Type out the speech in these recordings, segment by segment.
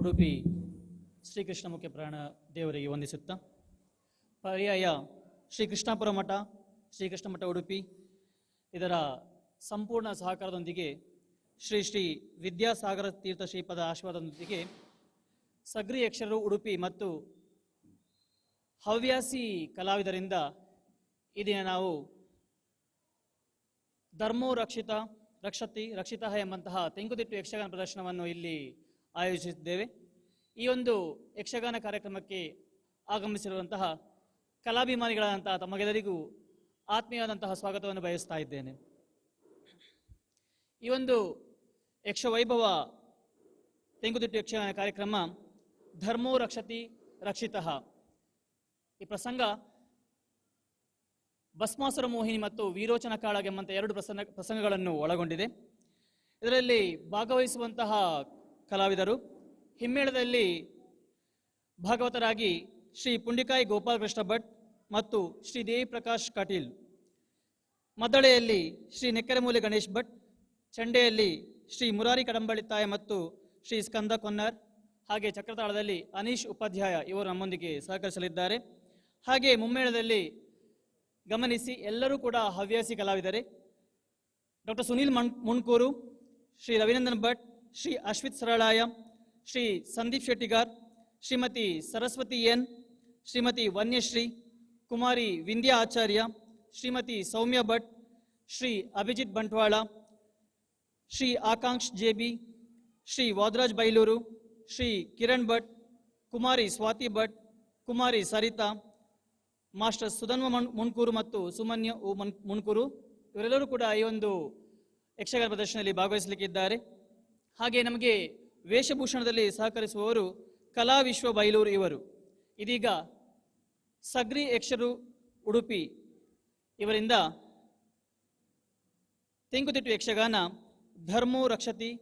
ಉಡುಪಿ ಶ್ರೀಕೃಷ್ಣ ಮುಖ್ಯ ಪ್ರಾಣ ದೇವರಿಗೆ ವಂದಿಸುತ್ತಾ, ಪರ್ಯಾಯ ಶ್ರೀಕೃಷ್ಣಾಪುರ ಮಠ, ಶ್ರೀಕೃಷ್ಣ ಮಠ ಉಡುಪಿ ಇದರ ಸಂಪೂರ್ಣ ಸಹಕಾರದೊಂದಿಗೆ ಶ್ರೀ ಶ್ರೀ ವಿದ್ಯಾಸಾಗರ ತೀರ್ಥ ಶ್ರೀಪದ ಆಶೀರ್ವಾದದೊಂದಿಗೆ ಸಗ್ರಿ ಯಕ್ಷರು ಉಡುಪಿ ಮತ್ತು ಹವ್ಯಾಸಿ ಕಲಾವಿದರಿಂದ ಈ ದಿನ ನಾವು ಧರ್ಮೋ ರಕ್ಷಿತಃ ಎಂಬಂತಹ ತೆಂಕುತಿಟ್ಟು ಯಕ್ಷಗಾನ ಪ್ರದರ್ಶನವನ್ನು ಇಲ್ಲಿ ಆಯೋಜಿಸಿದ್ದೇವೆ. ಈ ಒಂದು ಯಕ್ಷಗಾನ ಕಾರ್ಯಕ್ರಮಕ್ಕೆ ಆಗಮಿಸಿರುವಂತಹ ಕಲಾಭಿಮಾನಿಗಳಾದಂತಹ ತಮಗೆಲ್ಲರಿಗೂ ಆತ್ಮೀಯವಾದಂತಹ ಸ್ವಾಗತವನ್ನು ಬಯಸ್ತಾ ಇದ್ದೇನೆ. ಈ ಒಂದು ಯಕ್ಷವೈಭವ ತೆಂಕುತಿಟ್ಟು ಯಕ್ಷಗಾನ ಕಾರ್ಯಕ್ರಮ ಧರ್ಮೋ ರಕ್ಷಿತಃ ಈ ಪ್ರಸಂಗ ಭಸ್ಮಾಸುರ ಮೋಹಿನಿ ಮತ್ತು ವೀರೋಚನ ಕಾಳಗ ಎಂಬಂಥ ಎರಡು ಪ್ರಸಂಗಗಳನ್ನು ಒಳಗೊಂಡಿದೆ. ಇದರಲ್ಲಿ ಭಾಗವಹಿಸುವಂತಹ ಕಲಾವಿದರು ಹಿಮ್ಮೇಳದಲ್ಲಿ ಭಾಗವತರಾಗಿ ಶ್ರೀ ಪುಂಡಿಕಾಯಿ ಗೋಪಾಲಕೃಷ್ಣ ಭಟ್ ಮತ್ತು ಶ್ರೀ ದೇವಿ ಪ್ರಕಾಶ್ ಕಟೀಲ್, ಮದ್ದಳೆಯಲ್ಲಿ ಶ್ರೀ ನೆಕ್ಕರೆಮೂಲೆ ಗಣೇಶ್ ಭಟ್, ಚಂಡೆಯಲ್ಲಿ ಶ್ರೀ ಮುರಾರಿ ಕಡಂಬಳಿತಾಯ ಮತ್ತು ಶ್ರೀ ಸ್ಕಂದ ಕೊನ್ನರ್, ಹಾಗೆ ಚಕ್ರತಾಳದಲ್ಲಿ ಅನೀಶ್ ಉಪಾಧ್ಯಾಯ ಇವರು ನಮ್ಮೊಂದಿಗೆ ಸಹಕರಿಸಲಿದ್ದಾರೆ. ಹಾಗೆ ಮುಮ್ಮೇಳದಲ್ಲಿ ಗಮನಿಸಿ ಎಲ್ಲರೂ ಕೂಡ ಹವ್ಯಾಸಿ ಕಲಾವಿದರೆ. ಡಾಕ್ಟರ್ ಸುನೀಲ್ ಮುಣ್ಕೂರು, ಶ್ರೀ ರವಿನಂದನ್ ಭಟ್, ಶ್ರೀ ಅಶ್ವಿತ್ ಸರಳಾಯ, ಶ್ರೀ ಸಂದೀಪ್ ಶೆಟ್ಟಿಗಾರ್, ಶ್ರೀಮತಿ ಸರಸ್ವತಿ ಎನ್, ಶ್ರೀಮತಿ ವನ್ಯಶ್ರೀ, ಕುಮಾರಿ ವಿಂದ್ಯಾ ಆಚಾರ್ಯ, ಶ್ರೀಮತಿ ಸೌಮ್ಯ ಭಟ್, ಶ್ರೀ ಅಭಿಜಿತ್ ಬಂಟ್ವಾಳ, ಶ್ರೀ ಆಕಾಂಕ್ಷ್ ಜೆಬಿ, ಶ್ರೀ ವಾದರಾಜ್ ಬೈಲೂರು, ಶ್ರೀ ಕಿರಣ್ ಭಟ್, ಕುಮಾರಿ ಸ್ವಾತಿ ಭಟ್, ಕುಮಾರಿ ಸರಿತಾ, ಮಾಸ್ಟರ್ ಸುಧನ್ವ ಮುಣ್ಕೂರು ಮತ್ತು ಸುಮನ್ಯ ಮುಣ್ಕೂರು ಇವರೆಲ್ಲರೂ ಕೂಡ ಈ ಒಂದು ಯಕ್ಷಗಾನ ಪ್ರದರ್ಶನದಲ್ಲಿ ಭಾಗವಹಿಸಲಿಕ್ಕಿದ್ದಾರೆ. ಹಾಗೆ ನಮಗೆ ವೇಷಭೂಷಣದಲ್ಲಿ ಸಹಕರಿಸುವವರು ಕಲಾ ವಿಶ್ವ ಬೈಲೂರು ಇವರು. ಇದೀಗ ಸಗ್ರಿ ಯಕ್ಷರು ಉಡುಪಿ ಇವರಿಂದ ತೆಂಕುತಿಟ್ಟು ಯಕ್ಷಗಾನ ಧರ್ಮೋ ರಕ್ಷತಿ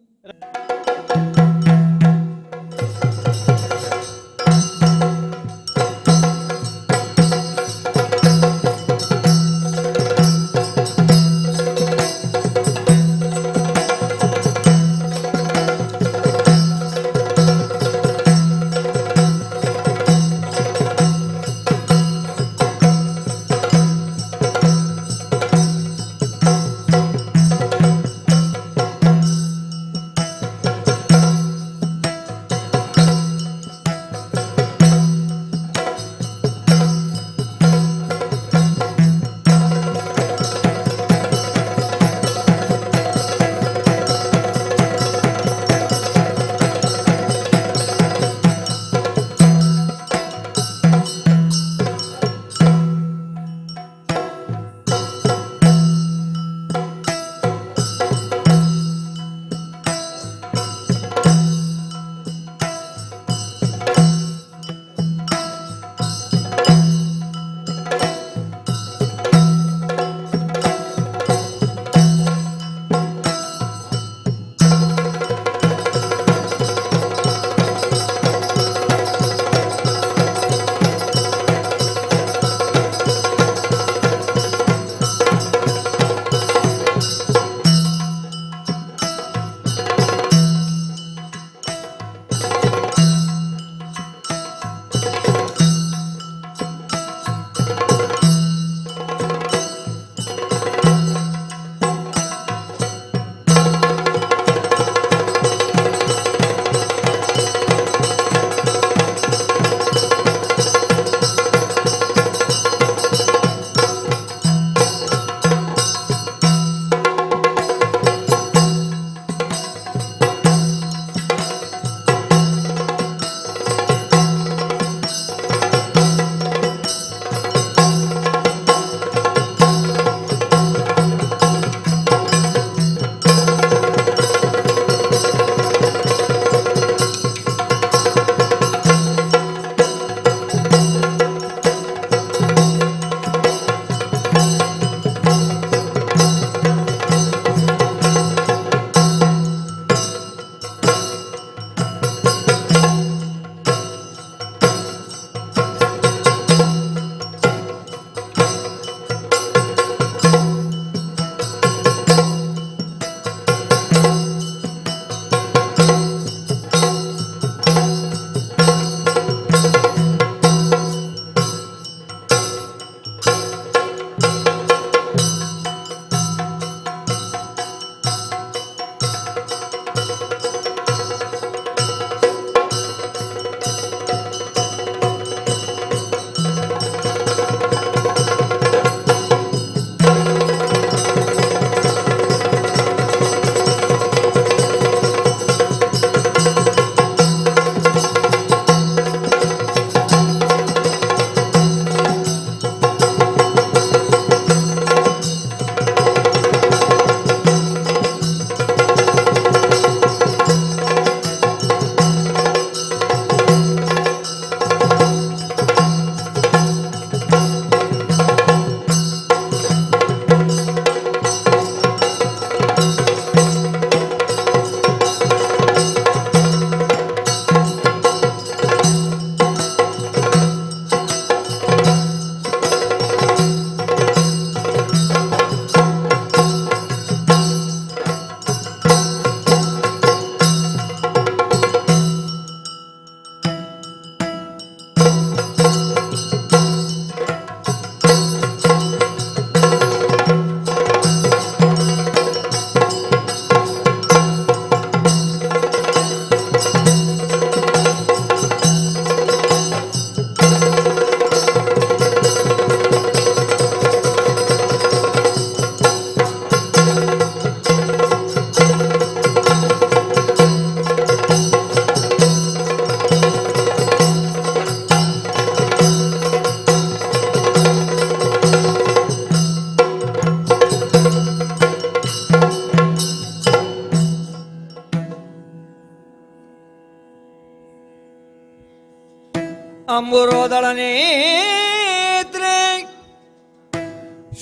ಅಂಬುರೋದಳ ನೇತ್ರೆ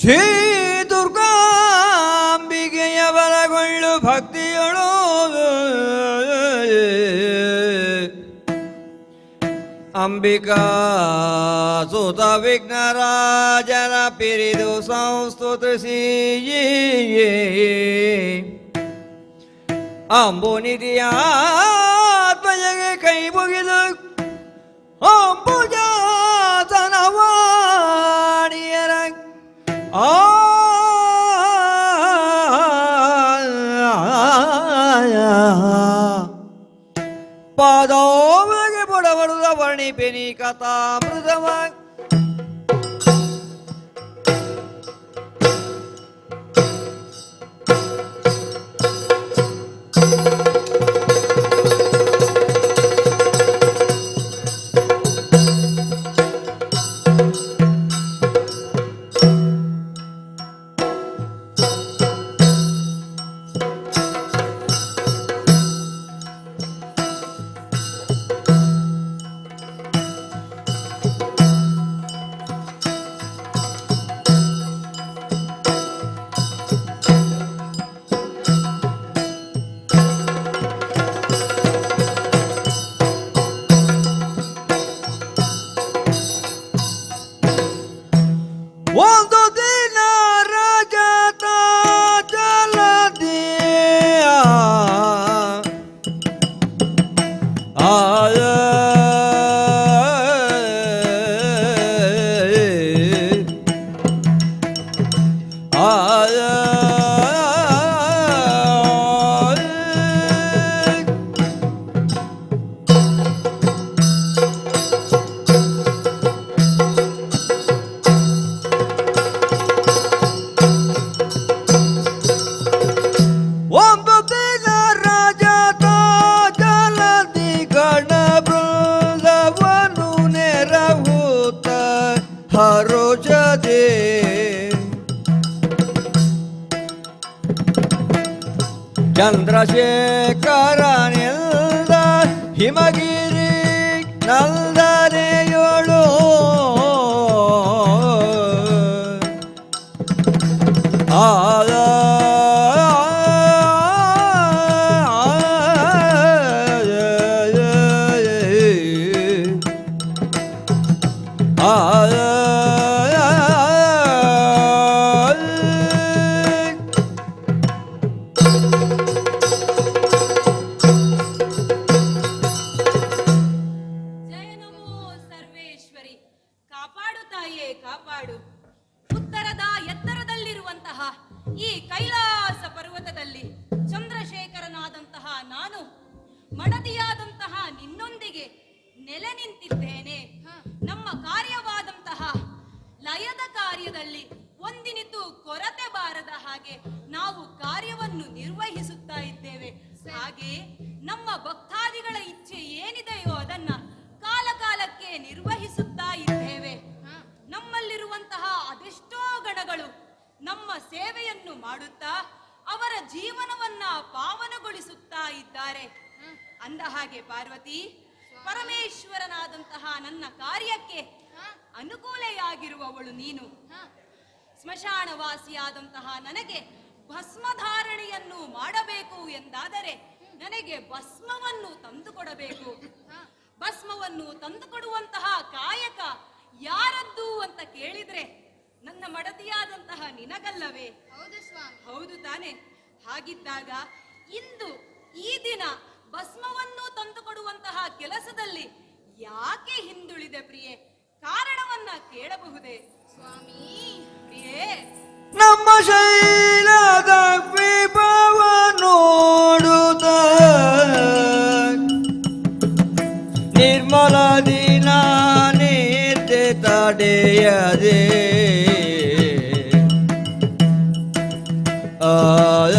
ಶ್ರೀ ದುರ್ಗಾಂಬಿಕೆಯ ಬಲಗೊಳ್ಳು ಭಕ್ತಿಯಳು ಅಂಬಿಕಾ ಸುತ ವಿಘ್ನರಾಜನ ಪಿರಿದು ಸಂಸ್ತುತಿಸಿ ಅಂಬುನಿಧಿಯಾತ್ಮಜಗೆ ಕೈ ಮುಗಿದು ಅಂಬುಜಾತನವಾಣಿಯರ ಪಾದೋವಿಗೆ ಬುಡಬಡುದ ವರ್ಣಿಪೆನಿ ಕಥಾಮೃತವ ಒಂದು ದಿನ ರಜತ ಜಲದಿಯ ಆಯ ಆಯ ಒಂದು ದಿನ ರಜತ ಜಲದಿ ಗಣ ಬೃಂದವನು ನೆರವೂತ ಹರುಷದೆ ಚಂದ್ರಶೇಖರನಿಂದ ಹಿಮಗಿರಿ ನಂದನೆಯೋಳು ಆದ ಜಯ ನಮೋ ಸರ್ವೇಶ್ವರಿ. ಕಾಪಾಡು ತಾಯೇ ಕಾಪಾಡು. ಉತ್ತರದ ಎತ್ತರದಲ್ಲಿರುವಂತಹ ಈ ಕೈಲಾಸ ಪರ್ವತದಲ್ಲಿ ಚಂದ್ರಶೇಖರನಾದಂತಹ ನಾನು ಮಡದಿಯಾದಂತಹ ನಿನ್ನೊಂದಿಗೆ ನೆಲೆ ನಿಂತಿದ್ದೇನೆ. ನಮ್ಮ ಕಾರ್ಯವಾದಂತಹ ಲಯದ ಕಾರ್ಯದಲ್ಲಿ ಒಂದಿನಿತು ಕೊರತೆ ಬಾರದ ಹಾಗೆ ನಾವು ಕಾರ್ಯವನ್ನು ನಿರ್ವಹಿಸುತ್ತಾ ಇದ್ದೇವೆ. ಹಾಗೆ ನಮ್ಮ ಭಕ್ತಾದಿಗಳ ಇಚ್ಛೆ ಏನಿದೆಯೋ ಅದನ್ನ ಕಾಲ ಕಾಲಕ್ಕೆ ನಿರ್ವಹಿಸುತ್ತಾ ಇದ್ದೇವೆ. ನಮ್ಮಲ್ಲಿರುವಂತಹ ಅದೆಷ್ಟೋ ಗಣಗಳು ನಮ್ಮ ಸೇವೆಯನ್ನು ಮಾಡುತ್ತಾ ಅವರ ಜೀವನವನ್ನ ಪಾವನಗೊಳಿಸುತ್ತಾ ಇದ್ದಾರೆ. ಅಂದ ಹಾಗೆ ಪಾರ್ವತಿ, ಪರಮೇಶ್ವರನಾದಂತಹ ನನ್ನ ಕಾರ್ಯಕ್ಕೆ ಅನುಕೂಲೆಯಾಗಿರುವವಳು ನೀನು. ಸ್ಮಶಾನವಾಸಿಯಾದಂತಹ ನನಗೆ ಭಸ್ಮಧಾರಣೆಯನ್ನು ಮಾಡಬೇಕು ಎಂದಾದರೆ ನನಗೆ ಭಸ್ಮವನ್ನು ತಂದುಕೊಡಬೇಕು. ಭಸ್ಮವನ್ನು ತಂದುಕೊಡುವಂತಹ ಕಾಯಕ ಯಾರದ್ದು ಅಂತ ಕೇಳಿದ್ರೆ ನನ್ನ ಮಡದಿಯಾದಂತಹ ನಿನಗಲ್ಲವೇ? ಹೌದು ಸ್ವಾಮಿ. ಹೌದು ತಾನೆ? ಹಾಗಿದ್ದಾಗ ಇಂದು ಈ ದಿನ ಭಸ್ಮವನ್ನು ತಂದುಕೊಡುವಂತಹ ಕೆಲಸದಲ್ಲಿ ಯಾಕೆ ಹಿಂದುಳಿದೆ ಪ್ರಿಯೆ? ಕಾರಣವನ್ನ ಕೇಳಬಹುದೇ? ಸ್ವಾಮಿ, ಪ್ರಿಯೇ, ನಮ್ಮ ಶೈಲದ ವಿಭವ ನೋಡುತ್ತ ನಿರ್ಮಲ ದಿನ ನಿದ್ದೆ ತಡೆಯದೆ ಆಯ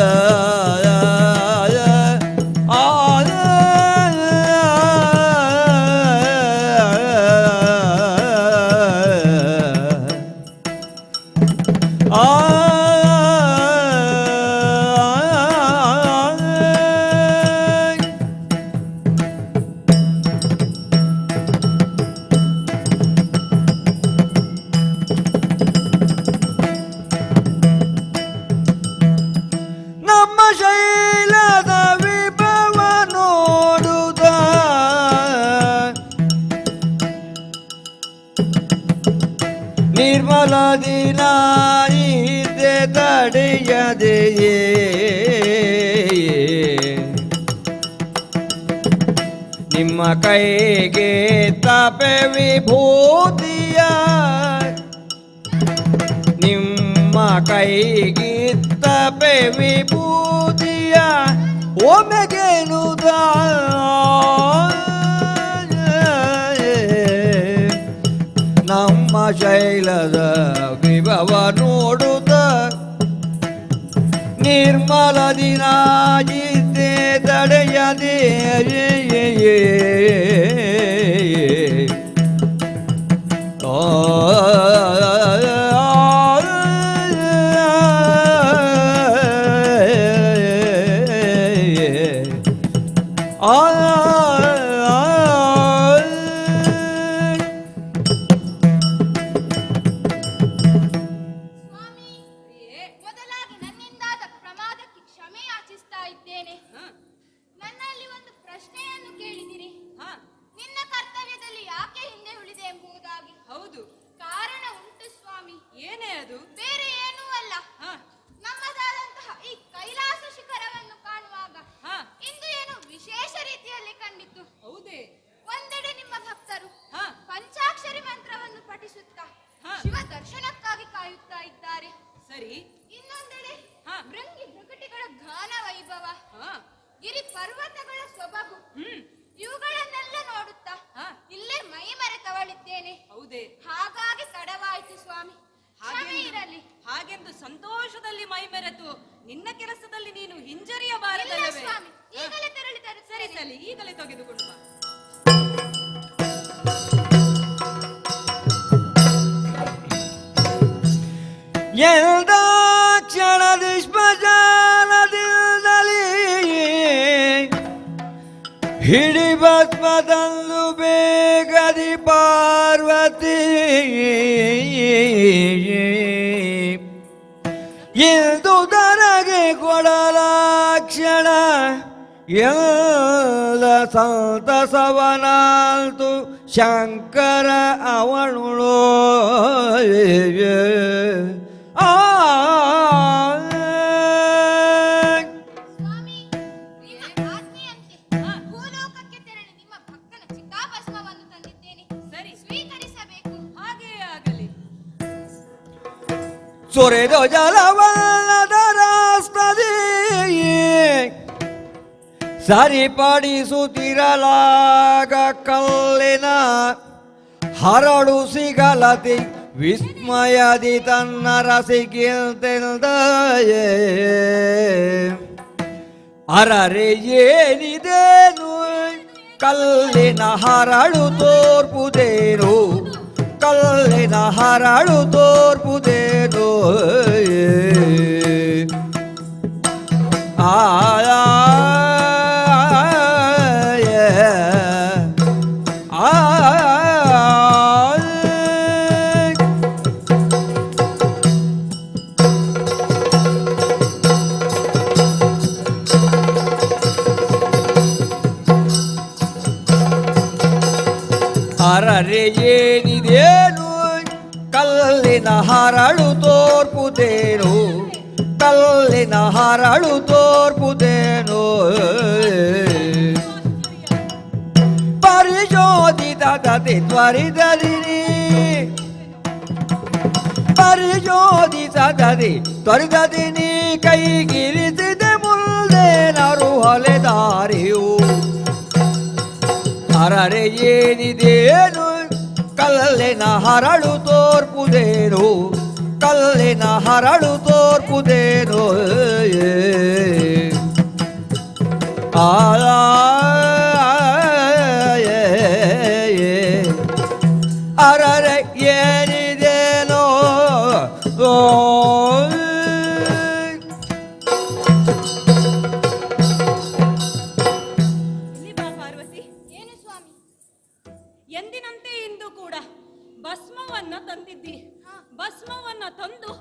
ನಿರ್ಮಲ ದಿನ ಇದ್ದೆ ತಡೆಯದೆಯೇ ನಿಮ್ಮ ಕೈಗೆ ತಪೆ ವಿಭೂತಿಯ ನಿಮ್ಮ ಕೈಗೆ ತಪೆ ವಿಭೂತಿಯ ಒಮ್ಮೆಗೇನುದ ನಮ್ಮ ಶೈಲದ ವಿಭವ ನೋಡುತ್ತ ನಿರ್ಮಲ ದಿನ ಇದ್ದೆ ತಡೆಯದೆ ಪ್ರಿಯೆ, ಮೊದಲಾಗಿ ನನ್ನಿಂದಾದ ಪ್ರಮಾದಕ್ಕೆ ಕ್ಷಮೆ ಯಾಚಿಸ್ತಾ ಇದ್ದೇನೆ. ಹ, ನನ್ನಲ್ಲಿ ಒಂದು ಪ್ರಶ್ನೆಯನ್ನು ಕೇಳಿದಿರಿ. ಹ, ನಿನ್ನ ಕರ್ತವ್ಯದಲ್ಲಿ ಯಾಕೆ ಹಿಂದೆ ಉಳಿದೆ ಎಂಬುದಾಗಿ ಹೌದು. ಕಾರಣ ಉಂಟು ಸ್ವಾಮಿ. ಏನೇ ಅದು? ಬೇರೆ ಏನೂ ಅಲ್ಲ. ಹ, ನಮ್ಮದಾದಂತಹ ಈ ಕೈಲಾಸ ಶಿಖರವನ್ನು ಕಾಣುವಾಗ ಹ, ಇಂದು ಏನು ವಿಶೇಷ ರೀತಿಯಲ್ಲಿ ಕಂಡಿತು. ಹೌದೇ? ಒಂದೆಡೆ ನಿಮ್ಮ ಭಕ್ತರು ಹ, ಪಂಚಾಕ್ಷರಿ ಮಂತ್ರವನ್ನು ಪಠಿಸುತ್ತಾ ಹ. ಶಿವ ದರ್ಶನಕ್ಕಾಗಿ ಕಾಯುತ್ತಾ ಇದ್ದಾರೆ. ಸರಿ. ಇನ್ನೊಂದೆಡೆ ಹ. ಭೃಂಗಿ ಭೃಕಟಿಗಳ ಗಾನ ವೈಭವ, ಹ, ಗಿರಿ ಪರ್ವತಗಳ ಸೊಬಗು, ಹ್ಮ್, ಇವುಗಳನ್ನೆಲ್ಲ ನೋಡುತ್ತಾ ಹ. ಇಲ್ಲೇ ಮೈ ಮರೆತವಳಿದ್ದೇನೆ. ಹೌದೇ? ಹಾಗಾಗಿ ತಡವಾಯಿತು ಸ್ವಾಮಿ. ಕ್ಷಮೆ ಹಾಗೆಂದು ಇರಲಿ. ಹಾಗೆಂದು ಸಂತೋಷದಲ್ಲಿ ಮೈ ಮೆರೆತು ನಿನ್ನ ಕೆಲಸದಲ್ಲಿ ನೀನು ಇಲ್ಲ ಹಿಂಜರಿಯಬಾರದಲ್ಲವೇ? ಸ್ವಾಮಿ, ಹ, ಈಗಲೇ ತೆರಳಿ ಸರಿ ತರುತ್ತೇನೆ. ಸರಿ, ಈಗಲೇ ತೆಗೆದುಕೊಂಡು ಬಾ. ಎಲ್ದ ಕ್ಷಣದಿ ಶ್ಮಶಾನದಿಂದಲೇ ಹಿಡಿ ಭಸ್ಮದಂದು ಬೇಗದಿ ಪಾರ್ವತಿ ಎಂದು ತನಗೆ ಕೊಡಲಾಕ್ಷಣ ಎಲ್ಲ ಸಂತಸವನಾಲ್ತು ಶಂಕರ ಅವಳು ಸ್ವಾಮಿ, ನಿಮ್ಮ ಆಜ್ಞೆಯಂತೆ ಭೂಲೋಕಕ್ಕೆ ತೆರಳಿ ನಿಮ್ಮ ಭಕ್ತನ ಚಿತಾಭಸ್ಮವನ್ನು ತಂದಿದ್ದೇನೆ. ಸರಿ, ಸ್ವೀಕರಿಸಬೇಕು. ಹಾಗೆಯೇ ಆಗಲಿ. ಸುರಿದು ಜಲವಲ್ಲದ ರಾಸ್ತದಿ ಸರಿಪಡಿಸುತ್ತಿರಲಾಗ ಕಲ್ಲಿನ ಹರಡು ಸಿಗಲತಿ ವಿಸ್ಮಯದಿ ತನ್ನ ರಸಿಗಿಲ್ತೆಲ್ದಯೇ ಅರರೆ ಏನಿದೇನು ಕಲ್ಲಿನ ಹರಳು ತೋರ್ಪುದೇನು ಕಲ್ಲಿನ ಹರಳು ತೋರ್ಪುದೇನು ಆಯ ಅರರೆ ಏನಿದೇನು ಕಲ್ಲಿನ ಹರಳು ತೋರ್ಪುದೇನು ಕಲ್ಲಿನ ಹರಳು ತೋರ್ಪುದೇನು ಪರಿಶೋಧಿತ ದತಿ ತ್ವರಿತದಿನಿ ಪರಿಶೋಧಿತ ದತಿ ತ್ವರಿತದಿನಿ ಕೈಗಿರಿಸಿದೆ ಮುಂದೆ ನರು ಹೊಲೆದಾರಿಯು ಅರರೆ ಏನಿದೇನು ಕಲ್ಲಿನ ಹರಳು ತೋರ್ಪುದೇನು ಕಲ್ಲಿನ ಹರಳು ತೋರ್ಪುದೇನು ಅರರೆ ಏನಿದೇನೋ ಇಲ್ಲಿ ಬಾ ಪಾರ್ವತಿ. ಏನು ಸ್ವಾಮಿ? ಎಂದಿನಂತೆ ಇಂದು ಕೂಡ ಭಸ್ಮವನ್ನ ತಂದಿದ್ದಿ. ಭಸ್ಮವನ್ನ ತಂದು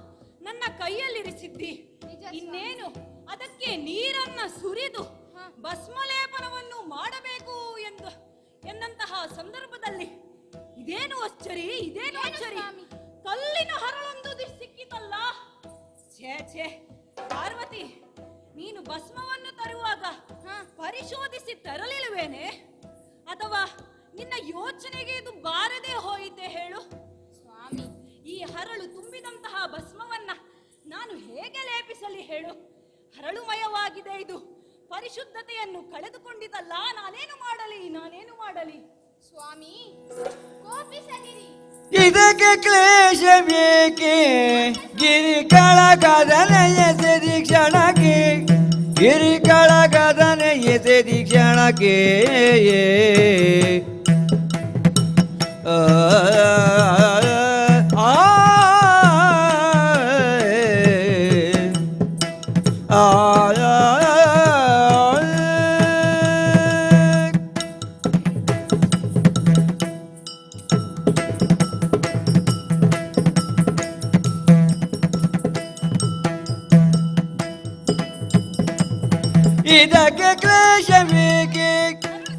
ನನ್ನ ಕೈಯಲ್ಲಿರಿಸಿದ್ದಿ. ನಿಜ ಸ್ವಾಮಿ. ಇನ್ನೇನು ಅದಕ್ಕೆ ನೀರನ್ನ ಸುರಿದು ಭಸ್ಮಲೇಪನವನ್ನು ಮಾಡಬೇಕು ಎಂದಂತಹ ಸಂದರ್ಭದಲ್ಲಿ ಇದೇನು ಆಶ್ಚರ್ಯ, ಇದೇನು ಏನು ಆಶ್ಚರ್ಯ. ಸ್ವಾಮಿ? ಕಲ್ಲಿನ ಹರಳೊಂದು ಸಿಕ್ಕಿತಲ್ಲ. ಛೇ ಛೇ ಪಾರ್ವತಿ, ನೀನು ಭಸ್ಮವನ್ನು ತರುವಾಗ ಪರಿಶೋಧಿಸಿ ತರಲಿಲ್ವೇನೆ? ಅಥವಾ ನಿನ್ನ ಯೋಚನೆಗೆ ಇದು ಬಾರದೆ ಹೋಯಿತೆ ಹೇಳು? ಸ್ವಾಮಿ, ಈ ಹರಳು ತುಂಬಿದಂತಹ ಭಸ್ಮವನ್ನ ನಾನು ಹೇಗೆ ಲೇಪಿಸಲಿ ಹೇಳು? ಹರಳುಮಯವಾಗಿದೆ ಇದು. ಪರಿಶುದ್ಧತೆಯನ್ನು ಕಳೆದುಕೊಂಡಿದ್ದಲ್ಲ. ನಾನೇನು ಮಾಡಲಿ? ಸ್ವಾಮಿ, ಕೋಪಿಸದಿರಿ. ಇದಕ್ಕೆ ಕ್ಲೇಶ ಬೇಕೆ ಗಿರಿ ಕಳಗದನೆಯ ಕ್ಷಣಕ್ಕೆ, ಗಿರಿ ಕಳಗದನೆಯ ಕ್ಷಣಕ್ಕೆ. ಇದಕ್ಕೆ ಕ್ಲೇಶ ಬೇಕೆ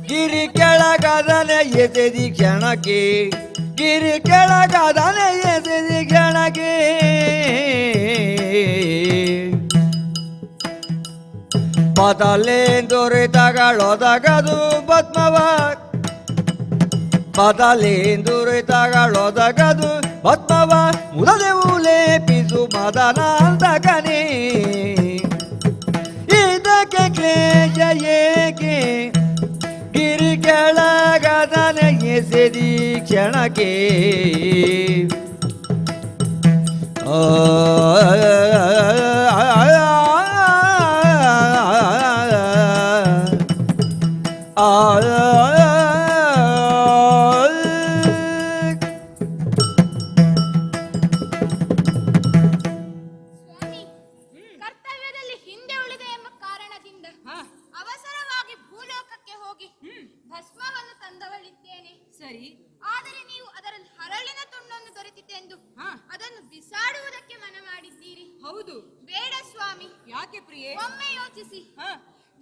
ಗಿರಿ ಕೆಳಗದನೆ ಎಸೆದಿ ಕ್ಷಣಕ್ಕೆ, ಗಿರಿ ಕೆಳಗದನೆ ಎಸೆದಿ ಕ್ಷಣಕ್ಕೆ. ಬದಲೇಂದುರಿತಗಳೊದಗದು ಪದ್ಮವ, ಬದಲೇಂದುರಿತಗಳೊದಗದು ಪದ್ಮವ. ಮುದದೆವು ಲೇಪಿಸು ಮದನಾಂತಕನೇ. ಇದಕ್ಕೆ ಕ್ಲೇಶ ಏಕೆ ಗಿರಿ ಕೆಳಗದನೆ ಎಸೆದಿ ಕ್ಷಣಕ್ಕೆ. ಸ್ವಾಮಿ, ಕರ್ತವ್ಯದಲ್ಲಿ ಹಿಂದೆ ಉಳಿದ ಎಂಬ ಕಾರಣದಿಂದ ಅವಸರವಾಗಿ ಭೂಲೋಕಕ್ಕೆ ಹೋಗಿ ಭಸ್ಮವನ್ನು ತಂದವಳಿದ್ದೇನೆ. ಸರಿ. ಆದರೆ ನೀವು ಅದರಲ್ಲಿ ಹರಳಿನ ತುಂಡನ್ನು ದೊರೆತಿತೆಂದು ಅದನ್ನು ಬಿಸಾಡುವುದಕ್ಕೆ ಮನ ಮಾಡಿದ್ದೀರಿ. ಹೌದು. ಬೇಡ ಸ್ವಾಮಿ. ಯಾಕೆ ಪ್ರಿಯೆ? ಒಮ್ಮೆ ಯೋಚಿಸಿ.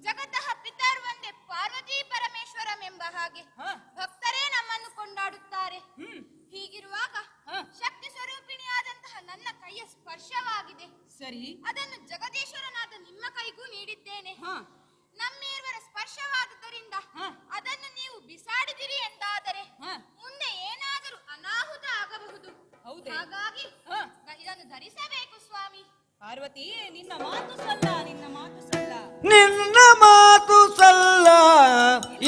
ಜಗತಃ ಪಿತರ್ವಂದೇ ಪಾರ್ವತಿ ಪರಮೇಶ್ವರಮೆಂಬ ಹಾಗೆ ಭಕ್ತರೇ ನಮ್ಮನ್ನು ಕೊಂಡಾಡುತ್ತಾರೆ. ಹೀಗಿರುವಾಗ ಶಕ್ತಿ ಸ್ವರೂಪಿಣಿಯಾದಂತಹ ನನ್ನ ಕೈಯ ಸ್ಪರ್ಶವಾಗಿದೆ. ಸರಿ. ಅದನ್ನು ಜಗದೀಶ್ವರನಾದ ನಿಮ್ಮ ಕೈಗೂ ನೀಡಿದ್ದೇನೆ. ನಮ್ಮಿರುವರ ಸ್ಪರ್ಶವಾದುದರಿಂದ ಅದನ್ನು ನೀವು ಬಿಸಾಡಿದಿರಿ ಎಂದಾದರೆ ಮುಂದೆ ಏನಾದರೂ ಅನಾಹುತ ಆಗಬಹುದು. ಹಾಗಾಗಿ ಇದನ್ನು ಧರಿಸಬೇಕು ಸ್ವಾಮಿ. ಪಾರ್ವತಿ, ನಿನ್ನ ಮಾತು ಸಲ್ಲ, ನಿನ್ನ ಮಾತು ಸಲ್ಲ. ನಿನ್ನ ಮಾತು ಸಲ್ಲ.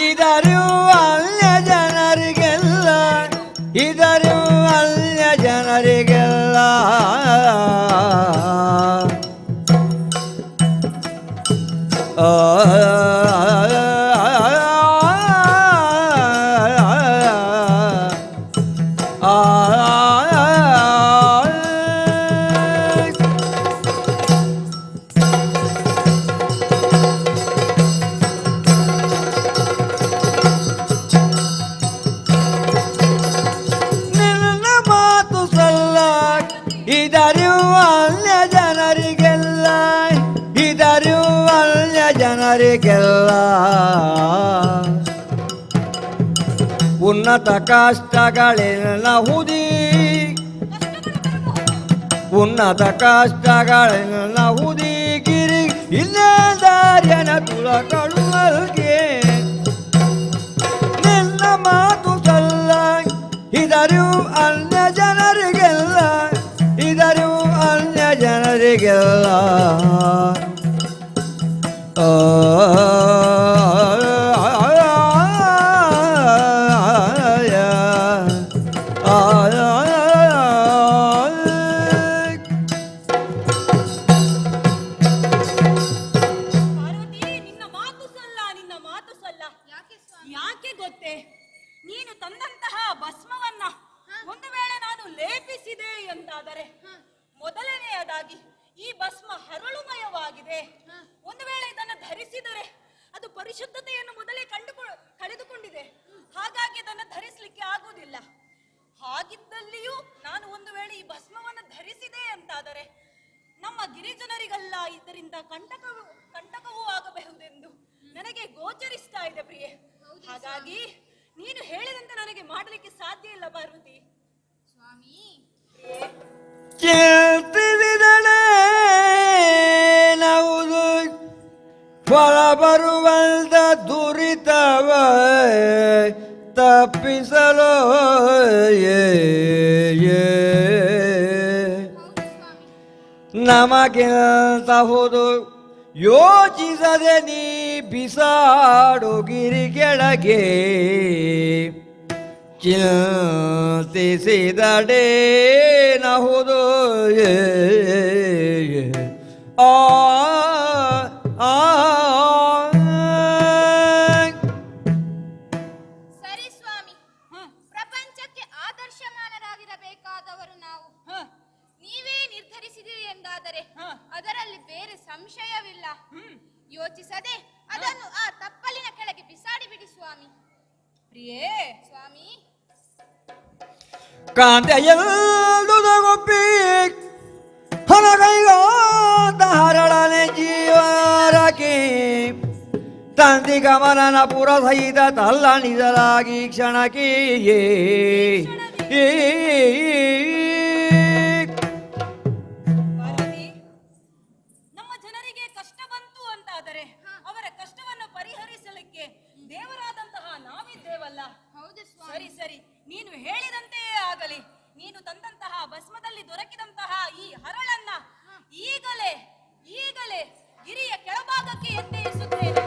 ಇದರು ಅನ್ಯ ಜನರಿಗೆಲ್ಲ, ಇದರು ಅನ್ಯ ಜನರಿಗೆಲ್ಲ. ನಿನ್ನ ಮಾತು ಸಲ್ಲ. ಇದರು ಅನ್ಯ ಜನರಿಗೆಲ್ಲ, ಇದರು ಅನ್ಯ ಜನರಿಗೆಲ್ಲ. ಉನ್ನತ ಕಷ್ಟಗಳೆಲ್ಲ ಹುದಿ, ಉನ್ನತ ಕಷ್ಟಗಳೆಲ್ಲ ಹುದಿಗಿರಿ. ಇಲ್ಲೇ ದಾರ್ಯನ ತುಳಗಳು ಮಲ್ಗೆ. ನಿನ್ನ ಮಾತು ಸಲ್ಲ. ಇದರು ಅನ್ಯ ಜನರಿಗೆಲ್ಲ, ಇದರು ಅನ್ಯ ಜನರಿಗೆಲ್ಲ. ಪಾರ್ವತಿ, ನಿನ್ನ ಮಾತು ಸಲ್ಲ, ನಿನ್ನ ಮಾತು ಸಲ್ಲ. ಯಾಕೆ ಸ್ವಾಮಿ? ಯಾಕೆ ಗೊತ್ತೇ? ನೀನು ತಂದಂತಹ ಭಸ್ಮವನ್ನ ಒಂದು ವೇಳೆ ನಾನು ಲೇಪಿಸಿದೆ ಎಂದಾದರೆ, ಮೊದಲನೆಯದಾಗಿ ಈ ಭಸ್ಮ ಹರಳುಮಯವಾಗಿದೆ. ಒಂದು ವೇಳೆ ಇದನ್ನು ಧರಿಸಿದರೆ ಅದು ಪರಿಶುದ್ಧತೆಯನ್ನು ಮೊದಲೇ ಕಳೆದುಕೊಂಡಿದೆ. ಹಾಗಾಗಿ ಅದನ್ನು ಧರಿಸಲಿಕ್ಕೆ ಆಗುವುದಿಲ್ಲ. ಹಾಗಿದ್ದಲ್ಲಿಯೂ ನಾನು ಒಂದು ವೇಳೆ ಈ ಭಸ್ಮವನ್ನು ಧರಿಸಿದೆ ಅಂತಾದರೆ ನಮ್ಮ ಗಿರಿಜನರಿಗೆಲ್ಲ ಇದರಿಂದ ಕಂಟಕವೂ ಆಗಬಹುದೆಂದು ನನಗೆ ಗೋಚರಿಸ್ತಾ ಇದೆ ಪ್ರಿಯೆ. ಹಾಗಾಗಿ ನೀನು ಹೇಳಿದಂತೆ ನನಗೆ ಮಾಡಲಿಕ್ಕೆ ಸಾಧ್ಯ ಇಲ್ಲ ಪಾರ್ವತಿ. ಸ್ವಾಮಿ, ಚಿಂತಿಸಿದಳೆ ನವುದು ಫಲ ಬರುವಂತ ದುರಿತವ ತಪ್ಪಿಸಲು ನಮಗಿಂತ ಹೋದು ಯೋಚಿಸದೆ ನೀ ಬಿಸಾಡು ಗಿರಿ ಕೆಳಗೆ ಚಿಂತಿಸಿದಡೆ ನಹುದು ಆ ಆ ಸರಿ ಸ್ವಾಮಿ, ಪ್ರಪಂಚಕ್ಕೆ ಆದರ್ಶಮಾನರಾಗಿರಬೇಕಾದವರು ನಾವು. ನೀವೇ ನಿರ್ಧರಿಸಿದಿರಿ ಎಂದಾದರೆ ಅದರಲ್ಲಿ ಬೇರೆ ಸಂಶಯವಿಲ್ಲ. ಯೋಚಿಸದೆ ಅದನ್ನು ಆ ತಪ್ಪಲಿನ ಕೆಳಗೆ ಬಿಸಾಡಿ ಬಿಡಿ ಸ್ವಾಮಿ. ಪ್ರಿಯೇ ಸ್ವಾಮಿ, ಕಾಂತೆಯಲ್ಲುದಗೊಪ್ಪಿ ಹೊರಗೈಗಾದ ಹರಳನೆ ಜೀವರಕ್ಕೆ ತಂತಿ ಗಮನನ ಪುರಸಹಿತ ತಲ್ಲಣಿಸಲಾಗಿ ಕ್ಷಣಕ್ಕೆ ಪಾರ್ವತಿ, ನಮ್ಮ ಜನರಿಗೆ ಕಷ್ಟ ಬಂತು ಅಂತಾದರೆ ಅವರ ಕಷ್ಟವನ್ನು ಪರಿಹರಿಸಲಿಕ್ಕೆ ದೇವರಾದಂತಹ ನಾವಿದ್ದೇವಲ್ಲ. ಹೌದು ಸ್ವಾಮಿ. ಸರಿ ಸರಿ, ನೀನು ಹೇಳಿದಂತೆಯೇ ಆಗಲಿ. ನೀನು ತಂದಂತಹ ಭಸ್ಮದಲ್ಲಿ ದೊರಕಿದಂತಹ ಈ ಹರಳನ್ನ ಈಗಲೇ ಈಗಲೇ ಗಿರಿಯ ಕೆಳಭಾಗಕ್ಕೆ ಎತ್ತರಿಸುತ್ತೇನೆ.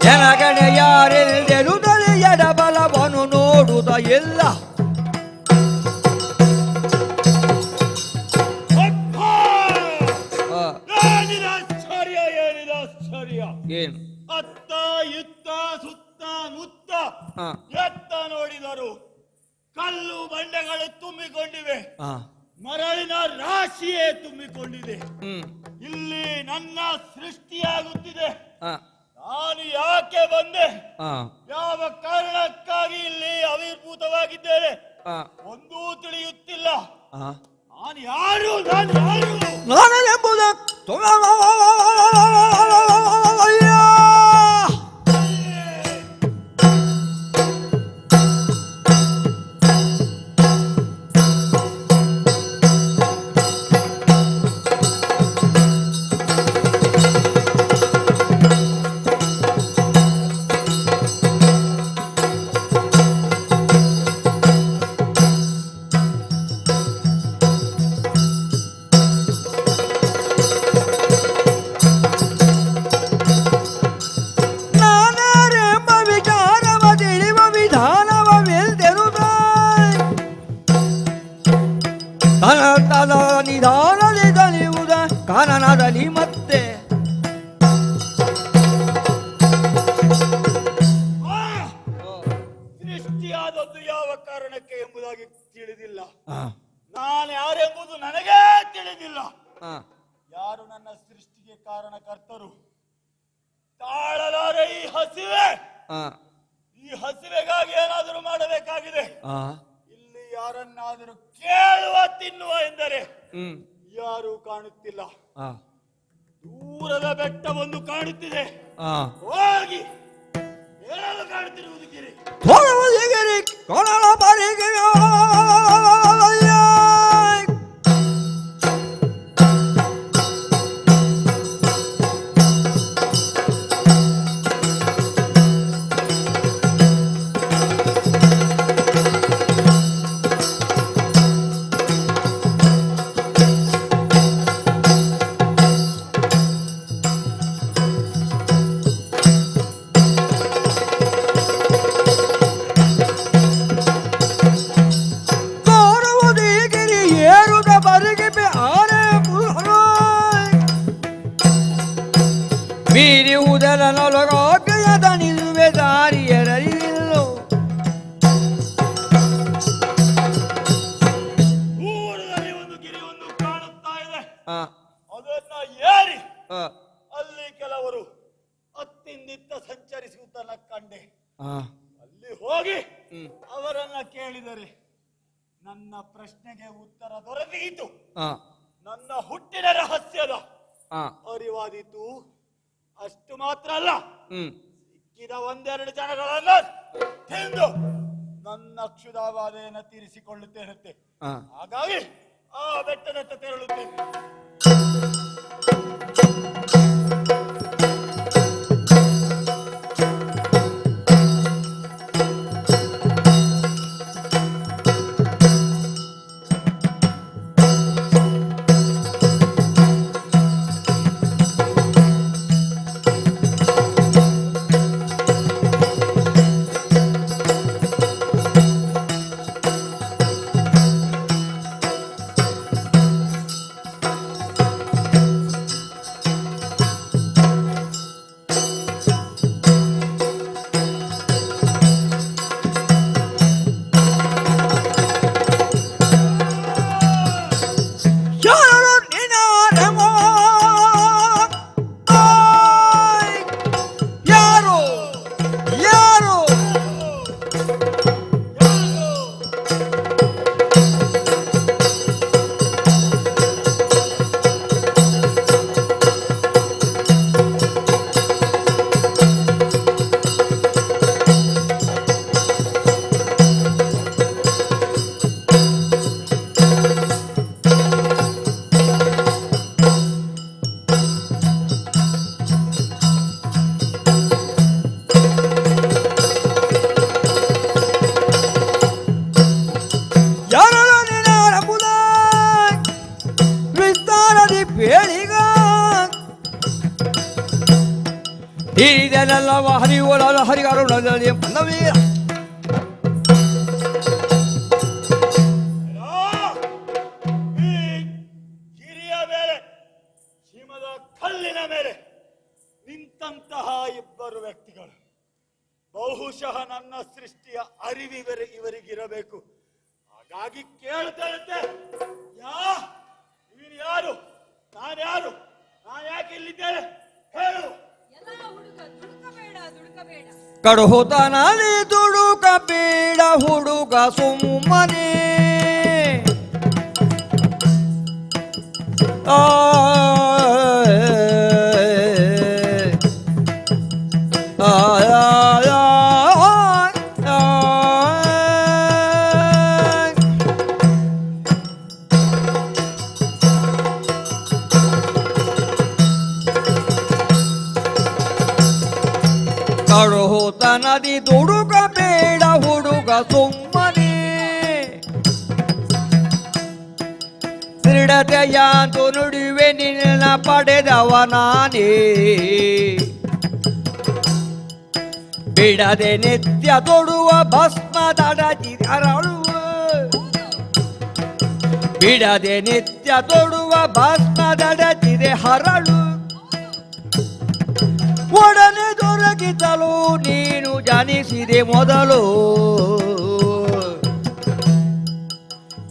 ಜನಗಣೆ ಯಾರೆಲ್ದೆರುದರೆ ಎಡಬಲವನು ನೋಡುತ್ತ ಎಲ್ಲ ಏನು ಅತ್ತ ಇತ್ತ ಸುತ್ತ ಮುತ್ತ ಎತ್ತ ನೋಡಿದರು ಕಲ್ಲು ಬಂಡೆಗಳು ತುಂಬಿಕೊಂಡಿವೆ. ಮರಳಿನ ರಾಶಿಯೇ ತುಂಬಿಕೊಂಡಿದೆ. ಇಲ್ಲಿ ನನ್ನ ಸೃಷ್ಟಿಯಾಗುತ್ತಿದೆ. ನಾನು ಯಾಕೆ ಬಂದೆ, ಯಾವ ಕಾರಣಕ್ಕಾಗಿ ಇಲ್ಲಿ ಆವಿರ್ಭೂತವಾಗಿದ್ದೇನೆ ಒಂದೂ ತಿಳಿಯುತ್ತಿಲ್ಲ. ನಾನು ಯಾರು ನಾನೆಂಬುದ ನಿಧಾನದಿ ತಲಿಯುವುದ ಕಾನನದಲ್ಲಿ ಮತ್ತೆ ಸೃಷ್ಟಿಯಾದದ್ದು ಯಾವ ಕಾರಣಕ್ಕೆ ಎಂಬುದಾಗಿ ತಿಳಿದಿಲ್ಲ. ನಾನು ಯಾರೆಂಬುದು ನನಗೇ ತಿಳಿದಿಲ್ಲ. ಯಾರು ನನ್ನ ಸೃಷ್ಟಿಗೆ ಕಾರಣಕರ್ತರು ತಾಳಲಾರೆ ಈ ಹಸಿವೆ. ಈ ಹಸಿವೆಗಾಗಿ ಏನಾದರೂ ಮಾಡಬೇಕಾಗಿದೆ. ಇಲ್ಲಿ ಯಾರನ್ನಾದರೂ ಕೇಳುವ ತಿನ್ನುವ ಎಂದರೆ ಯಾರು ಕಾಣುತ್ತಿಲ್ಲ. ದೂರದ ಬೆಟ್ಟವೊಂದು ಕಾಣುತ್ತಿದೆ. ಹೋಗಿ ಹೇಳಲು ಕಾಣುತ್ತಿರುವುದು ಗಿರಿ. ಮೀರಿಯುವುದರ ನೊಲಗಾಕೆಯ ದಣಿಸುವೆ ದಾರಿಯರಲಿಲ್ಲೋ. ದೂರದಲ್ಲಿ ಒಂದು ಗಿರಿಯೊಂದು ಕಾಣುತ್ತಾ ಇದೆ. ಆ, ಅದನ್ನ ಏರಿ ಆ, ಅಲ್ಲಿ ಕೆಲವರು ಅತ್ತಿಂದಿತ್ತ ಸಂಚರಿಸುವುದನ್ನ ಕಂಡೆ. ಆ. ಅಲ್ಲಿ ಹೋಗಿ ಅವರನ್ನ ಕೇಳಿದರೆ ನನ್ನ ಪ್ರಶ್ನೆಗೆ ಉತ್ತರ ದೊರೆತೀತು. ಆ, ನನ್ನ ಹುಟ್ಟಿನ ರಹಸ್ಯದ ಆ. ಅರಿವಾದೀತು. ಅಷ್ಟು ಮಾತ್ರ ಅಲ್ಲ, ಸಿಕ್ಕಿದ ಒಂದೆರಡು ಜನಗಳನ್ನ ತಿಂದು ನನ್ನ ಕ್ಷುಧಾಬಾಧೆಯನ್ನು ತೀರಿಸಿಕೊಳ್ಳುತ್ತೇನಂತೆ. ಆ. ಹಾಗಾಗಿ ಆ ಬೆಟ್ಟದತ್ತ ತೆರಳುತ್ತೇನೆ. ಯಾರು ನಿನಾನಮೋ? ಆಯ್! ಯಾರು ಯಾರು ಯಾರು ನಿನಾನಂಬುದ ವಿಸ್ತಾರದಿ ಬೇಳಿಗ ಹಿರಿದೆಲ್ಲ ಹರಿವಲ ಹರಿಗಾರುಣದಲ್ಲಿ ಬಂದವೀರ ಈ ಗಿರಿಯ ಮೇಲೆ, ಹಿಮದ ಕಲ್ಲಿನ ಮೇಲೆ ನಿಂತಹ ಇಬ್ಬರು ವ್ಯಕ್ತಿಗಳು ಬಹುಶಃ ನನ್ನ ಸೃಷ್ಟಿಯ ಇವರಿಗಿರಬೇಕು. ಹಾಗಾಗಿ ಕೇಳ್ತೇನೆ, ಇವನು ಯಾರು? ನಾನ್ಯಾರು? ನಾನು ಯಾಕೆ ಇಲ್ಲಿದ್ದೇನೆ? ಹೇಳು. ಎಲ್ಲ ಹುಡುಗ ದುಡುಕಬೇಡ ದುಡುಕಬೇಡ. ಕಡುಹುತನಲ್ಲಿ ದುಡುಕ ಬೇಡ ಹುಡುಗ ಸುಮ್ಮನೆ. ಕಡುಹುತ ನದಿ ದುಡುಕ ಬೇಡ ಹುಡುಗ ಸುಮ್ಮನೆ. ದೃಢತೆಯಾಂತು ನುಡಿವೆ ನಿನ್ನ ಪಡೆದವ ನಾನೇ. ಬಿಡದೆ ನಿತ್ಯ ತೊಡುವ ಭಸ್ಮ ದಡಜಿದೆ ಹರಳುವ. ಬಿಡದೆ ನಿತ್ಯ ತೊಡುವ ಭಸ್ಮ ದಡಜಿದೆ ಹರಳು. ಒಡನೆ ದೊರಕಿತಲು ನೀನು ಜನಿಸಿದೆ ಮೊದಲು.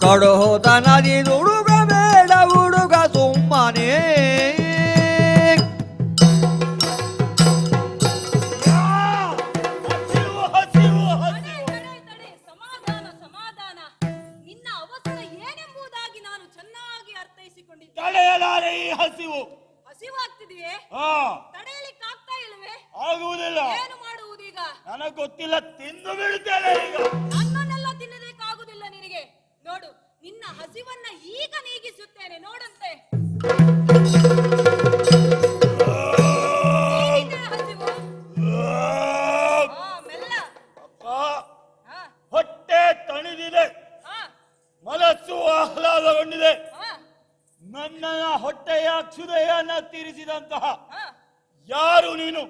ಕಡುಹುತ ನದಿ ದುಡುಗ ಬೇಡ ಹುಡುಗ ಸುಮ್ಮನೆ. ಹಸಿವು ಹಸಿವು ತಡೆ, ಹಸಿವು. ತಡೆ, ತಡೆ. ಸಮಾಧಾನ ಸಮಾಧಾನ. ನಿನ್ನ ಅವಸರ ಏನೆಂಬುದಾಗಿ ನಾನು ಚೆನ್ನಾಗಿ ಅರ್ಥೈಸಿಕೊಂಡಿದ್ದೆ. ತಡೆಯಲಾರೆ ಈ ಹಸಿವು. ಹಸಿವಾಗ್ತಿದೆಯೇ? ಹಾ, ತಡೆಯಲಿಕ್ಕಾಗ್ತಾ ಇಲ್ವೇ? ಆಗುವುದಿಲ್ಲ. ಏನು ಮಾಡುವುದೀಗ? ನನಗೆ ಗೊತ್ತಿಲ್ಲ, ತಿಂದು ಬಿಡುತ್ತೇನೆ ಈಗ. ನನ್ನನ್ನೆಲ್ಲ ತಿನ್ನಲಿಕ್ಕಾಗುದಿಲ್ಲ ನಿನಗೆ. ನೋಡು, ನಿನ್ನ ಹಸಿವನ್ನ ಈಗ ನೀಗಿಸುತ್ತೇನೆ, ನೋಡಂತೆ. ಹೇಗಿದೆ ಹಸಿವು? ಮೆಲ್ಲ. ಅಪ್ಪ, ಹಾ, ಹೊಟ್ಟೆ ತಣಿದಿದೆ, ಹಾ, ಮನಸ್ಸು ಆಹ್ಲಾದಗೊಂಡಿದೆ. ಹಾ, ನನ್ನ ಹೊಟ್ಟೆಯ ಕ್ಷುದೆಯನ್ನ ತೀರಿಸಿದಂತಹ ಹಾ. ಯಾರು ನೀನು?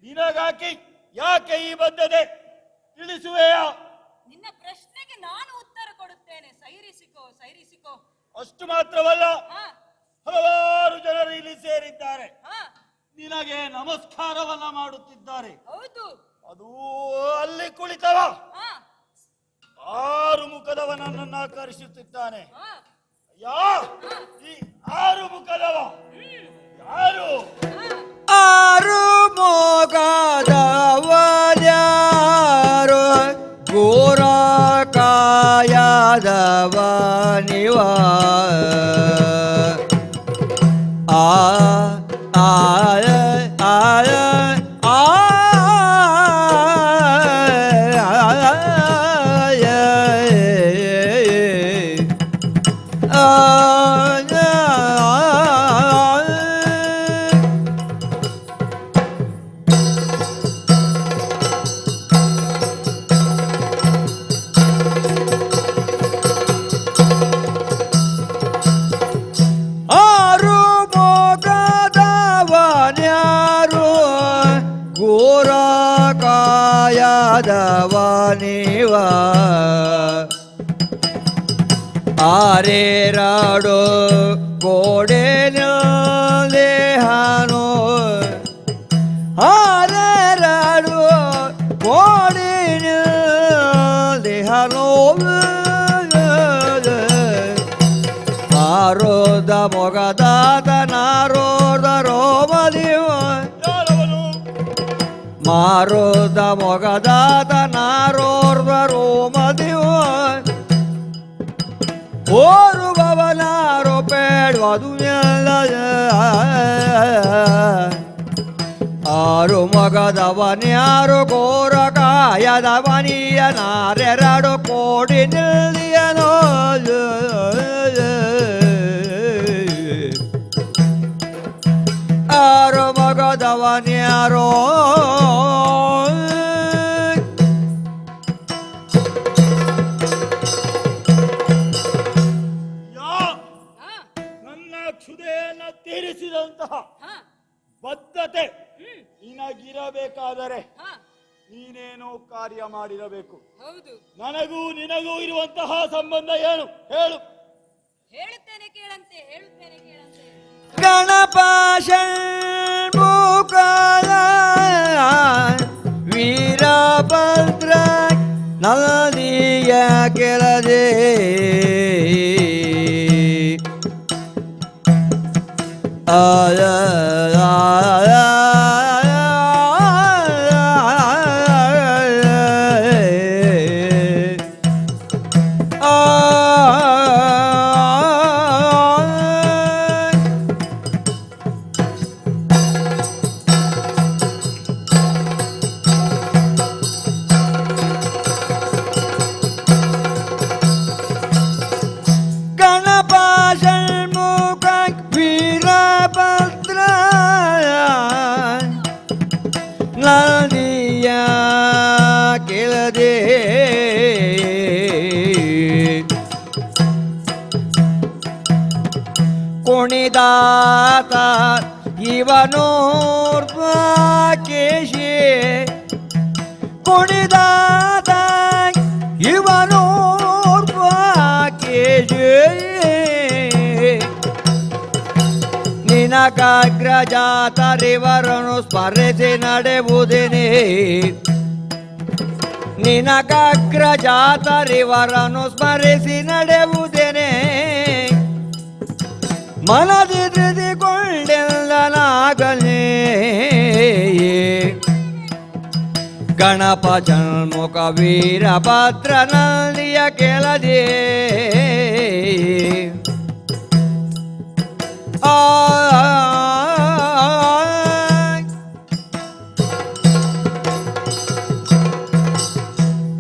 ನಿನಗಾಕಿ ಯಾಕೆ ಈ ಬದ್ಧತೆ ತಿಳಿಸುವೆಯಾ? ನಿನ್ನ ಪ್ರಶ್ನೆಗೆ ನಾನು ಉತ್ತರ ಕೊಡುತ್ತೇನೆ. ಸೈರಿಸಿಕೋ ಸೈರಿಸಿಕೋ. ಅಷ್ಟು ಮಾತ್ರವಲ್ಲ, ಹಾ, ಹಲವಾರು ಜನರು ಇಲ್ಲಿ ಸೇರಿದ್ದಾರೆ. ಹಾ. ನಿನಗೆ ನಮಸ್ಕಾರವನ್ನ ಮಾಡುತ್ತಿದ್ದಾರೆ. ಹೌದು. ಅದು ಅಲ್ಲಿ ಕುಳಿತವ ಹಾ, 6 ಮುಖದವನನ್ನ ಕರೆಸುತ್ತಿದ್ದಾನೆ. ಹಾ, ಯಾ ಈ 6 ಮುಖದವ ಯಾರು? ಆರು ಮೊಗದವನ್ಯಾರು ಘೋರ ಕಾಯದವ ನಿವ ಆ ಆ ಆ ಆ ಆರು ಮೊಗದವನ್ಯಾರು ಘೋರ ಕಾಯದವ ನೀವ ಆರೇರಾಡು ಗೋಡೆ ದೇಹನು ಆರೇರಾಡು ಗೋಡೆ ದೇಹನು ಮಾರೋದ ಮೊಗದಾತ ನಾರೋದ ರೋಮದಿವ ಯಾರವನು? ಮಾರೋದ ಮೊಗದಾತ ನಾರೋರ್ದ ರೋಮದಿವ ಓರುವವನಾರೋ ಬೇಡ್ವದು ಆರು ಮಗದವನ್ಯಾರು ಘೋರ ಕಾಯದವನಿಯ ನಾರೆರಡು ಕೋಡಿ ನಿಲ್ಲಿಯನೋ ಆರು ಮಗದವನ್ಯಾರೋ ಯಾ ಹಾ, ನನ್ನ ಕ್ಷುದೆಯನ್ನ ತೀರಿಸಿದಂತಹ ಹಾ, ಬದ್ಧತೆ ನಿನಗಿರಬೇಕಾದರೆ ಹಾ, ನೀನೇನೋ ಕಾರ್ಯ ಮಾಡಿರಬೇಕು. ಹೌದು. ನನಗೂ ನಿನಗೂ ಇರುವಂತಹ ಸಂಬಂಧ ಏನು ಹೇಳು? ಹೇಳುತ್ತೇನೆ ಕೇಳಂತೆ, ಹೇಳುತ್ತೇನೆ ಕೇಳಂತೆ. ಗಣಪ ಷಣ್ಮುಖ ವೀರಭದ್ರ ನದಿಯ ಕೆಳದೆ ಆಯ ಗಣಪ ಷಣ್ಮುಖ ವೀರಭದ್ರ ನದಿಯ ಕೆಳದೆ ಕುಣಿದಾತ ಇವನೋರ್ವ ಕೇಶಿ ಕುಣಿದಾತ ಇವನೋರ್ವ ಕೇಶಿ ನಿನಗಾಗ್ರಜಾತರಿವರನು ಸ್ಮರಿಸಿ ನಡೆಯುವುದೇನೆ ನಿನಗಾಗ್ರಜಾತರಿವರನು ಸ್ಮರಿಸಿ ನಡೆಯುವುದೇನೆ ಮನದಿ ಧೃತಿಗೊಂಡೆಲ್ಲನಾಗಲೇ ಗಣಪ ಷಣ್ಮುಖ ವೀರಭದ್ರ ನದಿಯ ಕೆಳದೆ ಆ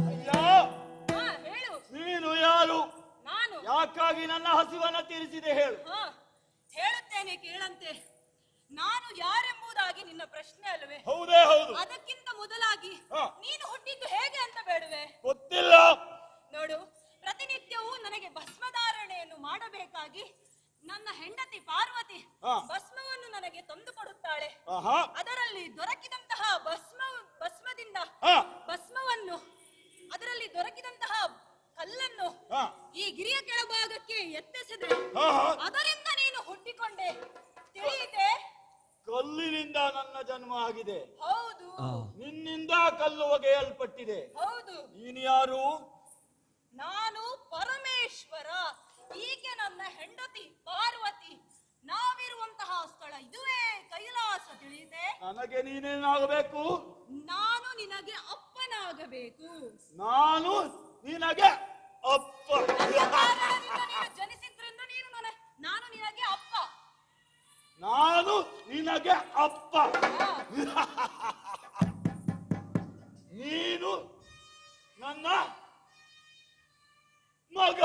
ಅಯ್ಯ, ಹಾ, ಹೇಳು. ನೀನು ಯಾರು? ನಾನು. ಯಾಕಾಗಿ ನನ್ನ ಹಸಿವನ್ನ ತೀರಿಸಿದೆ ಹೇಳು? ಹಾ, ಹೇಳುತ್ತೇನೆ ಕೇಳಂತೆ. ನಾನು ಯಾರೆಂಬುದಾಗಿ ನಿನ್ನ ಪ್ರಶ್ನೆ ಅಲ್ವೇ? ಹೌದೇ ಹೌದು. ಅದಕ್ಕಿಂತ ಮೊದಲಾಗಿ ಹಾ. ನೀನು ಹುಟ್ಟಿದ್ದು ಹೇಗೆ ಅಂತ ಬೇಡವೆ? ಗೊತ್ತಿಲ್ಲ. ನೋಡು, ಪ್ರತಿನಿತ್ಯವೂ ನನಗೆ ಭಸ್ಮಧಾರಣೆಯನ್ನು ಮಾಡಬೇಕಾಗಿ ನನ್ನ ಹೆಂಡತಿ ಪಾರ್ವತಿ ಹಾ. ಭಸ್ಮವನ್ನು ನನಗೆ ತಂದು ಕೊಡುತ್ತಾಳೆ. ಆಹಾ. ಅದರಲ್ಲಿ ದೊರಕಿದಂತಹ ಭಸ್ಮದಿಂದ ಹಾ. ಭಸ್ಮವನ್ನು ಅದರಲ್ಲಿ ದೊರಕಿದಂತಹ ಕಲ್ಲನ್ನು ಹಾ. ಈ ಗಿರಿಯ ಕೆಳಭಾಗಕ್ಕೆ ಎತ್ತೆಸೆದ್ರೆ ಆಹಾ. ಅದರಿಂದ ನೀನು ಹುಟ್ಟಿಕೊಂಡೆ. ತಿಳಿಯಿತೆ? ಕಲ್ಲಿನಿಂದ ನನ್ನ ಜನ್ಮ ಆಗಿದೆ, ಹೌದು ನಿನ್ನಿಂದ ಕಲ್ಲು ಒಗೆಯಲ್ಪಟ್ಟಿದೆ. ಹೌದು. ನೀನು ಯಾರು? ನಾನು ಪರಮೇಶ್ವರ. ಈಕೆ ನನ್ನ ಹೆಂಡತಿ ಪಾರ್ವತಿ. ನಾವಿರುವಂತಹ ಸ್ಥಳ ಇದುವೇ ಕೈಲಾಸ, ತಿಳಿದೆ? ನನಗೆ ನೀನೇನಾಗಬೇಕು? ನಾನು ನಿನಗೆ ಅಪ್ಪನಾಗಬೇಕು. ನಾನು ನಿನಗೆ ಅಪ್ಪ. ನನ್ನ ಕಾರಣದಿಂದ ನೀನು ಜನಿಸಿದ್ರಿಂದ ನಾನು ನಿನಗೆ ಅಪ್ಪ. ನಾನು ನಿನಗೆ ಅಪ್ಪ. ನೀನು ನನ್ನ ಮಗ.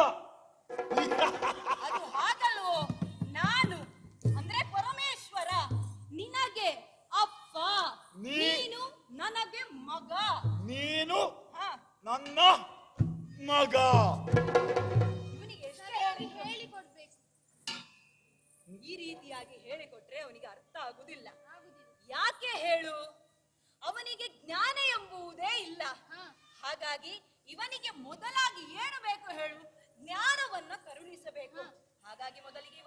ಅದು ಹಾಗಲ್ವೋ? ನಾನು ಅಂದ್ರೆ ಪರಮೇಶ್ವರ ನಿನಗೆ ಅಪ್ಪ, ನೀನು ನನಗೆ ಮಗ. ನೀನು ಹ, ನನ್ನ ಮಗ. ಇವನಿಗೆ ಹೇಳಿಕೊಡ್ಬೇಕು. ಈ ರೀತಿಯಾಗಿ ಹೇಳಿಕೊಟ್ರೆ ಅವನಿಗೆ ಅರ್ಥ ಆಗುದಿಲ್ಲ. ಯಾಕೆ ಹೇಳು? ಅವನಿಗೆ ಜ್ಞಾನ ಎಂಬುವುದೇ ಇಲ್ಲ. ಹಾಗಾಗಿ ಇವನಿಗೆ ಮೊದಲಾಗಿ ಏನು ಬೇಕು ಹೇಳು? ಜ್ಞಾನವನ್ನ ಕರುಣಿಸಬೇಕು. ಹಾಗಾಗಿ ಮೊದಲಿಗೆ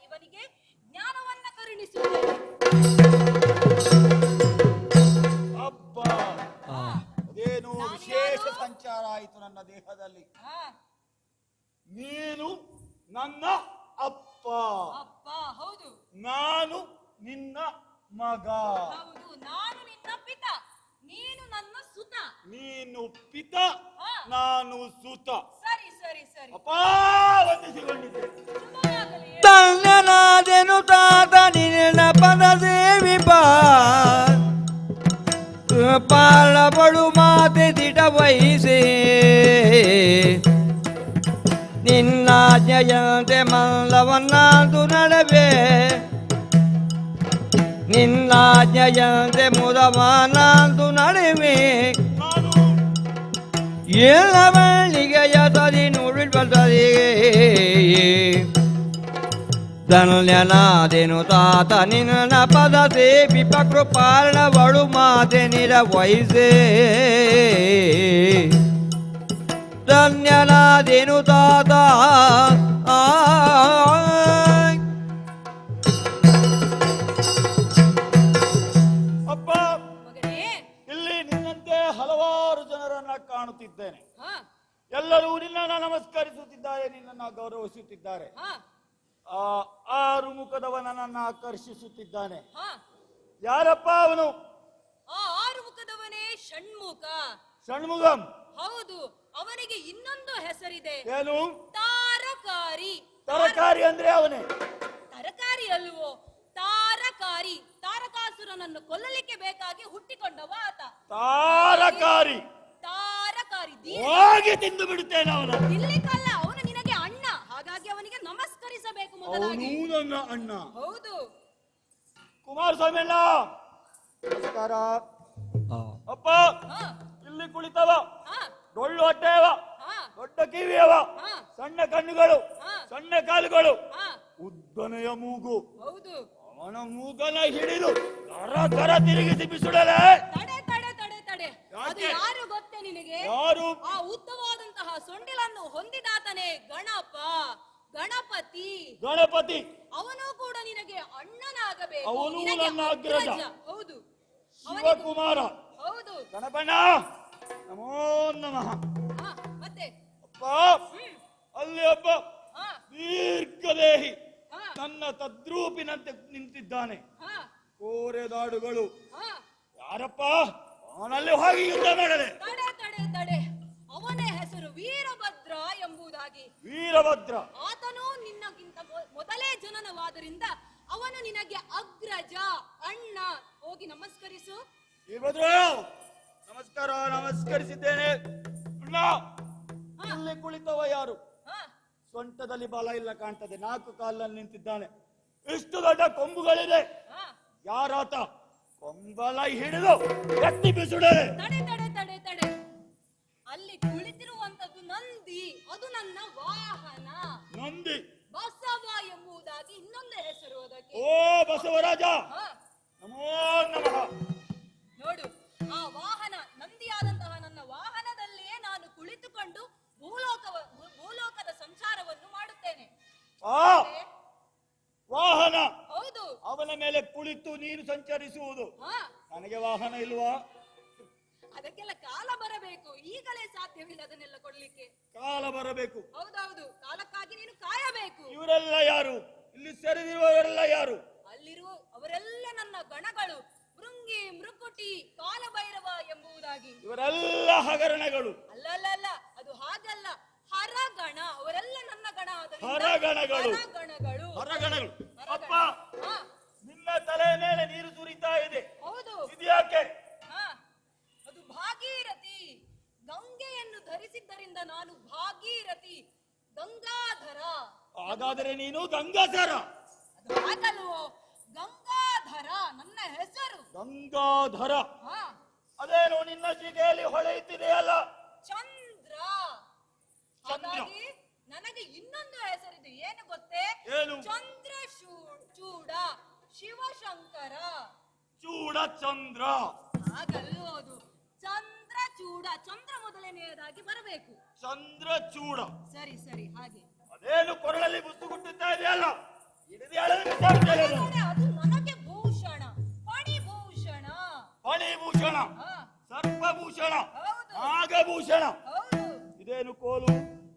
ಇವನಿಗೆ ಜ್ಞಾನವನ್ನ ಕರುಣಿಸುತ್ತೇನೆ. ಅಪ್ಪ, ಅದೇನು ವಿಶೇಷ ಸಂಚಾರ ಆಯಿತು ನನ್ನ ದೇಹದಲ್ಲಿ. ನೀನು ನನ್ನ ಅಪ್ಪ, ಅಪ್ಪ ಹೌದು. ನಾನು ನಿನ್ನ ಮಗ. ಹೌದು, ನಾನು ನಿನ್ನ ಪಿತ, ನೀನು ನನ್ನ ಸುತ. ನೀನು ಪಿತ, ನಾನು ಸುತ. ಸರಿ ಸರಿ ಸರಿ. ಅಪ್ಪ ವಂದಿಸಿಕೊಂಡಿದ್ದೆ. ಶುಭವಾಗಲಿ. ತನ್ನನಾದೆನು ತಾತ ನಿನ್ನ ಪದ ಸೇವಿ ಪಾಲ ಬಡು ಮಾತೆ ದಿಟ ವಹಿಸಿ ನಿನ್ನಾಜ್ಞೆಯಂತೆ ಮಲ್ಲವನ್ನಾದು ನಡವೆ ನಿನ್ನಾಜ್ಞೆಯಂತೆ ಮುದವನಾದು ನಡುವೆ ಎಲ್ಲವಳಿಗೆಯ ತದಿ ನುಡಿಲ್ಪತದೆ ಧನ್ಯನಾದೆನು ತಾತ ನಿನ್ನ ಪದ ಸೇವಿ ಕೃಪಾರ್ಣ ಬಡು ಮಾತೆ ನಿರವಹಿಸೆ ಧನ್ಯನಾದೆನು ತಾತ. ಅಪ್ಪ, ಮಗನೇ, ಇಲ್ಲಿ ನಿನ್ನಂತೆ ಹಲವಾರು ಜನರನ್ನ ಕಾಣುತ್ತಿದ್ದೇನೆ. ಹಾ ಎಲ್ಲರೂ ನಿನ್ನನ್ನು ನಮಸ್ಕರಿಸುತ್ತಿದ್ದಾರೆ, ನಿನ್ನನ್ನು ಗೌರವಿಸುತ್ತಿದ್ದಾರೆ. ಹಾ ಆರು ಮುಖದವನನ್ನ ಆಕರ್ಷಿಸುತ್ತಿದ್ದಾನೆ. ಹಾ ಯಾರಪ್ಪ ಅವನು? ಆ ಆರು ಮುಖದವನೇ ಷಣ್ಮುಖ. ಷಣ್ಮುಗಂ. ಹೌದು, ಅವನಿಗೆ ಇನ್ನೊಂದು ಹೆಸರಿದೆ. ಏನು? ತಾರಕಾರಿ. ತರಕಾರಿ ಅಂದ್ರೆ ಅವನೇ? ತರಕಾರಿ ಅಲ್ವೋ, ತಾರಕಾರಿ. ತಾರಕಾಸುರನನ್ನು ಕೊಲ್ಲಲಿಕ್ಕೆ ಬೇಕಾಗಿ ಹುಟ್ಟಿಕೊಂಡವ ಆತ. ತಾರಕಾರಿ. ತಾರಕಾರಿ ಹೋಗಿ ತಿಂದು ಬಿಡುತ್ತೇನೆ ಅವನ. ತಿನ್ಲಿಕ್ಕಲ್ಲ, ಅವನು ನಿನಗೆ ಅಣ್ಣ. ಹಾಗಾಗಿ ಅವನಿಗೆ ನಮಸ್ಕರಿಸಬೇಕು ಮೊದಲಾಗಿ. ಅವನು ನನ್ನ ಅಣ್ಣ. ಹೌದು. ಕುಮಾರಸ್ವಾಮಿ ಅಣ್ಣ ನಮಸ್ಕಾರ. ಅಪ್ಪ, ಹಾ ಇಲ್ಲಿ ಕುಳಿತವ, ಹಾ ಡೊಳ್ಳು ಹೊಟ್ಟೆಯವ, ಹಾ ದೊಡ್ಡ ಕಿವಿಯವ, ಹಾ ಸಣ್ಣ ಕಣ್ಣುಗಳು, ಹಾ ಸಣ್ಣ ಕಾಲುಗಳು, ಹಾ ಉದ್ದನೆಯ ಮೂಗು. ಹೌದು. ಅವನ ಮೂಗನ ಹಿಡಿದು ಕರ ಕರ ತಿರುಗಿಸಿ ಬಿಸುಡಲೆ. ತಡೆ ತಡೆ ತಡೆ ತಡೆ. ಅದು ಯಾರು ಗೊತ್ತೇ ನಿನಗೆ? ಯಾರು? ಆ ಉತ್ತಮವಾದಂತಹ ಸೊಂಡಿಲನ್ನು ಹೊಂದಿದಾತನೇ ಗಣಪ, ಗಣಪತಿ. ಗಣಪತಿ. ಅವನು ಕೂಡ ನಿನಗೆ ಅಣ್ಣನಾಗಬೇಕು. ಅವನು ನಿನಗೆ ನನ್ನ ಅಗ್ರಜ. ಹೌದು. ಶಿವಕುಮಾರ. ಹೌದು. ಗಣಪಣ್ಣ ನಮೋ ನಮಃ. ಹಾ, ಮತ್ತೆ ಅಪ್ಪ, ಅಲ್ಲಿ ಒಬ್ಬ ಹಾ ದೀರ್ಘದೇಹಿ ಹಾ ನನ್ನ ತದ್ರೂಪಿನಂತೆ ನಿಂತಿದ್ದಾನೆ. ಹಾ ಕೋರೆದಾಡುಗಳು. ಹಾ ಯಾರಪ್ಪ? ಅವನಲ್ಲಿ ಹೋಗಿ ಯುದ್ಧ ಮಾಡಲೆ. ತಡೆ ತಡೆ ತಡೆ. ಅವನೇ ಹೆಸರು ವೀರಭದ್ರ ಎಂಬುದಾಗಿ. ವೀರಭದ್ರ. ಆತನು ನಿನ್ನಗಿಂತ ಮೊದಲೇ ಜನನವಾದರಿಂದ ಅವನು ನಿನಗೆ ಅಗ್ರಜ, ಅಣ್ಣ. ಹೋಗಿ ನಮಸ್ಕರಿಸು. ವೀರಭದ್ರ ನಮಸ್ಕಾರ. ನಮಸ್ಕರಿಸಿದ್ದೇನೆ. ಅಣ್ಣ, ಇಲ್ಲಿ ಕುಳಿತವ ಯಾರು? ಹಾ ಸೊಂಟದಲ್ಲಿ ಬಲ ಇಲ್ಲ ಕಾಣ್ತದೆ, 4 ಕಾಲಲ್ಲಿ ನಿಂತಿದ್ದಾನೆ, ಇಷ್ಟು ದೊಡ್ಡ ಕೊಂಬುಗಳಿದೆ. ಹಾ ಯಾರಾತ? ಕೊಂಬಲ ಹಿಡಿದು ಎತ್ತಿ ಬಿಸುಡಲೆ. ತಡೆ ತಡೆ ತಡೆ ತಡೆ. ಅಲ್ಲಿ ಕುಳಿತಿರುವಂತದ್ದು ನಂದಿ. ಅದು ನನ್ನ ವಾಹನ. ನಂದಿ. ಬಸವ ಎಂಬುದಾಗಿ ಇನ್ನೊಂದು ಹೆಸರು ಅದಕ್ಕೆ. ಓ ಬಸವರಾಜ ಹಾ ನಮೋ ನಮಃ. ನೋಡು, ಆ ವಾಹನ ನಂದಿಯಾದಂತಹ ನನ್ನ ವಾಹನದಲ್ಲಿಯೇ ನಾನು ಕುಳಿತುಕೊಂಡು ಭೂಲೋಕದ ಸಂಚಾರವನ್ನು ಮಾಡುತ್ತೇನೆ. ಆ ವಾಹನ ಹೌದು. ಅವನ ಮೇಲೆ ಕುಳಿ ಕುಳಿತು ನೀನು ಸಂಚರಿಸುವುದು. ಹಾ, ನನಗೆ ವಾಹನ ಇಲ್ವಾ? ಅದಕ್ಕೆಲ್ಲ ಕಾಲ ಬರಬೇಕು. ಈಗಲೇ ಸಾಧ್ಯವಿಲ್ಲ ಅದನ್ನೆಲ್ಲ ಕೊಡ್ಲಿಕ್ಕೆ. ಕಾಲ ಬರಬೇಕು. ಹೌದೌದು, ಕಾಲಕ್ಕಾಗಿ ನೀನು ಕಾಯಬೇಕು. ಇವರೆಲ್ಲ ಯಾರು? ಇಲ್ಲಿ ಸೆರೆದಿರುವವರೆಲ್ಲ ಯಾರು? ಅಲ್ಲಿರುವ ಅವರೆಲ್ಲ ನನ್ನ ಗಣಗಳು. ಭೃಂಗಿ, ಮೃಕುಟಿ, ಕಾಲಭೈರವ ಎಂಬುದಾಗಿ. ಇವರೆಲ್ಲ ಹಗರಣಗಳು. ಅಲ್ಲ, ಅದು ಹಾಗಲ್ಲ. ಹರಗಣ, ಅವರೆಲ್ಲ ನನ್ನ ಗಣ. ಹರಗಣಗಳು. ಹರಗಣಗಳು. ಅಪ್ಪ, ಹಾ, ನಿನ್ನ ತಲೆ ಮೇಲೆ ನೀರು ಸುರಿತಾ ಇದೆ. ಹೌದು. ಇದ್ಯಾಕೆ? ಹಾ, ಅದು ಭಾಗೀರಥಿ. ಗಂಗೆಯನ್ನು ಧರಿಸಿದ್ದರಿಂದ ನಾನು ಭಾಗೀರಥಿ, ಗಂಗಾಧರ. ಹಾಗಾದರೆ ನೀನು ಗಂಗಾಧರ. ಅದು ಹಾಗಲ್ವೋ? ಗಂಗಾಧರ ನನ್ನ ಹೆಸರು. ಗಂಗಾಧರ. ಹಾ, ಅದೇನು ನಿನ್ನ ಜಿಗೆಯಲ್ಲಿ ಹೊಳೆಯುತ್ತಿದೆಯಲ್ಲ? ಚಂದ್ರ. ಹಾಗಾಗಿ ನನಗೆ ಇನ್ನೊಂದು ಹೆಸರಿದೆ. ಏನು ಗೊತ್ತೇ? ಏನು? ಚಂದ್ರ ಚೂಡ ಶಿವಶಂಕರ. ಚೂಡ ಚಂದ್ರ. ಹಾಗಲ್ಲೋದು. ಚಂದ್ರ ಚೂಡ. ಚಂದ್ರ ಮೊದಲನೆಯದಾಗಿ ಬರಬೇಕು. ಚಂದ್ರ ಚೂಡ. ಸರಿ ಸರಿ, ಹಾಗೆ. ಅದೇನು ಕೊರಳಲ್ಲಿ ಬುಸುಗುಟ್ಟುತ್ತಾ ಇದೆಯಲ್ಲ? ಅದು ನನಗೆ ಭೂಷಣ, ಫಣಿಭೂಷಣ. ಫಣಿಭೂಷಣ, ಹಾ, ಸರ್ಪಭೂಷಣ, ಹೌದು ನಾಗಭೂಷಣ. ಹೌದು. ಇದೇನು ಕೋಲು?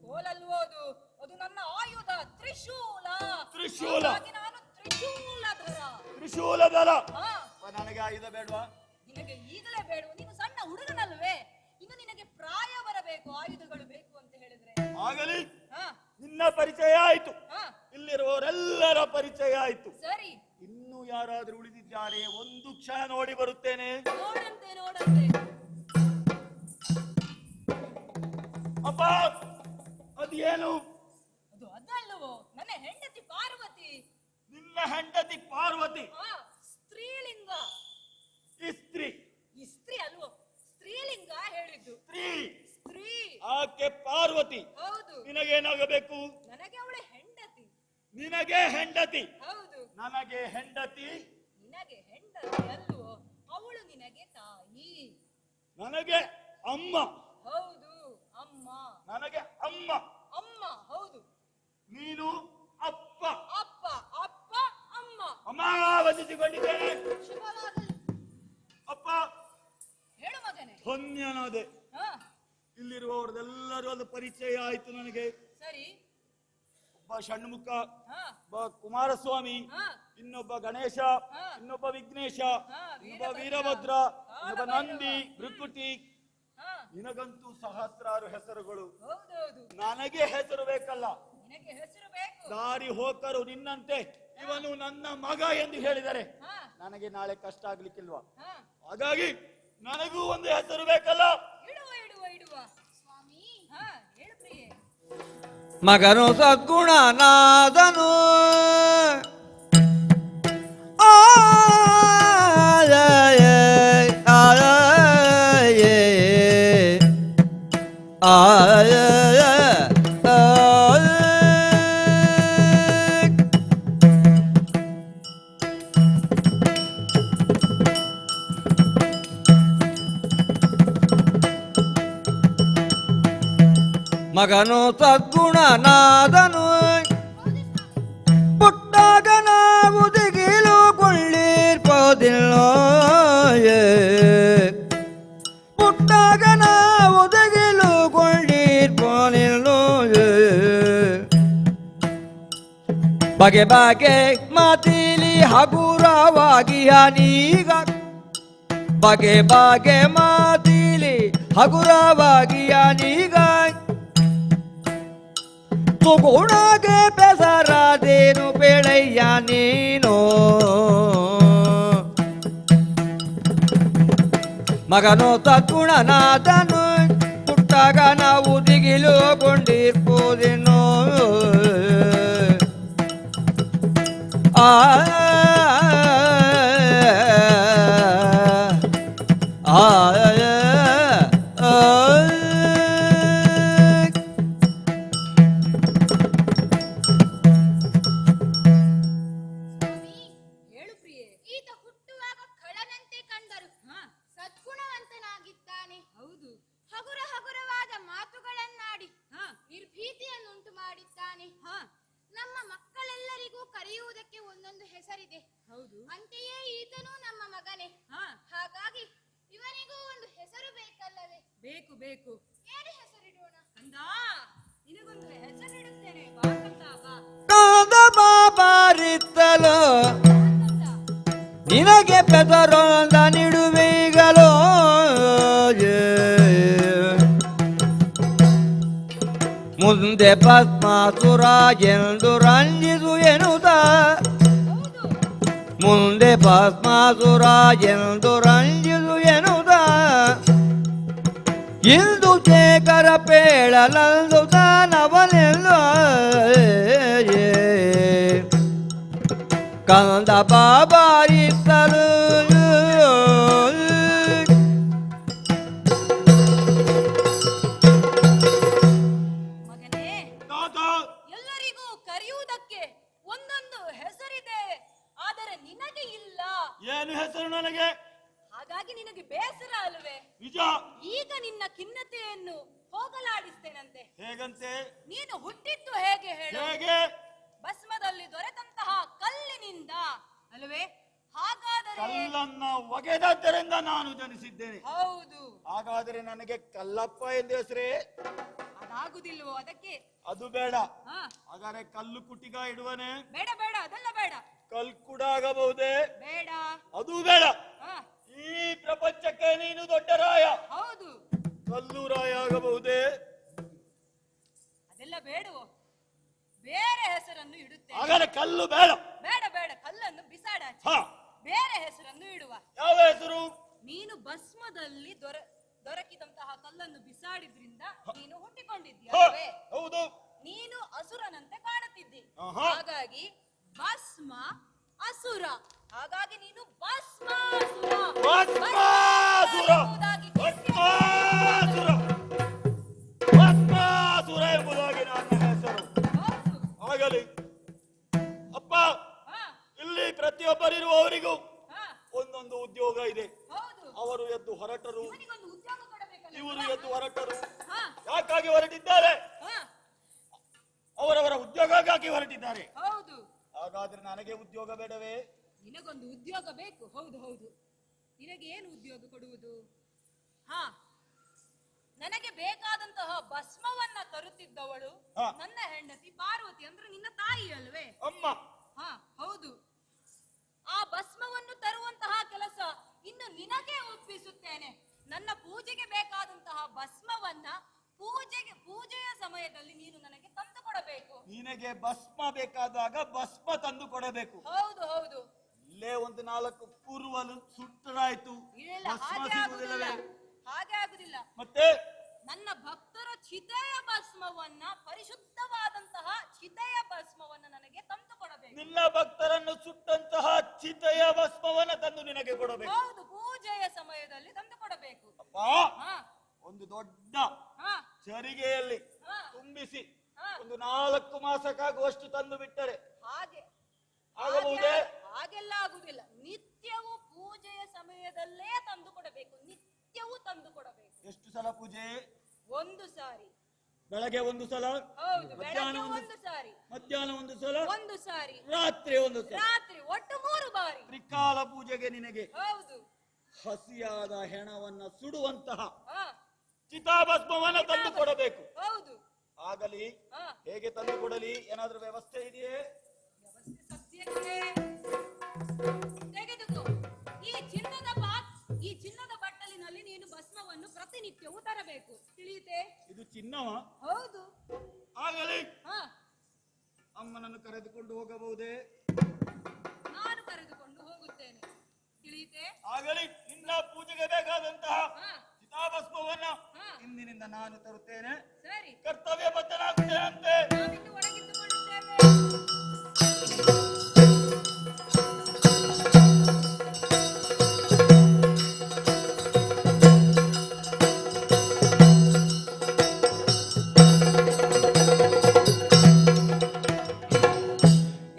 ಕೋಲಲ್ವೋದು? ಅದು ನನ್ನ ಆಯುಧ, ತ್ರಿಶೂಲ. ತ್ರಿಶೂಲ. ಹಾಗಾಗಿ ನಾನು ತ್ರಿಶೂಲಧರ. ತ್ರಿಶೂಲಧರ. ಹಾ, ನನಗೆ ಆಯುಧ ಬೇಡವಾ? ನಿನಗೆ ಈಗಲೇ ಬೇಡ. ನೀನು ಸಣ್ಣ ಹುಡುಗನಲ್ವೇ? ಇನ್ನು ನಿನಗೆ ಪ್ರಾಯ ಬರಬೇಕು, ಆಯುಧಗಳು ಬೇಕು ಅಂತ ಹೇಳಿದ್ರೆ. ಆಗಲಿ, ಹಾ, ನಿನ್ನ ಪರಿಚಯ ಆಯ್ತು. ಹಾ, ಇಲ್ಲಿರುವವರೆಲ್ಲರ ಪರಿಚಯ ಆಯ್ತು. ಸರಿ. ಇನ್ನು ಯಾರಾದ್ರೂ ಉಳಿದಿದ್ದಾರೆ? ಒಂದು ಕ್ಷಣ ನೋಡಿ ಬರುತ್ತೇನೆ. ನೋಡಂತೆ. ಅಪ್ಪ, ಅದೇನು? ಅದು ಅದಲ್ಲವೋ? ನನ್ನ ಹೆಂಡತಿ ಪಾರ್ವತಿ. ನಿನ್ನ ಹೆಂಡತಿ ಪಾರ್ವತಿ? ಹಾ, ಸ್ತ್ರೀಲಿಂಗ. ಇಸ್ತ್ರಿ. ಇಸ್ತ್ರಿ ಅಲ್ವೋ? ಸ್ತ್ರೀಲಿಂಗ ಹೇಳಿದ್ದು. ಸ್ತ್ರೀ. ಆಕೆ ಪಾರ್ವತಿ. ಹೌದು. ನಿನಗೇನಾಗಬೇಕು? ನನಗೆ ಅವಳ ಹೆಂಡತಿ. ನಿನಗೆ ಹೆಂಡತಿ? ಹೌದು. ನನಗೆ ಹೆಂಡತಿ. ನಿನಗೆ ಹೆಂಡತಿ ಅಲ್ವೋ? ಅವಳು ನಿನಗೆ ತಾಯಿ. ನನಗೆ ಅಮ್ಮ. ಹೌದು, ಅಮ್ಮ. ನನಗೆ ಅಮ್ಮ. ಅಮ್ಮ, ಹೌದು. ನೀನು ಅಪ್ಪ. ಅಪ್ಪ, ಅಮ್ಮ. ಅಮ್ಮ, ವಂದಿಸಿಕೊಂಡಿದ್ದೇನೆ. ಶುಭವಾಗಲಿ. ಅಪ್ಪ, ಹೇಳು ಮಗನೇ. ಧನ್ಯನಾದೆ. ಹಾ, ಇಲ್ಲಿರುವವರದೆಲ್ಲರೂ ಒಂದು ಪರಿಚಯ ಆಯ್ತು ನನಗೆ. ಸರಿ. ಒಬ್ಬ ಷಣ್ಮುಖ, ಹಾ, ಒಬ್ಬ ಕುಮಾರಸ್ವಾಮಿ, ಹಾ, ಇನ್ನೊಬ್ಬ ಗಣೇಶ, ಹಾ, ಇನ್ನೊಬ್ಬ ವಿಘ್ನೇಶ, ಹಾ, ಇನ್ನೊಬ್ಬ ವೀರಭದ್ರ, ಇನ್ನೊಬ್ಬ ನಂದಿ, ಭೃಕುಟಿ. ಹಾ, ನಿನಗಂತೂ ಸಹಸ್ರಾರು ಹೆಸರುಗಳು. ಹೌದೌದು. ನನಗೆ ಹೆಸರು ಬೇಕಲ್ಲ. ನಿನಗೆ ಹೆಸರು ಬೇಕು. ದಾರಿ ಹೋಕರು ನಿನ್ನಂತೆ ಇವನು ನನ್ನ ಮಗ ಎಂದು ಹೇಳಿದರೆ ಹಾ, ನನಗೆ ನಾಳೆ ಕಷ್ಟ ಆಗ್ಲಿಕ್ಕಿಲ್ವಾ? ಹಾ, ಹಾಗಾಗಿ ನನಗೂ ಒಂದು ಹೆಸರು ಬೇಕಲ್ಲ. ಇಡುವ. ಸ್ವಾಮಿ. ಹಾ, ಹೇಳು ಪ್ರಿಯೆ. ಮಗನು ಸದ್ಗುಣನಾದನು ಮಗನು ಸದ್ಗುಣನಾದನು ಪುಟ್ಟಾಗ ನಾವು ದಿಗಿಲು ಕೊಳ್ಳಿರ್ಬೋದಿಲ್ಲೋ ಪುಟ್ಟಾಗ ನಾವು ದಿಗಿಲು ಕೊಳ್ಳಿರ್ಬೋದಿಲ್ಲೋ ಬಗೆ ಬಗೆ ಮಾತಿಲಿ ಹಗುರವಾಗಿ ನೀಗ ಬಗೆ ಬಗೆ ಮಾತಿಲಿ ಹಗುರವಾಗಿ ನೀಗ ಗುಣಗೆ ಬೆಸರಾದೇನು ಬೆಳೆಯ ನೀನು ಮಗನು ಸದ್ಗುಣನಾದನು ಪುಟ್ಟಾಗ ನಾವು ದಿಗಿಲು ಕೊಂಡಿರ್ಬೋದೇನೋ ಆ ಹೇಳು ಪ್ರಿಯೆ. ಈತ ಹುಟ್ಟುವಾಗ ಖಳನಂತೆ ಕಂಡರು. ಹಾ, ಸದ್ಗುಣವಂತನಾಗಿದ್ದಾನೆ. ಹೌದು. ಹಗುರವಾದ ಮಾತುಗಳನ್ನಾಡಿ ಹಾ, ನಿರ್ಭೀತಿಯನ್ನುಂಟು ಮಾಡಿದ್ದಾನೆ. ಹಾ, ನಮ್ಮ ಮಕ್ಕಳೆಲ್ಲರಿಗೂ ಕರೆಯುವುದಕ್ಕೆ ಒಂದೊಂದು ಹೆಸರಿದೆ. ಹೌದು. ಅಂತೆಯೇ ಈತನು ನಮ್ಮ ಮಗನೇ. ಹಾ. ಹಾಗಾಗಿ ಇವನಿಗೂ ಒಂದು ಹೆಸರು ಬೇಕಲ್ಲವೇ? ಬೇಕು ಬೇಕು. ಏನು ಹೆಸರಿಡೋಣ? ಕಂದ, ನಿನಗೊಂದು ಹೆಸರಿಡುತ್ತೇನೆ. ಬಾ ಕಂದ, ಬಾ. ಕಾದ ಬಾಬಾರಿತ್ತಲು ಕಂದ. ನಿನಗೆ ಪೆದರೊಂದ ನಿಡುವೆಗಲೋ ಮುಂದೆ ಪದ್ಮಾಸುರ ಎಂದು ರಂಜಿಸು ಎನ್ನುತ್ತ ಹೌದು. ಮುಂದೆ ಪದ್ಮಾಸುರ ಎಂದು ರಂಜಿಸು ಎನ್ನುತ್ತ ಇಂದು ಶೇಖರ ಪೇಳಲಂದು ತಾನವನೆಲ್ಲ ಕಂದ ಬಾಬಾರಿತ್ತಲು ಮಗನೇ, ತಾತ, ಎಲ್ಲರಿಗೂ ಕರೆಯುವುದಕ್ಕೆ ಒಂದೊಂದು ಹೆಸರಿದೆ, ಆದರೆ ನಿನಗೆ ಇಲ್ಲ. ಏನು ಹೆಸರು ನನಗೆ? ಹಾಗಾಗಿ ನಿನಗೆ ಬೇಸರ ಅಲ್ವೇ? ನಿಜ. ಈಗ ನಿನ್ನ ಖಿನ್ನತೆಯನ್ನು ಹೋಗಲಾಡಿಸ್ತೇನಂತೆ. ಹೇಗಂತೆ? ನೀನು ಹುಟ್ಟಿದ್ದು ಹೇಗೆ ಹೇಳು? ಹೇಗೆ? ಭಸ್ಮದಲ್ಲಿ ದೊರೆತಂತಹ ಕಲ್ಲಿನಿಂದ ಅಲ್ವೇ? ಹಾಗಾದರೆ ಕಲ್ಲನ್ನ ಒಗೆದದ್ದರಿಂದ ನಾನು ಜನಿಸಿದ್ದೇನೆ. ಹೌದು. ಹಾಗಾದರೆ ನನಗೆ ಕಲ್ಲಪ್ಪ ಎಂದು ಹೆಸರೇ? ಅದಾಗುದಿಲ್ವೋ ಅದಕ್ಕೆ? ಅದು ಬೇಡ. ಹಾ, ಹಾಗಾದ್ರೆ ಕಲ್ಲು ಕುಟಿಗ ಇಡುವನೆ? ಬೇಡ ಬೇಡ, ಅದೆಲ್ಲ ಬೇಡ. ಕಲ್ ಕೂಡ ಆಗಬಹುದೇ? ಬೇಡ. ಅದು ಬೇಡ. ಹಾ, ಈ ಪ್ರಪಂಚಕ್ಕೆ ನೀನು ದೊಡ್ಡ ರಾಯ. ಹೌದು. ಕಲ್ಲು ರಾಯ ಆಗಬಹುದೇ? ಅದೆಲ್ಲ ಬೇಡವೋ? ಬೇರೆ ಹೆಸರನ್ನು ಇಡುತ್ತೇನೆ. ಹಾಗಾದ್ರೆ ಕಲ್ಲು ಬೇಡ. ಬೇಡ ಬೇಡ, ಕಲ್ಲನ್ನು ಬಿಸಾಡಾಚೆ. ಹಾ, ಬೇರೆ ಹೆಸರನ್ನು ಇಡುವ. ಯಾವ ಹೆಸರು? ನೀನು ಭಸ್ಮದಲ್ಲಿ ದೊರಕಿದಂತಹ ಕಲ್ಲನ್ನು ಬಿಸಾಡಿದ್ರಿಂದ ನೀನು ಹ, ಹುಟ್ಟಿಕೊಂಡಿದ್ದೀಯಲ್ವೇ? ಹೌದು. ನೀನು ಅಸುರನಂತೆ ಕಾಣುತ್ತಿದ್ದಿ. ಆಹಾ. ಹಾಗಾಗಿ ಭಸ್ಮ ಅಸುರ. ಹಾಗಾಗಿ ನೀನು ಭಸ್ಮಾಸುರ. ಭಸ್ಮಾಸುರ. ಎಂಬುದಾಗಿ ಭಸ್ಮಾಸುರ. ಭಸ್ಮಾಸುರ ಎಂಬುದಾಗಿ ನನ್ನ ಹೆಸರು. ಹೌದು. ಆಗಲಿ. ಅಪ್ಪ, ಹಾ, ಇಲ್ಲಿ ಪ್ರತಿಯೊಬ್ಬರಿರುವವರಿಗೂ ಹಾ, ಒಂದೊಂದು ಉದ್ಯೋಗ ಇದೆ. ಹೌದು. ಅವರು ಎದ್ದು ಹೊರಟರು, ಇವನಿಗೊಂದು ಉದ್ಯೋಗ ಕೊಡಬೇಕಲ್ಲ? ಇವರು ಎದ್ದು ಹೊರಟರು. ಹಾ, ಯಾಕಾಗಿ ಹೊರಟಿದ್ದಾರೆ? ಹಾ, ಅವರವರ ಉದ್ಯೋಗಕ್ಕಾಗಿ ಹೊರಟಿದ್ದಾರೆ. ಹೌದು. ಹಾಗಾದ್ರೆ ನನಗೆ ಉದ್ಯೋಗ ಬೇಡವೇ? ನಿನಗೊಂದು ಉದ್ಯೋಗ ಬೇಕು. ಹೌದು ಹೌದು. ನಿನಗೆ ಏನು ಉದ್ಯೋಗ ಕೊಡುವುದು? ಹಾ, ನನಗೆ ಬೇಕಾದಂತಹ ಭಸ್ಮವನ್ನ ತರುತ್ತಿದ್ದವಳು ಹಾ. ನನ್ನ ಹೆಂಡತಿ ಪಾರ್ವತಿ, ಅಂದ್ರೆ ನಿನ್ನ ತಾಯಿ ಅಲ್ವೇ? ಅಮ್ಮ. ಹಾ, ಹೌದು. ಆ ಭಸ್ಮವನ್ನು ತರುವಂತಹ ಕೆಲಸ ಇನ್ನು ನಿನಗೆ ಒಪ್ಪಿಸುತ್ತೇನೆ. ನನ್ನ ಪೂಜೆಗೆ ಬೇಕಾದಂತಹ ಭಸ್ಮವನ್ನ ಪೂಜೆಯ ಸಮಯದಲ್ಲಿ ನೀನು ನನಗೆ ತಂದು ಕೊಡಬೇಕು. ನಿನಗೆ ಭಸ್ಮ ಬೇಕಾದಾಗ ಭಸ್ಮ ತಂದು ಕೊಡಬೇಕು. ಹೌದು ಹೌದು. ಇಲ್ಲೇ ಒಂದು 4 ಕುರುವಲು ಸುಟ್ಟರಾಯ್ತು, ಇಲ್ಲ, ಭಸ್ಮ ಹಾಗೆ ಆಗುದಿಲ್ಲ. ಸಿಗುವುದಿಲ್ಲವೇ? ಹಾಗೆ ಆಗುದಿಲ್ಲ. ಮತ್ತೆ ನನ್ನ ಭಕ್ತರ ಚಿತೆಯ ಭಸ್ಮವನ್ನ, ಪರಿಶುದ್ಧವಾದಂತಹ ಚಿತೆಯ ಭಸ್ಮವನ್ನ ನನಗೆ ತಂದು ಕೊಡಬೇಕು. ನಿನ್ನ ಭಕ್ತರನ್ನು ಸುಟ್ಟಂತಹ ಚಿತೆಯ ಭಸ್ಮವನ್ನ ತಂದು ನಿನಗೆ ಕೊಡಬೇಕು. ಹೌದು, ಪೂಜೆಯ ಸಮಯದಲ್ಲಿ ತಂದು ಕೊಡಬೇಕು. ಅಪ್ಪ, ಹಾ, ಒಂದು ದೊಡ್ಡ ಹಾ, ಚರಿಗೆಯಲ್ಲಿ ಹಾ. ತುಂಬಿಸಿ ಹಾ. ಒಂದು 4 ಮಾಸಕ್ಕಾಗುವಷ್ಟು ತಂದು ಬಿಟ್ಟರೆ ಹಾಗೆ ಆಗಬಹುದೇ? ಹಾಗೆಲ್ಲ ಆಗುದಿಲ್ಲ. ನಿತ್ಯವೂ ಪೂಜೆಯ ಸಮಯದಲ್ಲೇ ತಂದು ಕೊಡಬೇಕು. ನಿತ್ಯವೂ ತಂದು ಕೊಡಬೇಕು. ಎಷ್ಟು ಸಲ ಪೂಜೆ? ಒಂದು ಸಾರಿ. ಬೆಳಗ್ಗೆ ಒಂದು ಸಲ, ಹೌದು, ಮಧ್ಯಾಹ್ನ ಬೆಳಗ್ಗೆ ಒಂದು ಒಂದು ಸಾರಿ, ಮಧ್ಯಾಹ್ನ ಒಂದು ಸಲ, ಒಂದು ಸಾರಿ, ರಾತ್ರಿ ಒಂದು ಸಲ. ರಾತ್ರಿ, ಒಟ್ಟು 3 ಬಾರಿ. ತ್ರಿಕಾಲ ಪೂಜೆಗೆ ನಿನಗೆ ಹೌದು. ಹಸಿಯಾದ ಹೆಣವನ್ನ ಸುಡುವಂತಹ ಹಾ, ಚಿತಾಭಸ್ಮವನ್ನ ತಂದು ಕೊಡಬೇಕು. ಹೌದು. ಆಗಲಿ. ಹಾ, ಹೇಗೆ ತಂದು ಕೊಡಲಿ? ಏನಾದ್ರೂ ವ್ಯವಸ್ಥೆ ಇದೆಯೇ? ವ್ಯವಸ್ಥೆ ಸದ್ಯಕ್ಕೆ ತೆಗೆದುಕೋ. ಈ ಚಿನ್ನದ ಬಟ್ಟಲಿನಲ್ಲಿ ನೀನು ಭಸ್ಮವನ್ನು ಪ್ರತಿನಿತ್ಯವೂ ತರಬೇಕು. ತಿಳಿಯುತ್ತೆ? ಇದು ಚಿನ್ನವ? ಹೌದು. ಆಗಲಿ. ಹಾ, ಅಮ್ಮನನ್ನು ಕರೆದುಕೊಂಡು ಹೋಗಬಹುದೇ? ನಾನು ಕರೆದುಕೊಂಡು ಹೋಗುತ್ತೇನೆ. ತಿಳಿಯುತ್ತೆ? ಆಗಲಿ. ನಿನ್ನ ಪೂಜೆಗೆ ಬೇಕಾದಂತಹ ಹಾ, ಚಿತಾಭಸ್ಮವನ್ನ ಹಾ. ಇಂದಿನಿಂದ ನಾನು ತರುತ್ತೇನೆ. ಸರಿ. ಕರ್ತವ್ಯ ಬದ್ಧನಾಗುತ್ತೇನಂತೆ. ನಾವಿನ್ನು ಒಳಗಿದ್ದುಕೊಳ್ಳುತ್ತೇವೆ.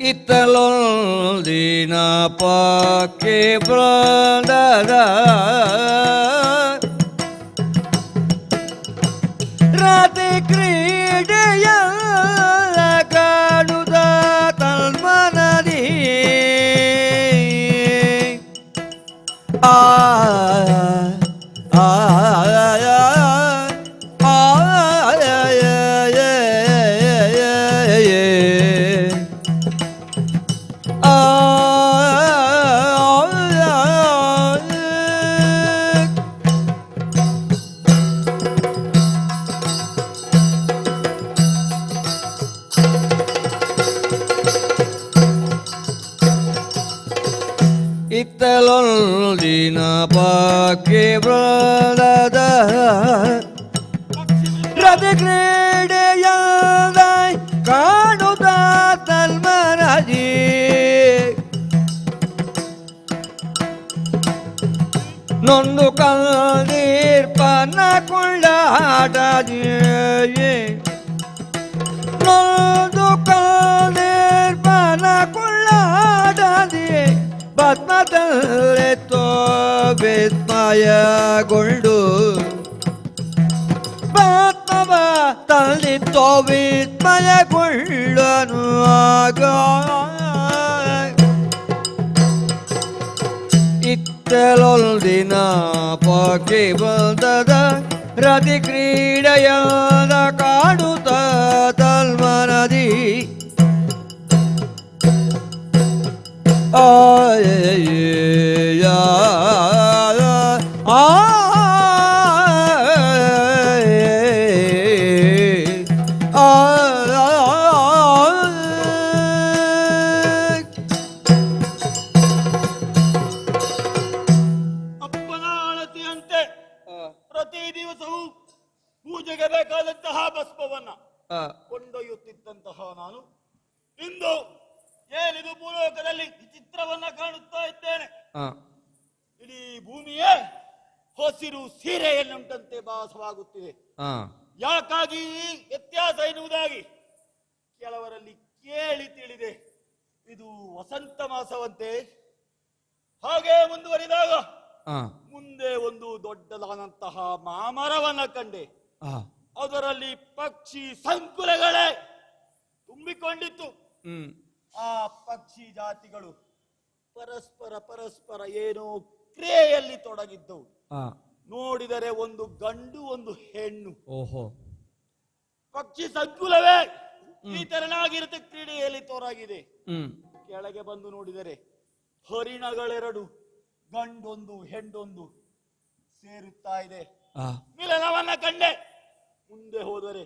ಇತ್ತಲೊಂದಿನ ಪಾಕೆ ಬೃಂದದ ರಾತ್ರಿ ಕ್ರೀಡೆಯ ಕಾಡುದ ತನ್ಮನದಿ ಆ ಆ ಇತ್ತಲೊಂದಿನ ಬಾಕಿ ಬೃಂದದ ರತಿ ಕ್ರೀಡೆಯಾದ ಕಾಣುತ್ತ ತನ್ಮನದಿ ನೊಂದು ಕಲ್ದೀರ್ಪನ ಕೊಂಡಾಟದಿ ನೊಂದು ಕಲ್ದೀರ್ಪನ ಕೊಳ್ಳಾಟದಿ ಪದ್ಮದಲ್ಲೆತ್ತೋ ವಿಸ್ಮಯಗೊಂಡು ಪದ್ಮವ ತಲ್ಲಿತ್ತೋ ವಿಸ್ಮಯಗೊಳ್ಳನು ಆಗ ಇತ್ತಲೊಂದಿನ ಪಕ್ಷಿ ಬಂದದ ರತಿ ಕ್ರೀಡೆಯಾದ ಕಾಡುತ್ತ ತಲ್ಮನದಿ ಅಪ್ಪನ ಅಳತೆಯಂತೆ ಪ್ರತಿ ದಿವಸವೂ ಪೂಜೆಗೆ ಬೇಕಾದಂತಹ ಭಸ್ಮವನ್ನ ಕೊಂಡೊಯ್ಯುತ್ತಿದ್ದಂತಹ ನಾನು ಇಂದು ಏನಿದು ಭೂಲೋಕದಲ್ಲಿ ವಿಚಿತ್ರವನ್ನ ಕಾಣುತ್ತಾ ಇದ್ದೇನೆ. ಇಡೀ ಭೂಮಿಯೇ ಹಸಿರು ಸೀರೆಯನ್ನುಂಟಂತೆ ಭಾಸವಾಗುತ್ತಿದೆ. ಯಾಕಾಗಿ ಈ ವ್ಯತ್ಯಾಸ ಎನ್ನುವುದಾಗಿ ಕೆಲವರಲ್ಲಿ ಕೇಳಿ ತಿಳಿದೆ. ಇದು ವಸಂತ ಮಾಸವಂತೆ. ಹಾಗೆ ಮುಂದುವರಿದಾಗ ಮುಂದೆ ಒಂದು ದೊಡ್ಡದಾದಂತಹ ಮಾಮರವನ್ನ ಕಂಡೆ. ಅದರಲ್ಲಿ ಪಕ್ಷಿ ಸಂಕುಲಗಳೇ ತುಂಬಿಕೊಂಡಿತ್ತು. ಆ ಪಕ್ಷಿ ಜಾತಿಗಳು ಪರಸ್ಪರ ಏನೋ ಕ್ರಿಯೆಯಲ್ಲಿ ತೊಡಗಿದ್ದವು. ನೋಡಿದರೆ ಒಂದು ಗಂಡು ಒಂದು ಹೆಣ್ಣು. ಪಕ್ಷಿ ಸಂಕುಲವೇ ಈ ತೆರನಾಗಿರುತ್ತೆ ಕ್ರೀಡೆಯಲ್ಲಿ ತೊಡಗಿದೆ. ಕೆಳಗೆ ಬಂದು ನೋಡಿದರೆ ಹರಿಣಗಳೆರಡು, ಗಂಡೊಂದು ಹೆಣ್ಣೊಂದು ಸೇರುತ್ತಾ ಇದೆ. ಮಿಲನವನ್ನ ಕಂಡೆ. ಮುಂದೆ ಹೋದರೆ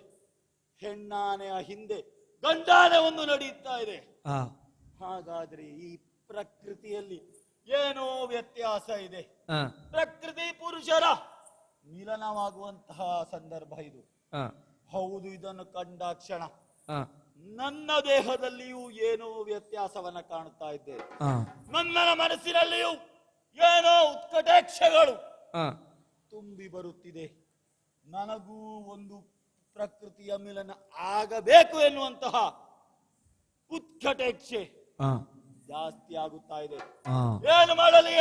ಹೆಣ್ಣಾನೆಯ ಹಿಂದೆ ಗಂಡಾನೆ ಒಂದು ನಡೆಯುತ್ತಾ ಇದೆ. ಹಾಗಾದ್ರೆ ಈ ಪ್ರಕೃತಿಯಲ್ಲಿ ಏನೋ ವ್ಯತ್ಯಾಸ ಇದೆ. ಪ್ರಕೃತಿ ಪುರುಷರ ಮಿಲನವಾಗುವಂತಹ ಸಂದರ್ಭ ಇದು. ಹೌದು, ಇದನ್ನು ಕಂಡ ಕ್ಷಣ ನನ್ನ ದೇಹದಲ್ಲಿಯೂ ಏನೋ ವ್ಯತ್ಯಾಸವನ್ನ ಕಾಣುತ್ತಾ ಇದ್ದೆ. ನನ್ನ ಮನಸ್ಸಿನಲ್ಲಿಯೂ ಏನೋ ಉತ್ಕಟೇಕ್ಷಗಳು ತುಂಬಿ ಬರುತ್ತಿದೆ. ನನಗೂ ಒಂದು ಪ್ರಕೃತಿಯ ಮಿಲನ ಆಗಬೇಕು ಎನ್ನುವಂತಹ ಉತ್ಕಟೇಕ್ಷೆ ಜಾಸ್ತಿ ಆಗುತ್ತಾ ಇದೆ. ಏನು ಮಾಡಲಿ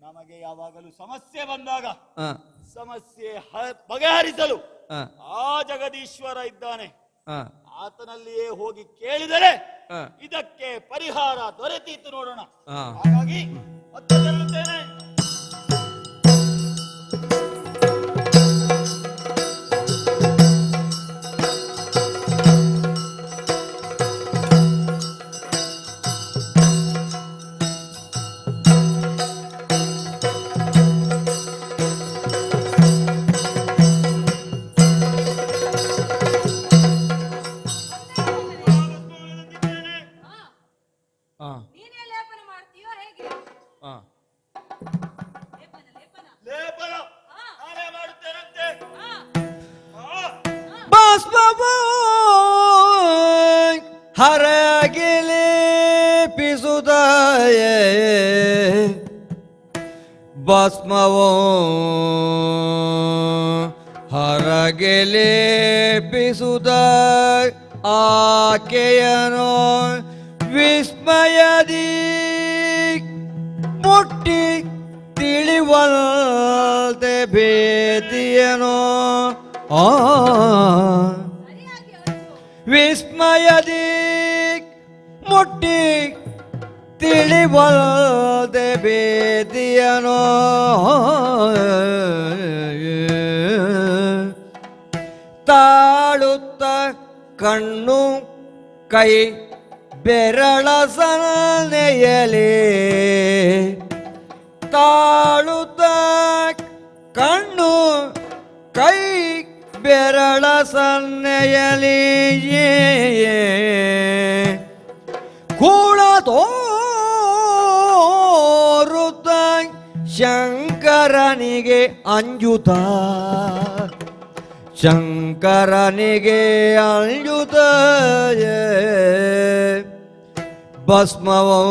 ನಮಗೆ ಯಾವಾಗಲೂ ಸಮಸ್ಯೆ ಬಂದಾಗ ಸಮಸ್ಯೆ ಬಗೆಹರಿಸಲು ಆ ಜಗದೀಶ್ವರ ಇದ್ದಾನೆ. ಆತನಲ್ಲಿಯೇ ಹೋಗಿ ಕೇಳಿದರೆ ಇದಕ್ಕೆ ಪರಿಹಾರ ದೊರೆತೀತು ನೋಡೋಣ. ಹಾಗಾಗಿ ಮತ್ತೆ ತೆರಳುತ್ತೇನೆ. ನೀನೇ ಲೇಪನ ಮಾಡ್ತೀಯೋ ಹೇಗೆ? ಲೇಪನ ನಾನೇ ಮಾಡುತ್ತೇನಂತೆ. ಭಸ್ಮವು ಹರಗೆ ಲೇಪಿಸುತ್ತಾಯೇ, ಭಸ್ಮವು ಹರಗೆ ಲೇಪಿಸುತ್ತ ಆಕೆಯನು ವಿಸ್ಮಯದಿ ಮುಟ್ಟಿ ತಿಳಿವಲ್ತೆ ಭೇತಿಯನು. ವಿಸ್ಮಯದಿ ಮುಟ್ಟಿ ತಿಳಿವಲ್ತೆ ಬಲ್ದೆ ಬೇದಿಯನೋ ತಾಳುತ್ತ ಕಣ್ಣು ಕೈ ಬೆರಳ ಸನ್ನೆಯಲಿ ತಾಳುತ್ತ ಕಣ್ಣು ಕೈ ಬೆರಳ ಸನ್ನೆಯಲಿ ಕೂಡ ತೋರುತ್ತ ಶಂಕರನಿಗೆ ಅಂಜುತ ಶಂಕರನಿಗೆ ಅಂಜುತ ಭಸ್ಮವೋ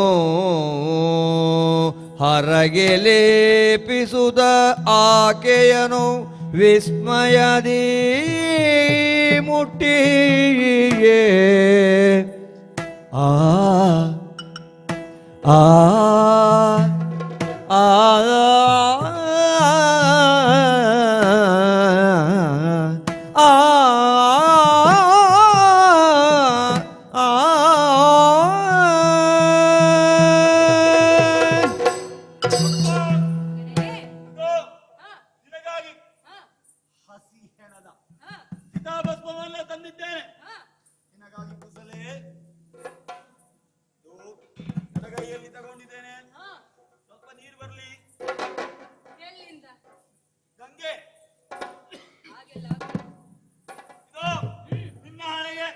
ಹರಗೆ ಲೇಪಿಸುದ ಆಕೆಯನು ವಿಸ್ಮಯದಿ ಮುಟ್ಟಿಯೇ ಆ ಆ ಆ ನಿನಗಾಗಿ ಹಸಿ ಹೆಣದ ಚಿತಾಭಸ್ಮವನ್ನ ತಂದಿದ್ದೇನೆ. ನಿನಗಾಗಿ ಕುಸಲೇ ಎಡಗೈಯಲ್ಲಿ ತಗೊಂಡಿದ್ದೇನೆ. ಸ್ವಲ್ಪ ನೀರು ಬರ್ಲಿ. ಎಲ್ಲಿಂದ? ಗಂಗೆ ಹಾಗೆಲ್ಲ ಇದು ನಿನ್ನ ಹಣೆಗೆ.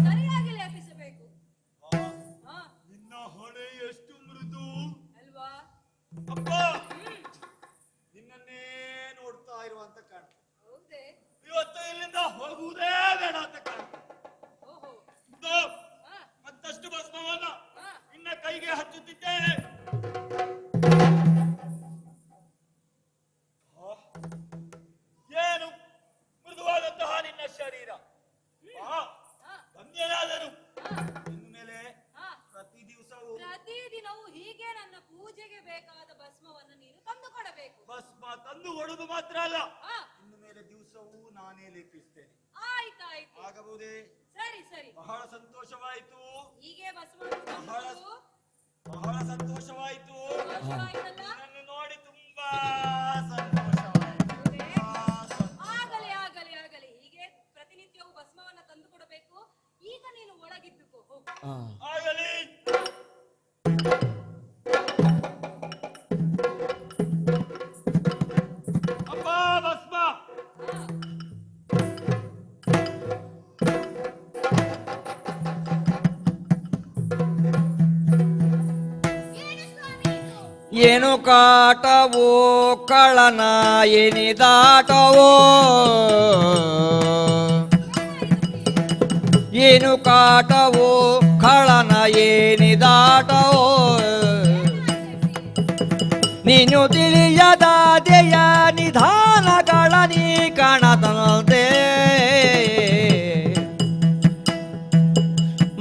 ಸರಿಯಾಗಿ ಲೇಪಿಸಬೇಕು. ನಿನ್ನ ಹೊಣೆ ಎಷ್ಟು ಮೃದು ಅಲ್ವಾ? ಅಪ್ಪ, ನಿನ್ನನ್ನೇ ನೋಡ್ತಾ ಇರುವಂತ ಕಾಣ್ತದೆ. ಹೌದೇ? ಇವತ್ತು ಇಲ್ಲಿಂದ ಹೋಗುವುದೇ ಬೇಡ ಅಂತ ಕಾಣ್ತದೆ. ಓಹೋ. ಇದು ಮತ್ತಷ್ಟು ಭಸ್ಮವನ್ನ ನಿನ್ನ ಕೈಗೆ ಹಚ್ಚುತ್ತಿದ್ದೇನೆ. ಏನು ಮೃದುವಾದಂತಹ ನಿನ್ನ ಶರೀರ. ಧನ್ಯನಾದನು. ಇನ್ಮೇಲೆ ಪ್ರತಿದಿನವೂ ಹೀಗೆ ನನ್ನ ಪೂಜೆಗೆ ಬೇಕಾದ ಭಸ್ಮವನ್ನು ನೀನು ತಂದು ಕೊಡಬೇಕು. ಭಸ್ಮ ತಂದು ಕೊಡುದು ಮಾತ್ರ ಅಲ್ಲ, ಇನ್ನು ಮೇಲೆ ದಿವಸವೂ ನಾನೇ ಲೇಪಿಸ್ತೇನೆ. ಆಯ್ತಾಯ್ತು. ಆಗಬಹುದೇ? ಸರಿ ಸರಿ. ಬಹಳ ಸಂತೋಷವಾಯಿತು. ಹೀಗೆ ಭಸ್ಮ ಬಹಳ ಸಂತೋಷವಾಯಿತು. ಆಯ್ತಲ್ಲ? ನನ್ನನ್ನು ನೋಡಿ ತುಂಬಾ ಸಂತೋಷವಾಯಿತು. ಆಗಲಿ ಆಗಲಿ ಆಗಲಿ. ಹೀಗೆ ಪ್ರತಿನಿತ್ಯವೂ ಭಸ್ಮವನ್ನ ತಂದು ಕೊಡಬೇಕು. ಈಗ ನೀನು ಒಳಗಿದ್ದುಕೋ. ಹೋಗು. ಆಗಲಿ. ಅಪ್ಪ, ಭಸ್ಮ. ಏನು ಕಾಟವೋ ಕಳನ ಎನಿದಾಟವೋ ಏನು ಕಾಟವೋ ಕಳನ ಏನಿದಾಟವೋ ನೀನು ತಿಳಿಯದಾದೆಯ ನಿಧಾನಗಳ ನೀ ಕಾಣದಂತೆ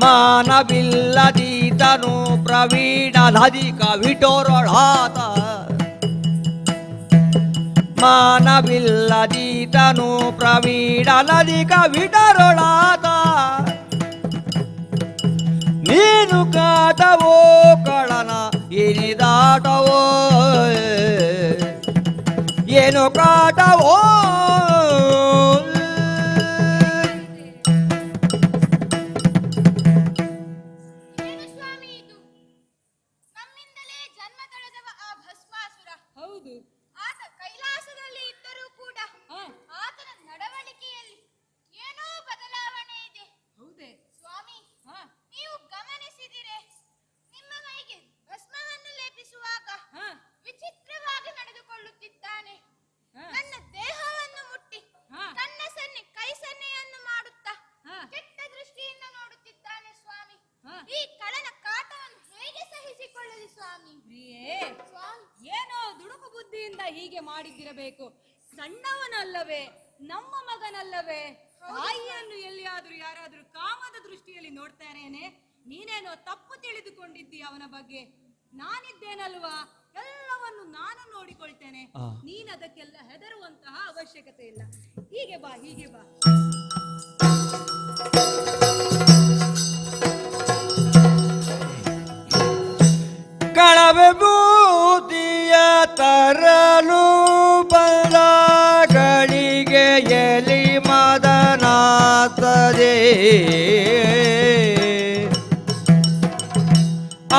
ಮಾನವಿಲ್ಲದೀತನು ಪ್ರವೀಣಧಿಕ ವಿಟೋರಳಾತ ಮಾನವಿಲ್ಲದೀತನು ಪ್ರವೀಣಧಿಕ ವಿಟರೊಳಾತ ನೀನು ಕಾಟವೋ ಕಳನ ಏನಿದಾಟವೋ ಏನು ಕಾಟವೋ ಏನು ಸ್ವಾಮಿ ಇದು? ನಮ್ಮಿಂದಲೇ ಜನ್ಮ ತಳೆದವ ಆ ಭಸ್ಮಾಸುರ. ಹೌದು. ಆತ ಕೈಲಾಸದಲ್ಲಿ ಇದ್ದರೂ ಕೂಡ ಆತನ ನಡವಳಿಕೆಯಲ್ಲಿ ಏನೋ ಬದಲಾವಣೆ ಇದೆ. ಹೌದೇ? ಸ್ವಾಮಿ, ನೀವು ಗಮನಿಸಿದಿರೆ ನಿಮ್ಮ ಮೈಗೆ ಭಸ್ಮವನ್ನು ಲೇಪಿಸುವಾಗ ವಿಚಿತ್ರವಾಗಿ ನಡೆದುಕೊಳ್ಳುತ್ತಿದ್ದಾನೆ. ನನ್ನ ದೇಹವನ್ನು ಮುಟ್ಟಿ ತನ್ನ ಕೈ ಸನ್ನೆಯನ್ನು ಮಾಡುತ್ತಾ ಕೆಟ್ಟ ದೃಷ್ಟಿಯಿಂದ ನೋಡುತ್ತಿದ್ದಾನೆ ಸ್ವಾಮಿ. ಈ ಕಳನ ಕಾಟವನ್ನು ಹೇಗೆ ಸಹಿಸಿಕೊಳ್ಳಲಿ ಸ್ವಾಮಿ? ಪ್ರಿಯೇ, ಸ್ವಾಮಿ, ಏನೋ ದುಡುಕು ಬುದ್ಧಿಯಿಂದ ಹೀಗೆ ಮಾಡಿದ್ದಿರಬೇಕು. ಸಣ್ಣವನಲ್ಲವೇ, ನಮ್ಮ ಮಗನಲ್ಲವೇ? ತಾಯಿಯನ್ನು ಎಲ್ಲಿಯಾದ್ರೂ ಯಾರಾದ್ರೂ ಕಾಮದ ದೃಷ್ಟಿಯಲ್ಲಿ ನೋಡ್ತಾರೇನೆ? ನೀನೇನೋ ತಪ್ಪು ತಿಳಿದುಕೊಂಡಿದ್ದೀಯ ಅವನ ಬಗ್ಗೆ. ನಾನಿದ್ದೇನಲ್ವಾ, ಎಲ್ಲವನ್ನು ನಾನು ನೋಡಿಕೊಳ್ತೇನೆ. ನೀನ್ ಅದಕ್ಕೆಲ್ಲ ಹೆದರುವಂತಹ ಅವಶ್ಯಕತೆ ಇಲ್ಲ. ಹೀಗೆ ಬಾ, ಹೀಗೆ ಬಾ. ವಿಭೂತಿಯ ತರಲು ಬಂದಗಳಿಗೆ ಎಲಿ ಮದನಾತದೆ ಆ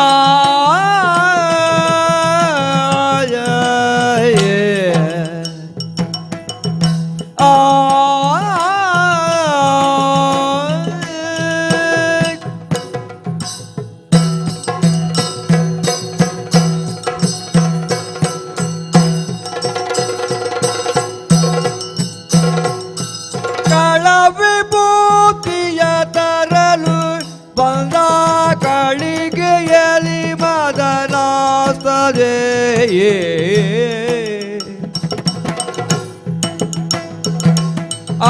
ವಿಭೂತಿಯ ತರಲು ಬಂದ ಕಳಿಗೆಯಲಿ ಮದನಾಸ್ತದೆ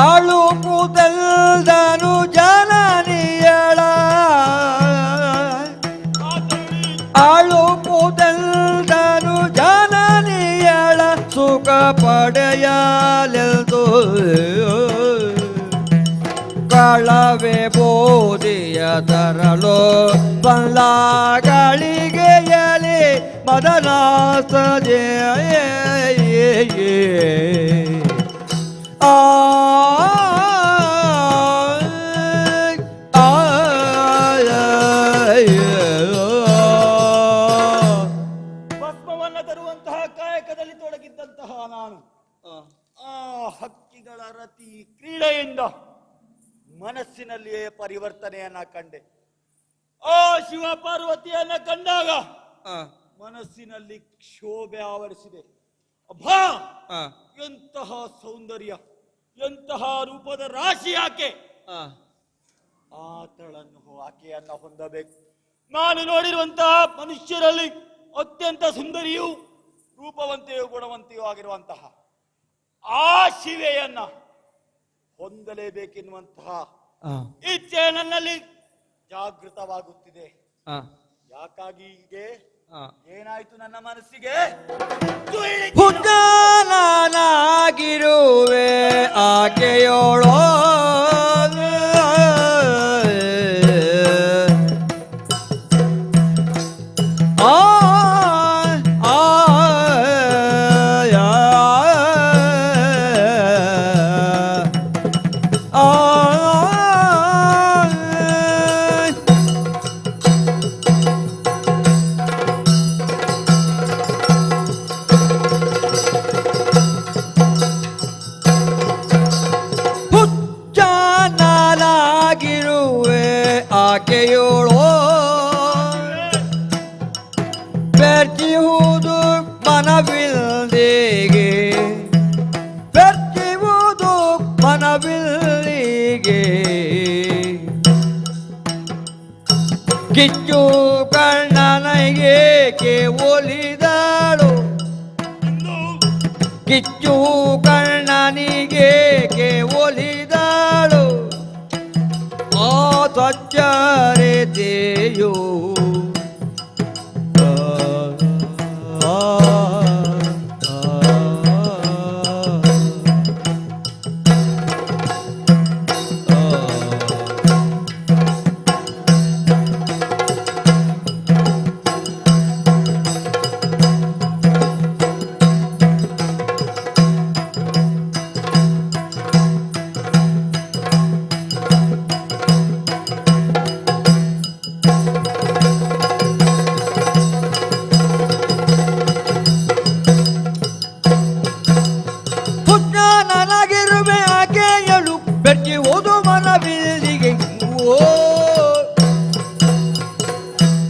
ಆಳು ಕೂದಲ್ದನು ಜನನಿಯಳ ಆಳು ಕೂದಲ್ದನು ಜನನಿಯಳ ಸುಖ ಪಡೆಯಲೆಲ್ದು ಕಳವೆ ಬೋಧಿಯ ತರಲು ಬಲ್ಲಾಗಳಿಗೆಯಲಿ ಮದನಾಸ್ತದೆ ಆ ಭಸ್ಮವನ್ನ ತರುವಂತಹ ಕಾಯಕದಲ್ಲಿ ತೊಡಗಿದ್ದಂತಹ ನಾನು ಆ ಹಕ್ಕಿಗಳ ರತಿ ಕ್ರೀಡೆಯಿಂದ ಮನಸ್ಸಿನಲ್ಲಿಯೇ ಪರಿವರ್ತನೆಯನ್ನ ಕಂಡೆ. ಆ ಶಿವ ಪಾರ್ವತಿಯನ್ನ ಕಂಡಾಗ ಮನಸ್ಸಿನಲ್ಲಿ ಕ್ಷೋಭೆ ಆವರಿಸಿದೆ. ಅಬ್ಬಾ, ಎಂತಹ ಸೌಂದರ್ಯ, ಎಂತಹ ರೂಪದ ರಾಶಿ ಆಕೆ. ಆಕೆಯನ್ನ ಹೊಂದಬೇಕು. ನಾನು ನೋಡಿರುವಂತಹ ಮನುಷ್ಯರಲ್ಲಿ ಅತ್ಯಂತ ಸುಂದರಿಯೂ ರೂಪವಂತೆಯೂ ಗುಣವಂತೆಯೂ ಆಗಿರುವಂತಹ ಆ ಶಿವೆಯನ್ನ ಹೊಂದಲೇಬೇಕೆನ್ನುವಂತಹ ಇಚ್ಛೆ ನನ್ನಲ್ಲಿ ಜಾಗೃತವಾಗುತ್ತಿದೆ. ಯಾಕಾಗಿ ಹೀಗೆ? ಏನಾಯ್ತು ನನ್ನ ಮನಸ್ಸಿಗೆ? ಹುದ್ದಾನಾಗಿರುವೆ ಆಕೆಯೋಳೋ ಆಕೆಯೋಳೋ ಬೆರ್ಚಿಹುದು ಮನವಿಲ್ದಿಗೆ ಬೆರ್ಚಿಹುದು ಮನವಿಲ್ದಿಗೆ ಕಿಚ್ಚು ಕಣ್ಣನಿಗೆ ಒಲಿದಾಳು ಕಿಚ್ಚು ಕಣ್ಣನಿಗೆ ಒಲಿದಾಳು ಸಚ್ಚರಿತೆಯೋ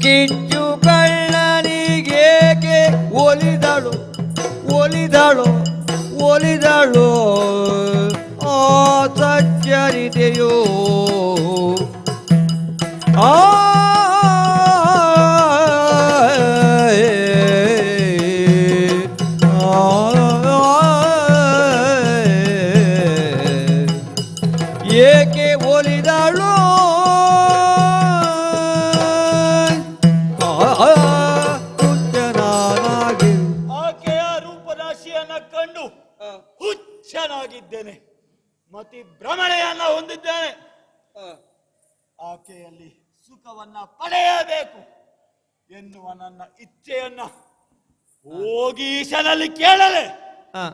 ಕಿಚ್ಚು ಕಳ್ಳನಿಗೇಕೆ ಒಲಿದಳು ಒಲಿದಳು ಒಲಿದಳು ಆ ಸಚ್ಚರಿತೆಯೋ ಆ ಏಕೆ ಒಲಿದಳು ಆಕೆಯ ರೂಪರಾಶಿಯನ್ನ ಕಂಡು ಹುಚ್ಚನಾಗಿದ್ದೇನೆ, ಮತಿ ಭ್ರಮಣೆಯನ್ನ ಹೊಂದಿದ್ದೇನೆ. ಆಕೆಯಲ್ಲಿ ಸುಖವನ್ನ ಪಡೆಯಬೇಕು. ಎನ್ನುವ ನನ್ನ ಇಚ್ಛೆಯನ್ನ ಹೋಗಿ ಈಶನಲ್ಲಿ ಕೇಳಲೆ. ಆ,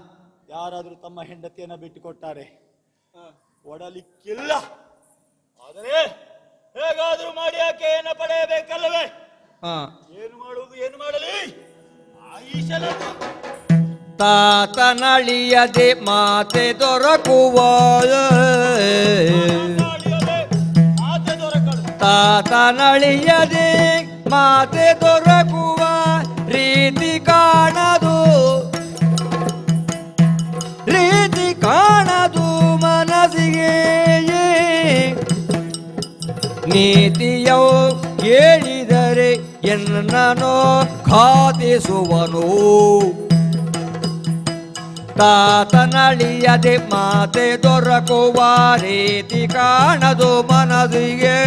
ಯಾರಾದ್ರೂ ತಮ್ಮ ಹೆಂಡತಿಯನ್ನ ಬಿಟ್ಟುಕೊಟ್ಟಾರೆ ಒಡಲಿಕ್ಕಿಲ್ಲ. ಆದರೆ ಹೇಗಾದ್ರೂ ಮಾಡಿ ಆಕೆಯನ್ನ ಪಡೆಯಬೇಕಲ್ಲವೇ? ಆ. ಏನು ಮಾಡುವುದು, ಏನು ಮಾಡಲಿ? ಆ ಈಶನನ್ನು ತಾತನಳಿಯದೆ ಮಾತೆ ದೊರಕುವ ಮಾತೆ ದೊರಕಳು. ತಾತನಳಿಯದೆ ಮಾತೆ ದೊರಕುವ ರೀತಿ ಕಾಣದು, ರೀತಿ ಕಾಣದು ಮನಸ್ಸಿಗೆ. ನೀತಿಯೋ ಹೇಳಿದರೆ ಎನ್ನನೋ ಖಾತಿಸುವನು. ತಾತನಳಿಯದೆ ಮಾತೆ ದೊರಕುವ ರೀತಿ ಕಾಣದು ಮನಸ್ಸಿಗೆ.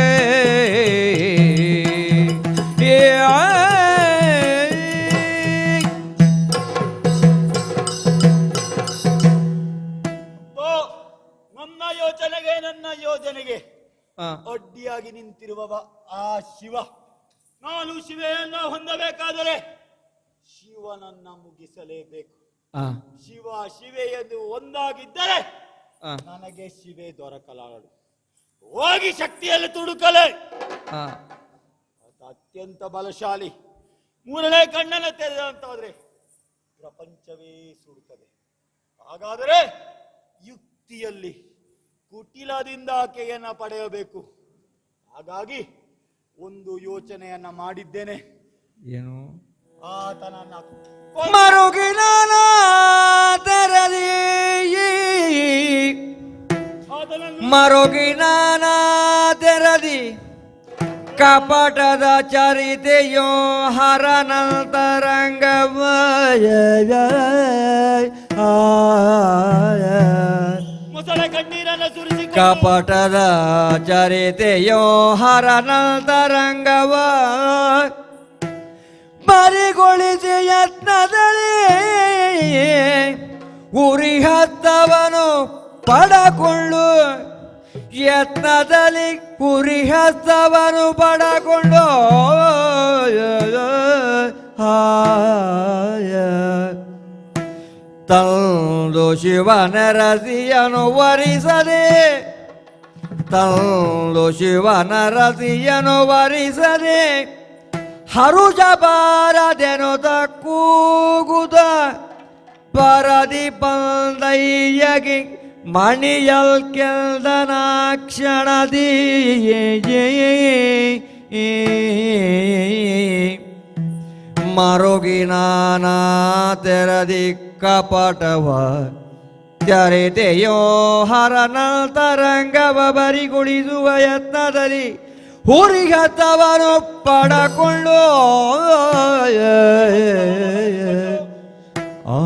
ನನ್ನ ಯೋಚನೆಗೆ ನನ್ನ ಯೋಜನೆಗೆ ಆ, ಅಡ್ಡಿಯಾಗಿ ನಿಂತಿರುವವ ಆ ಶಿವ. ನಾನು ಶಿವೆಯನ್ನ ಹೊಂದಬೇಕಾದರೆ ಶಿವನನ್ನ ಮುಗಿಸಲೇಬೇಕು. ಆ, ಶಿವ ಶಿವೆಯದು ಒಂದಾಗಿದ್ದರೆ ಆ, ನನಗೆ ಶಿವೆ ದೊರಕಲಾರಳು. ಹೋಗಿ ಶಕ್ತಿಯಲ್ಲಿ ತುಡುಕಲೆ. ಆ. ಆತ ಅತ್ಯಂತ ಬಲಶಾಲಿ. ಮೂರನೇ ಕಣ್ಣನ್ನು ತೆರೆದಂತಾದ್ರೆ ಪ್ರಪಂಚವೇ ಸುಡುತ್ತದೆ. ಹಾಗಾದರೆ ಯುಕ್ತಿಯಲ್ಲಿ ಕುಟಿಲದಿಂದ ಆಕೆಯನ್ನ ಪಡೆಯಬೇಕು. ಹಾಗಾಗಿ ಒಂದು ಯೋಚನೆಯನ್ನ ಮಾಡಿದ್ದೇನೆ. ಏನು? ಆತನನ್ನ ಮರುಗಿನ ತೆರದಿ, ಮರುಗಿನ ತೆರದಿ ಕಪಟದ ಚರಿತೆಯೋ ಹರನಂತರಂಗವ. ಮೊಸಳೆ ಕಣ್ಣೀರನ್ನ ಸುರಿಸಿ ಕಪಟದ ಚರಿತೆಯೋ ಹರನಂತರಂಗವ ಬರಿಗೊಳಿಸಿ ಯತ್ನದಲ್ಲಿ ಉರಿ ಹತ್ತವನು ಪಡಕೊಂಡು. ಯತ್ನದಲ್ಲಿ ಉರಿ ಹತ್ತವನು ಪಡಕೊಂಡು. ತಂದು ಶಿವನ ರಸಿಯನು ವರಿಸದೆ, ತಂದು ಶಿವನ ರಸಿಯನು ವರಿಸದೆ ಹರುಜ ಬಾರದೆನು ತಕ್ಕೂಗುದ ಪರದಿ ಬಂದಯ್ಯಗಿ ಮಣಿಯಲ್ ಕೆಲ್ದನ ಕ್ಷಣದಿ. ಮರುಗಿನ ತೆರದಿ ಕಪಟವ ತೆರೆದೆಯೋ ಹರನಂತರಂಗವ ಬರಿಗೊಳಿಸುವ ಯತ್ನದಲ್ಲಿ ಹುರಿಗತ್ತವನು ಪಡಕೊಂಡು. ಆ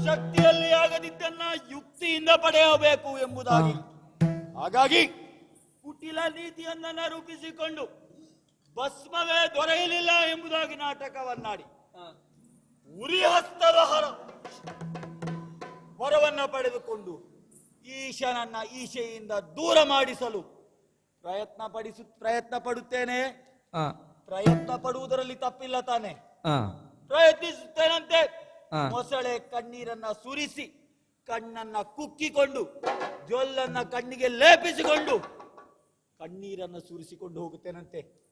ಶಕ್ತಿಯಲ್ಲಿ ಆಗದಿದ್ದನ್ನ ಯುಕ್ತಿಯಿಂದ ಪಡೆಯಬೇಕು ಎಂಬುದಾಗಿ. ಹಾಗಾಗಿ ಕುಟಿಲ ನೀತಿಯನ್ನ ರೂಪಿಸಿಕೊಂಡು ಭಸ್ಮವೇ ದೊರೆಯಲಿಲ್ಲ ಎಂಬುದಾಗಿ ನಾಟಕವನ್ನಾಡಿ ಉರಿ ಹಸ್ತದ ವರವನ್ನ ಪಡೆದುಕೊಂಡು ಈಶನನ್ನ ಈಶೆಯಿಂದ ದೂರ ಮಾಡಿಸಲು ಪ್ರಯತ್ನ ಪಡುತ್ತೇನೆ. ಪ್ರಯತ್ನ ಪಡುವುದರಲ್ಲಿ ತಪ್ಪಿಲ್ಲ ತಾನೆ? ಪ್ರಯತ್ನಿಸುತ್ತೇನಂತೆ. ಮೊಸಳೆ ಕಣ್ಣೀರನ್ನ ಸುರಿಸಿ ಕಣ್ಣನ್ನ ಕುಕ್ಕಿಕೊಂಡು ಜೊಲ್ಲನ್ನ ಕಣ್ಣಿಗೆ ಲೇಪಿಸಿಕೊಂಡು ಕಣ್ಣೀರನ್ನು ಸುರಿಸಿಕೊಂಡು ಹೋಗುತ್ತೇನಂತೆ.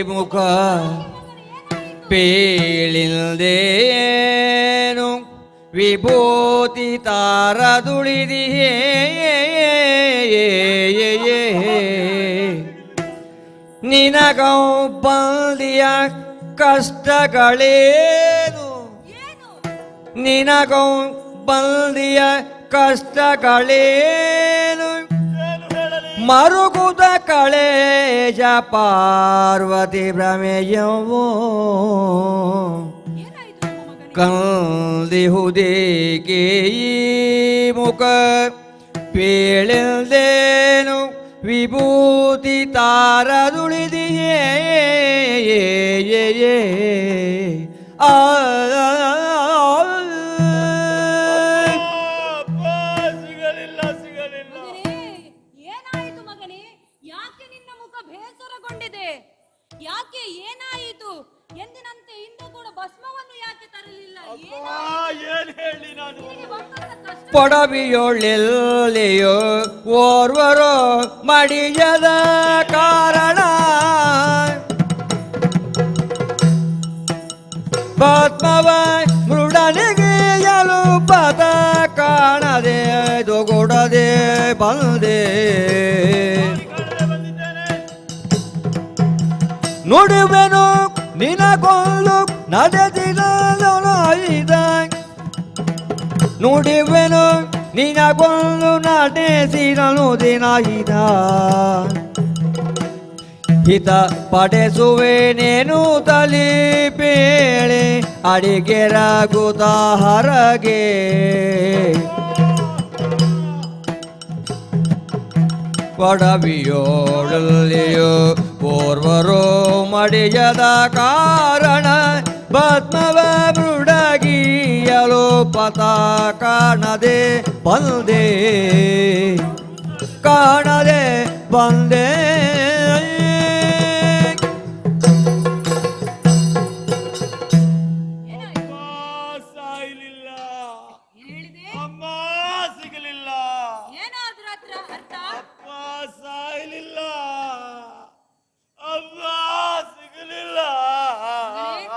ಮುಖ ಪೇಳಿಲ್ದೆ ವಿಭೂತಿ ತಾರದುಳಿದಿಯೇ ನಿನಗೌ ಬಂದಿಯ ಕಷ್ಟಗಳೇನು ಏನು ನಿನಗೌ ಬಂದಿಯ ಕಷ್ಟಗಳೇನು ಏನು ಹೇಳಲಿ? ಮರುಗುದ ಕಳೇಜ ಪಾರ್ವತಿ ಭ್ರಮೆಯವು ಏನಾಯ್ತು ನಮ್ಮ ಮಗನಿಗೆ? ಕಂದಿಹುದೇಕೆ ಈ ಮುಖ ಪೇಳೆಲ್ದೇನು ವಿಭೂತಿ ತಾರದುಳಿದಿಯೇ ಆ ಅಪ್ಪ, ಸಿಗಲಿಲ್ಲ ಸಿಗಲಿಲ್ಲ. ಮಗನೇ, ಏನಾಯಿತು ಮಗನೇ? ಯಾಕೆ ನಿನ್ನ ಮುಖ ಬೇಸರಗೊಂಡಿದೆ? ಯಾಕೆ ಏನಾಯಿತು? ಎಂದಿನಂತೆ ಇಂದು ಕೂಡ ಭಸ್ಮವನ್ನು ಯಾಕೆ ತರಲಿಲ್ಲ? ಅಪ್ಪ, ಏನ್ ಹೇಳಿ ನಾನು? ನಿನಗೆ ಬಂದಂತ ಕಷ್ಟ ಪೊಡವಿಯೊಳ್ಳೆಲ್ಲಿಯೋ ಓರ್ವರೋ ಮಡಿಯದ ಕಾರಣ ಪದ್ಮವ ಮೃಡನಿಗೆಯಲು ಪದ ಕಾಣದೆ ದೊಗೊಡದೆ ಬಂದೆ ಕಾಣದೆ ಬಂದಿದ್ದೇನೆ. ನುಡಿವೆನು ನಿನಗೊಲ್ಲು ನಡೆದಿಲ್ಲ ನುಡಿವೆನು ನಿನಗೊಲ್ಲು ನಡೆಸಿರಲು ದಿನಾಯಿದ ಹಿತ ಪಡೆಸುವೆನೇನು ತಲಿಪೇಳೆ ಅಡಿಗೆರಗುತ ಹರಗೆ ಪಡವಿಯೋಳಲ್ಲಿಯೋ ಪೂರ್ವರು ಮಡಿಯದ ಕಾರಣ ಪದ್ಮವ ಮೃಡಗಿಯಲು ಪಥ ಕಾಣದೆ ಬಂದೆ ಕಾಣದೆ ಬಂದೆ ಏನಾಯ್ತು? ಅಮ್ಮ, ಸಾಯ್ಲಿಲ್ಲ. ಏನ್ ಹೇಳಿದೆ? ಅಮ್ಮ, ಸಿಗಲಿಲ್ಲ. ಏನಾದ್ರೂ ಅದ್ರ ಅರ್ಥ? ಅಪ್ಪ, ಸಾಯ್ಲಿಲ್ಲ. ಅಮ್ಮ, ಸಿಗಲಿಲ್ಲ. ಮಗನೇ,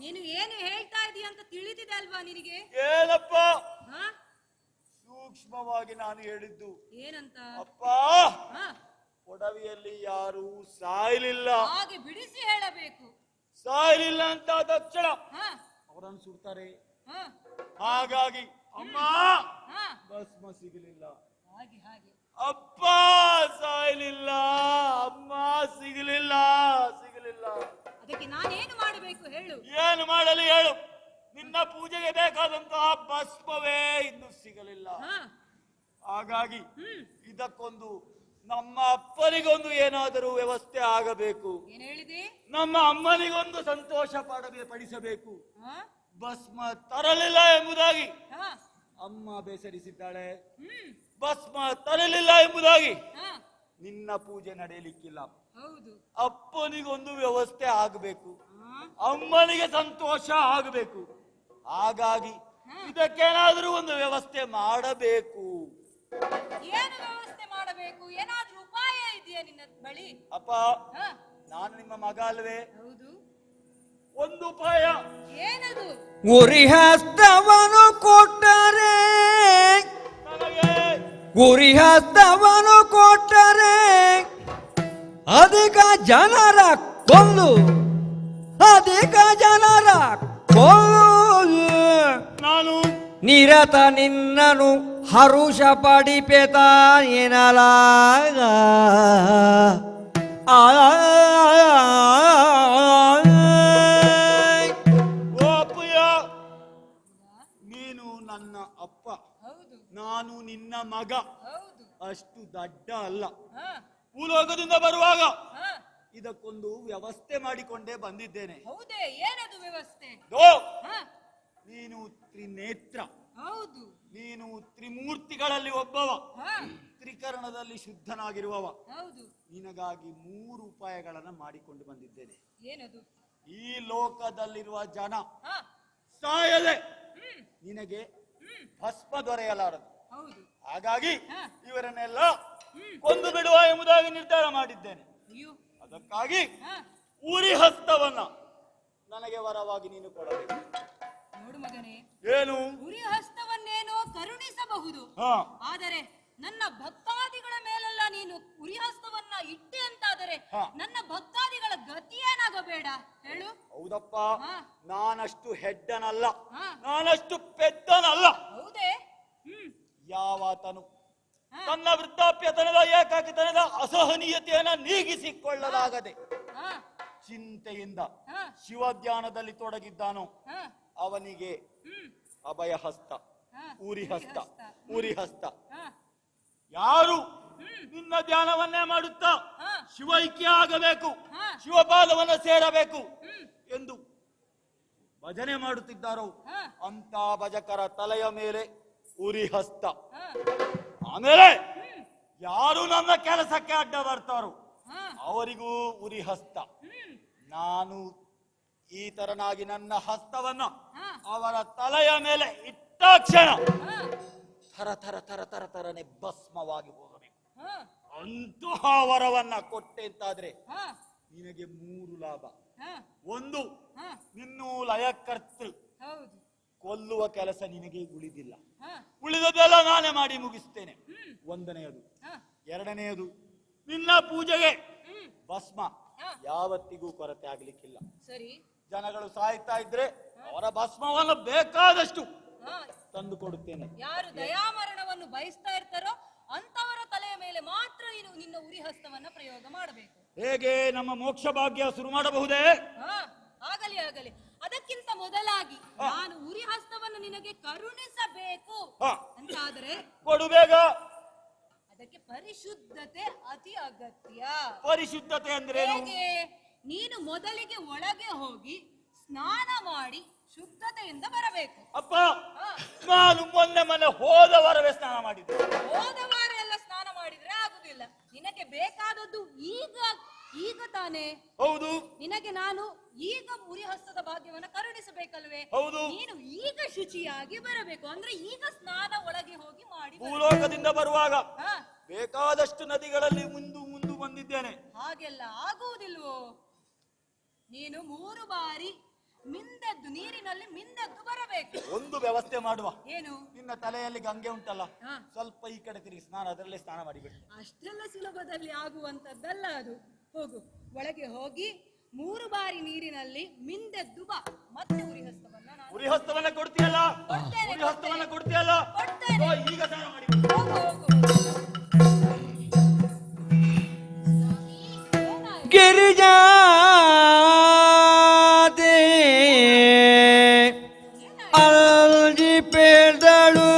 ನೀನು ಏನು ಹೇಳ್ತಾ ಇದೀಯ ಅಂತ ತಿಳಿದಿದೆ ಅಲ್ವಾ ನಿನಗೆ? ಏನಪ್ಪ ಹಾ? ಸೂಕ್ಷ್ಮವಾಗಿ ನಾನು ಹೇಳಿದ್ದು? ಏನಂತ? ಅಪ್ಪ, ಹಾ? ಕೊಡವಿಯಲ್ಲಿ ಯಾರು ಸಾಯ್ಲಿಲ್ಲ. ಹಾಗೆ ಬಿಡಿಸಿ ಹೇಳಬೇಕು. ಸಾಯ್ಲಿಲ್ಲ ಅಂತ ತಕ್ಷಣ ಹಾ? ಅವರನ್ನು ಸುಡ್ತಾರೆ. ಹಾ? ಹಾಗಾಗಿ ಅಮ್ಮ, ಹಾ? ಭಸ್ಮ ಸಿಗಲಿಲ್ಲ. ಹಾಗೆ ಹಾಗೆ. ಅಪ್ಪ, ಸಾಯ್ಲಿಲ್ಲ. ಅಮ್ಮ, ಸಿಗಲಿಲ್ಲ ಸಿಗಲಿಲ್ಲ. ಅದಕ್ಕೆ ನಾನೇನು ಮಾಡಬೇಕು ಹೇಳು? ಏನು ಮಾಡಲಿ ಹೇಳು? ನಿನ್ನ ಪೂಜೆಗೆ ಬೇಕಾದಂತಹ ಭಸ್ಮವೇ ಇನ್ನು ಸಿಗಲಿಲ್ಲ. ಹಾ? ಹಾಗಾಗಿ ಇದಕ್ಕೊಂದು ನಮ್ಮ ಅಪ್ಪನಿಗೊಂದು ಏನಾದರೂ ವ್ಯವಸ್ಥೆ ಆಗಬೇಕು. ಏನ್ ಹೇಳಿದೆ? ನಮ್ಮ ಅಮ್ಮನಿಗೊಂದು ಸಂತೋಷ ಪಡಿಸಬೇಕು. ಹಾ? ಭಸ್ಮ ತರಲಿಲ್ಲ ಎಂಬುದಾಗಿ ಹಾ? ಅಮ್ಮ ಬೇಸರಿಸಿದ್ದಾಳೆ. ಹ್ಮ್. ಭಸ್ಮ ತರಲಿಲ್ಲ ಎಂಬುದಾಗಿ ಹಾ? ನಿನ್ನ ಪೂಜೆ ನಡೆಯಲಿಕ್ಕಿಲ್ಲ. ಹೌದು. ಅಪ್ಪನಿಗೊಂದು ವ್ಯವಸ್ಥೆ ಆಗಬೇಕು, ಹಾ? ಅಮ್ಮನಿಗೆ ಸಂತೋಷ ಆಗಬೇಕು. ಹಾಗಾಗಿ ಇದಕ್ಕೇನಾದರೂ ಒಂದು ವ್ಯವಸ್ಥೆ ಮಾಡಬೇಕು. ಏನು ವ್ಯವಸ್ಥೆ ಮಾಡಬೇಕು? ಏನಾದ್ರೂ ಉಪಾಯ ಇದೆಯಾ ನಿನ್ನ ಬಳಿ? ಅಪ್ಪ, ಹಾ? ನಾನು ನಿಮ್ಮ ಮಗ ಅಲ್ವೇ? ಹೌದು. ಒಂದು ಉಪಾಯ. ಏನದು? ಉರಿಹಸ್ತವನು ಕೊಟ್ಟರೆ ನನಗೆ ಉರಿಹಸ್ತವನು ಕೊಟ್ಟರೆ ಅಧಿಕ ಜನರ ಕೊಂದು ಅಧಿಕ ಜನರ ಕೊಂದು ನಾನು ನಿರತ ನಿನ್ನನು ಹರುಷ ಪಡಿಪೆತ ಎನ್ನಲಾಗ ಓ ಅಪ್ಪಯ್ಯ, ನೀನು ನನ್ನ ಅಪ್ಪ, ಹೌದು. ನಾನು ನಿನ್ನ ಮಗ. ಹೌದು. ಅಷ್ಟು ದಡ್ಡ ಅಲ್ಲ. ಹಾ? ಭೂಲೋಕದಿಂದ ಬರುವಾಗ ಹಾ? ಇದಕ್ಕೊಂದು ವ್ಯವಸ್ಥೆ ಮಾಡಿಕೊಂಡೇ ಬಂದಿದ್ದೇನೆ. ಹೌದೇ? ಏನದು ವ್ಯವಸ್ಥೆ? ಓ, ಹಾ? ನೀನು ತ್ರಿನೇತ್ರ, ಹೌದು. ನೀನು ತ್ರಿಮೂರ್ತಿಗಳಲ್ಲಿ ಒಬ್ಬವ, ಹಾ? ತ್ರಿಕರಣದಲ್ಲಿ ಶುದ್ಧನಾಗಿರುವವ. ಹೌದು. ನಿನಗಾಗಿ 3 ಉಪಾಯಗಳನ್ನ ಮಾಡಿಕೊಂಡು ಬಂದಿದ್ದೇನೆ. ಏನದು? ಈ ಲೋಕದಲ್ಲಿರುವ ಜನ ಹಾ? ಸಾಯದೆ ನಿನಗೆ ಭಸ್ಮ ದೊರೆಯಲಾರದು. ಹೌದು. ಹಾಗಾಗಿ ಹಾ? ಇವರನ್ನೆಲ್ಲ ಕೊಂದು ಬಿಡುವ ಎಂಬುದಾಗಿ ನಿರ್ಧಾರ ಮಾಡಿದ್ದೇನೆ. ಅಯ್ಯೋ. ಅದಕ್ಕಾಗಿ ಹಾ? ಉರಿ ಹಸ್ತವನ್ನ ನನಗೆ ವರವಾಗಿ ನೀನು ಕೊಡಬೇಕು. ನೋಡು ಮಗನೇ, ಏನು? ಉರಿ ಹಸ್ತವನ್ನೇನೋ ಕರುಣಿಸಬಹುದು, ಹಾ, ಆದರೆ ನನ್ನ ಭಕ್ತಾದಿಗಳ ಮೇಲೆಲ್ಲ ನೀನು ಉರಿ ಹಸ್ತವನ್ನ ಇಟ್ಟೆ ಅಂತಾದರೆ ಹಾ. ನನ್ನ ಭಕ್ತಾದಿಗಳ ಗತಿ ಏನಾಗಬೇಡ ಹೇಳು. ಹೌದಪ್ಪ, ಹಾ. ನಾನಷ್ಟು ಹೆಡ್ಡನಲ್ಲ, ಹಾ. ನಾನಷ್ಟು ಪೆದ್ದನಲ್ಲ. ಹೌದೇ? ಯಾವಾತನು ಹಾ. ತನ್ನ ವೃದ್ಧಾಪ್ಯತನದ ಏಕಾಕಿತನದ ಅಸಹನೀಯತೆಯನ್ನ ನೀಗಿಸಿಕೊಳ್ಳಲಾಗದೆ ಹಾ, ಚಿಂತೆಯಿಂದ ಹಾ, ಶಿವಧ್ಯಾನದಲ್ಲಿ ತೊಡಗಿದ್ದಾನೋ ಹಾ, ಅವನಿಗೆ ಹ್ಮ್, ಅಭಯಹಸ್ತ, ಹಾ, ಊರಿಹಸ್ತ, ಊರಿಹಸ್ತ. ಊರಿಹಸ್ತ. ಹಾ, ಯಾರು ನಿನ್ನ ಧ್ಯಾನವನ್ನೇ ಮಾಡುತ್ತಾ ಹಾ, ಶಿವೈಕ್ಯ ಆಗಬೇಕು, ಹಾ. ಶಿವಪಾದವನ್ನ ಸೇರಬೇಕು ಹ್ಮ್, ಎಂದು ಭಜನೆ ಮಾಡುತ್ತಿದ್ದಾರೋ ಹಾ, ಅಂತ ಭಜಕರ ತಲೆಯ ಮೇಲೆ ಉರಿಹಸ್ತ. ಹಾ, ಆಮೇಲೆ ಯಾರು ನನ್ನ ಕೆಲಸಕ್ಕೆ ಅಡ್ಡ ಬರ್ತಾರೋ ಹಾ, ಅವರಿಗೂ ಉರಿಹಸ್ತ. ಹ್ಮ್, ನಾನು ಈ ತರನಾಗಿ ನನ್ನ ಹಸ್ತವನ್ನ ಹಾ, ಅವರ ತಲೆಯ ಮೇಲೆ ಇಟ್ಟ ಕ್ಷಣ ಹಾ, ಥರ ಥರ ಥರ ಥರ ಥರನೆ ಭಸ್ಮವಾಗಿ ಹೋಗಬೇಕು. ಹಾ, ಅಂತಹ ವರವನ್ನ ಕೊಟ್ಟೆ ಅಂತಾದ್ರೆ ಹಾ, ನಿನಗೆ 3 ಲಾಭ. ಹಾ, 1, ಹಾ, ನಿನ್ನೂ ಲಯಕರ್ತೃ, ಹೌದು, ಕೊಲ್ಲುವ ಕೆಲಸ ನಿನಗೆ ಉಳಿದಿಲ್ಲ. ಹಾ, ಉಳಿದದೆಲ್ಲ ನಾನೇ ಮಾಡಿ ಮುಗಿಸ್ತೇನೆ. ಹ್ಮ್, 1ನೇದು. ಹಾ, 2ನೇದು, ನಿನ್ನ ಪೂಜೆಗೆ ಹ್ಮ್, ಭಸ್ಮ ಹಾ, ಯಾವತ್ತಿಗೂ ಕೊರತೆ ಆಗ್ಲಿಕ್ಕಿಲ್ಲ. ಸರಿ, ಜನಗಳು ಸಾಯ್ತಾ ಇದ್ರೆ ಅವರ ಭಸ್ಮವನ್ನು ಬೇಕಾದಷ್ಟು ಹಾ, ತಂದು ಕೊಡುತ್ತೇನೆ. ಯಾರು ದಯಾಮರಣವನ್ನು ಬಯಸ್ತಾ ಇರ್ತಾರೋ ಅಂತವರ ತಲೆಯ ಮೇಲೆ ಮಾತ್ರ ನೀನು ನಿನ್ನ ಉರಿ ಹಸ್ತವನ್ನ ಪ್ರಯೋಗ ಮಾಡಬೇಕು. ಹೇಗೆ ನಮ್ಮ ಮೋಕ್ಷ ಭಾಗ್ಯ ಶುರು ಮಾಡಬಹುದೇ? ಹಾ, ಆಗಲಿ ಆಗಲಿ. ಅದಕ್ಕಿಂತ ಮೊದಲಾಗಿ ನಾನು ಉರಿ ಹಸ್ತವನ್ನು ನಿನಗೆ ಕರುಣಿಸಬೇಕು ಹಾ. ಅಂತಾದರೆ ಕೊಡು ಬೇಗ. ಅದಕ್ಕೆ ಪರಿಶುದ್ಧತೆ ಅತಿ ಅಗತ್ಯ. ಪರಿಶುದ್ಧತೆ ಅಂದ್ರೇನು? ಹೇಗೆ? ನೀನು ಮೊದಲಿಗೆ ಒಳಗೆ ಹೋಗಿ ಸ್ನಾನ ಮಾಡಿ ಶುದ್ಧತೆಯಿಂದ ಬರಬೇಕು. ಅಪ್ಪ, ನಾನು ಮೊನ್ನೆ ಹೋದ ವಾರವೇ ಸ್ನಾನ ಮಾಡಿದ್ದೆ. ಹೋದ ವಾರ ಎಲ್ಲ ಸ್ನಾನ ಮಾಡಿದ್ರೆ ಆಗುದಿಲ್ಲ. ನಿನಗೆ ಬೇಕಾದದ್ದು ಈಗ ತಾನೇ. ಹೌದು. ನಿನಗೆ ನಾನು ಈಗ ಉರಿಹಸ್ತದ ಭಾಗ್ಯವನ್ನ ಕರುಣಿಸಬೇಕಲ್ವೇ? ಹೌದು. ನೀನು ಈಗ ಶುಚಿಯಾಗಿ ಬರಬೇಕು. ಅಂದ್ರೆ ಈಗ ಸ್ನಾನ ಒಳಗೆ ಹೋಗಿ ಮಾಡಿ ಭೂಲೋಕದಿಂದ ಬರುವಾಗ ಹಾ, ಬೇಕಾದಷ್ಟು ನದಿಗಳಲ್ಲಿ ಮುಂದು ಬಂದಿದ್ದೇನೆ. ಹಾಗೆಲ್ಲ ಆಗುವುದಿಲ್ವೋ? ನೀನು 3 ಬಾರಿ ನೀರಿನಲ್ಲಿ ಮಿಂದೆದ್ದು ಬರಬೇಕು. ಒಂದು ವ್ಯವಸ್ಥೆ ಮಾಡುವ. ಏನು? ನಿನ್ನ ತಲೆಯಲ್ಲಿ ಗಂಗೆ ಉಂಟಲ್ಲ, ಹಾ. ಸ್ವಲ್ಪ ಈ ಕಡೆ ತಿರುಗಿ ಅದರಲ್ಲೇ ಸ್ನಾನ ಮಾಡಿಬಿಡಿ. ಅಷ್ಟೆಲ್ಲ ಸುಲಭದಲ್ಲಿ ಆಗುವಂತದ್ದಲ್ಲ ಅದು. ಹೋಗು, ಒಳಗೆ ಹೋಗಿ 3 ಬಾರಿ ನೀರಿನಲ್ಲಿ ಮಿಂದೆದ್ದು ಬಾ. ಮತ್ತೆ ಉರಿಹಸ್ತವನ್ನ ಕೊಡ್ತೀಯಲ್ಲ? ಕೊಡ್ತೇನೆ, ಉರಿಹಸ್ತವನ್ನ ಕೊಡ್ತೀಯಲ್ಲ? ಕೊಡ್ತೇನೆ. ಈಗ ಸ್ನಾನ ಮಾಡಿ. ಹೋಗು, ಹೋಗು. ಗಿರಿಜಾದೆ ಅಲ್ಜಿ ಪೇಳ್ದಳು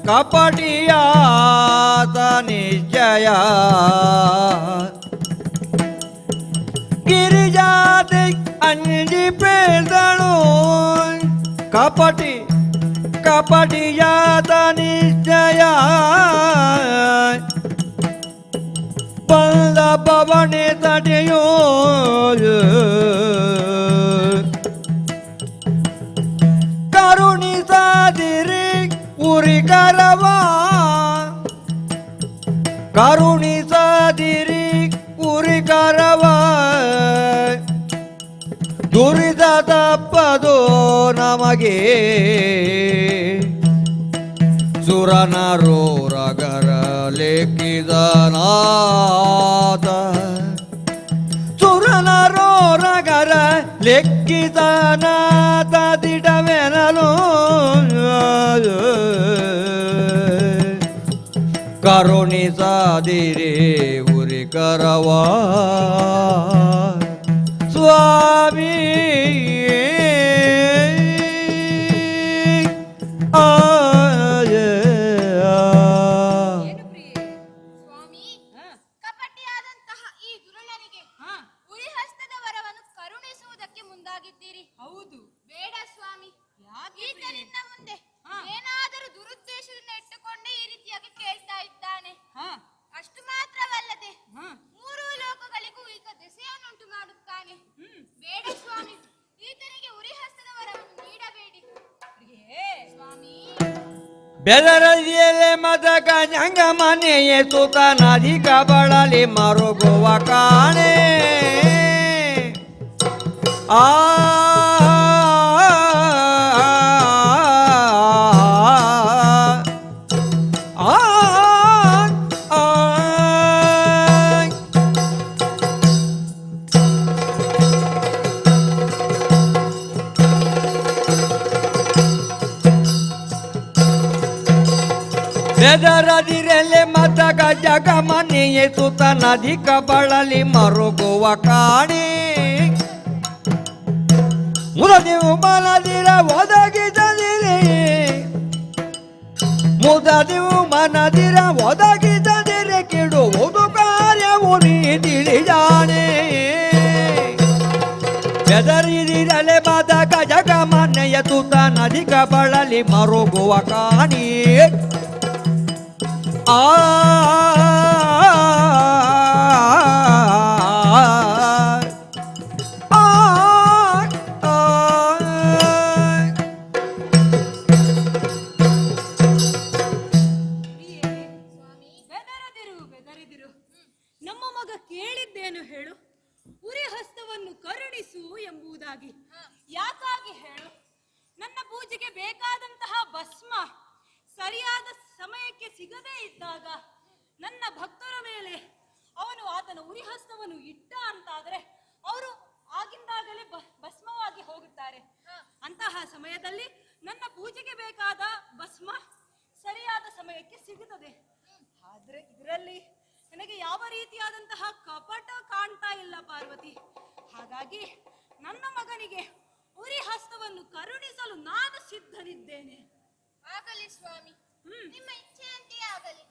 ಕಪಟಿಯಾತ ನಿಶ್ಚಯ. ಗಿರಿಜಾದೆ ಅಂಜಿ ಪೇಳ್ದಳು ಕಪಟಿಯಾತ ನಿಶ್ಚಯ. ಬಂದ ಪವನೆ ತಡೆಯೋ ಕರುಣಿಸದಿರಿ ಉರಿಕರವ, ಕರುಣಿಸದಿರಿ ಉರಿಕರವ. ದುರಿದ ತಪ್ಪದೋ ನಮಗೆ ಸುರನರೋರಗರ ಲೆಕ್ಕಿದನಾದ, ಸುರನರೋರಗರ ಲೆಕ್ಕಿದನಾದ ದಿಡವೆನಲು. ಕರುಣಿಸದಿರೇ ಉರಿಕರವ ಸ್ವಾಮಿ. ಏನು ಪ್ರಿಯೆ? ಸ್ವಾಮಿ, ಹಾ, ಕಪಟಿಯಾದಂತಹ ಈ ದುರುಳನಿಗೆ ಹಾ, ಉರಿಹಸ್ತದ ವರವನ್ನು ಕರುಣಿಸುವುದಕ್ಕೆ ಮುಂದಾಗಿದ್ದೀರಿ. ಹೌದು. ಬೇಡ ಸ್ವಾಮಿ, ಯಾಕೆ ಈತ ಪ್ರಿಯೆ? ನಿನ್ನ ಮುಂದೆ ಹಾ. ಏನಾದರೂ ದುರುದ್ದೇಶದಿಂದ ಇಟ್ಟುಕೊಂಡೇ ಈ ರೀತಿಯಾಗಿ ಕೇಳ್ತಾ ಇದ್ದಾನೆ. ಹಾ, ಅಷ್ಟು ಮಾತ್ರವಲ್ಲದೆ ಹಾ, 3 ಲೋಕಗಳಿಗೂ ಈತ ದೆಸೆಯನ್ನುಂಟು ಮಾಡುತ್ತಾನೆ. ಬೇಡ ಸ್ವಾಮಿ, ಈತನಿಗೆ ಉರಿಹಸ್ತದ ವರವನ್ನು ನೀಡಬೇಡಿ. ಪ್ರಿಯೆ. ಸ್ವಾಮಿ, ಬೆದರದಿಯಲೆ ಮದಕ ಜಂಗ ಮನೆಯೇ ಸುತನಧಿಕ ಬಳಲಿ ಮರುಗುವ ಕಾಣೆ. ಆ ಬೆದರದಿರಲೆ ಮತ ಗಜಗ ಮನೆಯೇ ಸುತ ನದಿ ಕಬಳಲಿ ಮರುಗುವ ಕಾಣಿ ಮುದದಿವು ಮನದಿರ ಒದಗಿದದಿರಿ ಮುದದಿವು ಮನದಿರ ಒದಗಿದದಿರೆ ಕೆಡುವುದು ಕಾರ್ಯವು ನೀ ತಿಳಿಯಾಣೆ ಬೆದರಿದಿರಲೆ ಮತ ಗಜಗ ಮನೆಯ ಸುತ ನದಿ ಕಬಳಲಿ ಮರುಗುವ ಕಾಣಿ ಆ ಬೆದರದಿರು. ನಮ್ಮ ಮಗ ಕೇಳಿದ್ದೇನು ಹೇಳು? ಉರಿ ಹಸ್ತವನ್ನು ಕರುಣಿಸು ಎಂಬುದಾಗಿ. ಯಾಕಾಗಿ ಹೇಳು? ನನ್ನ ಪೂಜೆಗೆ ಬೇಕಾದಂತಹ ಭಸ್ಮ ಸರಿಯಾದ ಸಮಯಕ್ಕೆ ಸಿಗದೇ ಇದ್ದಾಗ ನನ್ನ ಭಕ್ತರ ಮೇಲೆ ಅವನು ಆತನ ಉರಿಹಸ್ತವನ್ನು ಇಟ್ಟ ಅಂತಾದ್ರೆ ಅವರು ಆಗಿಂದಾಗಲೇ ಭಸ್ಮವಾಗಿ ಹೋಗುತ್ತಾರೆ. ಅಂತಹ ಸಮಯದಲ್ಲಿ ನನ್ನ ಪೂಜೆಗೆ ಬೇಕಾದ ಭಸ್ಮ ಸರಿಯಾದ ಸಮಯಕ್ಕೆ ಸಿಗುತ್ತದೆ. ಆದ್ರೆ ಇದರಲ್ಲಿ ನನಗೆ ಯಾವ ರೀತಿಯಾದಂತಹ ಕಪಟ ಕಾಣ್ತಾ ಇಲ್ಲ ಪಾರ್ವತಿ. ಹಾಗಾಗಿ ನನ್ನ ಮಗನಿಗೆ ಉರಿಹಸ್ತವನ್ನು ಕರುಣಿಸಲು ನಾನು ಸಿದ್ಧನಿದ್ದೇನೆ. ಆಗಲಿ ಸ್ವಾಮಿ, ನಿಮ್ಮ ಇಚ್ಛೆಯಂತೆಯೇ ಆಗಲಿ.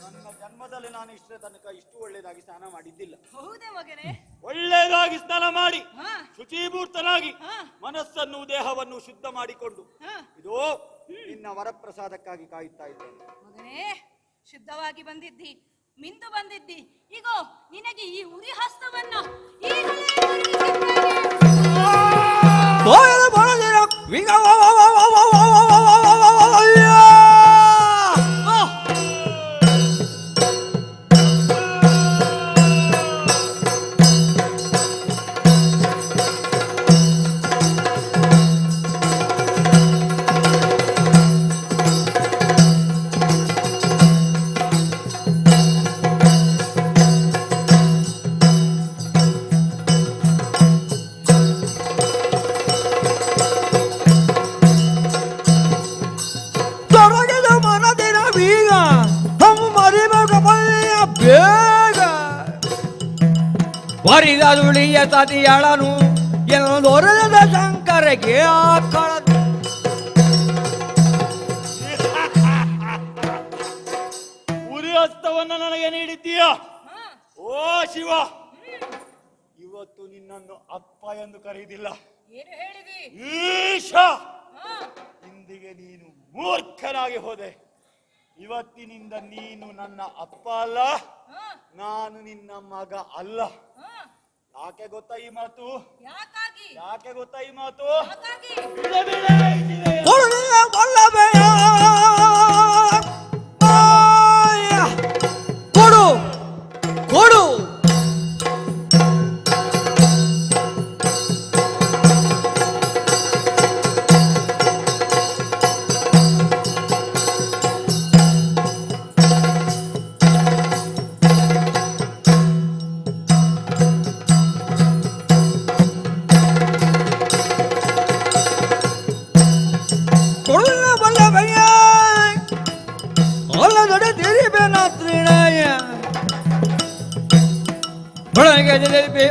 ನನ್ನ ಜನ್ಮದಲ್ಲಿ ನಾನು ಇಷ್ಟರ ತನಕ ಇಷ್ಟು ಒಳ್ಳೆಯದಾಗಿ ಸ್ನಾನ ಮಾಡಿದ್ದಿಲ್ಲ. ಹೌದೇ ಮಗನೇ? ಒಳ್ಳೆಯದಾಗಿ ಸ್ನಾನ ಮಾಡಿ ಶುಚೀಭೂತನಾಗಿ ಮನಸ್ಸನ್ನು ದೇಹವನ್ನು ಶುದ್ಧ ಮಾಡಿಕೊಂಡು ಇದು ನಿನ್ನ ವರಪ್ರಸಾದಕ್ಕಾಗಿ ಕಾಯುತ್ತಾ ಇದ್ದೇನೆ. ಮಗನೇ, ಶುದ್ಧವಾಗಿ ಬಂದಿದ್ದಿ, ಮಿಂದು ಬಂದಿದ್ದಿ. ಈಗ ನಿನಗೆ ಈ ಉರಿ ಹಸ್ತವನ್ನ ಈಗಲೇ ವರಿದುಳಿಯ ತದಿಯಳನು ಎಂದೊರೆದ ಶಂಕರಗೆ ಆಕಳನು. ಉರಿ ಹಸ್ತವನ್ನು ನನಗೆ ನೀಡಿದ್ದೀಯ ಓ ಶಿವ. ಇವತ್ತು ನಿನ್ನನ್ನು ಅಪ್ಪ ಎಂದು ಕರೆಯುವುದಿಲ್ಲ, ಏನು ಹೇಳಿದಿ? ಈಶ. ಇಂದಿಗೆ ನೀನು ಮೂರ್ಖನಾಗಿ ಹೋದೆ. ಇವತ್ತಿನಿಂದ ನೀನು ನನ್ನ ಅಪ್ಪ ಅಲ್ಲ, ನಾನು ನಿನ್ನ ಮಗ ಅಲ್ಲ. ಯಾಕೆ ಗೊತ್ತಾ ಈ ಮಾತು? ಯಾಕೆ ಗೊತ್ತಾ ಈ ಮಾತು? ಕೊಡು ಕೊಡು.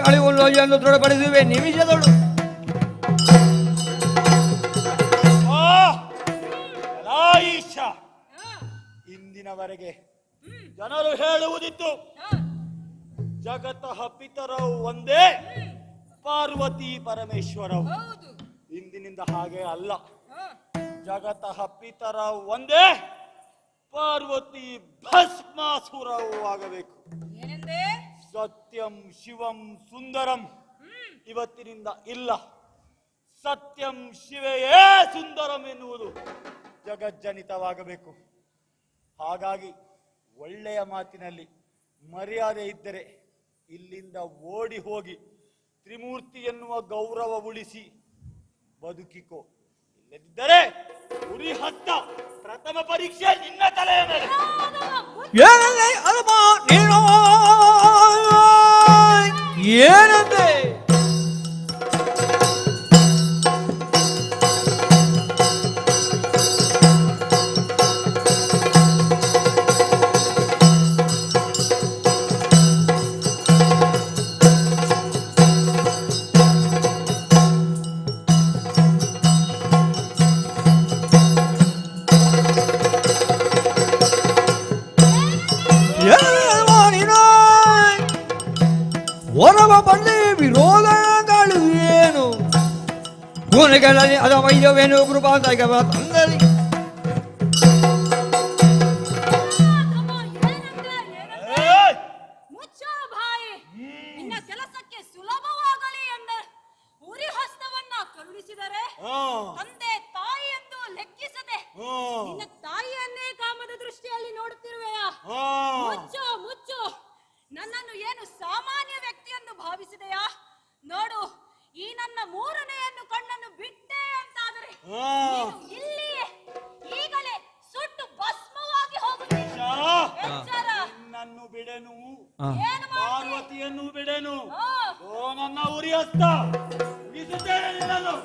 ಅಳಿವುಳ್ಳು ಎಂದು ದೃಢಪಡಿಸುವೆ ನಿಮಿಷದಳು. ಇಂದಿನವರೆಗೆ ಜನರು ಹೇಳುವುದಿತ್ತು ಜಗತಃ ಪಿತರವು ಒಂದೇ, ಪಾರ್ವತಿ ಪರಮೇಶ್ವರವು. ಇಂದಿನಿಂದ ಹಾಗೆ ಅಲ್ಲ. ಜಗತಃ ಪಿತರವು ಒಂದೇ, ಪಾರ್ವತಿ ಭಸ್ಮಾಸುರವು ಆಗಬೇಕು. ಸತ್ಯಂ ಶಿವಂ ಸುಂದರಂ ಇವತ್ತಿನಿಂದ ಇಲ್ಲ. ಸತ್ಯಂ ಶಿವೆಯೇ ಸುಂದರಂ ಎನ್ನುವುದು ಜಗಜ್ಜನಿತವಾಗಬೇಕು. ಹಾಗಾಗಿ ಒಳ್ಳೆಯ ಮಾತಿನಲ್ಲಿ ಮರ್ಯಾದೆ ಇದ್ದರೆ ಇಲ್ಲಿಂದ ಓಡಿ ಹೋಗಿ ತ್ರಿಮೂರ್ತಿ ಎನ್ನುವ ಗೌರವ ಉಳಿಸಿ ಬದುಕಿಕೋ. ಇಲ್ಲದಿದ್ದರೆ ಉರಿ ಹತ್ತ ಪ್ರಥಮ ಪರೀಕ್ಷೆ ನಿನ್ನ ತಲೆಯ ಮೇಲೆ. ಏನಂತೆ ಮುನಿಗಳಲ್ಲಿ ಅದ ವೈದ್ಯವೇನು ಕೃಪಾ ತಂದಲಿ ತಮ್ಮ, ಏನಂದ್ರೆ? ಮುಚ್ಚೋ ಬಾಯಿ. ನಿನ್ನ ಕೆಲಸಕ್ಕೆ ಸುಲಭವಾಗಲಿ ಎಂದರೆ ಉರಿ ಹಸ್ತವನ್ನ ಕರುಣಿಸಿದರೆ ತಂದೆ ತಾಯಿ ಎಂದು ಲೆಕ್ಕಿಸದೆ ನಿನ್ನ ತಾಯಿಯನ್ನೇ ಕಾಮದ ದೃಷ್ಟಿಯಲ್ಲಿ ನೋಡುತ್ತಿರುವೆಯಾ? ಮುಚ್ಚು ಮುಚ್ಚು. ನನ್ನನ್ನು ಏನು ಸಾಮಾನ್ಯ ವ್ಯಕ್ತಿಯನ್ನು ಭಾವಿಸಿದೆಯಾ? ನೋಡು, ಈ ನನ್ನ ಮೂರನೆಯನ್ನು ಕಣ್ಣನ್ನು ಬಿಟ್ಟೆ ಅಂತಾದರೆ ನೀನು ಇಲ್ಲಿಯೇ ಈಗಲೇ ಸುಟ್ಟು ಭಸ್ಮವಾಗಿ ಹೋಗುತ್ತೀಯ. ಎಚ್ಚರ. ನನ್ನು ಬಿಡೆನು, ಏನು ಮಾಡ್ತೀಯ? ಪಾರ್ವತಿಯನ್ನು ಬಿಡೆನು. ಆ. ಓ ನನ್ನ ಉರಿ ಹಸ್ತ ಉಳಿಸುತ್ತೇನೆ ನಿನ್ನನ್ನು.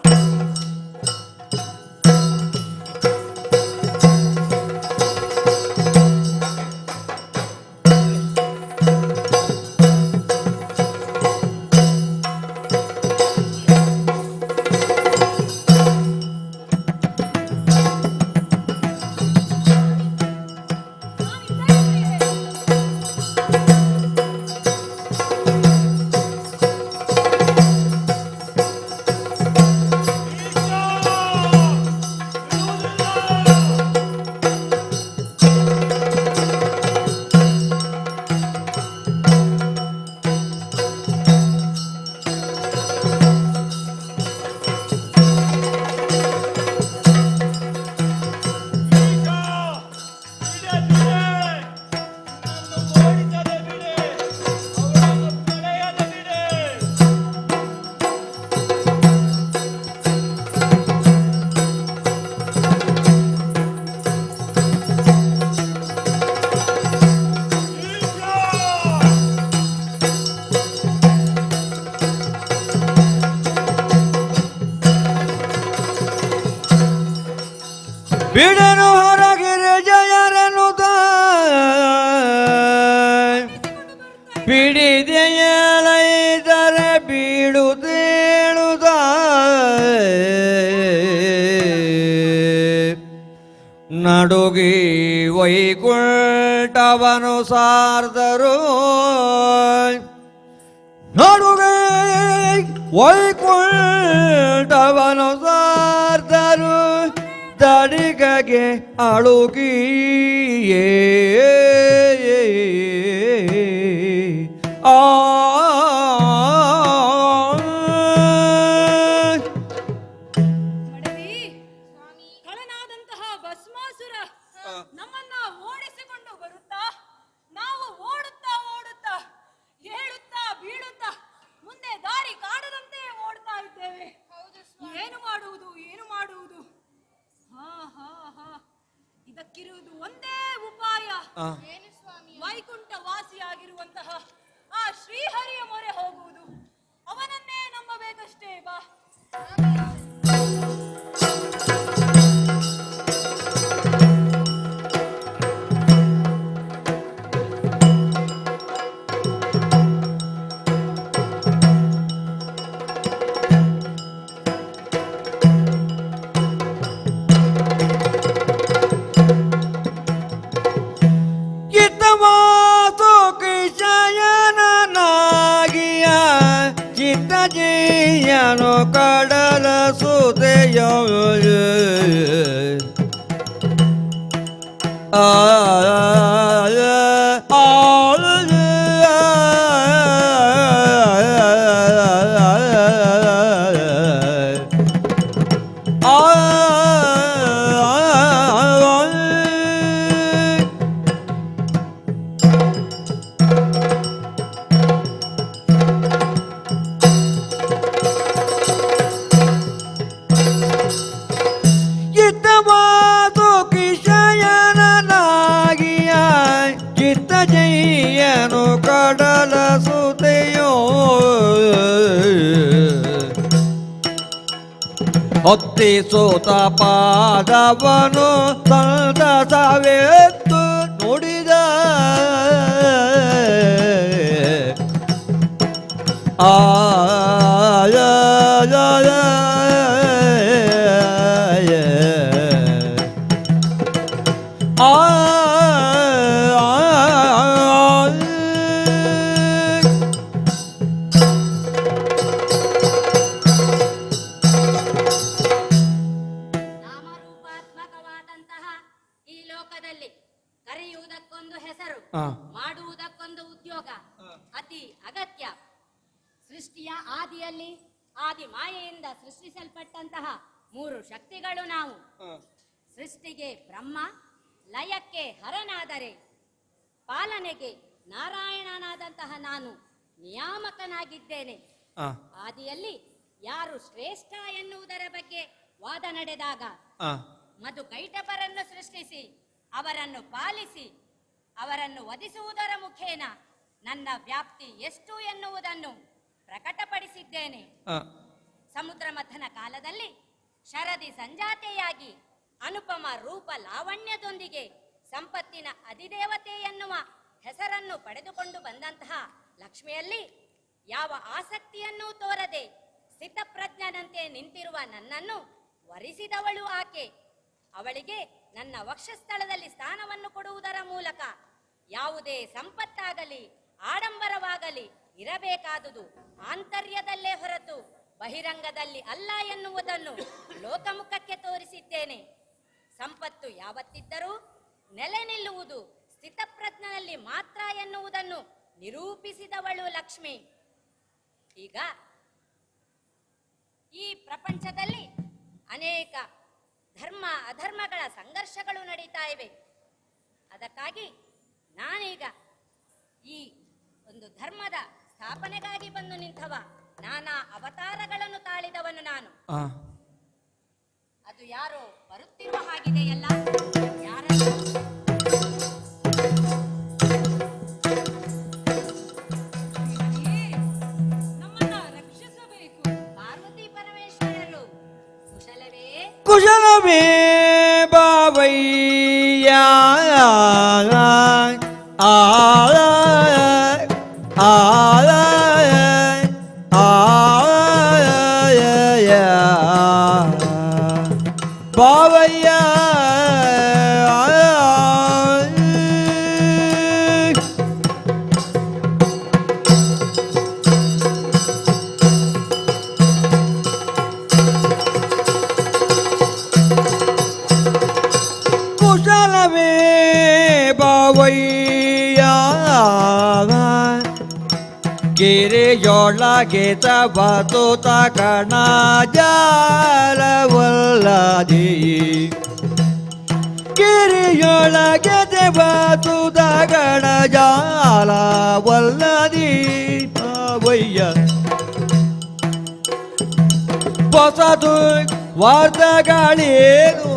ಬಿಡನು ಹೊರಗಿರೆ ಜಯರನುತ ಬಿಡಿದೆಯಲೈದರೆ ಬೀಳುತ್ತೇಳುದ ನಡುಗಿ ವೈಕುಂಠವನು ಸಾರ್ದರು ನಡುಗೆ ವೈಕುಂಠವನು ಸಾರ್ದರು ತಡಿಗೆ ಅಳುಗಿಯೇ ಆ ಮಡದಿ, ಕಳನಾದಂತಹ ಭಸ್ಮಾಸುರ ನಮ್ಮನ್ನ ಓಡಿಸಿಕೊಂಡು ಬರುತ್ತಾ ನಾವು ಓಡುತ್ತಾ ಓಡುತ್ತಾ ಏಳುತ್ತಾ ಬೀಳುತ್ತಾ ಮುಂದೆ ದಾರಿ ಕಾಣದಂತೆ ಓಡ್ತಾ ಇದ್ದೇವೆ. ಏನು ಮಾಡುವುದು ಏನು ಮಾಡುವುದು? ಹಾ ಹಾ ಹಾ, ಇದಕ್ಕಿರುವುದು ಒಂದೇ ಉಪಾಯ. ಏನು ಸ್ವಾಮಿ? ವೈಕುಂಠ ವಾಸಿಯಾಗಿರುವಂತಹ ಆ ಶ್ರೀಹರಿಯ ಮೊರೆ ಹೋಗುವುದು. ಅವನನ್ನೇ ನಂಬಬೇಕಷ್ಟೇ. ಬಾ. ಚಿತ್ತವಾತು ಕಿಶಯನಾಗಿಯ ಚಿತ್ತಜೀಯನು ಕಡಲ ಸುತೆಯ ಆ ಚಿತ್ತವಾದು ಕಿಶಯನಾಗಿಯ ಚಿತ್ತಜಯ್ಯನು ಕಡಲ ಸುತೆಯೋ ಹೊತ್ತಿ ಸೋತ ಪಾದವನು ಸಂತಸವೆತ್ತು ನುಡಿದ ಆದಿ ಮಾಯೆಯಿಂದ ಸೃಷ್ಟಿಸಲ್ಪಟ್ಟಂತಹ 3 ಶಕ್ತಿಗಳು ನಾವು. ಸೃಷ್ಟಿಗೆ ಬ್ರಹ್ಮ, ಲಯಕ್ಕೆ ಹರನಾದರೆ ಪಾಲನೆಗೆ ನಾರಾಯಣನಾದಂತಹ ನಾನು ನಿಯಾಮಕನಾಗಿದ್ದೇನೆ. ಆದಿಯಲ್ಲಿ ಯಾರು ಶ್ರೇಷ್ಠ ಎನ್ನುವುದರ ಬಗ್ಗೆ ವಾದ ನಡೆದಾಗ ಮಧುಕೈಟಭರನ್ನು ಸೃಷ್ಟಿಸಿ ಅವರನ್ನು ಪಾಲಿಸಿ ಅವರನ್ನು ವಧಿಸುವುದರ ಮುಖೇನ ನನ್ನ ವ್ಯಾಪ್ತಿ ಎಷ್ಟು ಎನ್ನುವುದನ್ನು ಪ್ರಕಟಪಡಿಸಿದ್ದೇನೆ. ಸಮುದ್ರ ಮಥನ ಕಾಲದಲ್ಲಿ ಶರದಿ ಸಂಜಾತೆಯಾಗಿ ಅನುಪಮ ರೂಪ ಲಾವಣ್ಯದೊಂದಿಗೆ ಸಂಪತ್ತಿನ ಅಧಿದೇವತೆ ಎನ್ನುವ ಹೆಸರನ್ನು ಪಡೆದುಕೊಂಡು ಬಂದಂತಹ ಲಕ್ಷ್ಮಿಯಲ್ಲಿ ಯಾವ ಆಸಕ್ತಿಯನ್ನೂ ತೋರದೆ ಸ್ಥಿತಪ್ರಜ್ಞನಂತೆ ನಿಂತಿರುವ ನನ್ನನ್ನು ವರಿಸಿದವಳು ಆಕೆ. ಅವಳಿಗೆ ನನ್ನ ವಕ್ಷಸ್ಥಳದಲ್ಲಿ ಸ್ಥಾನವನ್ನು ಕೊಡುವುದರ ಮೂಲಕ ಯಾವುದೇ ಸಂಪತ್ತಾಗಲಿ ಆಡಂಬರವಾಗಲಿ ಇರಬೇಕಾದುದು ಆಂತರ್ಯದಲ್ಲೇ ಹೊರತು ಬಹಿರಂಗದಲ್ಲಿ ಅಲ್ಲ ಎನ್ನುವುದನ್ನು ಲೋಕಮುಖಕ್ಕೆ ತೋರಿಸಿದ್ದೇನೆ. ಸಂಪತ್ತು ಯಾವತ್ತಿದ್ದರೂ ನೆಲೆ ನಿಲ್ಲುವುದು ಸ್ಥಿತಪ್ರಜ್ಞನಲ್ಲಿ ಮಾತ್ರ ಎನ್ನುವುದನ್ನು ನಿರೂಪಿಸಿದವಳು ಲಕ್ಷ್ಮಿ. ಈಗ ಈ ಪ್ರಪಂಚದಲ್ಲಿ ಅನೇಕ ಧರ್ಮ ಅಧರ್ಮಗಳ ಸಂಘರ್ಷಗಳು ನಡೀತಾ ಇವೆ. ಅದಕ್ಕಾಗಿ ನಾನೀಗ ಈ ಒಂದು ಧರ್ಮದ ಸ್ಥಾಪನೆಗಾಗಿ ಬಂದು ನಿಂತವ, ನಾನಾ ಅವತಾರಗಳನ್ನು ತಾಳಿದವನು ನಾನು. ಅದು ಯಾರೋ ಬರುತ್ತಿರುವ ಹಾಗಿದೆಯಲ್ಲ, ಯಾರನ್ನು ನಮ್ಮನ್ನ ರಕ್ಷಿಸಬೇಕು. ಪಾರ್ವತಿ ಪರಮೇಶ್ವರರು ಕುಶಲವೇ? ಕುಶಲವೇ ಬಾವಯ್ಯ. ಬಾವಯ್ಯ ಕುಶಲವೇ ಬಾವಯ್ಯ. ಗಿರಿಯೊಳಗೆ ತಬತುತ ಕಣ ಜಾಲವಲ್ಲದಿ, ಗಿರಿಯೊಳಗೆ ತಬತುತ ಕಣ ಜಾಲವಲ್ಲದಿ ಬಾವಯ್ಯ. ಹೊಸದು ವಾರ್ತೆಗಳೇನು,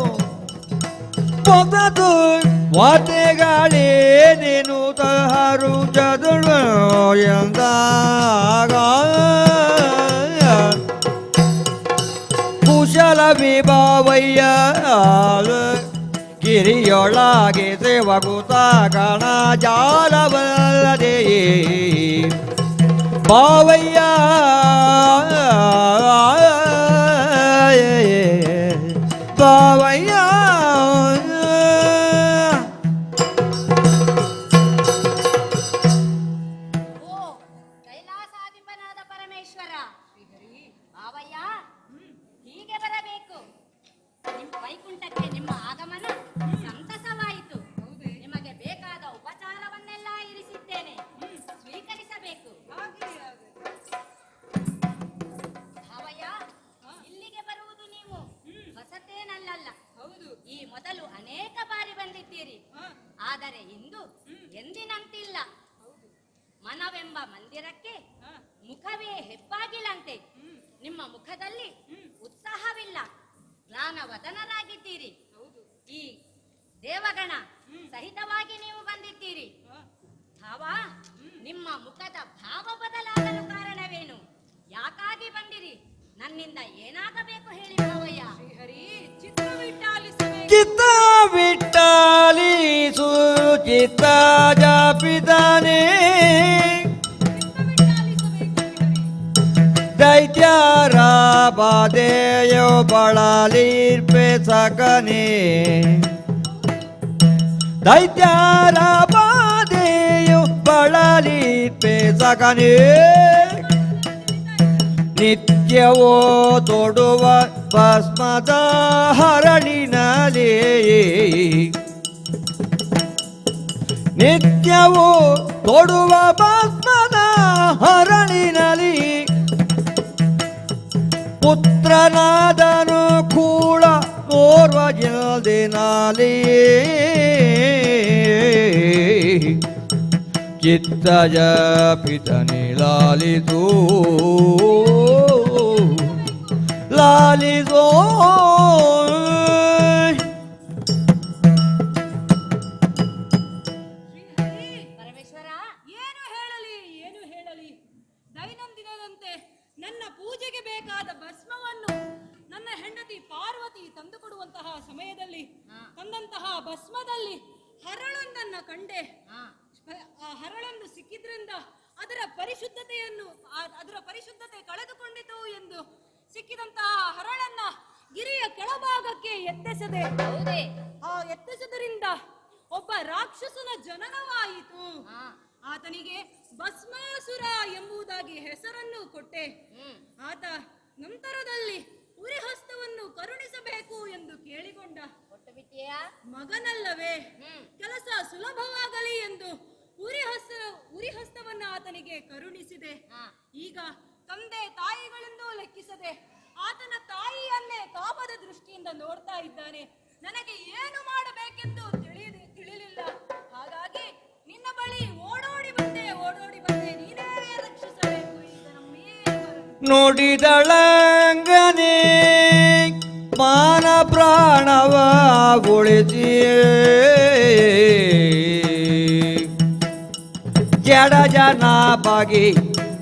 ಹೊಸದು ವಾರ್ತೆಗಳೇನೇನು ತಹರು ಚದುಳು ಎಂದಾಗ ಕುಶಲವೇ ಬಾವಯ್ಯ. ಗಿರಿಯೊಳಗೆ ಸೇವಕುತ ಕಣ ಜಾಲವಲ್ಲದೆ ಬಾವಯ್ಯ. ಬಾವಯ್ಯ ಕೈಲಾಸಾಧಿಪನಾದ ಪರಮೇಶ್ವರ ಬಾವಯ್ಯ, ಹೀಗೆ ಬರಬೇಕು. ನಿಮ್ಮ ವೈಕುಂಠಕ್ಕೆ ನಿಮ್ಮ ಆಗಮನ ಸಂತಸವಾಯಿತು. ನಿಮಗೆ ಬೇಕಾದ ಉಪಚಾರವನ್ನೆಲ್ಲ ಇರಿಸಿದ್ದೇನೆ, ಸ್ವೀಕರಿಸಬೇಕು. ಭಾವಯ್ಯ, ಇಲ್ಲಿಗೆ ಬರುವುದು ನೀವು ಹೊಸತೇನಲ್ಲ. ಈ ಮೊದಲು ಅನೇಕ ಬಾರಿ ಬಂದಿದ್ದೀರಿ. ಆದರೆ ಇಂದು ಎಂದಿನಂತಿಲ್ಲ. ಮನವೆಂಬ ಮಂದಿರಕ್ಕೆ ಮುಖವೇ ಹೆಬ್ಬಾಗಿಲಂತೆ. ನಿಮ್ಮ ಮುಖದಲ್ಲಿ ಉತ್ಸಾಹವಿಲ್ಲ, ಜ್ಞಾನವದನರಾಗಿದ್ದೀರಿ. ಈ ದೇವಗಣ ಸಹಿತವಾಗಿ ನೀವು ಬಂದಿದ್ದೀರಿ. ಭಾವ, ನಿಮ್ಮ ಮುಖದ ಭಾವ ಬದಲಾಗಲು ಕಾರಣವೇನು? ಯಾಕಾಗಿ ಬಂದಿರಿ? ನನ್ನಿಂದ ಏನಾಗಬೇಕು ಹೇಳಿ ಭಾವಯ್ಯ. ಚಿತ್ತ ವಿಟ್ಟಾಲಿಸು ಚಿತ್ತ ಜಾಪಿದಾನೆ, ದೈತ್ಯರ ಬಾಧೆಯೋ ಬಳಲಿರ್ಪೆ ಸಕನೆ, ದೈತ್ಯರ ಬಾಧೆಯೋ ಬಳಲಿರ್ಪೆ ಸಕನೆ. ನಿತ್ಯವೋ ತೊಡುವ ಭಸ್ಮದ ಹರಳಿನಲೇ, ನಿತ್ಯವೋ ತೊಡುವ ಭಸ್ಮದ ಹರಳಿನಲಿ ಪುತ್ರನಾದನು ಕೂಡ ಓರ್ವ ಜಲ್ದಿನಾಲಿಯೇ ಚಿತ್ತಜ ಪಿತನಿ ಲಾಲಿಸೋ ಲಾಲಿಸೋ ಪರಮೇಶ್ವರ, ಏನು ಹೇಳಲಿ ಏನು ಹೇಳಲಿ. ದೈನಂದಿನದಂತೆ ನನ್ನ ಪೂಜೆಗೆ ಬೇಕಾದ ಭಸ್ಮವನ್ನು ನನ್ನ ಹೆಂಡತಿ ಪಾರ್ವತಿ ತಂದುಕೊಡುವಂತಹ ಸಮಯದಲ್ಲಿ ತಂದಂತಹ ಭಸ್ಮದಲ್ಲಿ ಹರಳೊಂದನ್ನ ಕಂಡೆ. ಆ ಹರಳೊಂದು ಸಿಕ್ಕಿದ್ರಿಂದ ಅದರ ಪರಿಶುದ್ಧತೆ ಕಳೆದುಕೊಂಡಿತು ಎಂದು ಸಿಕ್ಕಿದಂತಹ ಹರಳನ್ನ ಗಿರಿಯ ಕೆಳಭಾಗಕ್ಕೆ ಎತ್ತೆಸದೆ ಆ ಎತ್ತೆಸದರಿಂದ ಒಬ್ಬ ರಾಕ್ಷಸನ ಜನನವಾಯಿತು. ಆತನಿಗೆ ಭಸ್ಮಾಸುರ ಎಂಬುದಾಗಿ ಹೆಸರನ್ನು ಕೊಟ್ಟೆ. ಆತ ನಂತರದಲ್ಲಿ ಉರಿಹಸ್ತವನ್ನು ಕರುಣಿಸಬೇಕು ಎಂದು ಕೇಳಿಕೊಂಡ. ಮಗನಲ್ಲವೇ, ಕೆಲಸ ಸುಲಭವಾಗಲಿ ಎಂದು ಉರಿಹಸ್ತವನ್ನ ಆತನಿಗೆ ಕರುಣಿಸಿದೆ. ಈಗ ತಂದೆ ತಾಯಿಗಳೆಂದು ಲೆಕ್ಕಿಸದೆ ಆತನ ತಾಯಿಯನ್ನೇ ಕಾಮದ ದೃಷ್ಟಿಯಿಂದ ನೋಡ್ತಾ ಇದ್ದಾನೆ. ನನಗೆ ಏನು ಮಾಡಬೇಕೆಂದು ತಿಳಿಲಿಲ್ಲ. ಹಾಗಾಗಿ ನಿನ್ನ ಬಳಿ ಓಡೋಡಿ ಬಂದೆ. ನೀನೇ ರಕ್ಷಿಸಬೇಕು. ಈಗ ನೋಡಿದಳಂಗನೆ ಮಾನ ಪ್ರಾಣವ ಉಳಿಸಿ ಜಡ ಜನ ಬಾಗಿ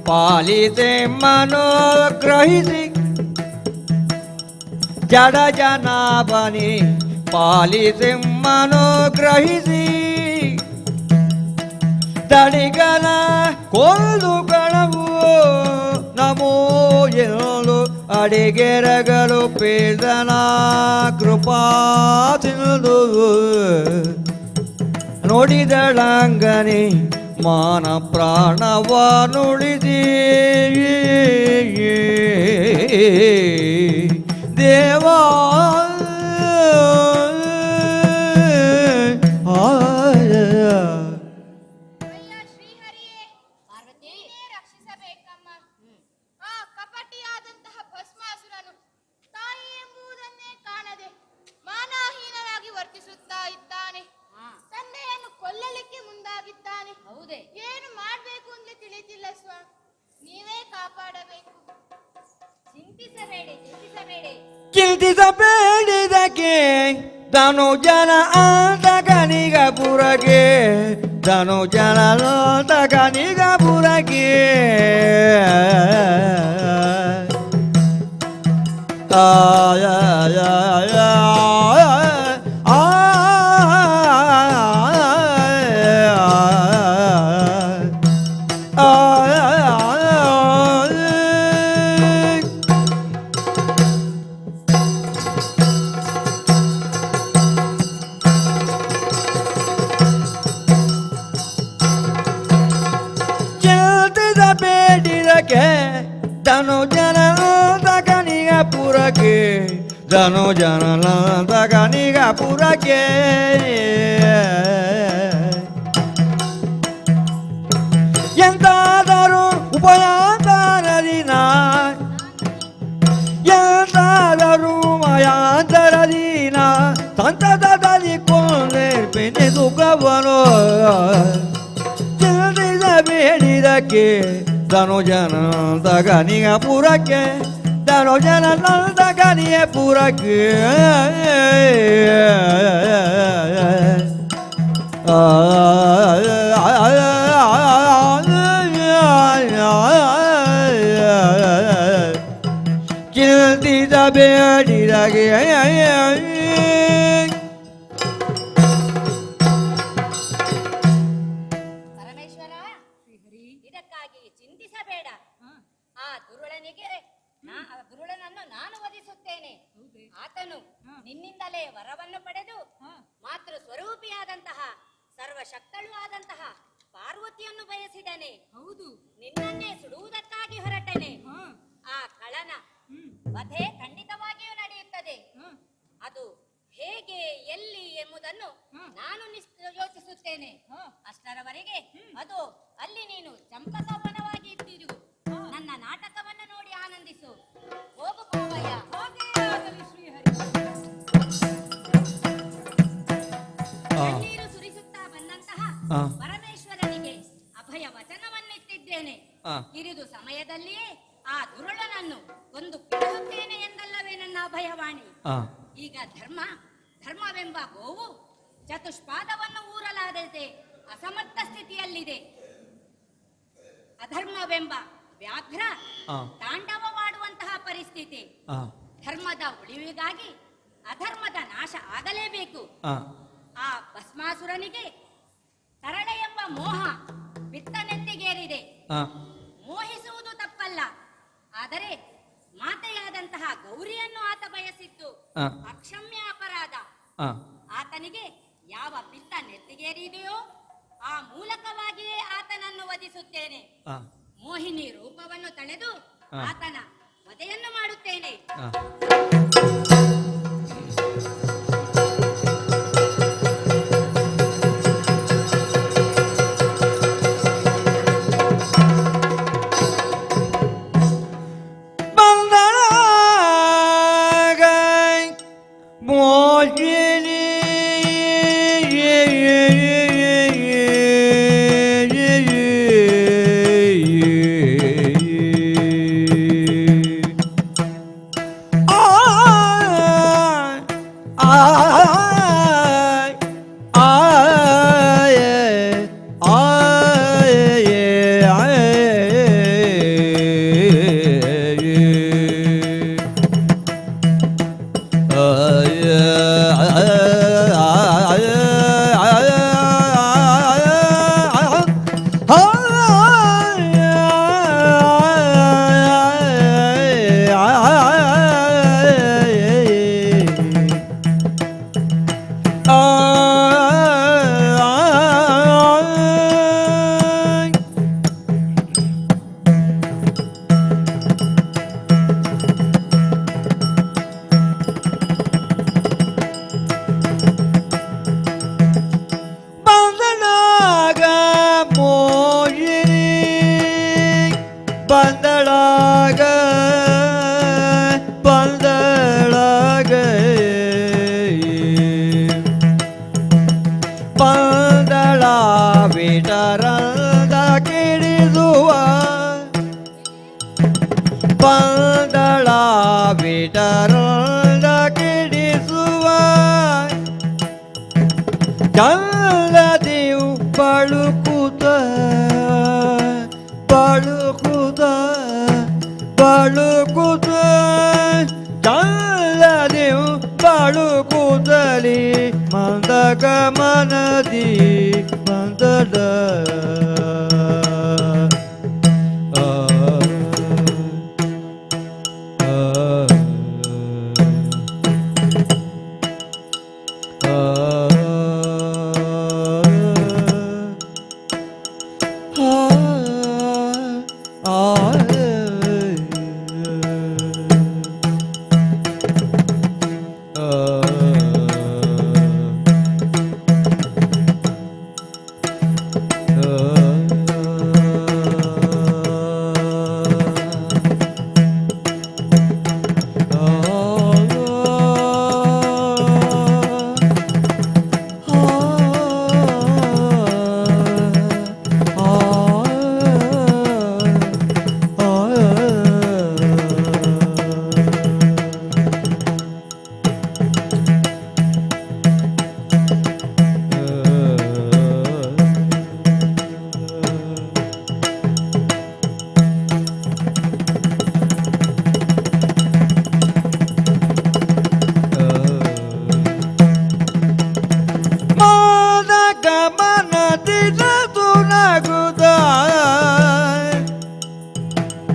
ಪಾಲಿಸಿ ಮನೋಗ್ರಹಿಸಿ ಜಡ ಜನ ಬನಿ ಪಾಲಿಸಿ ಮನೋಗ್ರಹಿಸಿ ತಡಿಗನ ಕೊಂದುಗಳವು ನಮೋ ಎಂದು ಅಡಿಗೆರಗಳು ಪೇದನ ಕೃಪಾ ತಿಂದು ನೋಡಿದಳಂಗನೆ ಮಾನ ಪ್ರಾಣವ ನುಳಿದಿ ದೇವಾ ರಕ್ಷಿಸಬೇಕಮ್ಮ. ಆ ಕಪಟಿಯಾದಂತಹ ಭಸ್ಮಾಸುರನು ತಾಯಿ ಎಂಬುದನ್ನೇ ಕಾಣದೆ ಮಾನಹೀನನಾಗಿ ವರ್ತಿಸುತ್ತಾ ಇದ್ದಾನೆ. ತಂದೆಯನ್ನು ಕೊಲ್ಲಲಿಕ್ಕೆ ಮುಂದಾಗಿದ್ದಾನೆ. ಹೌದೇ? ಏನು ಮಾಡ್ಬೇಕು ಅಂತ ತಿಳಿತಿಲ್ಲ ಸ್ವಾಮಿ, ನೀವೇ ಕಾಪಾಡಬೇಕು. ಚಿಂತಿಸಬೇಡಿದಕ್ಕೆ ಧನು ಜನ ಅಂತಗನಿಗ ಪುರಗೆ ಧನು ಜನ ಅಂತಗನಿಗ ಪುರಗೆ ಧನು ಜನ ತಗನಿಗ ಪುರಕ್ಕೆ ಧನು ಜನ ತಗನಿಗ ಪುರಕ್ಕೆ ಎಂತಾದರೂ ಉಪಯಾಂತರದಿನ ಎಂತಾದರೂ ಮಯಾಂತರದಿನ ಸಂತತದಲ್ಲಿ ಕೊಂದೇರ್ಪೆನೆ ಸುಖವನು ಬೇಡಿದಕ್ಕೆ ಧನು ಜನ ತಗನಿಗ ಪುರಕ್ಕೆ ಧನು ಜನ ತಗನಿಯ ಪುರಕ್ಕೆ ಚಿಂತಿದ ಬೇಡಿದಗೆ ಚಿಂತಿಸಬೇಡ. ಆ ದುರುಳನನ್ನು ನಾನು ವಧಿಸುತ್ತೇನೆ. ಆತನು ನಿನ್ನಿಂದಲೇ ವರವನ್ನು ಪಡೆದು ಮಾತೃ ಸ್ವರೂಪಿಯಾದಂತಹ ಸರ್ವಶಕ್ತಳು ಆದಂತಹ ಪಾರ್ವತಿಯನ್ನು ಬಯಸಿದನೆ. ಹೌದು, ನಿನ್ನನ್ನೇ ಸುಡುವುದಕ್ಕಾಗಿ ಹೊರಟನೆ. ಆ ಕಳನ ವಧೆ ಖಂಡಿತವಾಗಿಯೂ ನಡೆಯುತ್ತದೆ. ಅದು ಹೇಗೆ ಎಲ್ಲಿ ಎಂಬುದನ್ನು ನಾನು ಯೋಚಿಸುತ್ತೇನೆ. ಅಷ್ಟರವರೆಗೆ ಅದು ಅಲ್ಲಿ ನೀನು ಚಂಪಕವನವಾಗಿ ಇಟ್ಟಿರು. ನನ್ನ ನಾಟಕವನ್ನು ನೋಡಿ ಆನಂದಿಸು. ಹೋಗು. ಅಭಯವಾಣಿ. ಆ, ಈಗ ಧರ್ಮವೆಂಬ ಗೋವು ಚತುಷ್ಪಾದವನ್ನು ಊರಲಾರದೆ ಅಸಮರ್ಥ ಸ್ಥಿತಿಯಲ್ಲಿದೆ. ಅಧರ್ಮವೆಂಬ ವ್ಯಾಘ್ರ ಆ, ತಾಂಡವವಾಡುವಂತಹ ಪರಿಸ್ಥಿತಿ. ಆ, ಧರ್ಮದ ಉಳಿವಿಗಾಗಿ ಅಧರ್ಮದ ನಾಶ ಆಗಲೇಬೇಕು. ಆ, ಆ ಭಸ್ಮಾಸುರನಿಗೆ ತರಳೆ ಎಂಬ ಮೋಹ ಬಿತ್ತನೆತ್ತಿಗೇರಿದೆ. ಆ, ಮೋಹಿಸುವುದು ತಪ್ಪಲ್ಲ, ಆದರೆ ಮಾತೆಯಾದಂತಹ ಗೌರಿಯನ್ನು ಆತ ಬಯಸಿದ್ದು ಆ, ಅಕ್ಷಮ್ಯ ಅಪರಾಧ. ಆ, ಆತನಿಗೆ ಯಾವ ಪಿತ್ತ ನೆತ್ತಿಗೇರಿದೆಯೋ ಆ ಮೂಲಕವಾಗಿಯೇ ಆತನನ್ನು ವಧಿಸುತ್ತೇನೆ. ಆ, ಮೋಹಿನಿ ರೂಪವನ್ನು ತಳೆದು ಆ. ಆತನ ವಧೆಯನ್ನು ಮಾಡುತ್ತೇನೆ. ಆ. ಚಲ್ಲದಿವು ಬಳುಕುತ ಬಳುಕುತ ಬಳುಕುತ ಚಲ್ಲದಿವು ಬಳುಕುತಲಿ ಮಂದಕ ಮನದಿ ಮಂದದ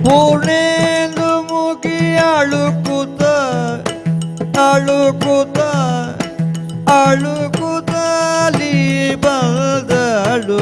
ಪೂರ್ಣೇಂದು ಮುಗಿ ಅಳುಕುತ ಅಳುಕುತ ಅಳುಕುತಲಿ ಬಂದಳು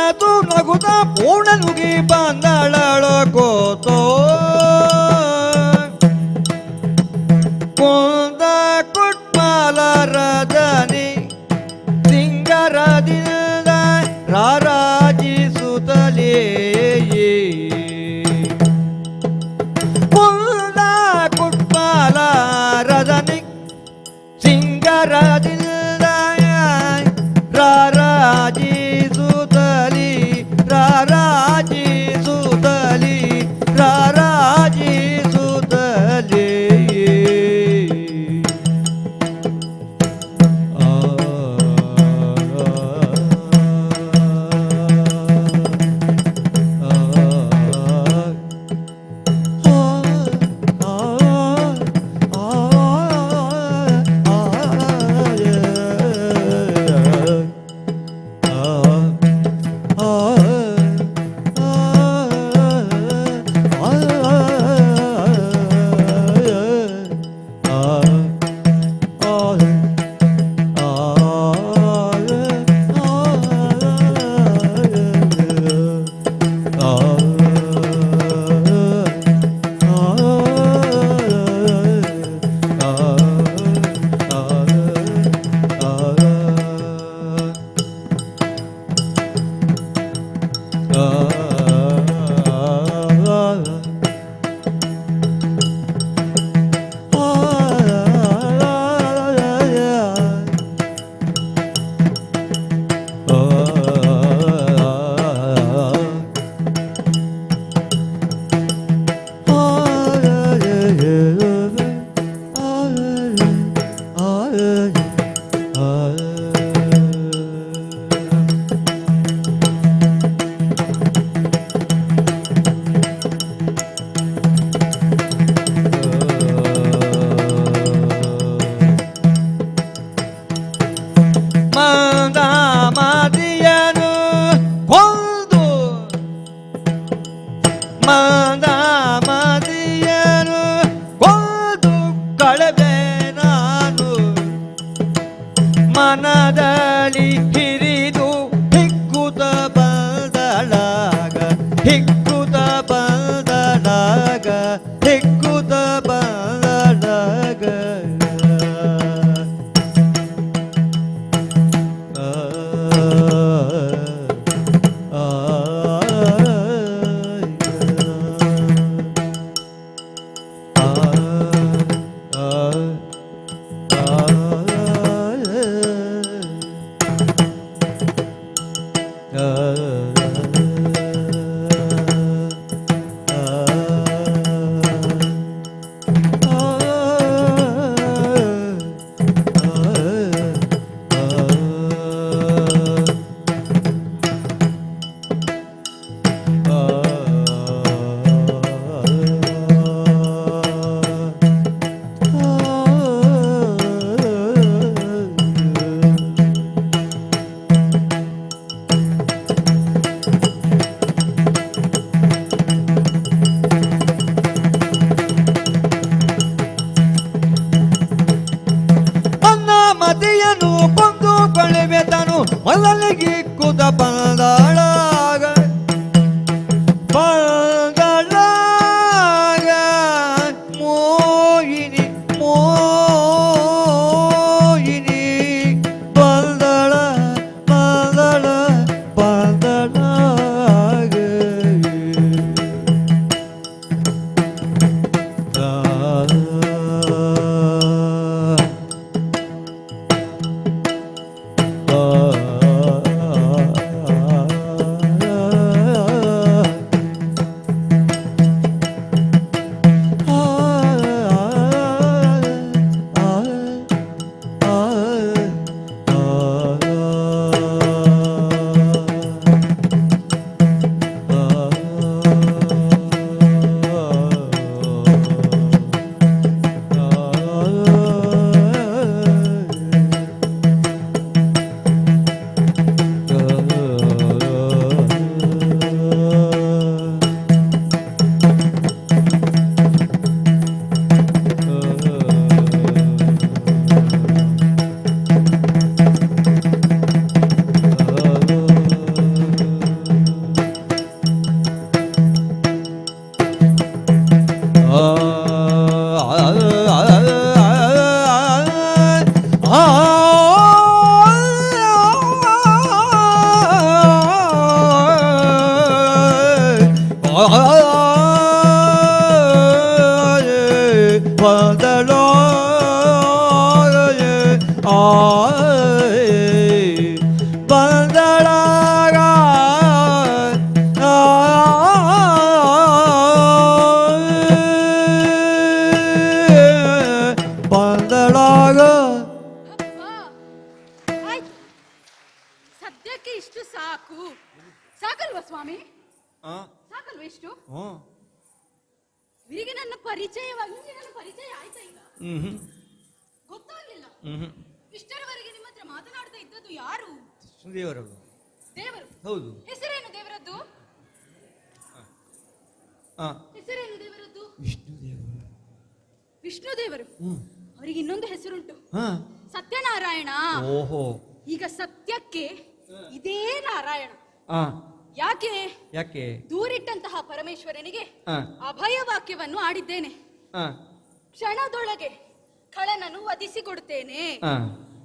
ಮಾತು ನಗುತ್ತ ಪೂರ್ಣ ನುಗಿ ಬಂದಳಳು ಕೋತೋ ಕುಂದ ಕುಟ್ಮಾಲ ರಜನಿ ಸಿಂಗರದಿಂದ ರಾರಾಜಿಸುತ್ತಲೇ ಕುಂದ ಕುಟ್ಮಾಲ ರಜನಿ ಸಿಂಗರದಿಂದ ರಾರಾಜಿಸುತ್ತಲಿ ರಾರಾಜಿಸುತ್ತಲಿ ರಾರಾಜಿಸುತ್ತಲಿ ಮಂದಮತಿಯನು ಕೊಂದು ಮಂದಮತಿಯನು ಕೊಂದು ಕಳೆದೆ ನಾನು ಮನದಲ್ಲಿ ಹಿರಿದು ಹಿಕ್ಕುತ ಬಂದಳಾಗ ಹಿಕ್ಕುತ ಬಂದಳಾಗ ಹಿಕ್ಕುತ ಬಂದಳಾಗ ಆ, ಸಾಕಲ್ವ ಇಷ್ಟು? ಹ್ಮ್. ಇವರಿಗೆ ನನ್ನ ಪರಿಚಯ ಆಯ್ತಾ ಈಗ? ಹ್ಮ್ ಗೊತ್ತಾಗ್ಲಿಲ್ಲ. ಹ್ಮ್ ಇಷ್ಟರವರೆಗೆ ನಿಮ್ಮ ಹತ್ರ ಮಾತನಾಡ್ತಾ ಇದ್ದದ್ದು ಯಾರು? ದೇವರಲ್ಲ. ದೇವರು. ಹೌದು. ಹೆಸರೇನು ದೇವರದ್ದು? ಆ, ಹೆಸರೇನು ದೇವರದ್ದು? ವಿಷ್ಣು ದೇವರು. ವಿಷ್ಣು ದೇವರು. ಹ್ಮ್. ಅವರಿಗೆ ಇನ್ನೊಂದು ಹೆಸರುಂಟು, ಹಾ. ಸತ್ಯನಾರಾಯಣ. ಓಹೋ. ಈಗ ಸತ್ಯಕ್ಕೆ ಇದೇ ನಾರಾಯಣ. ಆ, ಯಾಕೆ? ಯಾಕೆ? ದೂರಿಟ್ಟಂತಹ ಪರಮೇಶ್ವರನಿಗೆ ಆ, ಅಭಯ ವಾಕ್ಯವನ್ನು ಆಡಿದ್ದೇನೆ. ಆ, ಕ್ಷಣದೊಳಗೆ ಖಳನನ್ನು ವಧಿಸಿಕೊಡುತ್ತೇನೆ. ಆ.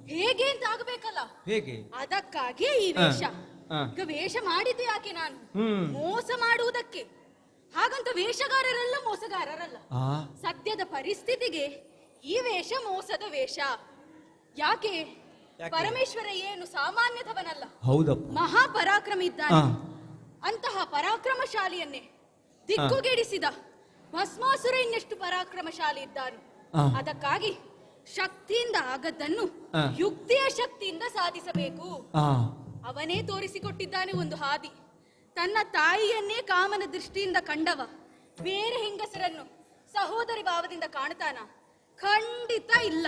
ಹೇಗೆ ಅಂತ ಆಗಬೇಕಲ್ಲ, ಹೇಗೆ? ಅದಕ್ಕಾಗಿ ಈ ವೇಷ. ಆ. ಈಗ ವೇಷ ಮಾಡಿದ್ದು ಯಾಕೆ ನಾನು? ಹ್ಮ್. ಮೋಸ ಮಾಡುವುದಕ್ಕೆ. ಹಾಗಂತ ವೇಷಗಾರರೆಲ್ಲ ಮೋಸಗಾರರಲ್ಲ. ಆ, ಸದ್ಯದ ಪರಿಸ್ಥಿತಿಗೆ ಈ ವೇಷ ಮೋಸದ ವೇಷ. ಯಾಕೆ? ಯಾಕೆ? ಪರಮೇಶ್ವರ ಏನು ಸಾಮಾನ್ಯದವನಲ್ಲ, ಹೌದಪ್ಪ. ಮಹಾಪರಾಕ್ರಮ ಇದ್ದಾನೆ. ಆ. ಅಂತಹ ಪರಾಕ್ರಮಶಾಲಿಯನ್ನೇ ದಿಕ್ಕುಗೆಡಿಸಿದ ಭಸ್ಮಾಸುರ ಇನ್ನೆಷ್ಟು ಪರಾಕ್ರಮಶಾಲಿ ಇದ್ದಾನೆ. ಆ. ಅದಕ್ಕಾಗಿ ಶಕ್ತಿಯಿಂದ ಆಗದ್ದನ್ನು ಆ. ಯುಕ್ತಿಯ ಶಕ್ತಿಯಿಂದ ಸಾಧಿಸಬೇಕು. ಆ, ಅವನೇ ತೋರಿಸಿಕೊಟ್ಟಿದ್ದಾನೆ ಒಂದು ಹಾದಿ. ತನ್ನ ತಾಯಿಯನ್ನೇ ಕಾಮನ ದೃಷ್ಟಿಯಿಂದ ಕಂಡವ ಬೇರೆ ಹೆಂಗಸರನ್ನು ಸಹೋದರಿ ಭಾವದಿಂದ ಕಾಣ್ತಾನ? ಖಂಡಿತ ಇಲ್ಲ.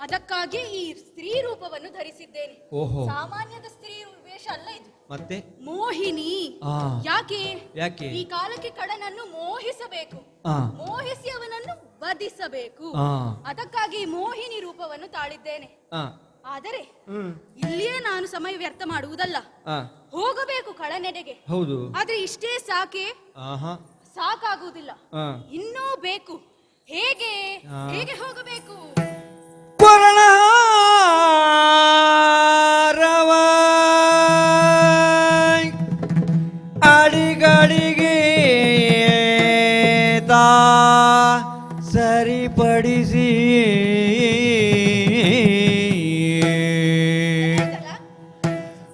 ಅದಕ್ಕಾಗಿ ಈ ಸ್ತ್ರೀ ರೂಪವನ್ನು ಧರಿಸಿದ್ದೇನೆ. ಓಹೋ. ಸಾಮಾನ್ಯದ ಸ್ತ್ರೀ ವೇಷ ಅಲ್ಲ ಇದು, ಮತ್ತೆ? ಮೋಹಿನಿ. ಆ. ಯಾಕೆ? ಯಾಕೆ? ಈ ಕಾಲಕ್ಕೆ ಕಡನನ್ನು ಮೋಹಿಸಬೇಕು, ಆ. ಮೋಹಿಸಿ ಅವನನ್ನು ವಧಿಸಬೇಕು. ಆ. ಅದಕ್ಕಾಗಿ ಮೋಹಿನಿ ರೂಪವನ್ನು ತಾಳಿದ್ದೇನೆ. ಆ. ಆದರೆ ಹ್ಮ್. ಇಲ್ಲಿಯೇ ನಾನು ಸಮಯ ವ್ಯರ್ಥ ಮಾಡುವುದಲ್ಲ, ಆ, ಹೋಗಬೇಕು ಕಳನೆಡೆಗೆ. ಹೌದು. ಆದ್ರೆ ಇಷ್ಟೇ ಸಾಕೆ? ಆಹಾ. ಸಾಕಾಗುವುದಿಲ್ಲ, ಆ. ಇನ್ನೂ ಬೇಕು. ಹೇಗೆ? ಆ. ಹೇಗೆ ಹೋಗಬೇಕು? ಕೊರಳಾರವ ಅಡಿಗಡಿಗೆ ತಾ ಸರಿಪಡಿಸಿ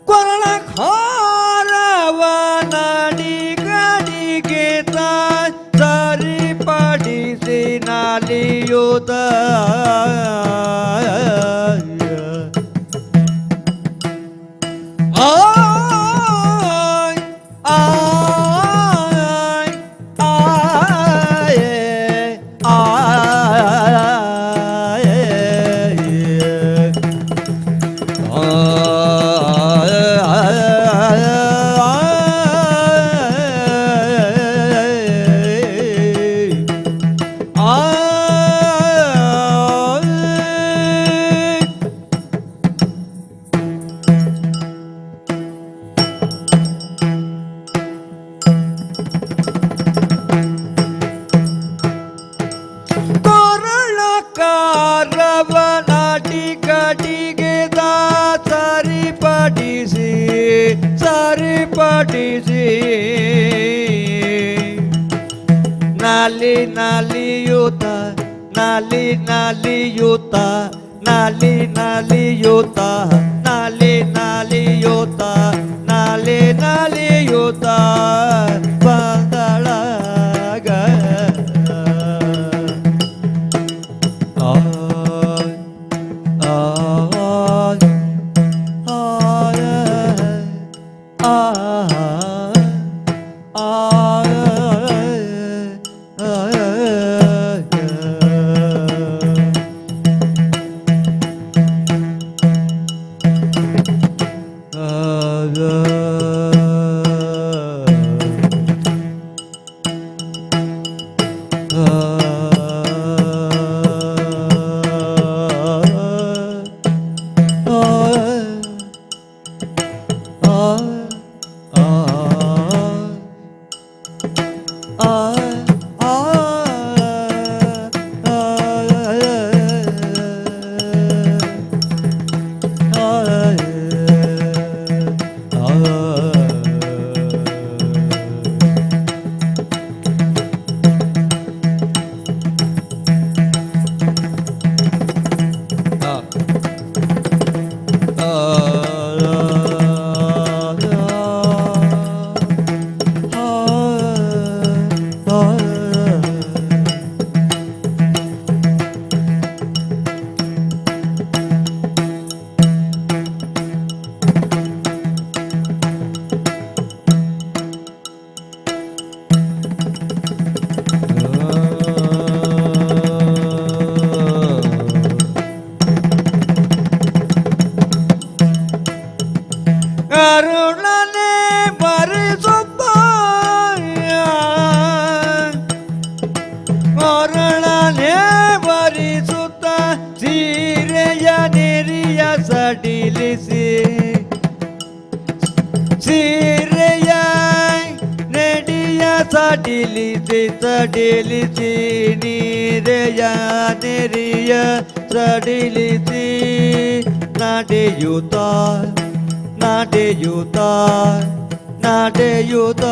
ಕೊರಳ ಖಾರವ ನಡಿಗಡಿಗೆ ತಾ ಸರಿಪಡಿಸಿ ನಾಲಿಯುತ ನಾಲಿ ನಾಲಿಯೂತ ನಾಲಿ ನಾಲಿಯೂತ ನಾಲಿ ನಾಲಿಯೂತ ನಾಲಿ ನಾಲಿಯೂತ ನಾಲಿ ನಾಲಿಯೂತ ಬಂದಳಗ ಆ ಆ ಸಡಿಲಿಸಿ ಸಡಿಲಿಸಿ ನೀರೆಯ ನೆರಿಯ ಸಡಿಲಿಸಿ ನಡೆಯುತ್ತ ನಡೆಯುತ್ತ ನಡೆಯುತ್ತ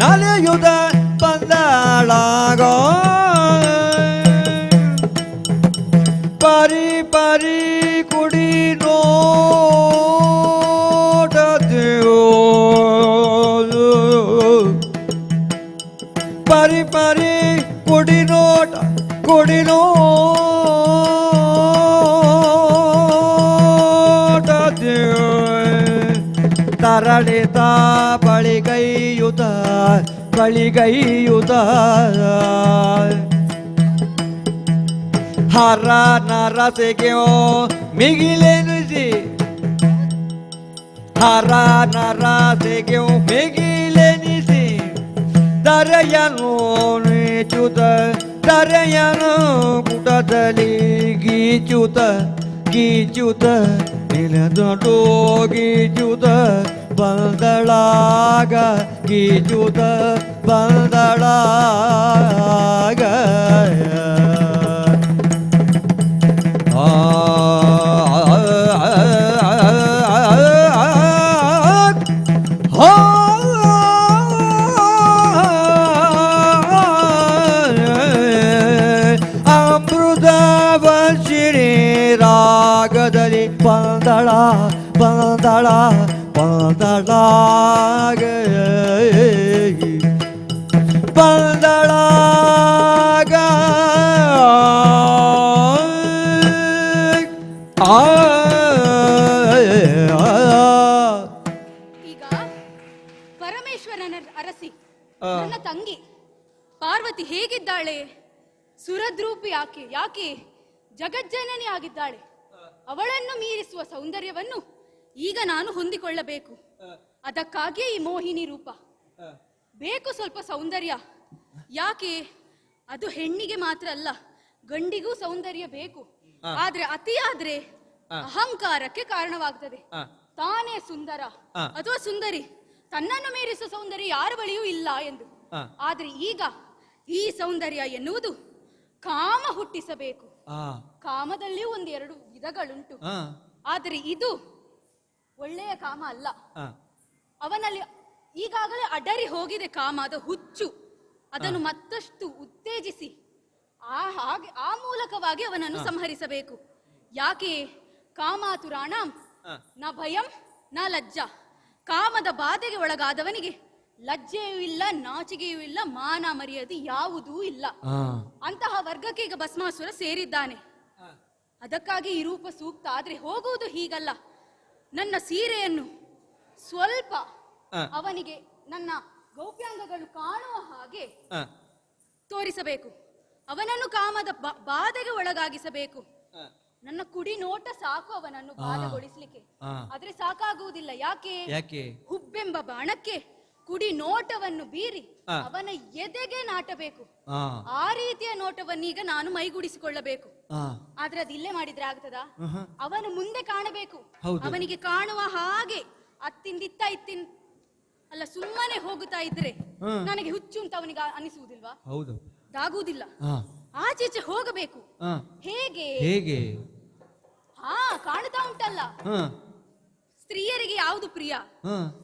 ನಲೆಯುದ ಬಂದಳಾಗ ಪರಿ ಪರಿ ಕುಡಿ ನೋಡದೆಯೋ ಪರಿ ಪರಿ ಕುಡಿ ನೋಟ ಕುಡಿ ನೋಡದೆಯೋ ತರಳಿತ ಬಳಿಗೈಯುತ ಬಳಿಗೈಯುತ ಹರ ನರಸೆಗೆಯೋ ಮಿಗಿಲೆನಿಸಿ ಹರ ನರಸೆಗೆಯೋ ಮಿಗಿಲೆನಿಸಿ ದರೆಯನು ನೀಚುತ ದರೆಯನು ಗುಟದಲ್ಲಿ ಗೀಚುತ ಗೀಚುತ ನಿಲದೊಡೋ ಗೀಚುತ ಬಂದಳಾಗ ಗೀಚುತ ಬಂದಳಾಗ ಅಮೃತ ವಂಶಿಣಿ ರಾಗದಲ್ಲಿ ಬಂದಳ ಬಂದಳ ಬಂದಳಾಗ ಬಂದಳಾಗ ಈಗ ಪರಮೇಶ್ವರನ ಅರಸಿ ನನ್ನ ತಂಗಿ ಪಾರ್ವತಿ ಹೇಗಿದ್ದಾಳೆ? ಸುರದ್ರೂಪಿ ಯಾಕೆ ಯಾಕೆ ಜಗಜ್ಜನನಿ ಆಗಿದ್ದಾಳೆ. ಅವಳನ್ನು ಮೀರಿಸುವ ಸೌಂದರ್ಯವನ್ನು ಈಗ ನಾನು ಹೊಂದಿಕೊಳ್ಳಬೇಕು. ಅದಕ್ಕಾಗಿಯೇ ಈ ಮೋಹಿನಿ ರೂಪ ಬೇಕು. ಸ್ವಲ್ಪ ಸೌಂದರ್ಯ ಯಾಕೆ? ಅದು ಹೆಣ್ಣಿಗೆ ಮಾತ್ರ ಅಲ್ಲ, ಗಂಡಿಗೂ ಸೌಂದರ್ಯ ಬೇಕು. ಆದ್ರೆ ಅತಿಯಾದ್ರೆ ಅಹಂಕಾರಕ್ಕೆ ಕಾರಣವಾಗ್ತದೆ. ತಾನೇ ಸುಂದರ ಅಥವಾ ಸುಂದರಿ, ತನ್ನನ್ನು ಮೀರಿಸುವ ಸೌಂದರ್ಯ ಯಾರ ಬಳಿಯೂ ಇಲ್ಲ ಎಂದು. ಆದ್ರೆ ಈಗ ಈ ಸೌಂದರ್ಯ ಎನ್ನುವುದು ಕಾಮ ಹುಟ್ಟಿಸಬೇಕು. ಕಾಮದಲ್ಲಿ ಒಂದೆರಡು ವಿಧಗಳುಂಟು. ಆದರೆ ಇದು ಒಳ್ಳೆಯ ಕಾಮ ಅಲ್ಲ. ಅವನಲ್ಲಿ ಈಗಾಗಲೇ ಅಡರಿ ಹೋಗಿದೆ ಕಾಮ, ಅದು ಹುಚ್ಚು. ಅದನ್ನು ಮತ್ತಷ್ಟು ಉತ್ತೇಜಿಸಿ ಆ ಮೂಲಕವಾಗಿ ಅವನನ್ನು ಸಂಹರಿಸಬೇಕು. ಯಾಕೆ? ಕಾಮಾತುರಾಣಂ ನ ಭಯಂ ನ ಲಜ್ಜಾ. ಕಾಮದ ಬಾಧೆಗೆ ಒಳಗಾದವನಿಗೆ ಲಜ್ಜೆಯೂ ಇಲ್ಲ, ನಾಚಿಕೆಯೂ ಇಲ್ಲ, ಮಾನ ಮರ್ಯಾದೆ ಯಾವುದೂ ಇಲ್ಲ. ಅಂತಹ ವರ್ಗಕ್ಕೆ ಈಗ ಭಸ್ಮಾಸುರ ಸೇರಿದ್ದಾನೆ. ಅದಕ್ಕಾಗಿ ಈ ರೂಪ ಸೂಕ್ತ. ಆದ್ರೆ ಹೋಗುವುದು ಹೀಗಲ್ಲ. ನನ್ನ ಸೀರೆಯನ್ನು ಸ್ವಲ್ಪ ಅವನಿಗೆ ನನ್ನ ಗೌಪ್ಯಾಂಗಗಳು ಕಾಣುವ ಹಾಗೆ ತೋರಿಸಬೇಕು. ಅವನನ್ನು ಕಾಮದ ಬಾಧೆಗೆ ಒಳಗಾಗಿಸಬೇಕು. ನನ್ನ ಕುಡಿ ನೋಟ ಸಾಕು ಅವನನ್ನು ಬಾಧೆಗೊಳಿಸ್ಲಿಕ್ಕೆ. ಆದ್ರೆ ಸಾಕಾಗುವುದಿಲ್ಲ. ಯಾಕೆ? ಹುಬ್ಬೆಂಬ ಬಾಣಕ್ಕೆ ಕುಡಿ ನೋಟವನ್ನು ಬೀರಿ ಅವನ ಎದೆಗೆ ನಾಟಬೇಕು. ಆ ರೀತಿಯ ನೋಟವನ್ನೀಗ ನಾನು ಮೈಗೂಡಿಸಿಕೊಳ್ಳಬೇಕು. ಆದ್ರೆ ಅದಿಲ್ಲೇ ಮಾಡಿದ್ರೆ ಆಗ್ತದಾ? ಅವನು ಮುಂದೆ ಕಾಣಬೇಕು. ಅವನಿಗೆ ಕಾಣುವ ಹಾಗೆ ಅತ್ತಿಂದಿತ್ತ ಅಲ್ಲ, ಸುಮ್ಮನೆ ಹೋಗುತ್ತಾ ಇದ್ರೆ ನನಗೆ ಹುಚ್ಚು ಅಂತ ಅವನಿಗೆ ಅನಿಸುವುದಿಲ್ವಾ? ಆಗುವುದಿಲ್ಲ. ಆಚೀಚೆ ಹೋಗಬೇಕು. ಹೇಗೆ? ಕಾಣುತ್ತಾ ಉಂಟಲ್ಲ, ಸ್ತ್ರೀಯರಿಗೆ ಯಾವುದು ಪ್ರಿಯ?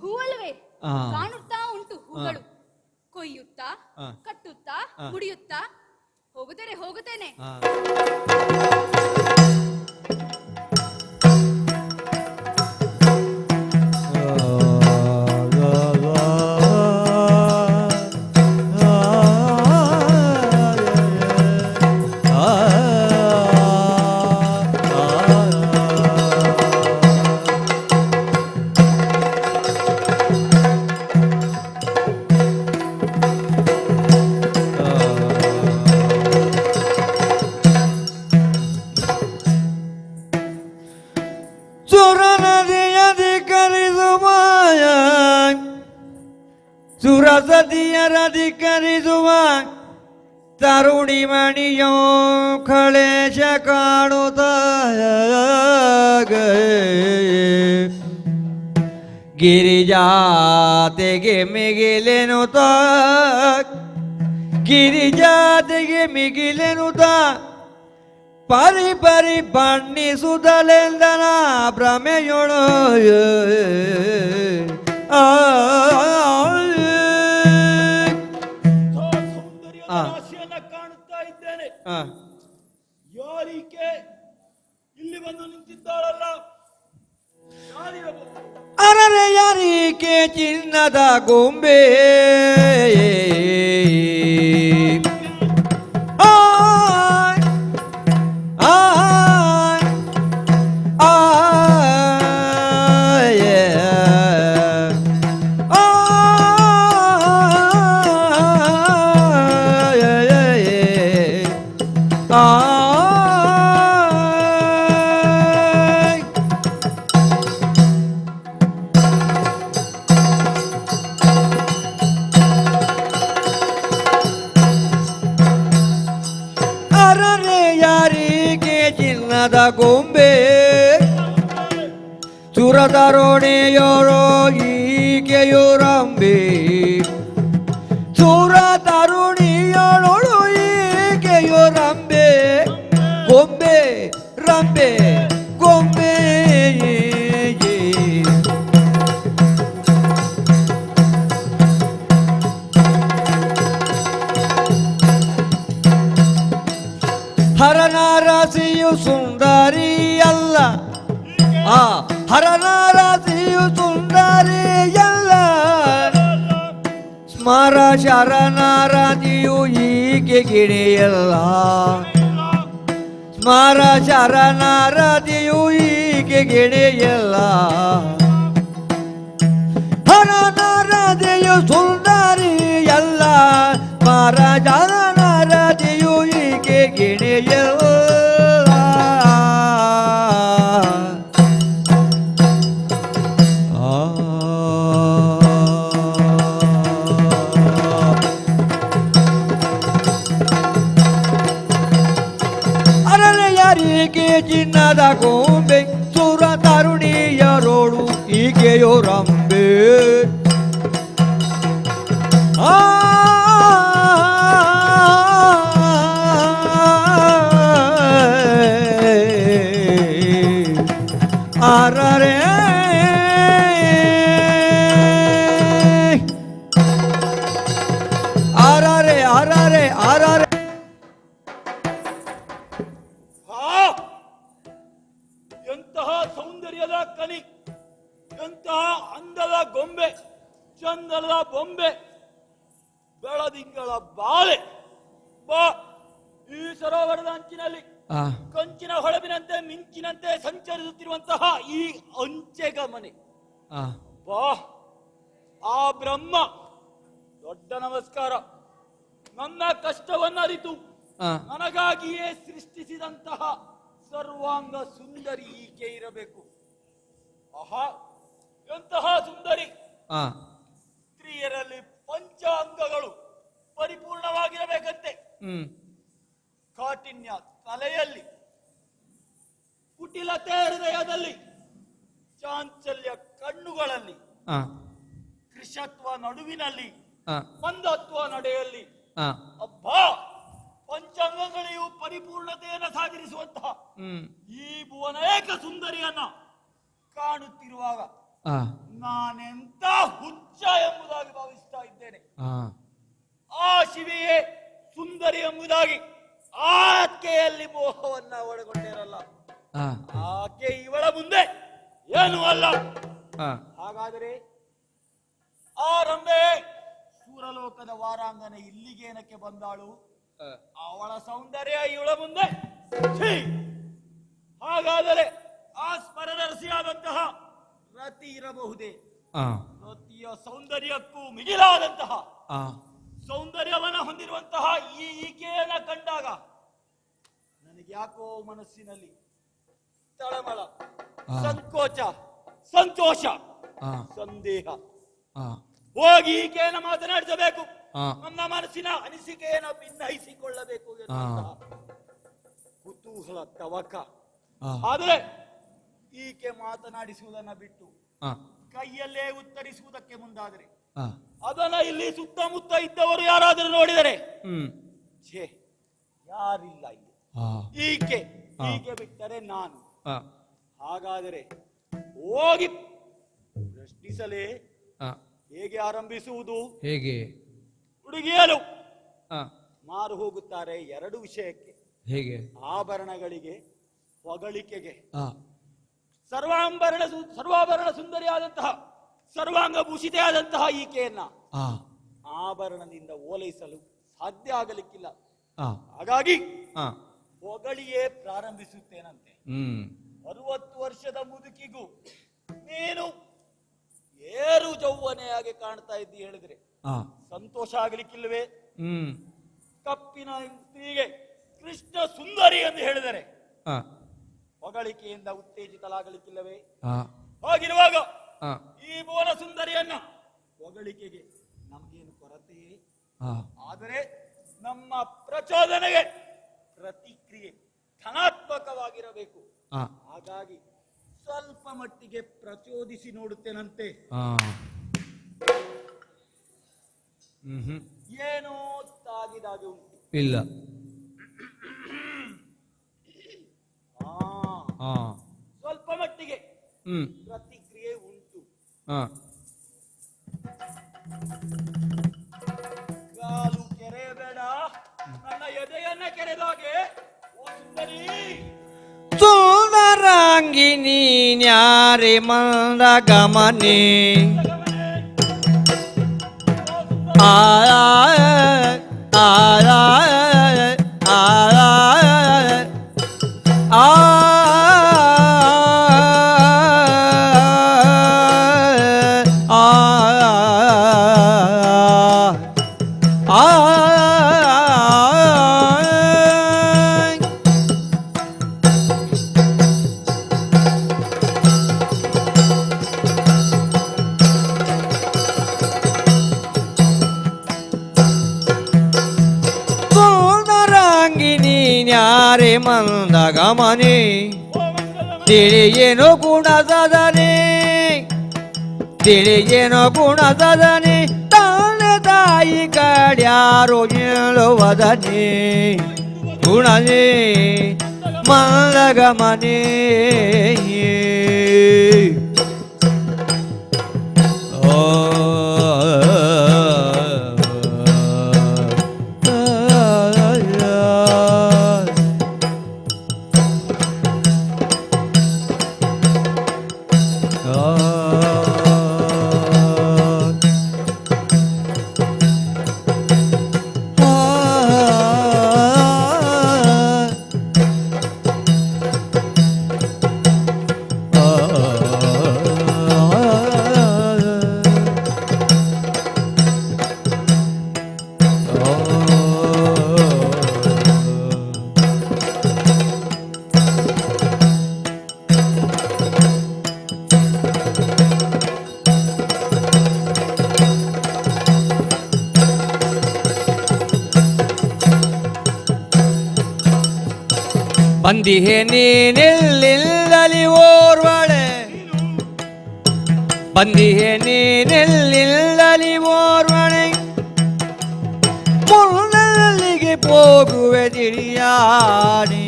ಹೂವಲ್ವೇ? ಕಾಣುತ್ತಾ ಉಂಟು ಹೂಗಳು. ಕೊಯ್ಯುತ್ತಾ, ಕಟ್ಟುತ್ತಾ, ಮುಡಿಯುತ್ತಾ ಹೋಗುತ್ತೇನೆ. ಸುರಸತಿಯರಧಿಕರಿಸುವ ತರುಣಿ ಮಣಿಯೋ ಕಳೇಶ ಕಾಣುತ್ತ ಗಿರಿಜಾತೆಗೆ ಮಿಗಿಲೆನುತ ಗಿರಿಜಾತೆಗೆ ಮಿಗಿಲೆನುತ ಪರಿ ಪರಿ ಬಣ್ಣಿಸುತ್ತಲೆಂದನ ಭ್ರಮೆಯೊಳು ಸೌಂದರ್ಯದ ರಾಶಿಯನ್ನ ಕಾಣುತ್ತಾ ಇದ್ದೇನೆ. ಯಾರೀಕೆ ಇಲ್ಲಿ ಬಂದು ನಿಂತಿದ್ದಾಳಲ್ಲ, ಯಾರಿರಬಹುದು? ಅರರೆ ಯಾರೀಕೆ ಚಿನ್ನದ ಗೊಂಬೆ ಗೊಂಬೆ ಸುರತರುಣಿಯರೋ ಈಕೆಯುರಂಬೆ ಸುರತರುಣಿಯರೊಳು ಈಕೆಯುರಂಬೆ ಗೊಂಬೆ ರಂಬೆ ಗೊಂಬೆ ಹರನಾರಸಿಯು ಸುಂದರಿಯಲ್ಲ, ಆ ಹರನಾರಸಿಯು ಸುಂದರಿಯಲ್ಲ, ಸ್ಮರ ಶರಣಾರತಿಯು ಈಕೆ ಗಿಣಿಯಲ್ಲ, ಸ್ಮರ ಶರಣಾರತಿಯು ಈಕೆ ಗಿಣಿಯಲ್ಲ, ಹರನಾರತಿಯು ಸುಂದರಿಯಲ್ಲ, ಸ್ಮರ ಶರಣಾರತಿಯು ಈಕೆ ಗಿಣಿಯಲ್ಲ. ಅರರೆಯರಿಗೆ ಚಿನ್ನದ ಗೊಂಬೆ ಸುರ ತರುಣಿಯರೋಳು ಈಕೆಯೋ ರಂಬೆ ಅರರೆ ಅರರೆ ಅರರೆ ಅರರೆ ಎಂತಹ ಸೌಂದರ್ಯದ ಕಲಿ, ಎಂತಹ ಅಂದದ ಗೊಂಬೆ, ಚಂದದ ಬೊಂಬೆ, ಬೆಳದಿಂಗಳ ಬಾಳೆ. ಬಾ, ಈ ಸರೋವರದ ಅಂಚಿನಲ್ಲಿ ಕಂಚಿನ ಹೊಳಪಿನಂತೆ ಮಿಂಚಿನಂತೆ ಸಂಚರಿಸುತ್ತಿರುವಂತಹ ಈ ಅಂಚೆಗ ಮನೆ. ಬಾ, ಆ ಬ್ರಹ್ಮ ದೊಡ್ಡ ನಮಸ್ಕಾರ. ನನ್ನ ಕಷ್ಟವನ್ನು ಅರಿತು ನನಗಾಗಿಯೇ ಸೃಷ್ಟಿಸಿದಂತಹ ಸರ್ವಾಂಗ ಸುಂದರಿ ಈಕೆ ಇರಬೇಕು. ಆಹಾ, ಎಂತಹ ಸುಂದರಿ! ಸ್ತ್ರೀಯರಲ್ಲಿ ಪಂಚಾಂಗಗಳು ಪರಿಪೂರ್ಣವಾಗಿರಬೇಕಂತೆ. ಕಾಠಿಣ್ಯ ತಲೆಯಲ್ಲಿ, ಕುಟಿಲತೆ ಹೃದಯದಲ್ಲಿ, ಚಾಂಚಲ್ಯ ಕಣ್ಣುಗಳಲ್ಲಿ, ಕೃಷತ್ವ ನಡುವಿನಲ್ಲಿ, ಮಂದತ್ವ ನಡೆಯಲ್ಲಿ. ಅಬ್ಬಾ, ಪಂಚಾಂಗಗಳಿಗೂ ಪರಿಪೂರ್ಣತೆಯನ್ನು ಸಾಧಿಸುವಂತಹ ಈ ಭುವನೇಕ ಸುಂದರಿಯನ್ನ ಕಾಣುತ್ತಿರುವಾಗ ನಾನೆಂತ ಹುಚ್ಚ ಎಂಬುದಾಗಿ ಭಾವಿಸ್ತಾ ಇದ್ದೇನೆ. ಆ ಶಿವೆಯೇ ಸುಂದರಿ ಎಂಬುದಾಗಿ ಆಕೆಯಲ್ಲಿ ಮೋಹವನ್ನ ಒಳಗೊಂಡಿರಲ್ಲ. ಆಕೆ ಇವಳ ಮುಂದೆ ಏನು ಅಲ್ಲ. ಹಾಗಾದರೆ ಆ ರಂಬೆ ಸೂರಲೋಕದ ವಾರಾಂಗನೆ ಇಲ್ಲಿಗೇನಕ್ಕೆ ಬಂದಾಳು? ಅವಳ ಸೌಂದರ್ಯ ಇವಳ ಮುಂದೆ. ಹಾಗಾದರೆ ಆ ಸ್ಮರಣರಸಿಯಾದಂತಹ ರತಿ ಇರಬಹುದೇ? ರತಿಯ ಸೌಂದರ್ಯಕ್ಕೂ ಮಿಗಿಲಾದಂತಹ ಸೌಂದರ್ಯವನ್ನ ಹೊಂದಿರುವಂತಹ ಈ ಈಕೆಯನ್ನ ಕಂಡಾಗ ನನಗೆ ಯಾಕೋ ಮನಸ್ಸಿನಲ್ಲಿ ತಳಮಳ, ಸಂಕೋಚ, ಸಂತೋಷ, ಸಂದೇಹ. ಹೋಗಿ ಈಕೆಯನ್ನು ಮಾತನಾಡಿಸಬೇಕು. ಆ. ನನ್ನ ಮನಸ್ಸಿನ ಅನಿಸಿಕೆಯನ್ನು ಭಿನ್ನಯಿಸಿಕೊಳ್ಳಬೇಕು ಎನ್ನುವಂತಹ ಕುತೂಹಲ ತವಕ. ಆ. ಆದರೆ ಈಕೆ ಮಾತನಾಡಿಸುವುದನ್ನ ಬಿಟ್ಟು ಆ. ಕೈಯಲ್ಲೇ ಉತ್ತರಿಸುವುದಕ್ಕೆ ಮುಂದಾದರೆ ಆ. ಅದನ್ನ ಇಲ್ಲಿ ಸುತ್ತಮುತ್ತ ಇದ್ದವರು ಯಾರಾದರೂ ನೋಡಿದರೆ ಹ್ಮ್. ಛೇ, ಯಾರಿಲ್ಲ ಇಲ್ಲಿ, ಆ. ಈಕೆ ಆ. ಈಕೆ ಬಿಟ್ಟರೆ ನಾನು. ಆ. ಹಾಗಾದರೆ ಹೋಗಿ ಪ್ರಶ್ನಿಸಲೇ ಆ. ಹೇಗೆ ಆರಂಭಿಸುವುದು? ಹೇಗೆ? ಹುಡುಗಿಯರು ಆ. ಮಾರು ಹೋಗುತ್ತಾರೆ ಎರಡು ವಿಷಯಕ್ಕೆ: ಹೇಗೆ? ಆಭರಣಗಳಿಗೆ, ಹೊಗಳಿಕೆಗೆ. ಆ. ಸರ್ವಾಭರಣ ಸುಂದರಿಯಾದಂತಹ, ಸರ್ವಾಂಗ ಭೂಷಿತೆಯಾದಂತಹ ಈಕೆಯನ್ನ ಆ. ಆಭರಣದಿಂದ ಓಲೈಸಲು ಸಾಧ್ಯ ಆಗಲಿಕ್ಕಿಲ್ಲ. ಆ. ಹಾಗಾಗಿ ಆ. ಹೊಗಳಿಯೇ ಪ್ರಾರಂಭಿಸುತ್ತೇನಂತೆ. ಹ್ಮ್. 60 ವರ್ಷದ ಮುದುಕಿಗೂ ನೀನು ಏರು ಜೌವನೆಯಾಗಿ ಕಾಣ್ತಾ ಇದ್ದಿ ಹೇಳಿದ್ರೆ ಆ. ಸಂತೋಷ ಆಗಲಿಕ್ಕಿಲ್ವೇ? ಹ್ಮ್. ಕಪ್ಪಿನ ಸ್ತ್ರೀಗೆ ಕೃಷ್ಣ ಸುಂದರಿ ಎಂದು ಹೇಳಿದರೆ ಆ. ಹೊಗಳಿಕೆಯಿಂದ ಉತ್ತೇಜಿತಲಾಗಲಿಕ್ಕಿಲ್ಲವೇ? ಆ. ಹಾಗಿರುವಾಗ ಆ. ಈ ಭುವನ ಸುಂದರಿಯನ್ನ ಹೊಗಳಿಕೆಗೆ ನಮಗೇನು ಕೊರತೆಯೇ? ಆ. ಆದರೆ ನಮ್ಮ ಪ್ರಚೋದನೆಗೆ ಪ್ರತಿಕ್ರಿಯೆ ಧನಾತ್ಮಕವಾಗಿರಬೇಕು. ಆ. ಹಾಗಾಗಿ ಸ್ವಲ್ಪ ಮಟ್ಟಿಗೆ ಪ್ರಚೋದಿಸಿ ನೋಡುತ್ತೇನಂತೆ. ಆ. ಹ್ಮ್. ಏನೋ ತಾಗಿದಾಗೆ ಉಂಟು. ಇಲ್ಲ. ಆ, ಆ. ಸ್ವಲ್ಪ ಮಟ್ಟಿಗೆ ಹ್ಮ್. ಪ್ರತಿಕ್ರಿಯೆ ಉಂಟು. ಆ. ಕಾಲು ಕೆರೆಯಬೇಡ, ನನ್ನ ಎದೆಯನ್ನ ಕೆರೆದಾಗೆ. ಓ ಸುಂದರಿ, ಸುಂದರಾಂಗಿ ನೀನ್ಯಾರೆ ಮಂದ ಗಮನೆ. ಆ. ಆ. ಆ. ಆ. ನ್ಯಾರೆ ಮಂದ ಗಮನೆ ತಿಳಿಯೇನೋ ಗುಣದನೆ, ತಿಳಿಯೇನೋ ಗುಣದನೆ, ತಂದೆ ತಾಯಿ ಕಡ್ಯಾರೋ ಹೇಳುವದನೆ. ಗುಣನೇ ಮಂದ ಗಮನೆ. ಬಂದಿಹೆ ನೀನೆಲ್ಲಿಲ್ಲಲಿ ಓರ್ವಳೆ, ಬಂದಿಹೆ ನೀನೆಲ್ಲಿಲ್ಲಲಿ ಓರ್ವಳೆ, ಮುನ್ನಲ್ಲಿಗೆ ಹೋಗುವೆ ತಿಳಿಯಾಡಿ.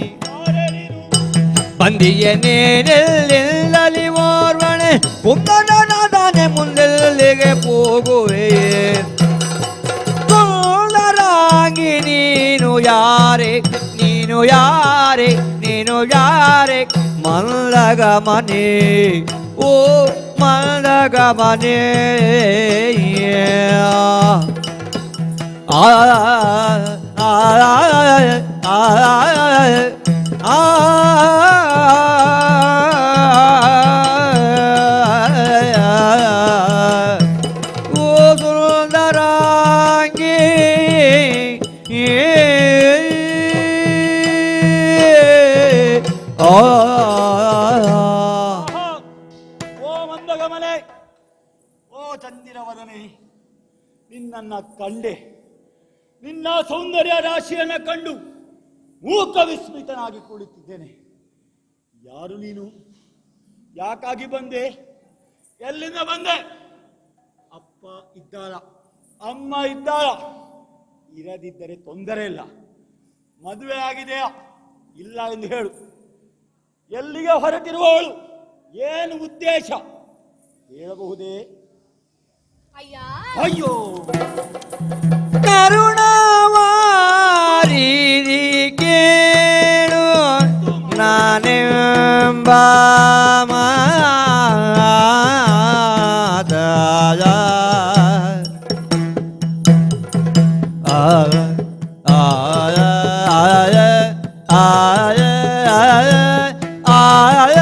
ಬಂದಿಯೆ ನೀನೆಲ್ಲಿಲ್ಲಲಿ ಓರ್ವಳೆ, ಕುಂದನದಾನೆ ಮುಂದೆಲ್ಲಿಗೆ ಹೋಗುವೆ. ಸುಂದರಾಂಗಿ ನೀನು ಯಾರೆ, ನೀನು ಯಾರೆ, ನೀನು ಯಾರೆ, ಮಂದಗ ಮನೆ, ಓ ಮಂದಗ ಮನೆ. ಆ. ಆ. ಆ. ಆ. ಓ ಸುಂದರಾಂಗಿ, ಓ ಮಂದಗಮನೆ, ಓ ಚಂದಿರವದನೆ, ನಿನ್ನನ್ನ ಕಂಡೆ, ನಿನ್ನ ಸೌಂದರ್ಯ ರಾಶಿಯನ್ನ ಕಂಡು ಮೂಕ ವಿಸ್ಮಿತನಾಗಿ ಕುಳಿತಿದ್ದೇನೆ. ಯಾರು ನೀನು? ಯಾಕಾಗಿ ಬಂದೆ? ಎಲ್ಲಿಂದ ಬಂದೆ? ಅಪ್ಪ ಇದ್ದಾಳ, ಅಮ್ಮ ಇದ್ದಾಳ? ಇರದಿದ್ದರೆ ತೊಂದರೆ ಇಲ್ಲ. ಮದುವೆ ಆಗಿದೆಯಾ? ಇಲ್ಲ ಎಂದು ಹೇಳು. ಎಲ್ಲಿಗೆ ಹೊರಟಿರುವವಳು? ಏನು ಉದ್ದೇಶ ಹೇಳಬಹುದೇ? ಅಯ್ಯೋ, ಕರುಣಾವಾರಿ ಕೇಳು ನಾನೆಂಬ ಮಾತಾಯ ಆಯ ಆಯ ಆಯ ಆಯ ಆಯ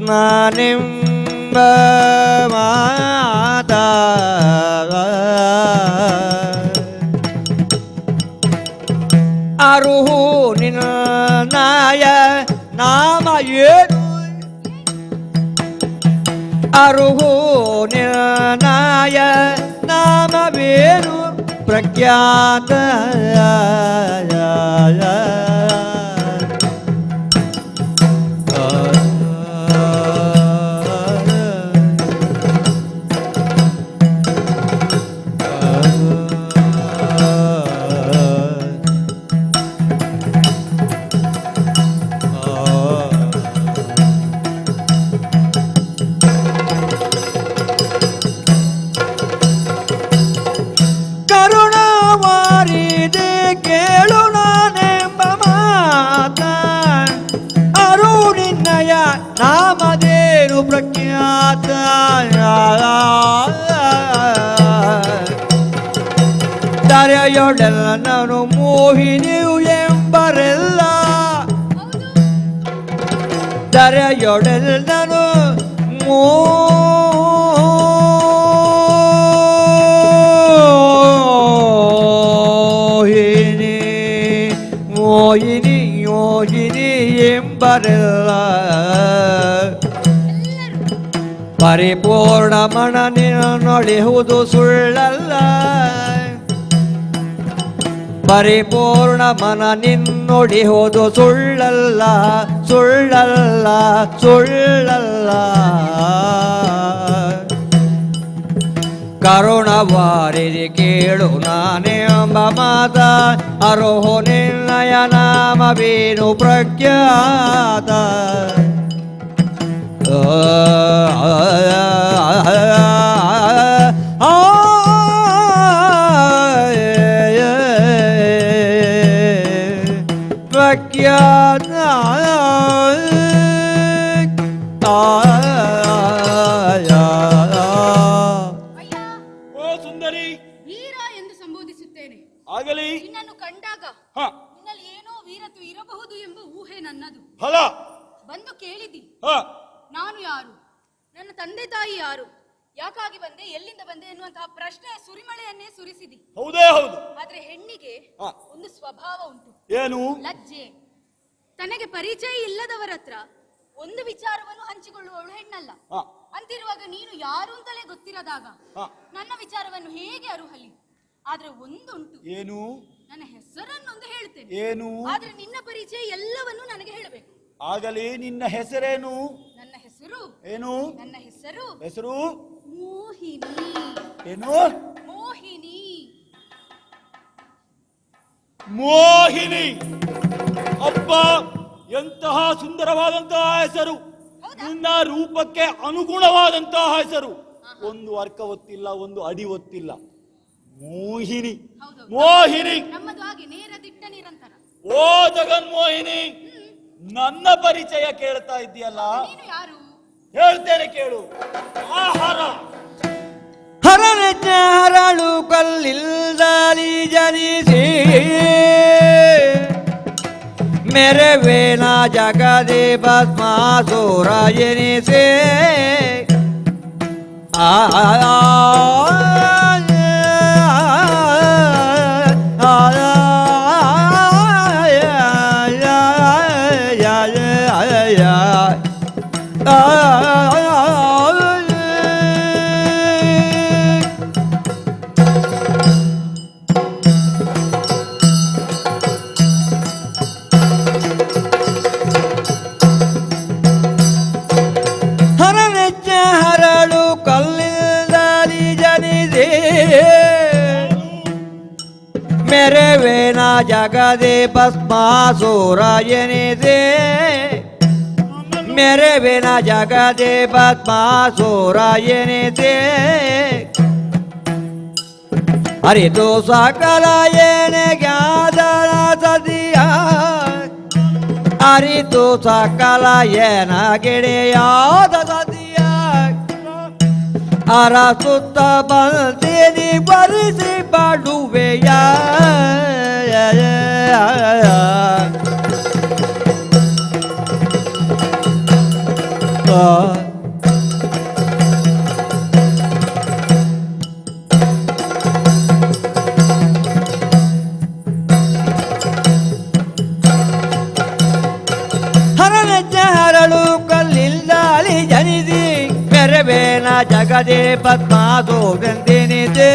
ನಾನೆಂಬ ಮಾತ ಅರುಹು ನಿನ್ನಾಯ ನಾಮ ಏನು? ಅರುಹು ನಿನ್ನಾಯ ನಾಮವೇನು? ಪ್ರಖ್ಯಾತ ಕರುಣಾವಾರಿದೆ ಕೇಳು ನಾನೆಂಬ ಮಾತ ಅರುಣಿನ್ನಯ ನಾಮದೇನು ಪ್ರಖ್ಯಾತ ದರೆಯೊಡೆಲ್ಲ ನಾನು ಮೋಹಿನಿಯು ಎಂಬರೆಲ್ಲ ದರೆಯೊಡೆಲ್ಲನು ಮೋಹಿನಿ ಮೋಹಿನಿ ಯೋಗಿನಿ ಎಂಬರೆಲ್ಲ ಪರಿಪೂರ್ಣ ಮನನಿನ ನೊಳೆಯುವುದು ಸುಳ್ಳಲ್ಲ ಪರಿಪೂರ್ಣ ಮನ ನಿನ್ನೊಡಿಹುದು ಸುಳ್ಳಲ್ಲ ಸುಳ್ಳಲ್ಲ ಸುಳ್ಳಲ್ಲ ಕರುಣವಾರಿದೆ ಕೇಳು ನಾನೆಂಬ ಮಾತ ಅರೋಹೋ ನಿನ್ನಯ ನಾಮವೇನು ಪ್ರಖ್ಯಾತ ಪ್ರಖ್ಯಾತ ಓ ಸುಂದರಿ, ವೀರ ಎಂದು ಸಂಬೋಧಿಸುತ್ತೇನೆ. ಆಗಲಿ. ನಿನ್ನನ್ನು ಕಂಡಾಗ ನಿನ್ನಲ್ಲಿ ಏನೋ ವೀರತ್ವ ಇರಬಹುದು ಎಂಬ ಊಹೆ ನನ್ನದು. ಫಲ ಬಂದು ಕೇಳಿದಿ ಹ ನಾನು ಯಾರು, ನನ್ನ ತಂದೆ ತಾಯಿ ಯಾರು, ಯಾಕಾಗಿ ಬಂದೆ, ಎಲ್ಲಿಂದ ಬಂದೆ ಎನ್ನುವಂತಹ ಪ್ರಶ್ನೆ ಸುರಿಮಳೆಯನ್ನೇ ಸುರಿಸಿದಿ. ಹೌದೇ ಹೌದು. ಆದ್ರೆ ಹೆಣ್ಣಿಗೆ ಒಂದು ಸ್ವಭಾವ ಉಂಟು. ಏನು? ಲಜ್ಜೆ. ತನಗೆ ಪರಿಚಯ ಇಲ್ಲದವರ ಹತ್ರ ಒಂದು ವಿಚಾರವನ್ನು ಹಂಚಿಕೊಳ್ಳುವವಳು ಹೆಣ್ಣಲ್ಲ. ಅಂತಿರುವಾಗ ನೀನು ಯಾರು ಅಂತಲೇ ಗೊತ್ತಿರದಾಗ ನನ್ನ ವಿಚಾರವನ್ನು ಹೇಗೆ ಅರುಹಲಿ? ಆದ್ರೆ ಒಂದುಂಟು. ಏನು? ನನ್ನ ಹೆಸರನ್ನೊಂದು ಹೇಳ್ತೇನೆ. ಏನು? ಆದ್ರೆ ನಿನ್ನ ಪರಿಚಯ ಎಲ್ಲವನ್ನೂ ನನಗೆ ಹೇಳಬೇಕು. ಆಗಲಿ. ನಿನ್ನ ಹೆಸರೇನು? ನನ್ನ ಹೆಸರು ಏನು? ನನ್ನ ಹೆಸರು ಹೆಸರು ಮೋಹಿನಿ. ಏನು? ಮೋಹಿನಿ. ಮೋಹಿನಿ. ಅಪ್ಪ, ಎಂತಹ ಸುಂದರವಾದಂತಹ ಹೆಸರು, ನಿನ್ನ ರೂಪಕ್ಕೆ ಅನುಗುಣವಾದಂತಹ ಹೆಸರು. ಒಂದು ಅರ್ಕ ಒತ್ತಿಲ್ಲ, ಒಂದು ಅಡಿ ಒತ್ತಿಲ್ಲ. ಮೋಹಿನಿ. ಮೋಹಿನಿ. ನಮ್ಮದು ಹಾಗೆ ನೇರ ದಿಟ್ಟ ನಿರಂತರ. ಓ ಜಗನ್ಮೋಹಿನಿ, ನನ್ನ ಪರಿಚಯ ಕೇಳ್ತಾ ಇದ್ದೀಯಲ್ಲ, ನೀನು ಯಾರು ಹೇಳ್ತೇನೆ ಕೇಳು. ಆಹಾರ ಹರಳು ಕಲ್ಲಿಂದಲಿ ಜನಿಸಿ ಮೆರವೇನ ಜಗದೇ ಭಸ್ಮಾಸುರ ಎನಿಸಿ ಆ ಹರನೆಚ್ಚ ಹರಳು ಕಲ್ಲಿಂದಲಿ ಜನಿಸಿ ಮೆರವೇನ ಜಗದೇ ಭಸ್ಮಾಸುರ ಎನಿಸಿ ಮೆರವೇನ ಜಗದೇ ಭಸ್ಮಾಸುರ ಎನಿಸಿ ಅರಿತು ಸಕಲ ಏನೆ ಜ್ಞಾದರ ಸದಿಯ ಅರಿತು ಸಕಲ ಏನ ಗೆಳೆಯಾದ ಸದಿಯ ಅರಸುತ್ತ ಬಂದಿನಿ ಬರಿಸಿ ಬಾಡುವೆಯ ಹರನೆಚ್ಚ ಹರಳು ಕಲ್ಲಿಂದಲಿ ಜನಿಸಿ ಮೆರವೇನ ಜಗದೇ ಪದ್ಮಾಸೋರೆಂದೆನಿದೆ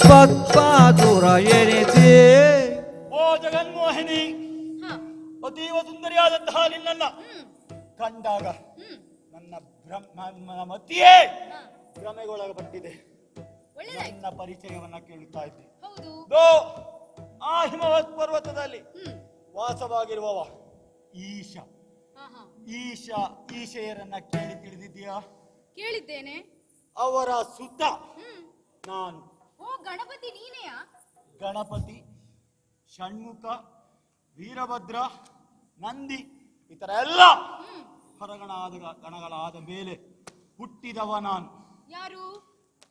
ಪದ್ಮಾಸುರ ಎನಿಸಿ ಓ ಜಗನ್ಮೋಹಿನಿ, ಹ, ಅತೀವ ಸುಂದರಿಯಾದಂತಹ ನಿನ್ನನ್ನ ಕಂಡಾಗ ನನ್ನ ನನ್ನ ಮತಿಯೇ ಹ, ಭ್ರಮೆಗೊಳಪಟ್ಟಿದೆ. ಒಳ್ಳೆದಾಯ್ತು. ನನ್ನ ಪರಿಚಯವನ್ನ ಕೇಳುತ್ತಾ ಇದ್ದೆ. ಹೌದು. ದೋ ಆ ಹಿಮವತ್ ಪರ್ವತದಲ್ಲಿ ಹ್ಮ್. ವಾಸವಾಗಿರುವವ ಈಶ ಹ, ಹ. ಈಶೆಯರನ್ನ ಕೇಳಿ ತಿಳಿದಿದ್ದೀಯಾ? ಕೇಳಿದ್ದೇನೆ. ಅವರ ಸುತ್ತ ಹ್ಮ್. ನಾನು ಓ ಗಣಪತಿ ನೀನೆಯಾ? ಗಣಪತಿ, ಷಣ್ಮುಖ, ವೀರಭದ್ರ, ನಂದಿ ಇತರ ಎಲ್ಲ ಹ್ಮ್. ಗಣಗಳಾದ ಮೇಲೆ ಹುಟ್ಟಿದವ ನಾನು. ಯಾರು?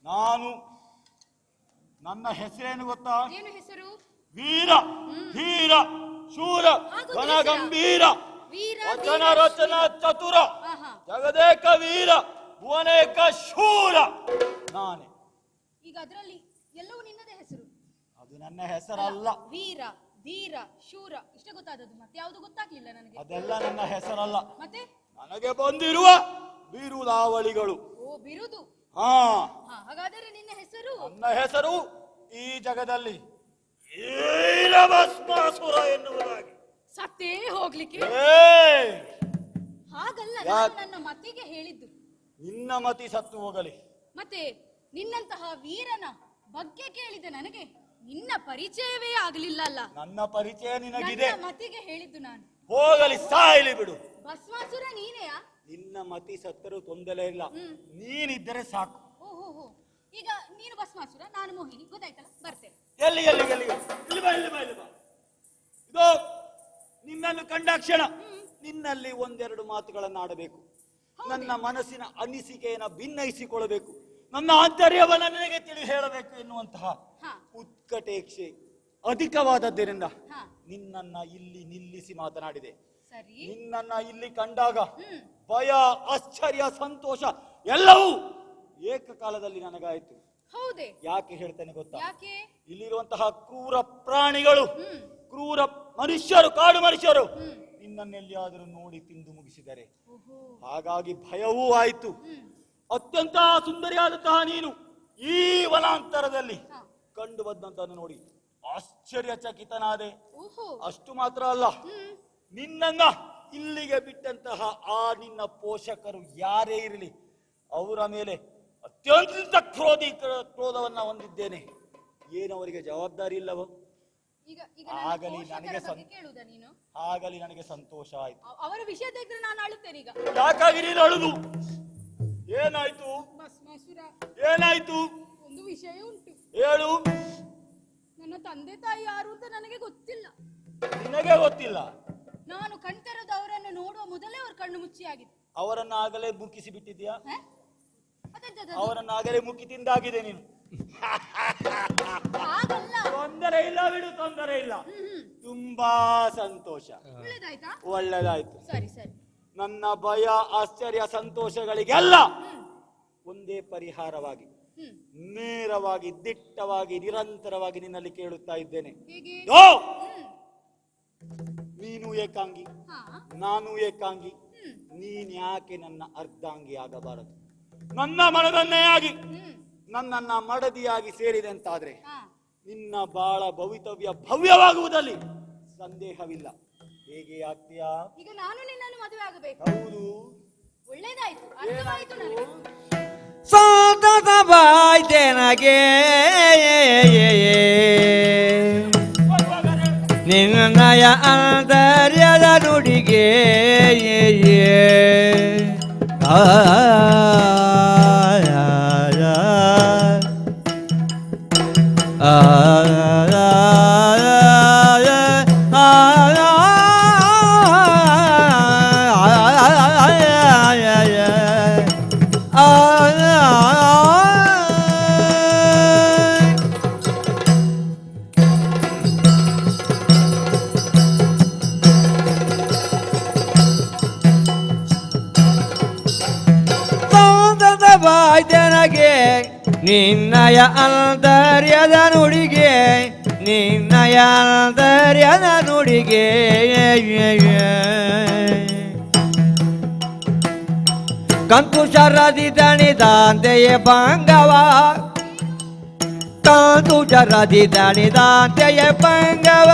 ನಾನು ನನ್ನ ಹೆಸರೇನು ಗೊತ್ತಾ? ಏನು ಹೆಸರು? ವೀರ, ಧೀರ, ಶೂರ, ಹಾಗೂ ಗಣಗಂಭೀರ, ವೀರ, ವಚನ ಧೀರ, ರಚನ ಚತುರ, ಹ, ಹ. ಜಗದೇಕ ವೀರ, ಭುವನೇಕ ಶೂರ ನಾನೇ. ಈಗ ಅದರಲ್ಲಿ ಎಲ್ಲವೂ ನಿನ್ನದೇ ಹೆಸರು. ಅದು ನನ್ನ ಹೆಸರಲ್ಲ. ವೀರ, ಧೀರ, ಶೂರ ಇಷ್ಟ ಗೊತ್ತಾದದ್ದು, ಮತ್ತೆ ಯಾವುದು ಗೊತ್ತಾಗ್ಲಿಲ್ಲ ನನಗೆ. ಅದೆಲ್ಲ ನನ್ನ ಹೆಸರಲ್ಲ. ಮತ್ತೆ ನನಗೆ ಬಂದಿರುವ ಬಿರುದಾವಳಿಗಳು. ಓ ಬಿರುದು. ಹಾ, ಹಾಗಾದರೆ ನಿನ್ನ ಹೆಸರು? ನನ್ನ ಹೆಸರು ಈ ಜಗದಲ್ಲಿ ವೀರಭಸ್ಮಾಸುರ ಎನ್ನುವುದಾಗಿ. ಸತ್ತೇ ಹೋಗ್ಲಿಕ್ಕೆ? ಹಾಗಲ್ಲ, ನಾನು ನನ್ನ ಮತಿಗೆ ಹೇಳಿದ್ದು. ನಿನ್ನ ಮತಿ ಸತ್ತು ಹೋಗಲಿ. ಮತ್ತೆ ನಿನ್ನಂತಹ ವೀರನ ಬಗ್ಗೆ ಕೇಳಿದೆ. ನನಗೆ ನಿನ್ನ ಪರಿಚಯವೇ ಆಗಲಿಲ್ಲ ಅಲ್ಲ. ನನ್ನ ಪರಿಚಯ ನಿನಗಿದೆ. ನನ್ನ ಮತಿಗೆ ಹೇಳಿದ್ದು ನಾನು. ಹೋಗಲಿ, ಸಾಯಲಿ ಬಿಡು. ಭಸ್ಮಾಸುರ ನೀನೆಯಾ? ನಿನ್ನ ಮತಿ ಸತ್ತರೂ ತೊಂದರೆ ಇಲ್ಲ, ನೀನಿದ್ದರೆ ಸಾಕು. ಓಹೋ, ಈಗ ನೀನು ಭಸ್ಮಾಸುರ, ನಾನು ಮೋಹಿನಿ, ಗೊತ್ತಾಯ್ತಲ್ಲ? ಬರ್ತೇನೆ. ಎಲ್ಲಿ ಎಲ್ಲಿ ಎಲ್ಲಿ ಇಲ್ಲಿ ಬಾ, ಇಲ್ಲಿ ಬಾ, ಇಲ್ಲಿ ಬಾ. ಇದು ನಿನ್ನನ್ನು ಕಂಡಾಕ್ಷಣ ನಿನ್ನಲ್ಲಿ ಒಂದೆರಡು ಮಾತುಗಳನ್ನು ಆಡಬೇಕು. ನನ್ನ ಮನಸ್ಸಿನ ಅನಿಸಿಕೆಯನ್ನು ಭಿನ್ನಯಿಸಿಕೊಳ್ಳಬೇಕು. ನನ್ನ ಆಂತರ್ಯವನ್ನ ನನಗೆ ತಿಳಿ ಹೇಳಬೇಕು ಎನ್ನುವಂತಹ ಉತ್ಕಟೇಕ್ಷೆ ಅಧಿಕವಾದದ್ದರಿಂದ ನಿನ್ನನ್ನ ಇಲ್ಲಿ ನಿಲ್ಲಿಸಿ ಮಾತನಾಡಿದೆ. ಸರಿ. ನಿನ್ನನ್ನ ಇಲ್ಲಿ ಕಂಡಾಗ ಭಯ, ಆಶ್ಚರ್ಯ, ಸಂತೋಷ ಎಲ್ಲವೂ ಏಕಕಾಲದಲ್ಲಿ ನನಗಾಯಿತು. ಹೌದೇ? ಯಾಕೆ ಹೇಳ್ತೇನೆ ಗೊತ್ತಾ? ಯಾಕೆ? ಇಲ್ಲಿರುವಂತಹ ಕ್ರೂರ ಪ್ರಾಣಿಗಳು, ಕ್ರೂರ ಮನುಷ್ಯರು, ಕಾಡು ಮನುಷ್ಯರು ನಿನ್ನನ್ನೆಲ್ಲಿಯಾದರೂ ನೋಡಿ ತಿಂದು ಮುಗಿಸಿದರೆ, ಹಾಗಾಗಿ ಭಯವೂ ಆಯಿತು. ಅತ್ಯಂತ ಸುಂದರಿಯಾದಂತಹ ನೀನು ಈ ವನಾಂತರದಲ್ಲಿ ಕಂಡು ಬಂದಂತನ್ನು ನೋಡಿ ಆಶ್ಚರ್ಯಚಕಿತನಾದೆ. ಅಷ್ಟು ಮಾತ್ರ ಅಲ್ಲ, ನಿನ್ನನ್ನ ಇಲ್ಲಿಗೆ ಬಿಟ್ಟಂತಹ ಆ ನಿನ್ನ ಪೋಷಕರು ಯಾರೇ ಇರಲಿ ಅವರ ಮೇಲೆ ಅತ್ಯಂತ ಕ್ರೋಧವನ್ನ ಹೊಂದಿದ್ದೇನೆ. ಏನವರಿಗೆ ಜವಾಬ್ದಾರಿ ಇಲ್ಲವೋ? ಆಗಲಿ ನನಗೆ ಸಂತೋಷ ಆಯ್ತು. ಅವರ ವಿಷಯ ತೆಗೆದ್ರೆ ನಾನು ಅಳುತ್ತೇನೆ. ಈಗ ಯಾಕಾಗಿ ನೀನು ಅಳುದು? ಏನಾಯ್ತು? ಭಸ್ಮಾಸುರ, ಏನಾಯ್ತು? ಒಂದು ವಿಷಯ ಉಂಟು. ಹೇಳು. ನನ್ನ ತಂದೆ ತಾಯಿ ಯಾರು ಅಂತ ನನಗೆ ಗೊತ್ತಿಲ್ಲ. ನಿನಗೆ ಗೊತ್ತಿಲ್ಲ? ನಾನು ಕಣ್ತೆರೆದು ಅವರನ್ನು ನೋಡುವ ಮೊದಲೇ ಅವ್ರ ಕಣ್ಣು ಮುಚ್ಚಿಯಾಗಿದೆ. ಅವರನ್ನ ಆಗಲೇ ಮುಕ್ಕಿಸಿ ಬಿಟ್ಟಿದ್ಯಾ? ಹ? ಅದೆಂತದು? ಅವರನ್ನ ಆಗಲೇ ಮುಕ್ಕಿ ತಿಂದಾಗಿದೆ ನೀನು. ಹಾಗಲ್ಲ. ತೊಂದರೆ ಇಲ್ಲ ಬಿಡು, ತೊಂದರೆ ಇಲ್ಲ. ತುಂಬಾ ಸಂತೋಷ. ಒಳ್ಳೇದಾಯ್ತಾ? ಒಳ್ಳೆದಾಯ್ತು. ಸರಿ ಸರಿ. ನನ್ನ ಭಯ ಆಶ್ಚರ್ಯ ಸಂತೋಷಗಳಿಗೆಲ್ಲ ಒಂದೇ ಪರಿಹಾರವಾಗಿ ನೇರವಾಗಿ ದಿಟ್ಟವಾಗಿ ನಿರಂತರವಾಗಿ ನಿನ್ನಲ್ಲಿ ಕೇಳುತ್ತಾ ಇದ್ದೇನೆ. ಹೇಗೆ? ಓ! ನೀನು ಏಕಾಂಗಿ, ಹಾ. ನಾನು ಏಕಾಂಗಿ. ನೀನ್ ಯಾಕೆ ನನ್ನ ಅರ್ಧಾಂಗಿ ಆಗಬಾರದು? ನನ್ನ ಮನದನ್ನೇ ಆಗಿ ನನ್ನನ್ನ ಮಡದಿಯಾಗಿ ಸೇರಿದೆ ಅಂತಾದ್ರೆ ಹಾ. ನಿನ್ನ ಬಾಳ ಭವಿತವ್ಯ ಭವ್ಯವಾಗುವುದಲ್ಲಿ ಸಂದೇಹವಿಲ್ಲ. ಹೇಗೆ ಆಗ್ತೀಯಾ? ಈಗ ನಾನು ನಿನ್ನನ್ನು ಮದುವೆ ಆಗಬೇಕು. ಹೌದು. ಒಳ್ಳೇದಾಯ್ತು, ಅರ್ಥವಾಯ್ತು ನನಗೆ. ಸತತ ಬಾಯ್ದೆನಗೆ ನಿನ್ನಯ ಆಂತರ್ಯದ ನುಡಿಗೆ ಆ ಬಾಯ್ದೆನಗೆ ನಿನ್ನಯ ಆಂತರ್ಯದ ನುಡಿಗೆ ನಿನ್ನಯ ಆಂತರ್ಯದ ನುಡಿಗೆ ಕಂತು ಶರದಿ ದಣಿದಾಂತೆಯೇ ಭಂಗವ ಕಂತು ಶರದಿ ದಣಿದಾಂತೆಯೇ ಭಂಗವ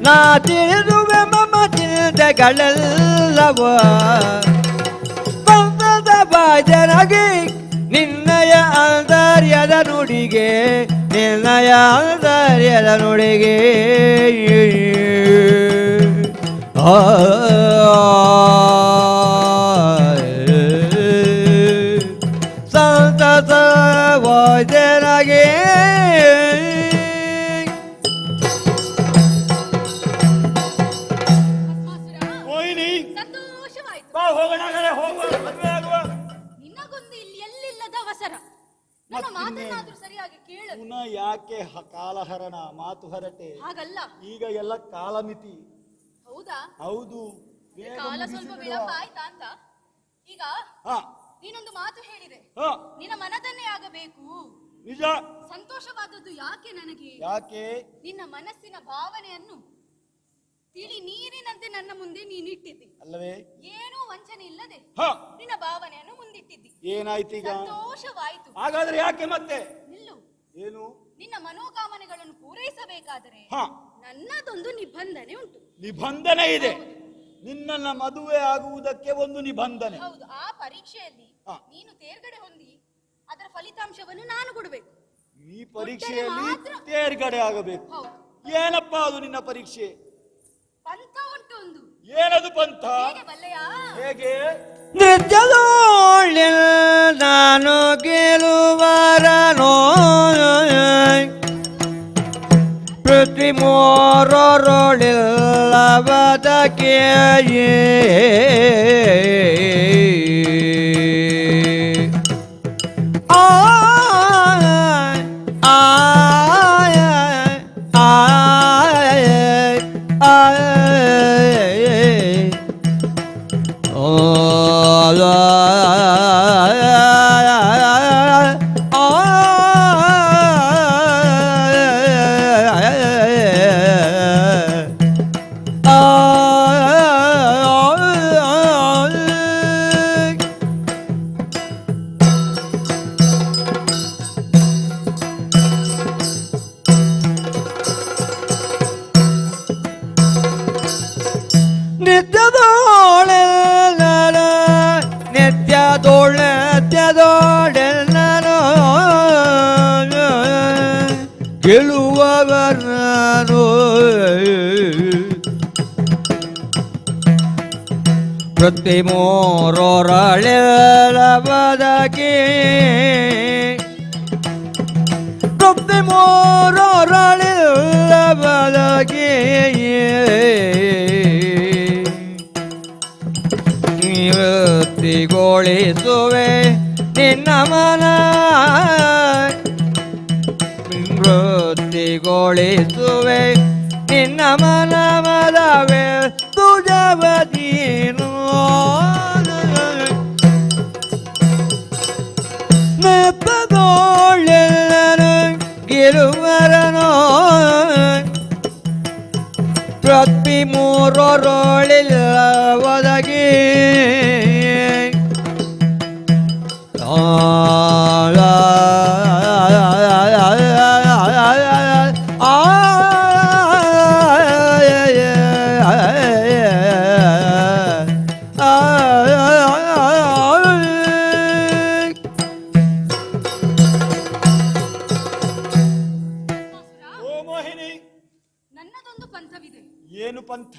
ನಾ ತಿಳಿದುವೆ ಮಮ ಚಿಂತೆಗಳೆಲ್ಲವ ಬಾಜನಗೆ ನಿನ್ನಯ ಆಂತರ್ಯದ ನುಡಿಗೆ ನಿನ್ನಯ ಆಂತರ್ಯದ ನುಡಿಗೆ ಸಂತತ ಬಾಜನಗೆ ಸಂತೋಷವಾಯ್ತು. ಹೋಗೋಣ, ಹೋಗುವ, ಮದುವೆ ಆಗುವ. ನಿನಗೊಂದು ಇಲ್ಲಿ ಎಲ್ಲಿಲ್ಲದ ಅವಸರ. ನನ್ನ ಮಾತನ್ನಾದ್ರೂ ಸರಿಯಾಗಿ ಕೇಳು. ಪುನಃ ಯಾಕೆ ಕಾಲಹರಣ, ಮಾತು ಹರಟೆ? ಹಾಗಲ್ಲ. ಈಗ ಎಲ್ಲ ಕಾಲಮಿತಿ. ಹೌದಾ? ಹೌದು. ಬೇಗ ಕಾಲ ಸ್ವಲ್ಪ ಮುಗಿಸಿಬಿಡುವ. ವಿಳಂಬ ಆಯ್ತಾ ಅಂತ. ಈಗ ಹಾ, ನೀನೊಂದು ಮಾತು ಹೇಳಿದೆ, ಹಾ, ನಿನ್ನ ಮನದನ್ನೇ ಆಗಬೇಕು. ನಿಜ. ಸಂತೋಷವಾದದ್ದು ಯಾಕೆ ನನಗೆ? ಯಾಕೆ? ನಿನ್ನ ಮನಸ್ಸಿನ ಭಾವನೆಯನ್ನು ತಿಳಿ ನೀರಿನಂತೆ ನನ್ನ ಮುಂದೆ ನೀನಿಟ್ಟಿದ್ದಿ ಅಲ್ಲವೇ? ಏನೂ ವಂಚನೆ ಇಲ್ಲದೆ ಹಾ, ನಿನ್ನ ಭಾವನೆಯನ್ನು ಮುಂದಿಟ್ಟಿದ್ದಿ. ಏನಾಯ್ತೀಗ? ಸಂತೋಷವಾಯ್ತು. ಹಾಗಾದ್ರೆ ಯಾಕೆ ಮತ್ತೆ? ನಿಲ್ಲು. ಏನು? ನಿನ್ನ ಮನೋಕಾಮನೆಗಳನ್ನು ಪೂರೈಸಬೇಕಾದರೆ ಹಾ, ನನ್ನದೊಂದು ನಿಬಂಧನೆ ಉಂಟು. ನಿಬಂಧನೆ ಇದೆ. ನಿನ್ನನ್ನ ಮದುವೆ ಆಗುವುದಕ್ಕೆ ಒಂದು ನಿಬಂಧನೆ. ಹೌದು. ಆ ಪರೀಕ್ಷೆಯಲ್ಲಿ ಹಾ. ನೀನು ತೇರ್ಗಡೆ ಹೊಂದಿ ಅದರ ಫಲಿತಾಂಶವನ್ನು ನಾನು ಕೊಡಬೇಕು. ಈ ಪರೀಕ್ಷೆಯಲ್ಲಿ ಮಾತ್ರ. ತೇರ್ಗಡೆ ಆಗಬೇಕು. ಹೌದು. ಏನಪ್ಪ ಅದು ನಿನ್ನ ಪರೀಕ್ಷೆ? ಪಂಥ ಉಂಟು ಒಂದು. ಏನದು ಪಂಥ? ಹೇಗೆ ಬಲ್ಲೆಯಾ? ಹೇಗೆ? ನೃತ್ಯದೋಳ್ಯ ನಾನು ಗೆಲುವರನೋ ಪ್ರತಿ ಮೋರೊಳಿಲ್ಲವದಕ್ಕೆ la ವೃತ್ತಿ ಮೂರೊರಳೆಲ್ಲ ಬದಕಿ ವೃತ್ತಿ ಮೂರೊರಳೆಲ್ಲ ಬದಕಿ ವೃತ್ತಿಗೊಳಿಸುವೆ ನಿನ್ನ ಮನ ವೃತ್ತಿಗೊಳಿಸುವೆ ನಿನ್ನ ಮನ ಮದವೇ ತುಜವದೀನು ನೆತ್ತದೋಳೆಲ್ಲನು ಗಿರುವರನೋ ಪ್ರತಿ ಮೂರೊರಳಿಲ್ಲ ಒದಗಿ ಓ ಮೋಹಿನಿ, ನನ್ನದೊಂದು ಪಂಥವಿದೆ. ಏನು ಪಂಥ?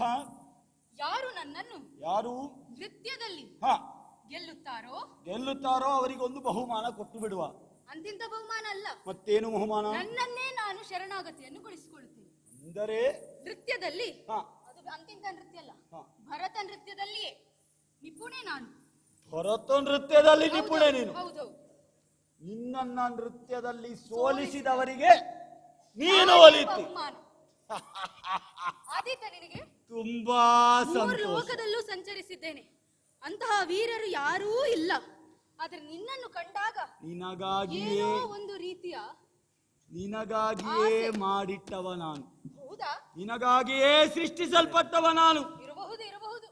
ಯಾರು ನನ್ನನ್ನು ಯಾರು ನೃತ್ಯದಲ್ಲಿ ಹ ಗೆಲ್ಲುತ್ತಾರೋ ಅವರಿಗೊಂದು ಬಹುಮಾನ ಕೊಟ್ಟು ಬಿಡುವ. ಅಂತಿಂತ ಬಹುಮಾನ ಅಲ್ಲ, ಮತ್ತೇನು ಬಹುಮಾನ? ನನ್ನನ್ನೇ ನಾನು ಶರಣಾಗತಿಯನ್ನು ಗೊಳಿಸಿಕೊಳ್ಳುತ್ತೇನೆ. ಅಂದರೆ ನೃತ್ಯದಲ್ಲಿ ಹ ಅದು ಅಂತಿಂತ ನೃತ್ಯ ಅಲ್ಲ, ಹ. ಭರತ ನೃತ್ಯದಲ್ಲಿಯೇ ನಿಪುಣೆ ನಾನು. ಭರತ ನೃತ್ಯದಲ್ಲಿ ನಿಪುಣೆ ನೀನು. ಹೌದೌದು. ನಿನ್ನನ್ನ ನೃತ್ಯದಲ್ಲಿ ಸೋಲಿಸಿದವರಿಗೆ ನೀನು ಒಲಿತಿ. ಬಹುಮಾನ ಆದೀತ ನಿನಗೆ? ತುಂಬಾ ಮೂರು ಸಂತೋಷ. ಲೋಕದಲ್ಲೂ ಸಂಚರಿಸಿದ್ದೇನೆ, ಅಂತಹ ವೀರರು ಯಾರೂ ಇಲ್ಲ. ಆದ್ರೆ ನಿನ್ನನ್ನು ಕಂಡಾಗ ನಿನಗಾಗಿಯೇ ಏನೋ ಒಂದು ರೀತಿಯ ನಿನಗಾಗಿಯೇ ಮಾಡಿಟ್ಟವ ನಾನು, ಹೌದಾ? ನಿನಗಾಗಿಯೇ ಸೃಷ್ಟಿಸಲ್ಪಟ್ಟವ ನಾನು. ಇರಬಹುದು ಇರಬಹುದು.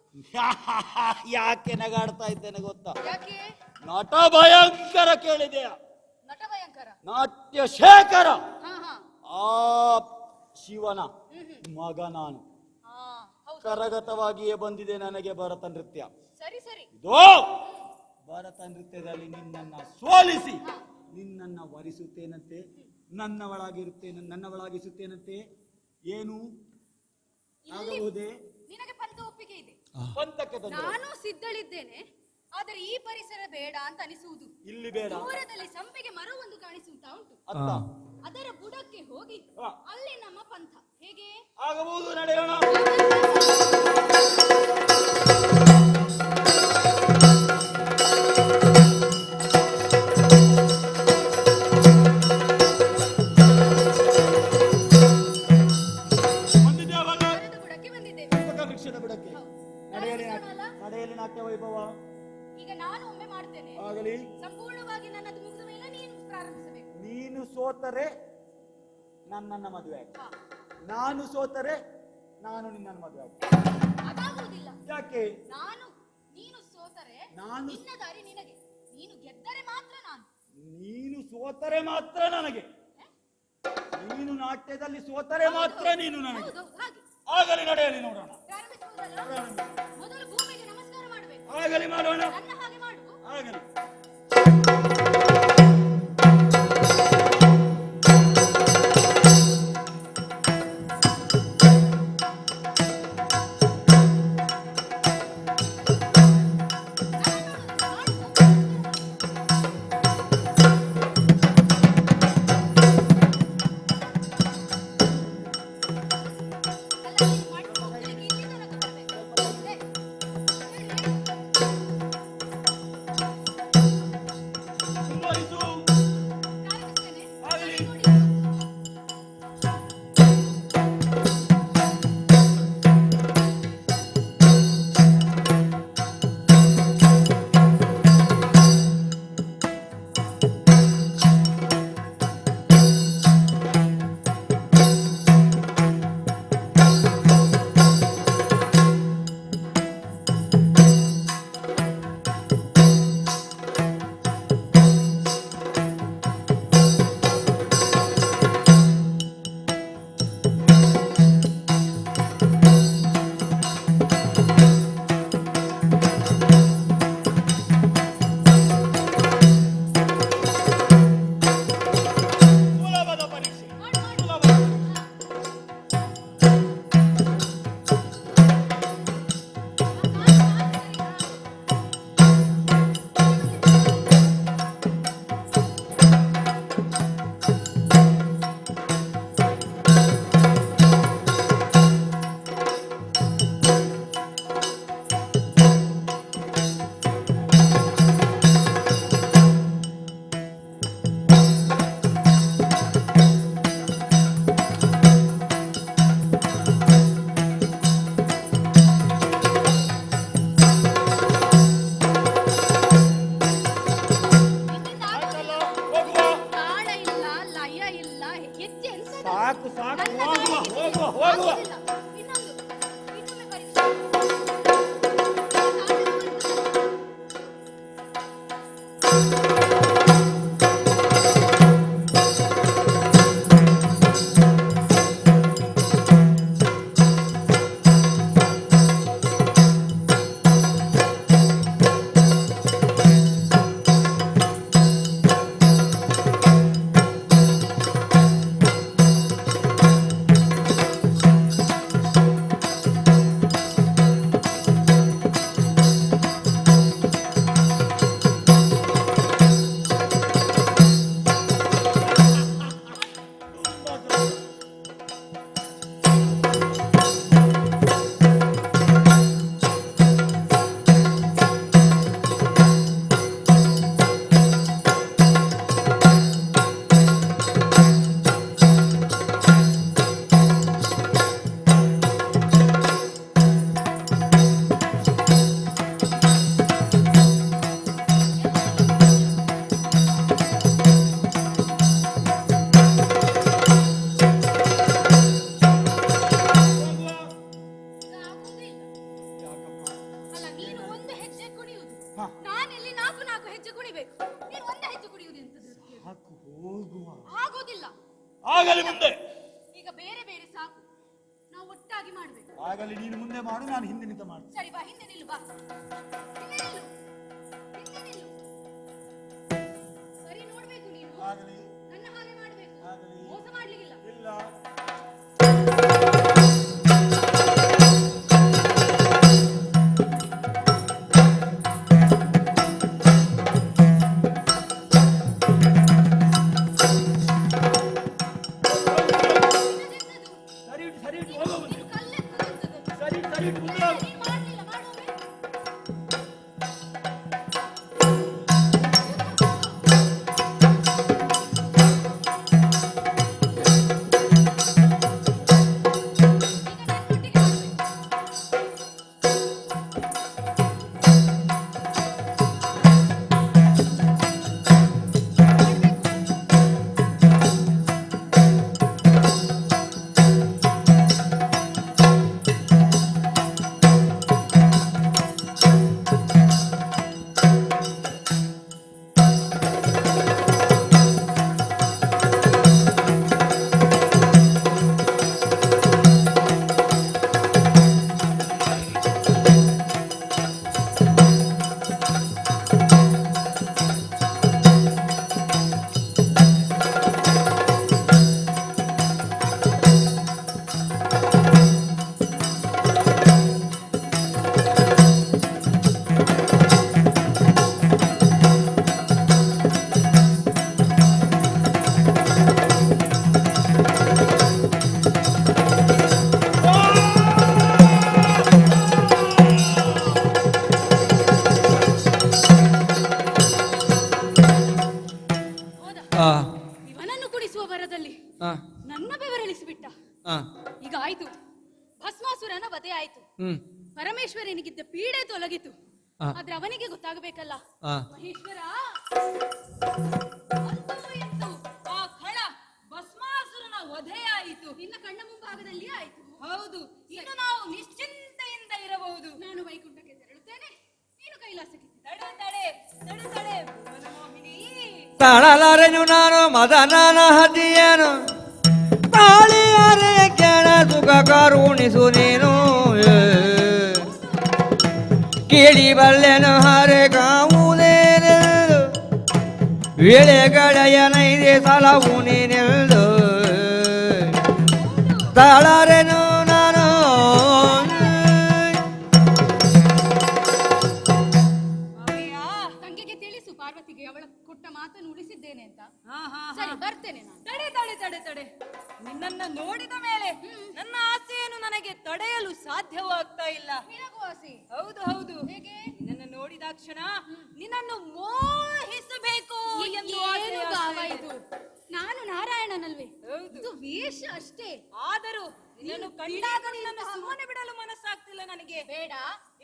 ಯಾಕೆ ನಗಾಡ್ತಾ ಇದ್ದೇನೆ ಗೊತ್ತಾ? ಯಾಕೆ? ನಟ ಭಯಂಕರ ಕೇಳಿದೆಯಾ? ನಟ ಭಯಂಕರ. ನಾಟ್ಯ ಶೇಖರ ಹಾ ಹಾ ಆ ಶಿವನ ಮಗ ನಾನು. ಹಾ ಹೌದು. ಕರಗತವಾಗಿಯೇ ಬಂದಿದೆ ನನಗೆ ಭರತ ನೃತ್ಯ. ಸರಿ ಸರಿ. ಇದೋ ಭರತ ನೃತ್ಯದಲ್ಲಿ ನಿನ್ನನ್ನ ಸೋಲಿಸಿ ನಿನ್ನನ್ನ ವರಿಸುತ್ತೇನಂತೆ, ನನ್ನವಳಾಗಿಸುತ್ತೇನಂತೆ. ಏನು ಆಗಬಹುದೇ? ನಿನಗೆ ಪಂಥ ಒಪ್ಪಿಗೆ ಇದೆ, ಪಂಥಕ್ಕೆ ತಂದೆ ನಾನು ಸಿದ್ಧಳಿದ್ದೇನೆ. ಆದರೆ ಈ ಪರಿಸರ ಬೇಡ ಅಂತ ಅನಿಸುವುದು. ಇಲ್ಲಿ ಬೇಡ. ದೂರದಲ್ಲಿ ಸಂಪಿಗೆ ಮರ ಒಂದು ಕಾಣಿಸುತ್ತಾ ಉಂಟು. ಅತ್ತ ಅದರ ಬುಡಕ್ಕೆ ಹೋಗಿ ಹಾ. ಅಲ್ಲಿ ನಮ್ಮ ಪಂಥ ಹೇಗೆ? ಆಗಬಹುದು, ನಡೆಯೋಣ. ಬಂದಿದ್ದೇವಾಗ ಮರದ ಬುಡಕ್ಕೆ ಬಂದಿದ್ದೇವೆ. ವೃಕ್ಷದ ಬುಡಕ್ಕೆ ನಡೆಯಲಿ ನಾಟ್ಯ ವೈಭವ. ಈಗ ನಾನು ಒಮ್ಮೆ ಮಾಡ್ತೇನೆ, ಆಗಲಿ. ಸಂಪೂರ್ಣವಾಗಿ ನನ್ನದು ಮುಗಿದ ಮೇಲೆ ನೀನು ಪ್ರಾರಂಭಿಸಬೇಕು. ನೀನು ಸೋತರೆ ನನ್ನನ್ನ ಮದುವೆ ಆಗಿ, ಹಾ. ನಾನು ಸೋತರೆ ನಾನು ನಿನ್ನನ್ನು ಮದುವೆ ಆಗಿ. ಅದಾಗುವುದಿಲ್ಲ. ಯಾಕೆ? ನೀನು ಸೋತರೆ ನಾನು- ನಿನ್ನ ದಾರಿ ನಿನಗೆ, ನೀನು ಗೆದ್ದರೆ ಮಾತ್ರ ನಾನು. ನೀನು ಸೋತರೆ ಮಾತ್ರ ನನಗೆ, ನೀನು ನಾಟ್ಯದಲ್ಲಿ ಸೋತರೆ ಮಾತ್ರ ನೀನು ನನಗೆ. ಹೌದು ಹಾಗೆ. ಆಗಲಿ, ನಡೆಯಲಿ, ನೋಡೋಣ. ಪ್ರಾರಂಭಿಸುವುದಲ್ಲ? ಮೊದಲು ಭೂಮಿಗೆ ನಮಸ್ಕಾರ ಮಾಡಬೇಕು. ಆಗಲಿ, ಮಾಡೋಣ. ನನ್ನ ಹಾಗೆ ಮಾಡು. ಆಗಲಿ. ಅಲ್ಲ, ನೀನು ಒಂದು ಹೆಜ್ಜೆ ಕುಣಿಯುವುದು, ಹಾ. ನಾನಿಲ್ಲಿ ನಾಲ್ಕು ನಾಲ್ಕು ಹೆಜ್ಜೆ ಕುಣಿಬೇಕು. ನೀನು ಒಂದು ಹೆಜ್ಜೆ ಕುಣಿಯುವುದು ಎಂತದ್ದು? ಸಾಕು, ಹೋಗುವ. ಆಗೋದಿಲ್ಲ. ಆಗಲಿ ಮುಂದೆ. ಈಗ ಬೇರೆ ಬೇರೆ ಸಾಕು, ನಾವು ಒಟ್ಟಾಗಿ ಮಾಡ್ಬೇಕು. ಆಗಲಿ, ನೀನು ಮುಂದೆ ಮಾಡು, ನಾನು ಹಿಂದೆ ನಿಂತ ಮಾಡು. ಸರಿ ಬಾ, ಹಿಂದೆ ನಿಲ್ಲು ಬಾ. ಹಿಂದೆ ನಿಲ್ಲು, ಹಿಂದೆ ನಿಲ್ಲು. ಸರಿ ನೋಡ್ಬೇಕು ನೀನು. ಆಗಲಿ. ನನ್ನ ಹಾಗೆ ಮಾಡ್ಬೇಕು. ಆಗಲಿ. ಮೋಸ ಮಾಡ್ಲಿಕ್ಕಿಲ್ಲ. ಇಲ್ಲ. ಸರಿ ಇಟ್ಟು ಹೋಗು ಮುಂದೆ. ನೀನು ಕಲ್ಲೆತ್ತುವಂಥದ್ದು. ಸರಿ ಇಟ್ಟು ಮುಂದೆ ಹೋಗು. ನೀನು ಮಾಡ್ಲಿಲ್ಲ, ಮಾಡುವೆ. ಈಗ ನನ್ನೊಟ್ಟಿಗೆ ಮಾಡ್ಬೇಕು. ಹೌದಾ? ಆ, ಇವನನ್ನು ಕುಡಿಸುವ ಬರದಲ್ಲಿ ಆ, ನನ್ನ ಬೆವರಳಿಸಿಬಿಟ್ಟ. ಆ, ಈಗ ಆಯ್ತು, ಭಸ್ಮಾಸುರನ ವಧೆ ಆಯ್ತು, ಹ್ಮ್, ಪರಮೇಶ್ವರನಿಗಿದ್ದ ಪೀಡೆ ತೊಲಗಿತು. ಆ. ಆದ್ರೆ ಅವನಿಗೆ ಗೊತ್ತಾಗಬೇಕಲ್ಲ. ಆ. ಮಹೇಶ್ವರ, ಅಂತೂ ಇಂತೂ ಆ ಖಳ ಭಸ್ಮಾಸುರನ ವಧೆಯಾಯಿತು. ನಿನ್ನ ಕಣ್ಣ ಮುಂಭಾಗದಲ್ಲಿ ಆಯ್ತು. ಹೌದು, ಇನ್ನು ನಾವು ನಿಶ್ಚಿಂತೆಯಿಂದ ಇರಬಹುದು. ನಾನು ವೈಕುಂಠಕ್ಕೆ ತೆರಳುತ್ತೇನೆ, ನೀನು ಕೈಲಾಸಕ್ಕೆ. ತಡೆ ತಡೆ ತಡೆ ತಡೆ ಭುವನಮೋಹಿನಿ. ತಾಳಲಾರೆನು ನಾನು ಮದನನ ಹದಿಯನು ತಾಳಿಯಾರೆ ಕೆಳ ಸುಖ ಕರುಣಿಸು ನೀನು ಕೇಳಿ ಬಲ್ಲೆನು ಹರೆ ಕಾವುದೇನೆಂದು ವೇಳೆಗಳೆಯ ನೈದೆ ಸಲವು ನೀನೆಂದು ತಾಳಾರೆನು ನಾನು ಮಾವಯ್ಯ. ತಂಗಿಗೆ ತಿಳಿಸು ಪಾರ್ವತಿಗೆ ಅವಳ ಕೊಟ್ಟ ಮಾತನ್ನು ಉಳಿಸಿದ್ದೇನೆ ಅಂತ. ಹಾ, ಹಾ, ಹಾ. ಸರಿ, ಬರ್ತೇನೆ ನಾನು. ತಡೆ ತಡೆ ತಡೆ ತಡೆ ನಿನ್ನನ್ನ ನೋಡಿದ ಮೇಲೆ ನನ್ನ ಆಸೆಯನ್ನು ನನಗೆ ತಡೆಯಲು ಸಾಧ್ಯವಾಗ್ತಾ ಇಲ್ಲ. ನಿನಗೂ ಆಸೆ? ಹೌದು ಹೌದು. ಹೇಗೆ? ನಿನ್ನನ್ನು ನೋಡಿದಾಕ್ಷಣ ನಿನ್ನನ್ನು ಮೋಹಿಸಬೇಕು ಎಂದು ಆಸೆ ಏನು ಆಗ್ತಾ ಭಾವ ಇದೆ. ಇದು? ನಾನು ನಾರಾಯಣನಲ್ವೇ? ಹೌದು. ಇದು ವೇಷ ಅಷ್ಟೇ. ಆದರೂ ನಿನ್ನನ್ನು ಕಂಡಾಗ ನಿನ್ನನ್ನು ಸುಮ್ಮನೆ ಬಿಡಲು ಮನಸ್ಸಾಗ್ತಿಲ್ಲ ನನಗೆ. ಬೇಡ,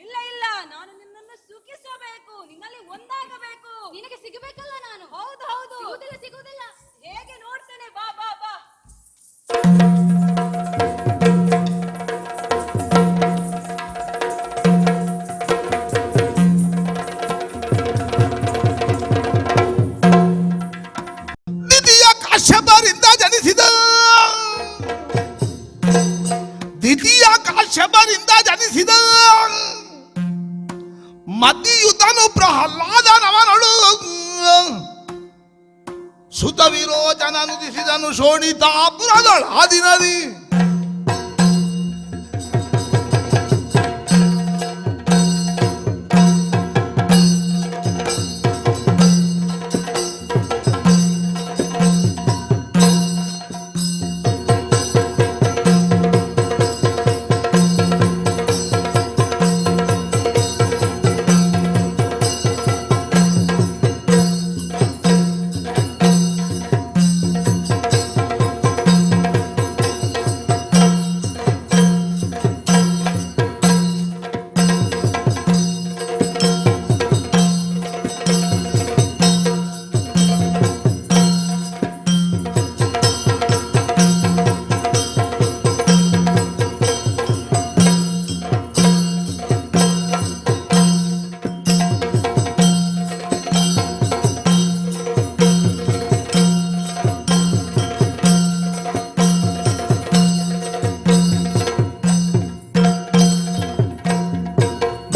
ಇಲ್ಲ ಇಲ್ಲ, ನಾನು ನಿನ್ನನ್ನು ಸುಖಿಸಬೇಕು, ನಿನ್ನಲ್ಲಿ ಒಂದಾಗಬೇಕು. ನಿನಗೆ ಸಿಗಬೇಕಲ್ಲ ನಾನು. ಹೌದು ಹೌದು. ಸಿಗುವುದಿಲ್ಲ, ಸಿಗುವುದಿಲ್ಲ. ಹೇಗೆ ನೋಡ್ತೇನೆ, ಬಾ ಬಾ ಬಾ. ಮತಿಯುತನು ಪ್ರಹ್ಲಾದನವನಳು ಸುತ ವಿರೋಚನ ನುಡಿಸಿದನು ಶೋಣಿತಾಪುರದೊಳಾದಿನದಿ.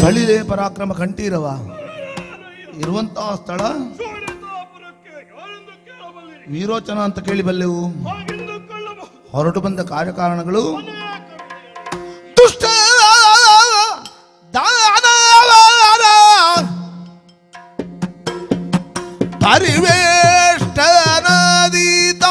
ಬಳಿಲೆ ಪರಾಕ್ರಮ ಕಂಠೀರವ ಇರುವಂತಹ ಸ್ಥಳ ವೀರೋಚನ ಅಂತ ಕೇಳಿ ಬಲ್ಲೆವು. ಹೊರಟು ಬಂದ ಕಾರ್ಯಕಾರಣಗಳು ದುಷ್ಟ ಪರಿವೇಷ್ಟನದೀತ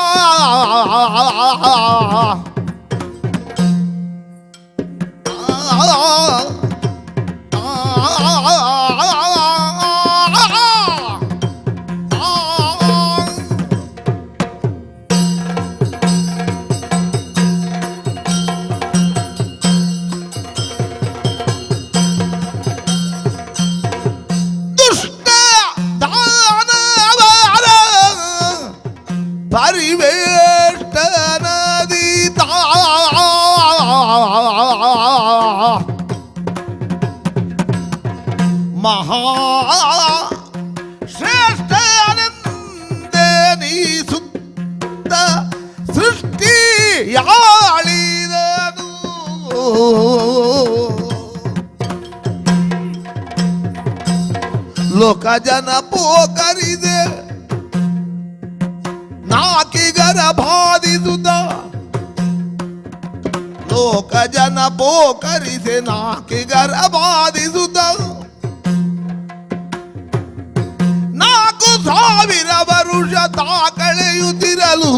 ಪರಿವೇಷ್ಟನದೀತ ಮಹಾ ಶ್ರೇಷ್ಠನೆಂದೇ ನೀ ಸುತ್ತ ಸೃಷ್ಟಿಯಾಳಿದನು. ಲೋಕ ಜನ ಪೋಕರಿದೆ ನಾಕಿಗರ ಬಾಧಿಸುತ್ತ. ಲೋಕ ಜನ ಪೋಕರಿಸೆ ನಾಕಿಗರ ಬಾಧಿಸುತ್ತ. 4,000 ವರುಷ ತಾ ಕಳೆಯುತ್ತಿರಲು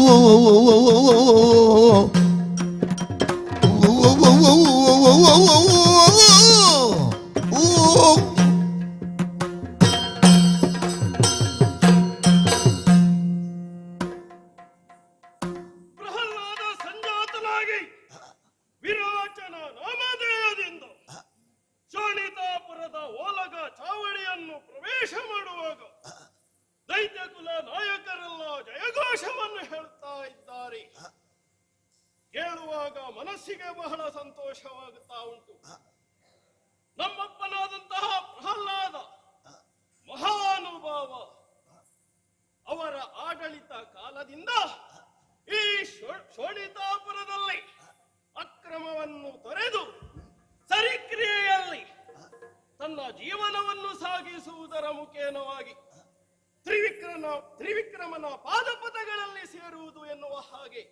ಪ್ರಹ್ಲಾದ ಸಂಜಾತನಾಗಿ ವಿರೋಚನ ನಾಮಧೇಯದಿಂದ ಶೋಣಿತಾಪುರದ ಓಲಗ ಚಾವಡಿಯನ್ನು ಪ್ರವೇಶ ಮಾಡುವಾಗ ದೈತ್ಯಕುಲ ನಾಯಕರೆಲ್ಲ ಜಯಘೋಷವನ್ನು ಹೇಳುತ್ತಾ ಇದ್ದಾರೆ. ಕೇಳುವಾಗ ಮನಸ್ಸಿಗೆ ಬಹಳ ಸಂತೋಷವಾಗುತ್ತಾ ಉಂಟು. ನಮ್ಮಪ್ಪನಾದಂತಹ ಪ್ರಹ್ಲಾದ ಮಹಾನುಭಾವ, ಅವರ ಆಡಳಿತ ಕಾಲದಿಂದ ಈ ಶೋಣಿತಾಪುರದಲ್ಲಿ ಅಕ್ರಮವನ್ನು ತೊರೆದು ಸರಿಕ್ರಿಯೆಯಲ್ಲಿ ತನ್ನ ಜೀವನವನ್ನು ಸಾಗಿಸುವುದರ ಮುಖೇನವಾಗಿ ತ್ರಿವಿಕ್ರಮನ ಪಾದಪಥಗಳಲ್ಲಿ ಸೇರುವುದು ಎನ್ನುವ ಹಾಗೆ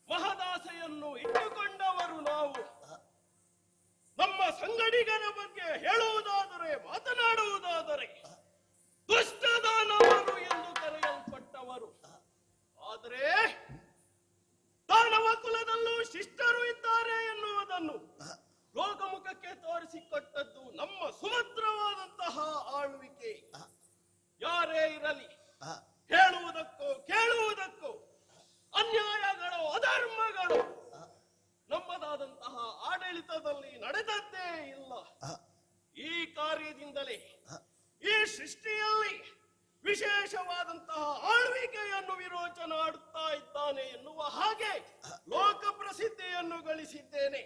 ಮಹದಾಸೆಯನ್ನು ಇಟ್ಟುಕೊಂಡವರು ನಾವು. ನಮ್ಮ ಸಂಗಡಿಗರ ಬಗ್ಗೆ ಹೇಳುವುದಾದರೆ, ಮಾತನಾಡುವುದಾದರೆ ದುಷ್ಟದಾನವರು ಎಂದು ಕರೆಯಲ್ಪಟ್ಟವರು. ಆದರೆ ದಾನವ ಕುಲದಲ್ಲೂ ಶಿಷ್ಟರು ಇದ್ದಾರೆ ಎನ್ನುವುದನ್ನು ಲೋಕಮುಖಕ್ಕೆ ತೋರಿಸಿಕೊಟ್ಟದ್ದು ನಮ್ಮ ಸುಭದ್ರವಾದಂತಹ ಆಳ್ವಿಕೆ. ಯಾರೇ ಇರಲಿ, ಹೇಳುವುದಕ್ಕೋ ಕೇಳುವುದಕ್ಕೋ ಅನ್ಯಾಯಗಳು ಅಧರ್ಮಗಳು ನಮ್ಮದಾದಂತಹ ಆಡಳಿತದಲ್ಲಿ ನಡೆದದ್ದೇ ಇಲ್ಲ. ಈ ಕಾರ್ಯದಿಂದಲೇ ಈ ಸೃಷ್ಟಿಯಲ್ಲಿ ವಿಶೇಷವಾದಂತಹ ಆಳ್ವಿಕೆಯನ್ನು ವಿರೋಚನ ಆಡುತ್ತಾ ಇದ್ದಾನೆ ಎನ್ನುವ ಹಾಗೆ ಲೋಕ ಪ್ರಸಿದ್ಧಿಯನ್ನು ಗಳಿಸಿದ್ದೇನೆ.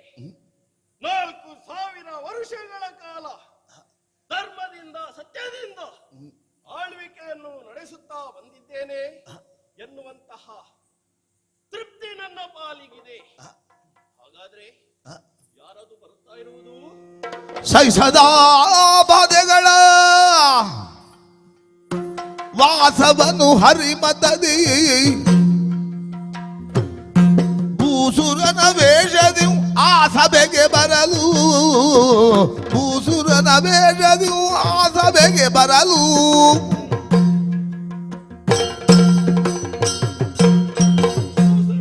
4,000 ವರುಷಗಳ ಕಾಲ ಧರ್ಮದಿಂದ ಸತ್ಯದಿಂದ ಆಳ್ವಿಕೆಯನ್ನು ನಡೆಸುತ್ತಾ ಬಂದಿದ್ದೇನೆ ಎನ್ನುವಂತಹ ತೃಪ್ತಿ ನನ್ನ ಪಾಲಿಗಿದೆ. ಹಾಗಾದ್ರೆ ಯಾರದು ಬರುತ್ತಾ ಇರುವುದು? ಸದಾ ಬಾಧೆಗಳ ಆಸವನು ಹರಿಮತದಿ ಭೂಸುರನ ವೇಷದಿ ಆ ಸಭೆಗೆ ಬರಲು ಭೂಸುರನ ವೇಷದಿ ಆ ಸಭೆಗೆ ಬರಲು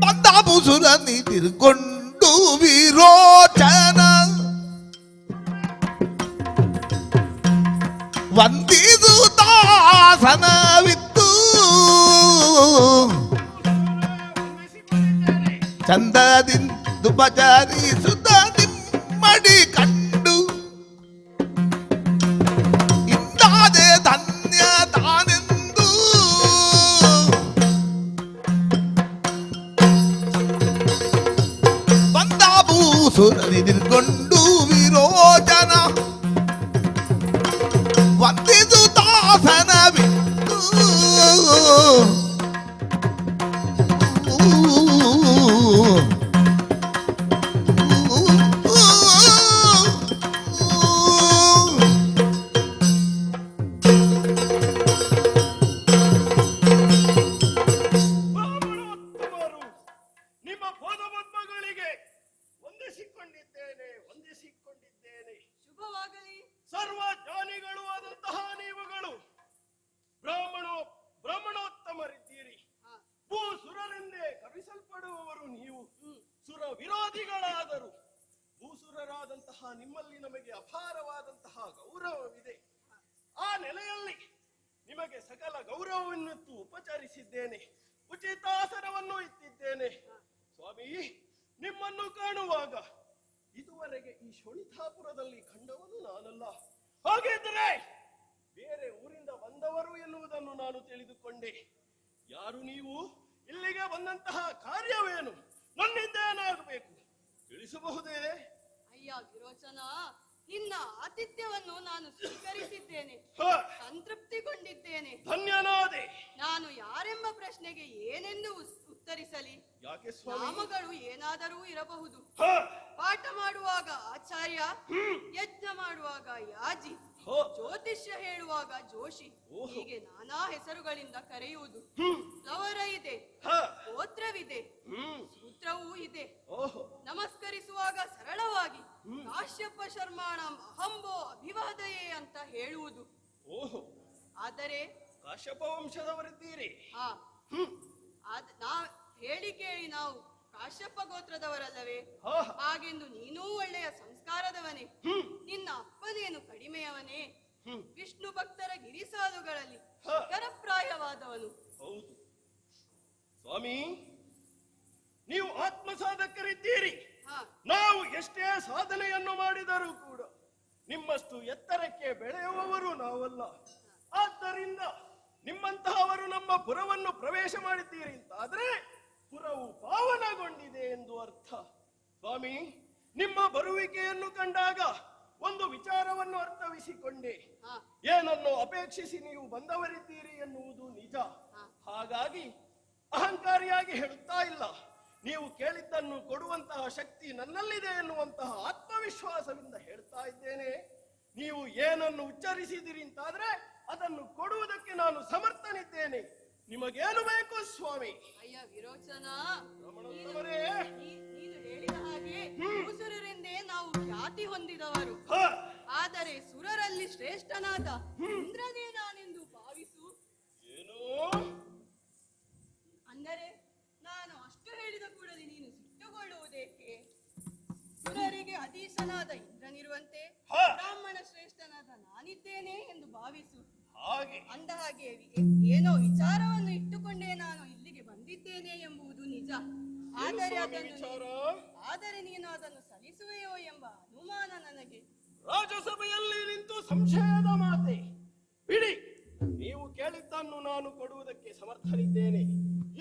ಬಂದ ಭೂಸುರ ನಿಂತಿರ್ಕೊಂಡು ವಿರೋಚನ ವಂದಿದು ದಾಸನವಿತ್ತು ಚಂದದಿಂದು ಬಜಾರಿಸುತ್ತ ನಿಮ್ಮಡಿ ಕಂಡು ಇಂದಾದೆ ಧನ್ಯ ತಾನೆಂದು ಬಂದ ಭೂಸುರನಿರ್ಕೊಂಡು ವಿರೋಚನ ವಂದಿದು ದಾಸನವಿತ್ತು ಬ್ರಾಹ್ಮಣೋತ್ತಮರು, ನಿಮ್ಮ ಪದಪದ್ಮಗಳಿಗೆ ವಂದಿಸಿಕೊಂಡಿದ್ದೇನೆ. ಶುಭವಾಗಲಿ. ಸರ್ವ ಜ್ಞಾನಿಗಳು ಆದಂತಹ ನೀವುಗಳು ಬ್ರಾಹ್ಮಣೋತ್ತಮರಿದ್ದೀರಿ. ಭೂಸುರರೆಂದೇ ಕರೆಸಲ್ಪಡುವವರು ನೀವು. ಸುರ ವಿರೋಧಿಗಳಾದರು. ಭೂಸುರರಾದಂತಹ ನಿಮ್ಮಲ್ಲಿ ನಮಗೆ ಅಪಾರವಾದಂತಹ ಗೌರವವಿದೆ. ಆ ನೆಲೆಯಲ್ಲಿ ನಿಮಗೆ ಸಕಲ ಗೌರವವನ್ನಿತ್ತು ಉಪಚರಿಸಿದ್ದೇನೆ. ಉಚಿತಾಸನವನ್ನು ಇತ್ತಿದ್ದೇನೆ. ಸ್ವಾಮಿ, ನಿಮ್ಮನ್ನು ಕಾಣುವಾಗ ಇದುವರೆಗೆ ಈ ಶೋಣಿತಾಪುರದಲ್ಲಿ ಕಂಡವನು ನಾನಲ್ಲ. ಹಾಗಿದ್ದರೆ ಬೇರೆ ಊರಿಂದ ಬಂದವರು ಎನ್ನುವುದನ್ನು ನಾನು ತಿಳಿದುಕೊಂಡೆ. ಯಾರು ನೀವು? ಇಲ್ಲಿಗೆ ಬಂದಂತಹ ಕಾರ್ಯವೇನು? ನನ್ನಿಂದೇನಾಗಬೇಕು ತಿಳಿಸಬಹುದೇ? ಅಯ್ಯ ವಿರೋಚನ, ನಿನ್ನ ಆತಿಥ್ಯವನ್ನು ನಾನು ಸ್ವೀಕರಿಸಿದ್ದೇನೆ, ಸಂತೃಪ್ತಿಗೊಂಡಿದ್ದೇನೆ. ಧನ್ಯನಾದೆ. ನಾನು ಯಾರೆಂಬ ಪ್ರಶ್ನೆಗೆ ಏನೆಂದು ಉತ್ತರಿಸಲಿ? ಯಾಕೆ ಸ್ವಾಮಿ? ನಾಮಗಳು ಏನಾದರೂ ಇರಬಹುದು. ಹ, ಪಾಠ ಮಾಡುವಾಗ ಆಚಾರ್ಯ, ಯಜ್ಞ ಮಾಡುವಾಗ ಯಾಜಿ, ಹ, ಜ್ಯೋತಿಷ್ಯ ಹೇಳುವಾಗ ಜೋಶಿ, ಓಹೋ. ಹೀಗೆ ನಾನಾ ಹೆಸರುಗಳಿಂದ ಕರೆಯುವುದು. ಹ್ಮ್, ಲವರ ಇದೆ, ಹ, ಗೋತ್ರವಿದೆ, ಹ್ಮ್, ಸೂತ್ರವೂ ಇದೆ. ಓಹೋ, ನಮಸ್ಕರಿಸುವಾಗ ಸರಳವಾಗಿ ಕಾಶ್ಯಪ ಶರ್ಮಾಣಂ ಅಹಂಬೋ ಅಭಿವಾದಯೇ ಅಂತ ಹೇಳುವುದು. ಓಹೋ, ಆದರೆ ಕಾಶ್ಯಪ ವಂಶದವರಿದ್ದೀರಿ. ಹಾ, ಹ್ಮ್, ಹೇಳಿ ಕೇಳಿ ನಾವು ಕಾಶ್ಯಪ ಗೋತ್ರದವರಲ್ಲವೇ? ಹ, ಹಾಗೆಂದು ನೀನೂ ಒಳ್ಳೆಯ ಸಂಸ್ಕಾರದವನೇ. ಹ್ಮ್, ನಿನ್ನ ಅಪ್ಪನೇನು ಕಡಿಮೆಯವನೇ? ಹ್ಮ್, ವಿಷ್ಣು ಭಕ್ತರ ಗಿರಿಸಾಲುಗಳಲ್ಲಿ ಹ. ಶಿಖರಪ್ರಾಯವಾದವನು. ಹೌದು ಸ್ವಾಮಿ, ನೀವು ಆತ್ಮ ಸಾಧಕರಿದ್ದೀರಿ. ಹಾ, ನಾವು ಎಷ್ಟೇ ಸಾಧನೆಯನ್ನು ಮಾಡಿದರೂ ಕೂಡ ನಿಮ್ಮಷ್ಟು ಎತ್ತರಕ್ಕೆ ಬೆಳೆಯುವವರು ನಾವಲ್ಲ. ಆದ್ದರಿಂದ ನಿಮ್ಮಂತಹವರು ನಮ್ಮ ಪುರವನ್ನು ಪ್ರವೇಶ ಮಾಡಿದ್ದೀರಿ ಅಂತಾದ್ರೆ ಪುರವು ಪಾವನಗೊಂಡಿದೆ ಎಂದು ಅರ್ಥ. ಸ್ವಾಮಿ, ನಿಮ್ಮ ಬರುವಿಕೆಯನ್ನು ಕಂಡಾಗ ಒಂದು ವಿಚಾರವನ್ನು ಅರ್ಥವಿಸಿಕೊಂಡೆ. ಹಾ, ಏನನ್ನು ಅಪೇಕ್ಷಿಸಿ ನೀವು ಬಂದವರಿದ್ದೀರಿ ಎನ್ನುವುದು ನಿಜ. ಹಾಗಾಗಿ ಅಹಂಕಾರಿಯಾಗಿ ಹೇಳುತ್ತಾ ಇಲ್ಲ. ನೀವು ಕೇಳಿದ್ದನ್ನು ಕೊಡುವಂತಹ ಶಕ್ತಿ ನನ್ನಲ್ಲಿದೆ ಎನ್ನುವಂತಹ ಆತ್ಮವಿಶ್ವಾಸದಿಂದ ಹೇಳ್ತಾ ಇದ್ದೇನೆ. ನೀವು ಏನನ್ನು ಉಚ್ಚರಿಸಿದಿರಿ ಅಂತಾದ್ರೆ ಅದನ್ನು ಕೊಡುವುದಕ್ಕೆ ನಾನು ಸಮರ್ಥನಿದ್ದೇನೆ. ನಿಮಗೇನು ಬೇಕು ಸ್ವಾಮಿ? ಅಯ್ಯ ವಿರೋಚನ, ರಮಣೋತ್ತಮರೇ, ನೀನು ಹೇಳಿದ ಹಾಗೆ ಭೂಸುರರೆಂದೇ ನಾವು ಖ್ಯಾತಿ ಹೊಂದಿದವರು. ಹ, ಆದರೆ ಸುರರಲ್ಲಿ ಶ್ರೇಷ್ಠನಾದ ಇಂದ್ರನೇ ನಾನೆಂದು ಭಾವಿಸು. ಏನು? ಅಂದರೆ ನಾನು ಅಷ್ಟು ಹೇಳಿದ ಕೂಡಲೇ ನೀನು ಸಿಟ್ಟುಕೊಳ್ಳುವುದೇಕೆ? ಸುರರಿಗೆ ಅಧೀಶನಾದ ಇಂದ್ರನಿರುವಂತೆ ಹ. ಬ್ರಾಹ್ಮಣ ಶ್ರೇಷ್ಠನಾದ ನಾನಿದ್ದೇನೆ ಎಂದು ಭಾವಿಸು. ಹಾಗೆ ಅಂದ ಹಾಗೆ ಏನೋ ವಿಚಾರವನ್ನು ಇಟ್ಟುಕೊಂಡೇ ನಾನು ಇಲ್ಲಿಗೆ ಬಂದಿದ್ದೇನೆ ಎಂಬುದು ನಿಜ. ಆದರೆ ಆದರೆ ನೀನು ಅದನ್ನು ಸಲ್ಲಿಸುವೆಯೋ ಎಂಬ ಅನುಮಾನ ನನಗೆ. ರಾಜಸಭೆಯಲ್ಲಿ ನಿಂತು ಸಂಶಯದ ಮಾತೆ ಬಿಡಿ. ನೀವು ಕೇಳಿದ್ದನ್ನು ನಾನು ಕೊಡುವುದಕ್ಕೆ ಸಮರ್ಥನಿದ್ದೇನೆ.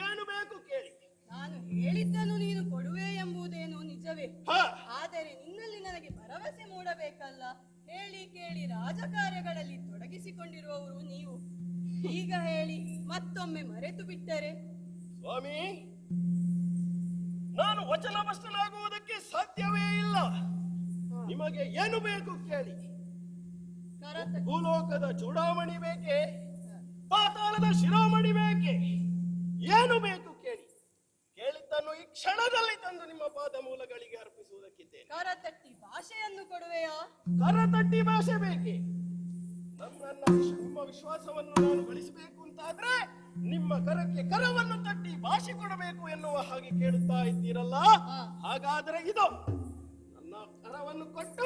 ಏನು ಬೇಕು ಕೇಳಿ. ನಾನು ಹೇಳಿದ್ದನ್ನು ನೀನು ಕೊಡುವೆ ಎಂಬುದೇನು ನಿಜವೇ. ಹ, ಆದರೆ ನಿನ್ನಲ್ಲಿ ನನಗೆ ಭರವಸೆ ಮೂಡಬೇಕಲ್ಲ. ಹೇಳಿ ಕೇಳಿ ರಾಜಕಾರ್ಯಗಳಲ್ಲಿ ತೊಡಗಿಸಿಕೊಂಡಿರುವವರು ನೀವು. ಈಗ ಹೇಳಿ ಮತ್ತೊಮ್ಮೆ ಮರೆತು ಬಿಟ್ಟರೆ? ಸ್ವಾಮಿ, ನಾನು ವಚನಭ್ರಷ್ಟನಾಗುವುದಕ್ಕೆ ಸಾಧ್ಯವೇ ಇಲ್ಲ. ನಿಮಗೆ ಏನು ಬೇಕು ಕೇಳಿ. ಕರತ ಭೂಲೋಕದ ಚೂಡಾಮಣಿ ಬೇಕೆ? ಪಾತಾಳದ ಶಿರೋ ಕರ ತಟ್ಟಿ ಭಾಷೆ ಬೇಕೆ? ನಿಮ್ಮ ವಿಶ್ವಾಸವನ್ನು ನಾನು ಗಳಿಸಬೇಕು ಅಂತಾದ್ರೆ ನಿಮ್ಮ ಕರಕ್ಕೆ ಕರವನ್ನು ತಟ್ಟಿ ಭಾಷೆ ಕೊಡಬೇಕು ಎನ್ನುವ ಹಾಗೆ ಕೇಳುತ್ತಾ ಇದ್ದೀರಲ್ಲ. ಹಾಗಾದ್ರೆ ಇದು ನನ್ನ ಕರವನ್ನು ಕೊಟ್ಟು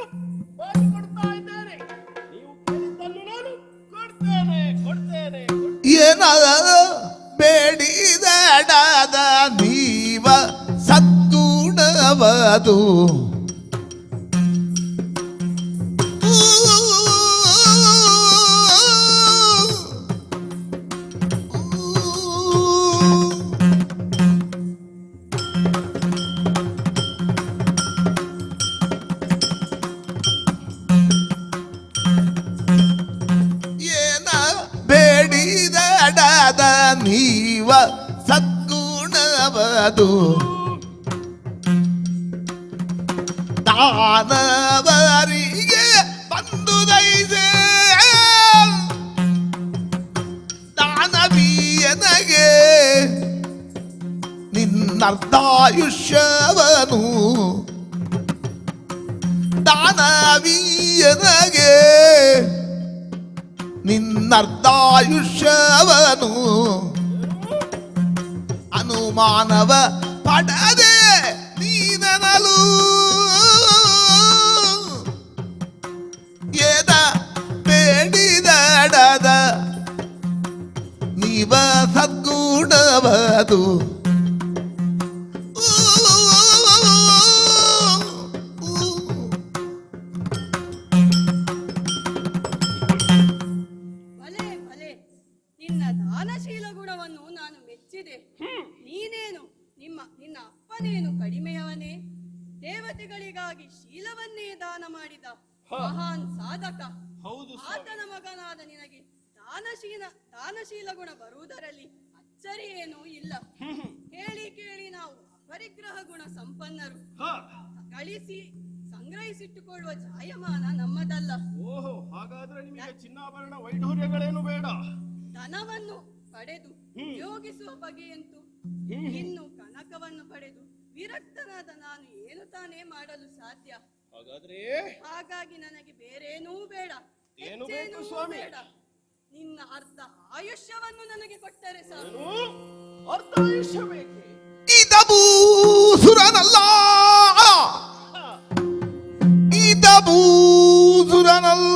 ಭಾಷೆ ಕೊಡ್ತಾ ಇದ್ದೇನೆ. ನೀವು ಕೇಳಿದ್ದನ್ನು ನಾನು ಕೊಡ್ತೇನೆ ಕೊಡ್ತೇನೆ. ಏನ ಬೇಡಿದಡದ ನೀವ ಸದ್ಗುಣವದು ನೀವ ಸದ್ಗುಣವದು ದಾನವರಿಗೆ ಬಂದುದೈದೆ ದಾನವೀಯನಗೆ ನಿನ್ನರ್ಧಾಯುಷ್ಯವನು ದಾನವೀಯನಗೆ ನಿನ್ನರ್ಧಾಯುಷ್ಯವನು ಅನುಮಾನವ ಪಡದೆ ನೀನನಲು ಏದ ಬೇಡಿದಡದ ನೀವ ಸದ್ಗುಣವದು ದಾನಶೀಲ ಗುಣವನ್ನು ನಾನು ಮೆಚ್ಚಿದೆ. ನೀನೇನು ನಿನ್ನ ಅಪ್ಪನೇನು ಕಡಿಮೆಯವನೇ? ದೇವತೆಗಳಿಗಾಗಿ ಶೀಲವನ್ನೇ ದಾನ ಮಾಡಿದ ಮಹಾನ್ ಸಾಧಕ. ಆತನ ಮಗನಾದ ನಿನಗೆ ದಾನಶೀಲ ಗುಣ ಬರುವುದರಲ್ಲಿ ಅಚ್ಚರಿಯೇನೂ ಇಲ್ಲ. ಕೇಳಿ ಕೇಳಿ ನಾವು ಅಪರಿಗ್ರಹ ಗುಣ ಸಂಪನ್ನರು. ಗಳಿಸಿ ಸಂಗ್ರಹಿಸಿಟ್ಟುಕೊಳ್ಳುವ ಜಾಯಮಾನ ನಮ್ಮದಲ್ಲ. ಓಹೋ, ಹಾಗಾದ್ರೆ ನಿಮಗೆ ಚಿನ್ನಾಭರಣ ವೈಢೂರ್ಯಗಳೇನು ಬೇಡ. ಧನವನ್ನು ಪಡೆದು ಯೋಗಿಸುವ ಬಗೆಯಂತೂ ಇನ್ನು ಕನಕವನ್ನು ಪಡೆದು ವಿರಕ್ತನಾದ ನಾನು ಏನು ತಾನೇ ಮಾಡಲು ಸಾಧ್ಯ? ಹಾಗಾಗಿ ನನಗೆ ಬೇರೇನೂ ಬೇಡ, ಏನು ಬೇಕು ಸ್ವಾಮಿ? ಬೇಡ. ನಿನ್ನ ಅರ್ಧ ಆಯುಷ್ಯವನ್ನು ನನಗೆ ಕೊಟ್ಟರೆ ಸಾಕು. ಅರ್ಧ ಆಯುಷ್ಯ ಬೇಕೆ? ಈತಭೂಸುರನಲ್ಲ, ಈತಭೂಸುರನಲ್ಲ,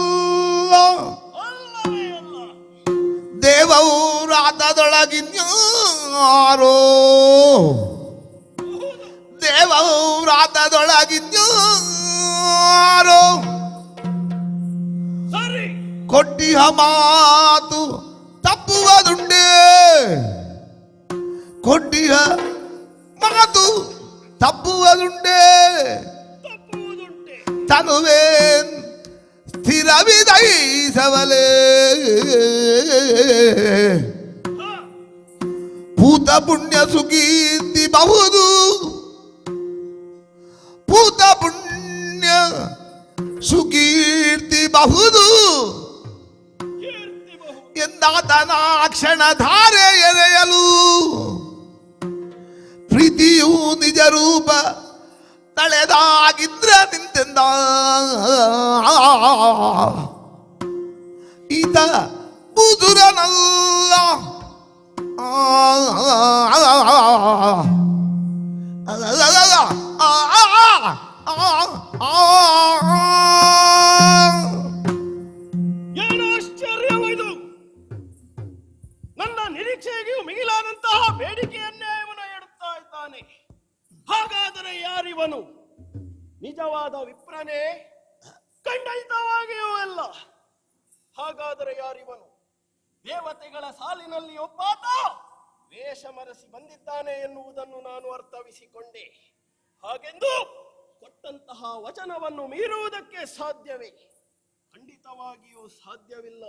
ದೇವೌರಾತದೊಳಗಿನ್ಯಾರೋ, ದೇವೌರಾತದೊಳಗಿನ್ಯಾರೋ ಕೊಟ್ಟಿಹ ಮಾತು ತಪ್ಪುವುದುಂಡೇ, ಕೊಟ್ಟಿಹ ಮಾತು ತಪ್ಪುವುದುಂಡೇ, ತನುವೇನ್ ಸ್ಥಿರವಿದೈಸವಲೇ, ಭೂತ ಪುಣ್ಯ ಸುಕೀರ್ತಿ ಬಹುದು, ಭೂತ ಪುಣ್ಯ ಸುಕೀರ್ತಿ ಬಹುದು ಎಂದಾತನ ಕ್ಷಣ ಧಾರೆ ಎರೆಯಲು ಪ್ರೀತಿಯು ನಿಜ ರೂಪ ತಳೆದಾಗಿದ್ರ ನಿಂತೆಂದ ಈತ ಬುದುರನಲ್ಲ, ಏನು ಆಶ್ಚರ್ಯವಾಯ್ತು. ನನ್ನ ನಿರೀಕ್ಷೆಗೂ ಮಿಗಿಲಾದಂತಹ ಬೇಡಿಕೆಯನ್ನೇ ಇವನು ಇಡುತ್ತಾ ಇದ್ದಾನೆ. ಹಾಗಾದರೆ ಯಾರಿವನು? ನಿಜವಾದ ವಿಪ್ರನೇ? ಖಂಡಿತವಾಗಿಯೂ ಅಲ್ಲ. ಹಾಗಾದರೆ ಯಾರಿವನು? ದೇವತೆಗಳ ಸಾಲಿನಲ್ಲಿ ಒಬ್ಬಾತ ವೇಷ ಮರೆಸಿ ಬಂದಿದ್ದಾನೆ ಎನ್ನುವುದನ್ನು ನಾನು ಅರ್ಥವಿಸಿಕೊಂಡೆ. ಹಾಗೆಂದು ಕೊಟ್ಟಂತಹ ವಚನವನ್ನು ಮೀರುವುದಕ್ಕೆ ಸಾಧ್ಯವೇ? ಖಂಡಿತವಾಗಿಯೂ ಸಾಧ್ಯವಿಲ್ಲ.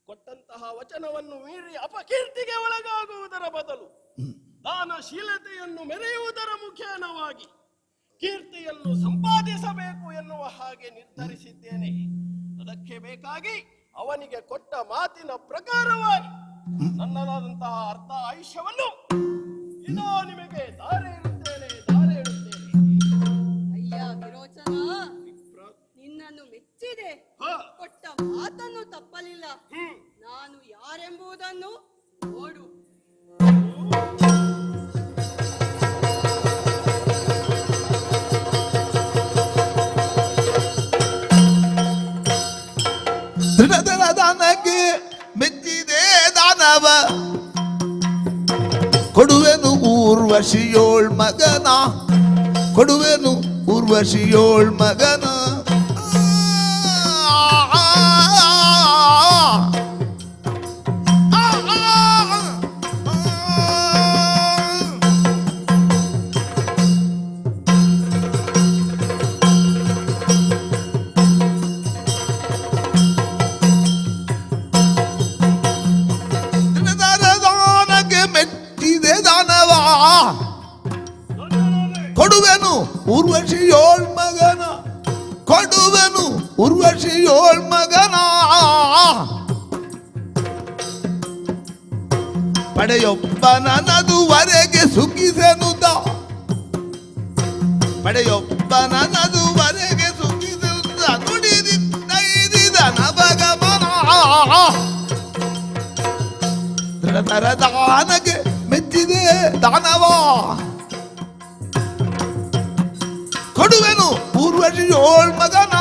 ಕೊಟ್ಟಂತಹ ವಚನವನ್ನು ಮೀರಿ ಅಪಕೀರ್ತಿಗೆ ಒಳಗಾಗುವುದರ ಬದಲು ದಾನಶೀಲತೆಯನ್ನು ಮೆರೆಯುವುದರ ಮುಖೇನವಾಗಿ ಕೀರ್ತಿಯನ್ನು ಸಂಪಾದಿಸಬೇಕು ಎನ್ನುವ ಹಾಗೆ ನಿರ್ಧರಿಸಿದ್ದೇನೆ. ಅದಕ್ಕೆ ಬೇಕಾಗಿ ಅವನಿಗೆ ಕೊಟ್ಟ ಮಾತಿನ ಪ್ರಕಾರವಾಗಿ ನನ್ನದಾದಂತಹ ಅರ್ಧ ಆಯುಷ್ಯವನ್ನು ಇದೋ ನಿಮಗೆ ದಾರೆ ಇಡುತ್ತೇನೆ, ದಾರೆ ಇಡುತ್ತೇನೆ. ಅಯ್ಯ ವಿರೋಚನ, ನಿನ್ನನ್ನು ಮೆಚ್ಚಿದೆ. ಹ. ಕೊಟ್ಟ ಮಾತನ್ನು ತಪ್ಪಲಿಲ್ಲ. ನಾನು ಯಾರೆಂಬುದನ್ನು ನೋಡು. ದೃಢದರ ದಾನಕ್ಕೆ ಮೆಚ್ಚಿದೆ ದಾನವ ಕೊಡುವೆನು ಊರ್ವಶಿಯೋಳ್ ಮಗನ ಕೊಡುವೆನು ಊರ್ವಶಿಯೋಳ್ ಮಗನ ದಾನಕ್ಕೆ ಮೆಚ್ಚಿದೆ ದಾನವ ಕೊಡುವೆನು ಊರ್ವಶಿಯೋಳ್ ಮಗನ ಕೊಡುವೆನು ಊರ್ವಶಿಯೋಳ್ ಮಗನ ಪಡೆಯೊಬ್ಬನದುವರೆಗೆ ಸುಖಿಸೆನುದ ಪಡೆಯೊಬ್ಬನದುವರೆಗೆ ಸುಖಿಸುತ್ತ ನುಡಿದಿದ್ದ ನವಗಮನ ದೃಢತರ ದಾನಕ್ಕೆ ಮೆಚ್ಚಿದೆ ದಾನವ ಕೊಡುವೆನು ಊರ್ವಶಿಯೋಳ್ ಮಗನ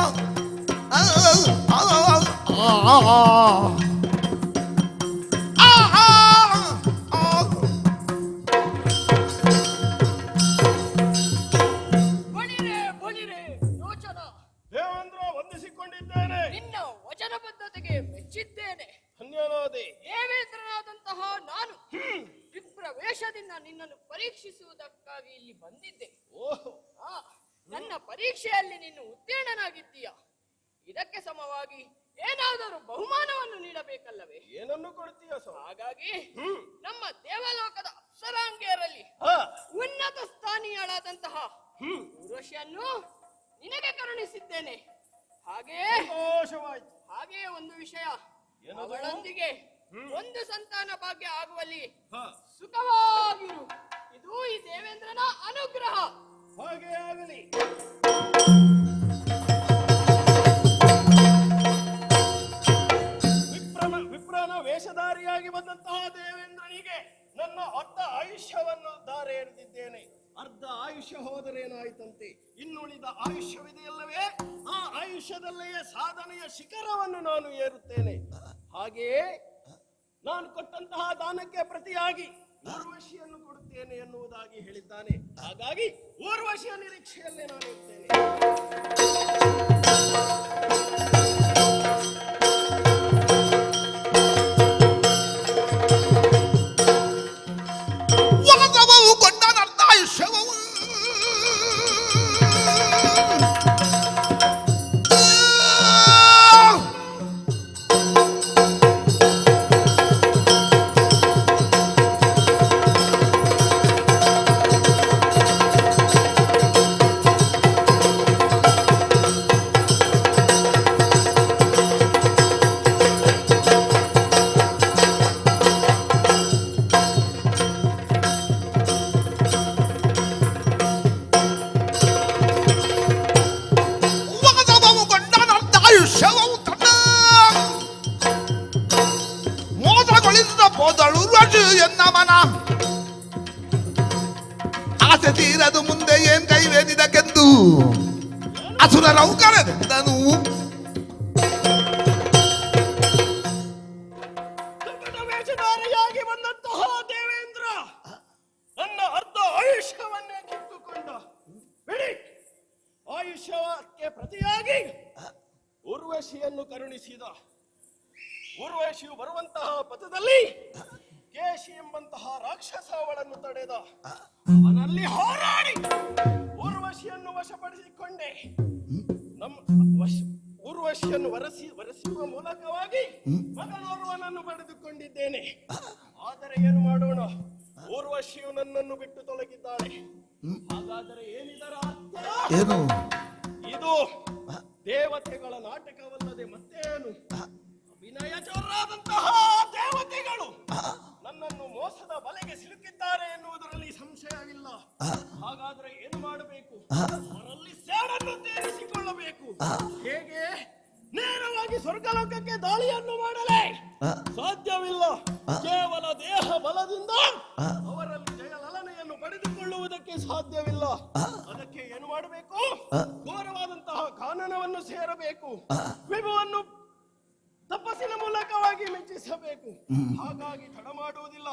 ಬಳಿರೆ ಯೋಚನ. ದೇವೇಂದ್ರ ವಂದಿಸಿಕೊಂಡಿದ್ದೇನೆ. ನಿನ್ನ ವಚನಬದ್ಧತೆಗೆ ಮೆಚ್ಚಿದ್ದೇನೆ. ಧನ್ಯನಾದೆ. ದೇವೇಂದ್ರನಾದಂತಹ ನಾನು ವಿಪ್ರ ವೇಷದಿಂದ ನಿನ್ನನ್ನು ಪರೀಕ್ಷಿಸುವುದಕ್ಕಾಗಿ ಇಲ್ಲಿ ಬಂದಿದ್ದೆ. ಓಹೋ, ಆ, ನನ್ನ ಪರೀಕ್ಷೆಯಲ್ಲಿ ನೀನು ಉತ್ತೀರ್ಣನಾಗಿದ್ದೀಯ. ಇದಕ್ಕೆ ಸಮವಾಗಿ ಏನಾದರೂ ಬಹುಮಾನವನ್ನು ನೀಡಬೇಕಲ್ಲವೇ? ಏನನ್ನು ಕೊಡ್ತೀಯ ಸ್ವಾಮಿ? ಹಾಗಾಗಿ ನಮ್ಮ ದೇವಲೋಕದ ಅಪ್ಸರಾಂಗಿಯರಲ್ಲಿ ಹ. ಉನ್ನತ ಸ್ಥಾನೀಯಳಾದಂತಹ ಊರ್ವಶಿಯನ್ನು ನಿನಗೆ ಕರುಣಿಸಿದ್ದೇನೆ. ಸಂತೋಷವಾಯ್ತು. ಹಾಗೆಯೇ ಒಂದು ವಿಷಯ, ಏನದು? ಅವಳೊಂದಿಗೆ ಒಂದು ಸಂತಾನ ಭಾಗ್ಯ ಆಗುವಲ್ಲಿ ಹ. ಸುಖವಾಗಿರು. ಇದು ಈ ದೇವೇಂದ್ರನ ಅನುಗ್ರಹ. ಹಾಗೆ ಆಗಲಿ. ವಿಪ್ರನ ವೇಷಧಾರಿಯಾಗಿ ಬಂದಂತಹ ದೇವೇಂದ್ರನಿಗೆ ನನ್ನ ಅರ್ಧ ಆಯುಷ್ಯವನ್ನು ಧಾರೆ ಎರೆದಿದ್ದೇನೆ. ಅರ್ಧ ಆಯುಷ್ಯ ಹೋದರೇನಾಯ್ತಂತೆ, ಇನ್ನುಳಿದ ಆಯುಷ್ಯವಿದೆಯಲ್ಲವೇ, ಆ ಆಯುಷ್ಯದಲ್ಲಿಯೇ ಸಾಧನೆಯ ಶಿಖರವನ್ನು ನಾನು ಏರುತ್ತೇನೆ. ಹಾಗೆಯೇ ನಾನು ಕೊಟ್ಟಂತಹ ದಾನಕ್ಕೆ ಪ್ರತಿಯಾಗಿ ಊರ್ವಶಿಯನ್ನು ಕೊಡುತ್ತೇನೆ ಎನ್ನುವುದಾಗಿ ಹೇಳಿದ್ದಾನೆ. ಹಾಗಾಗಿ ಊರ್ವಶಿಯ ನಿರೀಕ್ಷೆಯಲ್ಲೇ ನಾನು ಇರ್ತೇನೆ. ವನಸವವು ಕೊಂಡನರ್ಥ ಆಯುಷ್ಯವವು ಹೋದಳು ರಜು ಎನ್ನಮನ ಆಸೆ ತೀರದು ಮುಂದೆ ಏನ್ ಕೈವೇದಿದಕ್ಕೆಂದು ಅಸುರರವು ಕರೆದನು. ವೇಷಧಾರಿಯಾಗಿ ಬಂದಂತಹ ದೇವೇಂದ್ರ ನನ್ನ ಅರ್ಧ ಆಯುಷ್ಯವನ್ನೇ ಕಿತ್ತುಕೊಂಡ. ಬಿಡಿ, ಆಯುಷ್ಯಕ್ಕೆ ಪ್ರತಿಯಾಗಿ ಊರ್ವಶಿಯನ್ನು ಕರುಣಿಸಿದ. ಊರ್ವಶಿಯು ಬರುವಂತಹ ಪಥದಲ್ಲಿ ಕೇಶಿ ಎಂಬಂತಹ ರಾಕ್ಷಸ ಅವಳನ್ನು ತಡೆದ. ಅವನಲ್ಲಿ ಹೋರಾಡಿ ಊರ್ವಶಿಯನ್ನು ವಶಪಡಿಸಿಕೊಂಡೆ. ಊರ್ವಶಿಯನ್ನು ವರಸುವ ಮೂಲಕವಾಗಿ ಮಗನೋರ್ವನನ್ನು ಪಡೆದುಕೊಂಡಿದ್ದೇನೆ. ಆದರೆ ಏನು ಮಾಡೋಣ, ಊರ್ವಶಿಯು ನನ್ನನ್ನು ಬಿಟ್ಟು ತೊಲಗಿದ್ದಾಳೆ. ಹಾಗಾದರೆ ಏನಿದರ ಅರ್ಥ? ಏನು ಇದು ದೇವತೆಗಳ ನಾಟಕವಲ್ಲದೆ ಮತ್ತೇನು? ವಿನಯಚೋರಾದಂತಹ ದೇವತೆಗಳು ನನ್ನನ್ನು ಮೋಸದ ಬಲೆಗೆ ಸಿಲುಕಿದ್ದಾರೆ ಎನ್ನುವುದರಲ್ಲಿ ಸಂಶಯವಿಲ್ಲ. ಹಾಗಾದ್ರೆ ಏನು ಮಾಡಬೇಕು? ಅವರಲ್ಲಿ ಸೇಡನ್ನು ತೀರಿಸಿಕೊಳ್ಳಬೇಕು. ಹೇಗೆ? ದಾಳಿಯನ್ನು ಮಾಡಲೇ ಆ, ಸಾಧ್ಯವಿಲ್ಲ. ಆ. ಕೇವಲ ದೇಹ ಬಲದಿಂದ ಅವರಲ್ಲಿ ಜಯಲಲನೆಯನ್ನು ಪಡೆದುಕೊಳ್ಳುವುದಕ್ಕೆ ಸಾಧ್ಯವಿಲ್ಲ. ಅದಕ್ಕೆ ಏನು ಮಾಡಬೇಕು? ಘೋರವಾದಂತಹ ಕಾನನವನ್ನು ಸೇರಬೇಕು. ವಿಭುವನ್ನು ತಪಸ್ಸಿನ ಮೂಲಕವಾಗಿ ಮೆಚ್ಚಿಸಬೇಕು. ಹಾಗಾಗಿ ತಡ ಮಾಡುವುದಿಲ್ಲ.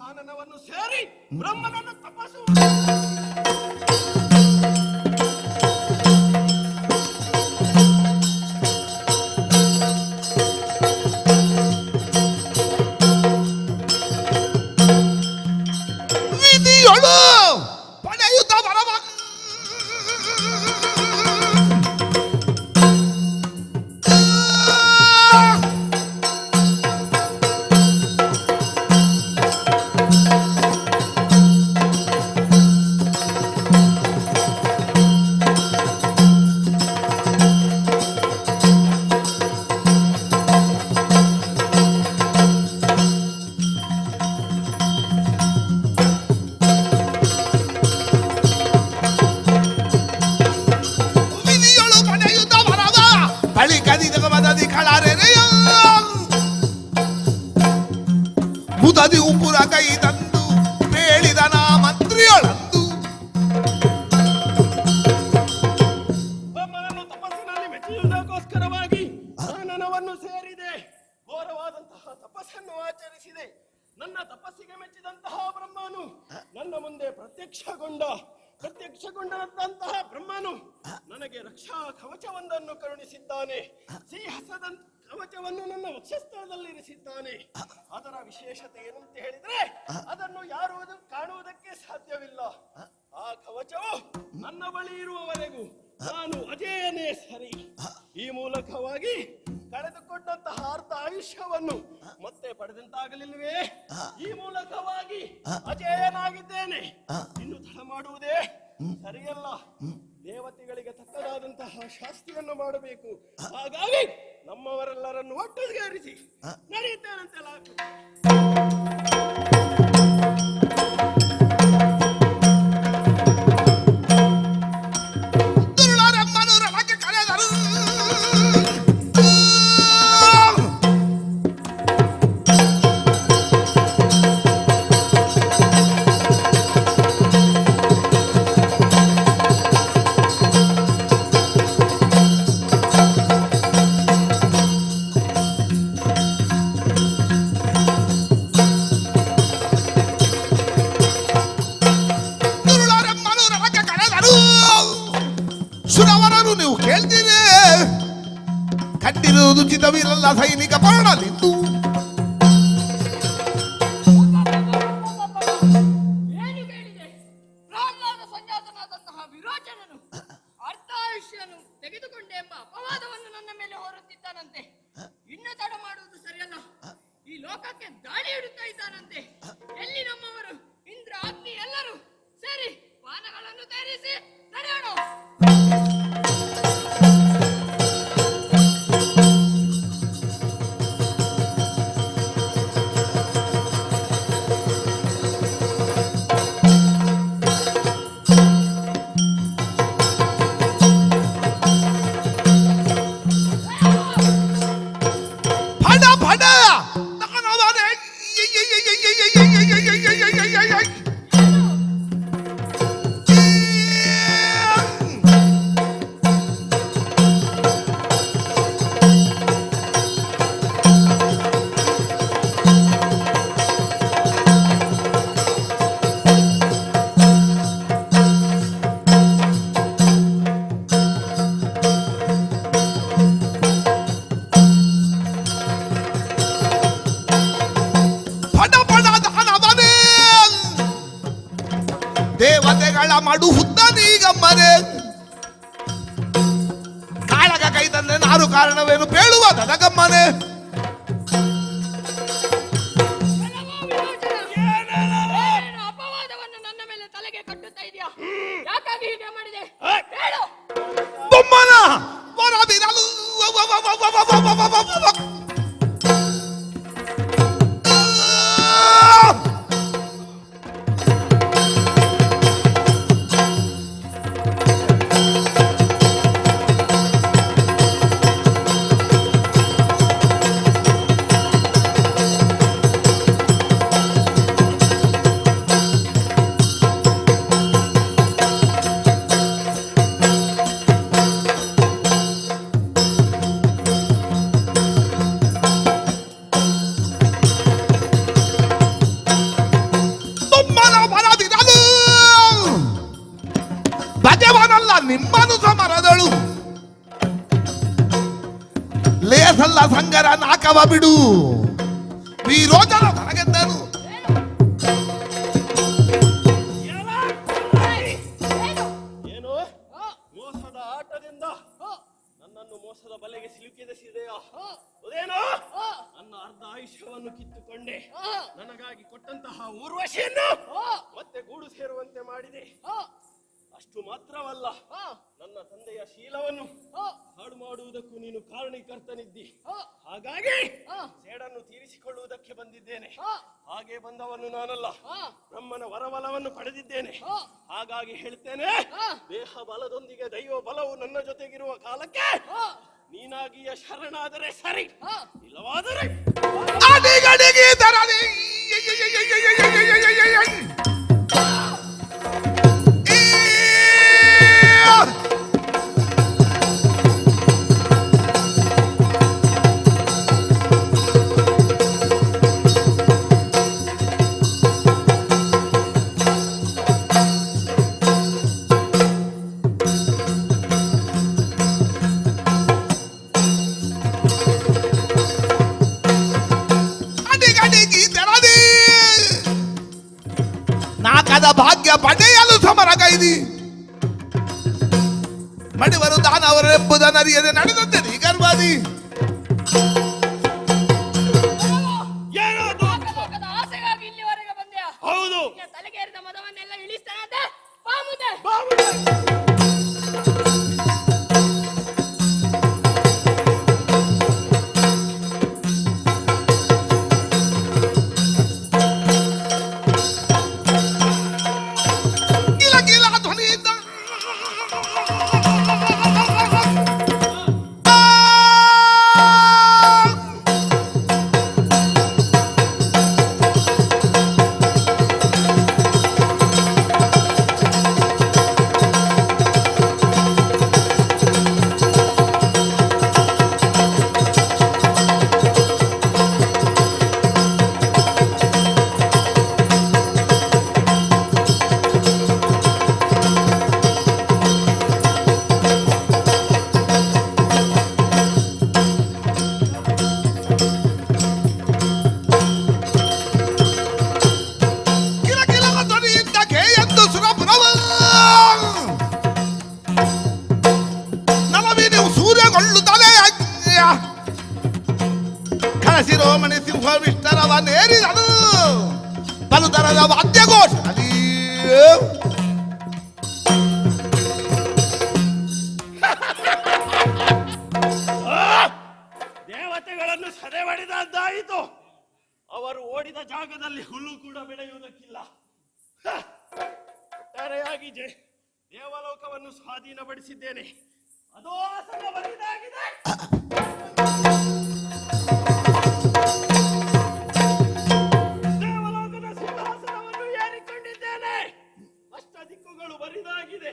ಕಾನನವನ್ನು ಸೇರಿ ಬ್ರಹ್ಮನನ್ನು ತಪಸ್ಸು ವಿಧಿಯೊಳು ಪಡೆಯುತ್ತ ಬರವ ವಿಧಿಯೊಳು ಪಡೆಯುತ್ತ ಬರವ ಬಳಿಕ ನಿಗಮದಿ ಕಳರೆರೆಯ ಮುದದಿ ಉಪ್ಪುರ ಕೈ ತಂದು ಹೇಳಿದನ ಮಂತ್ರಿಯೊಳಂದು ಬ್ರಹ್ಮನನ್ನು ತಪಸ್ಸಿನಲ್ಲಿ ಮೆಚ್ಚುವುದಕ್ಕೋಸ್ಕರವಾಗಿ ಕಾನನವನ್ನು ಸೇರಿದೆ. ಘೋರವಾದಂತಹ ತಪಸ್ಸನ್ನು ಆಚರಿಸಿದೆ. ನನ್ನ ತಪಸ್ಸಿಗೆ ಮೆಚ್ಚಿದಂತಹ ಬ್ರಹ್ಮನು ನನ್ನ ಮುಂದೆ ಪ್ರತ್ಯಕ್ಷಗೊಂಡಂತಹ ಬ್ರಹ್ಮನು ನನಗೆ ರಕ್ಷಾ ಕವಚವೊಂದನ್ನು ಕರುಣಿಸಿದ್ದಾನೆ. ಸಿಂಹಸದ ಕವಚವನ್ನು ನನ್ನ ವಕ್ಷಸ್ಥಳದಲ್ಲಿ ಇರಿಸಿದ್ದಾನೆ. ಅದರ ವಿಶೇಷತೆ ಏನಂತ ಹೇಳಿದ್ರೆ ಅದನ್ನು ಯಾರು ಕಾಣುವುದಕ್ಕೆ ಸಾಧ್ಯವಿಲ್ಲ. ಆ ಕವಚವು ನನ್ನ ಬಳಿ ಇರುವವರೆಗೂ ನಾನು ಅಜೇಯನೇ ಸರಿ. ಈ ಮೂಲಕವಾಗಿ ಕಳೆದುಕೊಂಡಂತಹ ಅರ್ಧ ಆಯುಷ್ಯವನ್ನು ಮತ್ತೆ ಪಡೆದಂತಾಗಲಿಲ್ವೇ? ಈ ಮೂಲಕವಾಗಿ ಅಜೇಯನಾಗಿದ್ದೇನೆ. ಇನ್ನು ತಡ ಮಾಡುವುದೇ ಸರಿಯಲ್ಲ. ದೇವತೆಗಳಿಗೆ ತಕ್ಕದಾದಂತಹ ಶಾಸ್ತಿಯನ್ನು ಮಾಡಬೇಕು. ಹಾಗಾಗಿ ನಮ್ಮವರೆಲ್ಲರನ್ನು ಒಟ್ಟುಗೇರಿಸಿ ನಡೆಯುತ್ತೇನಂತೆಲ್ಲ. ದುರುಳರೆಮ್ಮನು ರಮಕ್ಕೆ ಕರೆದರು ದುರುಳರೆಮ್ಮನು ರಮಕ್ಕೆ ಕರೆದರು ಸುರವರನು ನೀವು ಕೇಳ್ತೀರಿ. ಕಂಡಿರುವುದು ಚಿತವಿರಲ್ಲ ಸೈನಿಕ ಪರಣಲಿದ್ದು ಏನು ಕೇಳಿದೆ? ಪ್ರಹ್ಲಾದ ಸಂಜಾತನಾದಂತಹ ವಿರೋಚನನು ಅರ್ಧಾಯುಷ್ಯನು ತೆಗೆದುಕೊಂಡೆಂಬ ಅಪವಾದವನ್ನು ನನ್ನ ಮೇಲೆ ಹೊರುತ್ತಿದ್ದಾನಂತೆ. ಇನ್ನು ತಡ ಮಾಡುವುದು ಸರಿಯಲ್ಲ. ಈ ಲೋಕಕ್ಕೆ ದಾಳಿ ಇಡುತ್ತಾ ಇದ್ದಾನಂತೆ. ಎಲ್ಲಿ ನಮ್ಮವರು ಇಂದ್ರ ಅಗ್ನಿ ಎಲ್ಲರೂ ಸೇರಿ ವಾಹನಗಳನ್ನು ತಯಾರಿಸಿ ನಡೆಯೋಣ. ಫಡ ಫಡ ನಗನವನೆ ಫಡ ಫಡ ದಾನವನೆ ದೇವತೆಗಳ ಮಡು ಹುದ್ದನೀಗಮ್ಮನೆ ಕಾಳಗ ಕೈ ತಂದೆ ನಾರು ಕಾರಣವೇನು ಬೇಳುವ ದನಗಮ್ಮನೆ ಏನು ಅಪವಾದವನ್ನು ನನ್ನ ಮೇಲೆ ತಲೆಗೆ ಕಟ್ಟುತ್ತಾ ಇದೆಯಾ? ಯಾಕಾಗಿ ಹೀಗೆ ಮಾಡಿದೆ? ಹೇಳು. ಬೊಮ್ಮನ ಹೊರಬಿರಲು ಸಂಗರ ನಾಕವ ಬಿಡು ವಿರೋಚನ ನನಗೆಂದನು. ಏನು ಮೋಸದ ಆಟದಿಂದ ನನ್ನನ್ನು ಮೋಸದ ಬಲೆಗೆ ಸಿಲುಕಿಸಿದೆಯಾ? ಅದೇನೋ ನನ್ನ ಅರ್ಧ ಆಯುಷ್ಯವನ್ನು ಕಿತ್ತುಕೊಂಡೆ, ನನಗಾಗಿ ಕೊಟ್ಟಂತಹ ಊರ್ವಶಿಯನ್ನು ಮತ್ತೆ ಗೂಡು ಸೇರುವಂತೆ ಮಾಡಿದೆ. ಅಷ್ಟು ಮಾತ್ರವಲ್ಲ, ನನ್ನ ತಂದೆಯ ಶೀಲವನ್ನು ಹಾಳು ಮಾಡುವುದಕ್ಕೂ ನೀನು ಕಾರಣೀಕರ್ತನಿದ್ದಿ. ಹಾಗಾಗಿ ಸೇಡನ್ನು ತೀರಿಸಿಕೊಳ್ಳುವುದಕ್ಕೆ ಬಂದಿದ್ದೇನೆ. ಹಾಗೆ ಬಂದವನು ನಾನಲ್ಲ, ಬ್ರಹ್ಮನ ವರಬಲವನ್ನು ಪಡೆದಿದ್ದೇನೆ. ಹಾಗಾಗಿ ಹೇಳ್ತೇನೆ, ದೇಹ ಬಲದೊಂದಿಗೆ ದೈವ ಬಲವು ನನ್ನ ಜೊತೆಗಿರುವ ಕಾಲಕ್ಕೆ ನೀನಾಗಿಯ ಶರಣಾದರೆ ಸರಿ, ಇಲ್ಲವಾದರೆ ಅಡಿಗಡಿಗೆ ತರಲಿ ನಾಕದ ಭಾಗ್ಯ ಪಡೆಯಲು ಸಮರಗೈದಿ ಮಡಿವರು ದಾನವರೆಂಬುದನ್ನರಿಯದೆ ನಡೆದಂತೆ ನೀ ಗರ್ಭದಿ. ಲೋಕದ ಆಸೆಗಾಗಿ ಇಲ್ಲಿವರೆಗೆ ಬಂದ್ಯಾ? ಹೌದು. ತಲೆಗೇರಿದ ಮದವನ್ನೆಲ್ಲ ಇಳಿಸ್ತಾನಂತೆ. ಬಾ ಮುಂದೆ. ಶಿರೋಮಣಿ ಸಿಂಹ ವಿಷ್ಣರವನ್ನೇರಿದನು ಬಲುದರದ ವಾದ್ಯಘೋಷದಲ್ಲಿ. ದೇವತೆಗಳನ್ನು ಸದೆಬಡಿದದ್ದಾಯಿತು. ಅವರು ಓಡಿದ ಜಾಗದಲ್ಲಿ ಹುಲ್ಲು ಕೂಡ ಬೆಳೆಯುವುದಕ್ಕಿಲ್ಲ. ಒಟ್ಟಾರೆಯಾಗಿ ದೇವಲೋಕವನ್ನು ಸ್ವಾಧೀನಪಡಿಸಿದ್ದೇನೆ. ಅದೋ ಆಸನ ಬರಿದಾಗಿದೆ. ದೇವಲೋಕದ ಸಿಂಹಾಸನವನ್ನು ಏರಿಕೊಂಡಿದ್ದೇನೆ. ಅಷ್ಟ ದಿಕ್ಕುಗಳು ಬರಿದಾಗಿದೆ.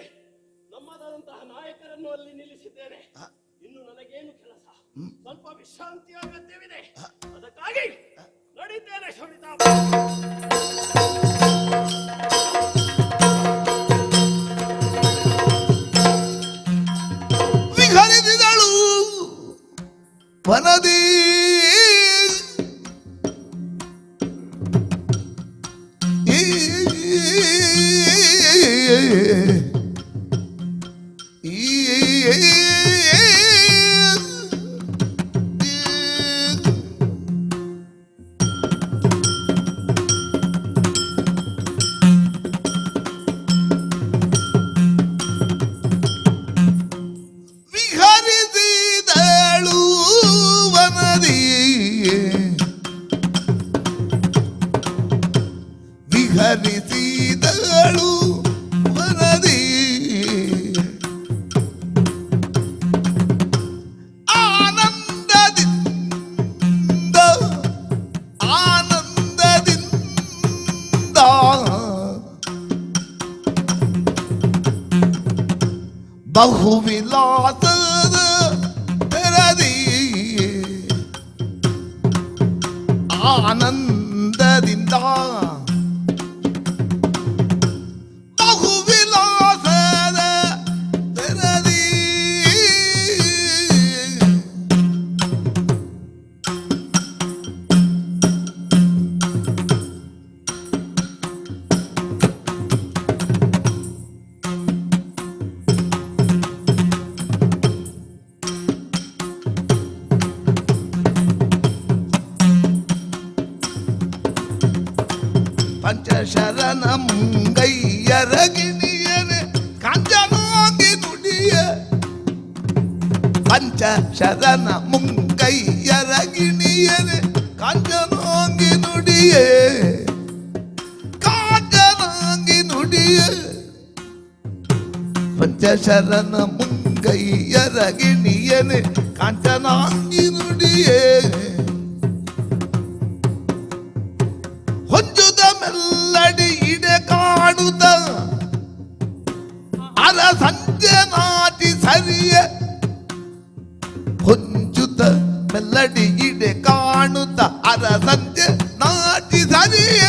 ನಮ್ಮದಂತಹ ನಾಯಕರನ್ನು ಅಲ್ಲಿ ನಿಲ್ಲಿಸಿದ್ದೇನೆ. ಇನ್ನು ನನಗೇನು ಕೆಲಸ? ಸ್ವಲ್ಪ ವಿಶ್ರಾಂತಿ ಅಗತ್ಯವಿದೆ. ಅದಕ್ಕಾಗಿ ನಡೀತೇನೆ ಶೋಣಿತಾ. ವಿಹರಿಸಿದಳು ವನದಿ ವಿಹರಿಸಿದಳು ವನದಿ ಆನಂದದಿಂದ ಬಹುವಿಲಾಸದ ತೆರದಿ ಆನಂದದಿಂದ ಬಹುವಿಲಾಸದ ತೆರದಿ ಪಂಚಶರಣ ಮುಂಗೈಯರಗಿಣಿಯನೆ ಕಾಂಚನಾಂಗಿ ನುಡಿಯ ಪಂಚಶರಣ ಮುಂಗೈಯರಗಿಣಿಯನೆ ಕಾಂಚನಾಂಗಿ ನುಡಿಯೇ ಕಾಂಚನಾಂಗಿ ನುಡಿಯ ಪಂಚಶರಣ ಮುಂಗೈಯರಗಿಣಿಯನೆ ಕಾಂಚನಾಂಗಿ ನುಡಿಯೇ ಹೊಂಜುದ ಮೆಲ್ಲಡಿ ಇಡೆ ಕಾಣುತ್ತ ಅರ ಸಂಜೆ ನಾಟಿ ಸರಿಯ ಹೊಂಜುತ ಮೆಲ್ಲಡಿ ಇಡೆ ಕಾಣುತ್ತ ಅರ ಸಂಜೆ ನಾಟಿ ಸರಿಯ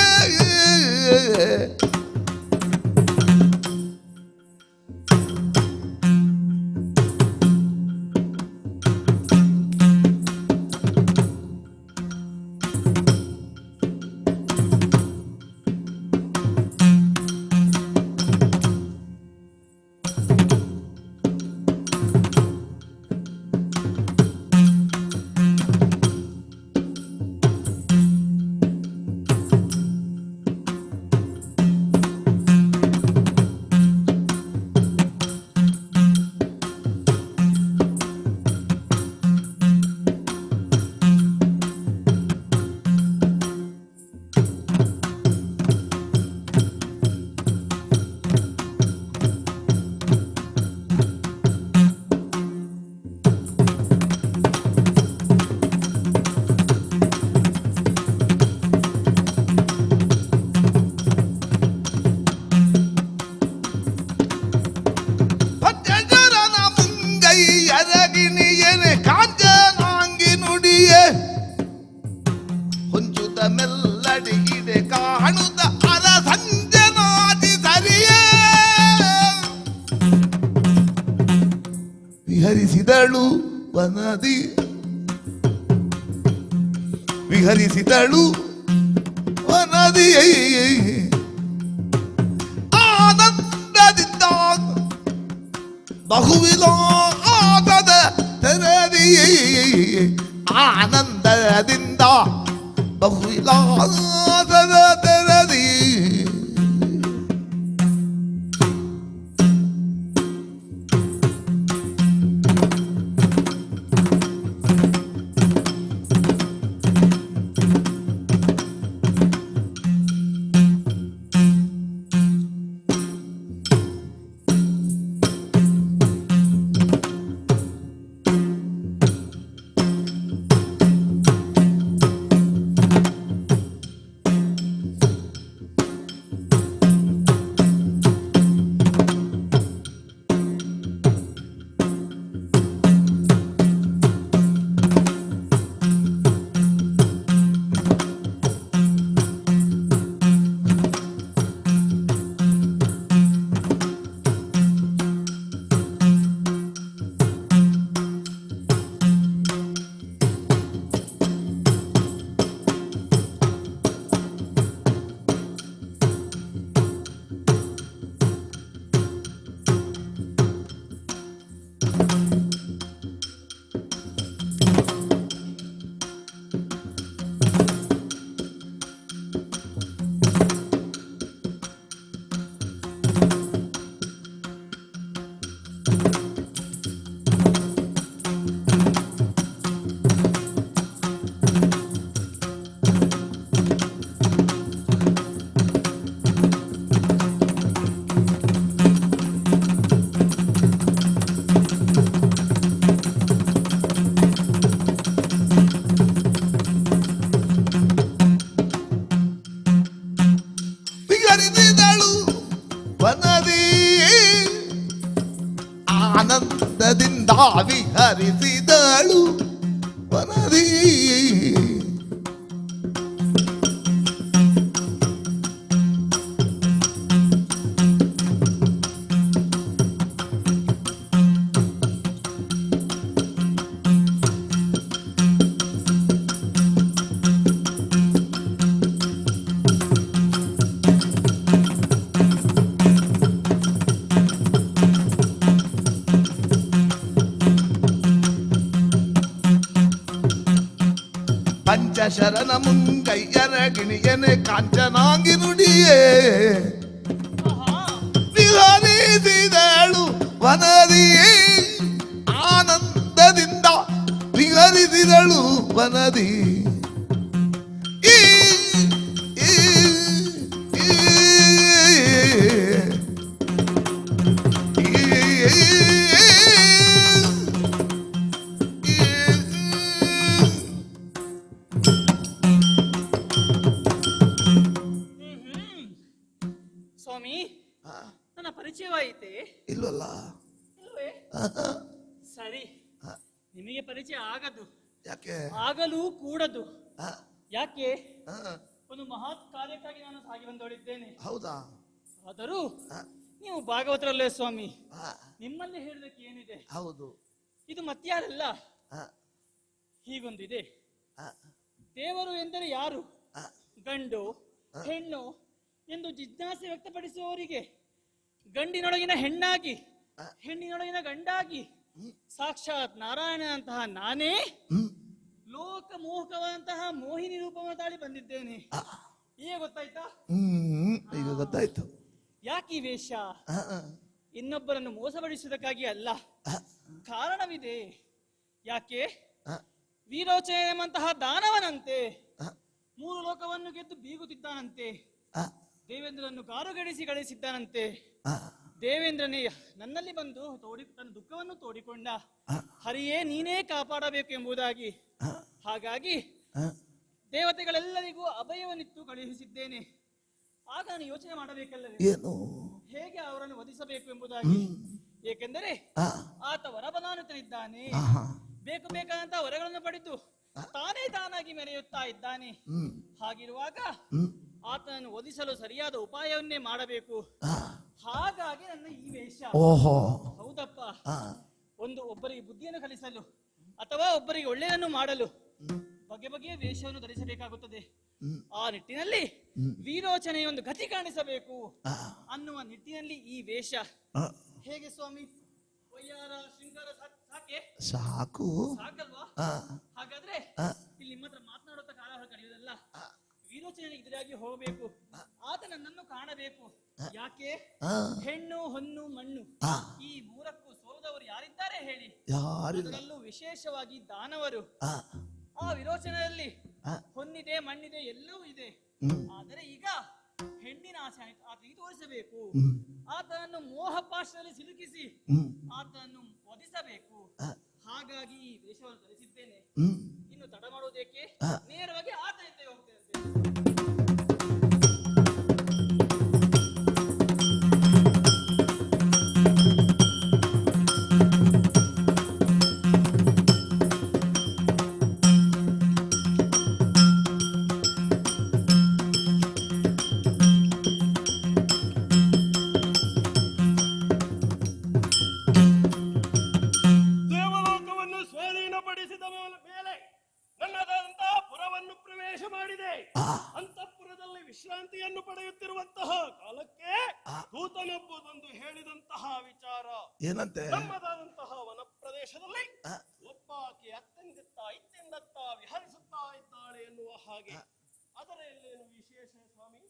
ಅರಗಿಣಿಯನೆ ಕಾಂಚನಾಂಗಿ ನುಡಿಯೇ ಹೊಂಚುತ ಮೆಲ್ಲಡಿ ಇಡೆ ಕಾಣುತ್ತ ಅರ ಸಂಜನಾದಿ ಸರಿಯೇ ವಿಹರಿಸಿದಳು ವನದಿ ವಿಹರಿಸಿದಳು ವನದಿ ಆನಂದದಿಂದ ಬಹುವಿಲಾಸದ ತೆರದಿ ಆನಂದದಿಂದ ಬಹುವಿಲಾಸದ ತೆರದಿ ಆನಂದದಿಂದ ವಿಹರಿಸಿದಳು ವನದಿ ಶರಣ ಮುಂಗಯ್ಯರ ಗಿಣಿಯನೆ ಕಾಂಚನಾಂಗಿ ನುಡಿಯೇ ವಿಹರಿಸಿದಳು ವನದಿ ಆನಂದದಿಂದ ವಿಹರಿಸಿದಳು ವನದಿ ಈ ಈ ಈ ಸ್ವಾಮಿ, ನನ್ನ ಪರಿಚಯವಾಯಿತೆ? ಇಲ್ವಲ್ಲ. ಇಲ್ವೇ? ಸರಿ, ನಿಮಗೆ ಪರಿಚಯ ಆಗದು, ಯಾಕೆ? ಆಗಲೂ ಕೂಡದು. ಆ, ಯಾಕೆ? ಆ, ಒಂದು ಮಹತ್ ಕಾರ್ಯಕ್ಕಾಗಿ ನಾನು ಸಾಗಿ ಬಂದೋಳಿದ್ದೇನೆ. ಹೌದಾ? ಆದರೂ ಆ, ನೀವು ಭಾಗವತರಲ್ಲೇ ಸ್ವಾಮಿ, ಆ, ನಿಮ್ಮಲ್ಲಿ ಹೇಳೋದಕ್ಕೆ ಏನಿದೆ? ಹೌದು. ಇದು ಮತ್ಯಾರಲ್ಲ, ಆ, ಹೀಗೊಂದಿದೆ. ಆ, ದೇವರು ಎಂದರೆ ಯಾರು? ಆ, ಗಂಡು ಹೆಣ್ಣು ಎಂದು ಜಿಜ್ಞಾಸೆ ವ್ಯಕ್ತಪಡಿಸುವವರಿಗೆ ಗಂಡಿನೊಳಗಿನ ಹೆಣ್ಣಾಗಿ ಹೆಣ್ಣಿನೊಳಗಿನ ಗಂಡಾಗಿ ಸಾಕ್ಷಾತ್ ನಾರಾಯಣನಂತಹ ನಾನೇ ಲೋಕಮೋಹಕವಂತಹ ಮೋಹಿನಿ ರೂಪವನ್ನು ತಾಳಿ ಬಂದಿದ್ದೇನೆ. ಈಗ ಗೊತ್ತಾಯ್ತಾ? ಈಗ ಗೊತ್ತಾಯ್ತು. ಯಾಕೆ ಈ ವೇಷ? ಆ, ಆ, ಇನ್ನೊಬ್ಬರನ್ನು ಮೋಸಪಡಿಸುವುದಕ್ಕಾಗಿ ಅಲ್ಲ, ಕಾರಣವಿದೆ. ಯಾಕೆ? ಆ, ವೀರೋಚನೆ ಎಂಬಂತಹ ದಾನವನಂತೆ ಆ, 3 ಲೋಕವನ್ನು ಗೆದ್ದು ಬೀಗುತ್ತಿದ್ದಾನಂತೆ. ಆ, ದೇವೇಂದ್ರನನ್ನು ಕಾರುಗೆಡಿಸಿ ಗಳಿಸಿದ್ದಾನಂತೆ. ಆ, ದೇವೇಂದ್ರನೇ ನನ್ನಲ್ಲಿ ಬಂದು ತನ್ನ ದುಃಖವನ್ನು ತೋಡಿಕೊಂಡ. ಹರಿಯೇ ನೀನೇ ಕಾಪಾಡಬೇಕು ಎಂಬುದಾಗಿ. ಹಾಗಾಗಿ ದೇವತೆಗಳೆಲ್ಲರಿಗೂ ಅಭಯವನ್ನಿತ್ತು ಕಳುಹಿಸಿದ್ದೇನೆ. ಆಗ ನಾನು ಯೋಚನೆ ಮಾಡಬೇಕಲ್ಲವೇ, ಏನು ಹೇಗೆ ಅವರನ್ನು ವಧಿಸಬೇಕು ಎಂಬುದಾಗಿ. ಏಕೆಂದರೆ ಆ, ಆತ ವರಬಲಾನ್ವಿತನಿದ್ದಾನೆ. ಆಹಾ. ಬೇಕು ಬೇಕಾದಂತ ವರಗಳನ್ನು ಪಡೆದು ತಾನೇ ತಾನಾಗಿ ಮೆರೆಯುತ್ತಾ ಇದ್ದಾನೆ. ಹಾಗಿರುವಾಗ ಆತನನ್ನು ವಧಿಸಲು ಸರಿಯಾದ ಉಪಾಯವನ್ನೇ ಮಾಡಬೇಕು. ಹಾಗಾಗಿ ನನ್ನ ಈ ವೇಷ. ಓಹೋ, ಹೌದಪ್ಪ. ಆ, ಒಬ್ಬರಿಗೆ ಬುದ್ಧಿಯನ್ನು ಕಲಿಸಲು ಅಥವಾ ಒಬ್ಬರಿಗೆ ಒಳ್ಳೆಯದನ್ನು ಮಾಡಲು ಬಗೆ ಬಗೆಯ ವೇಷವನ್ನು ಧರಿಸಬೇಕಾಗುತ್ತದೆ. ಆ ನಿಟ್ಟಿನಲ್ಲಿ ವೀರೋಚನೆಯ ಒಂದು ಗತಿ ಕಾಣಿಸಬೇಕು ಅನ್ನುವ ನಿಟ್ಟಿನಲ್ಲಿ ಈ ವೇಷ. ಹೇಗೆ ಸ್ವಾಮಿ? ವಯ್ಯಾರ ಶೃಂಗಾರ ಸಾಕೆ? ಸಾಕು. ಸಾಕಲ್ವಾ? ಹಾಗಾದ್ರೆ ಇಲ್ಲಿ ನಿಮ್ಮ ಹತ್ರ ಮಾತನಾಡುತ್ತಾ ಕಾಲ ಕಳೆಯುವುದಲ್ಲ. ವೀರೋಚನೆಗೆ ಎದುರಾಗಿ ಹೋಗಬೇಕು. ಆತ ನನ್ನನ್ನು ಕಾಣಬೇಕು. ಯಾಕೆ? ಹೆಣ್ಣು ಹೊನ್ನು ಮಣ್ಣು ಈ 3ಕ್ಕೂ ಸೋಲದವರು ಯಾರಿದ್ದಾರೆ ಹೇಳಿ? ಅದರಲ್ಲೂ ವಿಶೇಷವಾಗಿ ದಾನವರು. ಆ ವಿರೋಚನೆಯಲ್ಲಿ ಹೊನ್ನಿದೆ ಮಣ್ಣಿದೆ ಎಲ್ಲವೂ ಇದೆ. ಆದರೆ ಈಗ ಹೆಣ್ಣಿನ ಆಸೆ ಆತನಿಗೆ ತೋರಿಸಬೇಕು. ಆತನನ್ನು ಮೋಹಪಾಶದಲ್ಲಿ ಸಿಲುಕಿಸಿ ಆತನನ್ನು ವಧಿಸಬೇಕು. ಹಾಗಾಗಿ ಈ ವೇಷವನ್ನು ಧರಿಸಿದ್ದೇನೆ. ಇನ್ನು ತಡ ಮಾಡುವುದಕ್ಕೆ ನೇರವಾಗಿ ಆತನಿಂದ ಹೋಗ್ತೇನೆ. ದೇವಲೋಕವನ್ನು ಸ್ವಾಧೀನಪಡಿಸಿದ ಮೇಲೆ ನನ್ನದಾದಂತಹ ಪುರವನ್ನು ಪ್ರವೇಶ ಮಾಡಿದೆ. ಅಂತಃಪುರದಲ್ಲಿ ವಿಶ್ರಾಂತಿಯನ್ನು ಪಡೆಯುತ್ತಿರುವಂತಹ ಕಾಲಕ್ಕೆ ದೂತನೊಬ್ಬೊಂದು ಹೇಳಿದಂತಹ ವಿಚಾರ ಏನಂತೆ? ನಮ್ಮದಾದಂತಹ ವನ ಪ್ರದೇಶದಲ್ಲಿ ಒಬ್ಬಾಕೆ ಅತ್ತೆಂದಿತ್ತ ಇತ್ತೆಂದತ್ತ ವಿಹರಿಸುತ್ತಾ ಇದ್ದಾಳೆ ಎನ್ನುವ ಹಾಗೆ. ಅದರಲ್ಲೇನು ವಿಶೇಷ ಸ್ವಾಮಿ?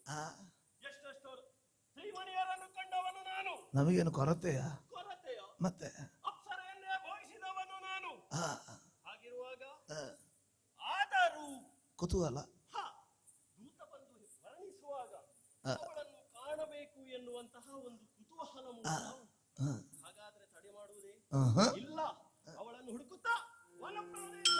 ಎಷ್ಟೆಷ್ಟೋ ಶ್ರೀಮಣಿಯರನ್ನು ಕಂಡವನು ನಾನು. ನಮಗೇನು ಕೊರತೆಯ? ಕೊರತೆಯ? ಮತ್ತೆ ಅಪ್ಸರೆಯನ್ನೇ ಭೋಗಿಸಿದವನು ನಾನು. ಹಾಗಿರುವಾಗ ಆದರೂ ಕುತೂಹಲ. ದೂತ ಬಂದು ವರ್ಣಿಸುವಾಗ ಅವಳನ್ನು ಕಾಣಬೇಕು ಎನ್ನುವಂತಹ ಒಂದು ಕುತೂಹಲ. ಹಾಗಾದ್ರೆ ತಡೆ ಮಾಡುವುದೇ ಇಲ್ಲ. ಅವಳನ್ನು ಹುಡುಕುತ್ತಾ ವನ ಪ್ರದೇಶ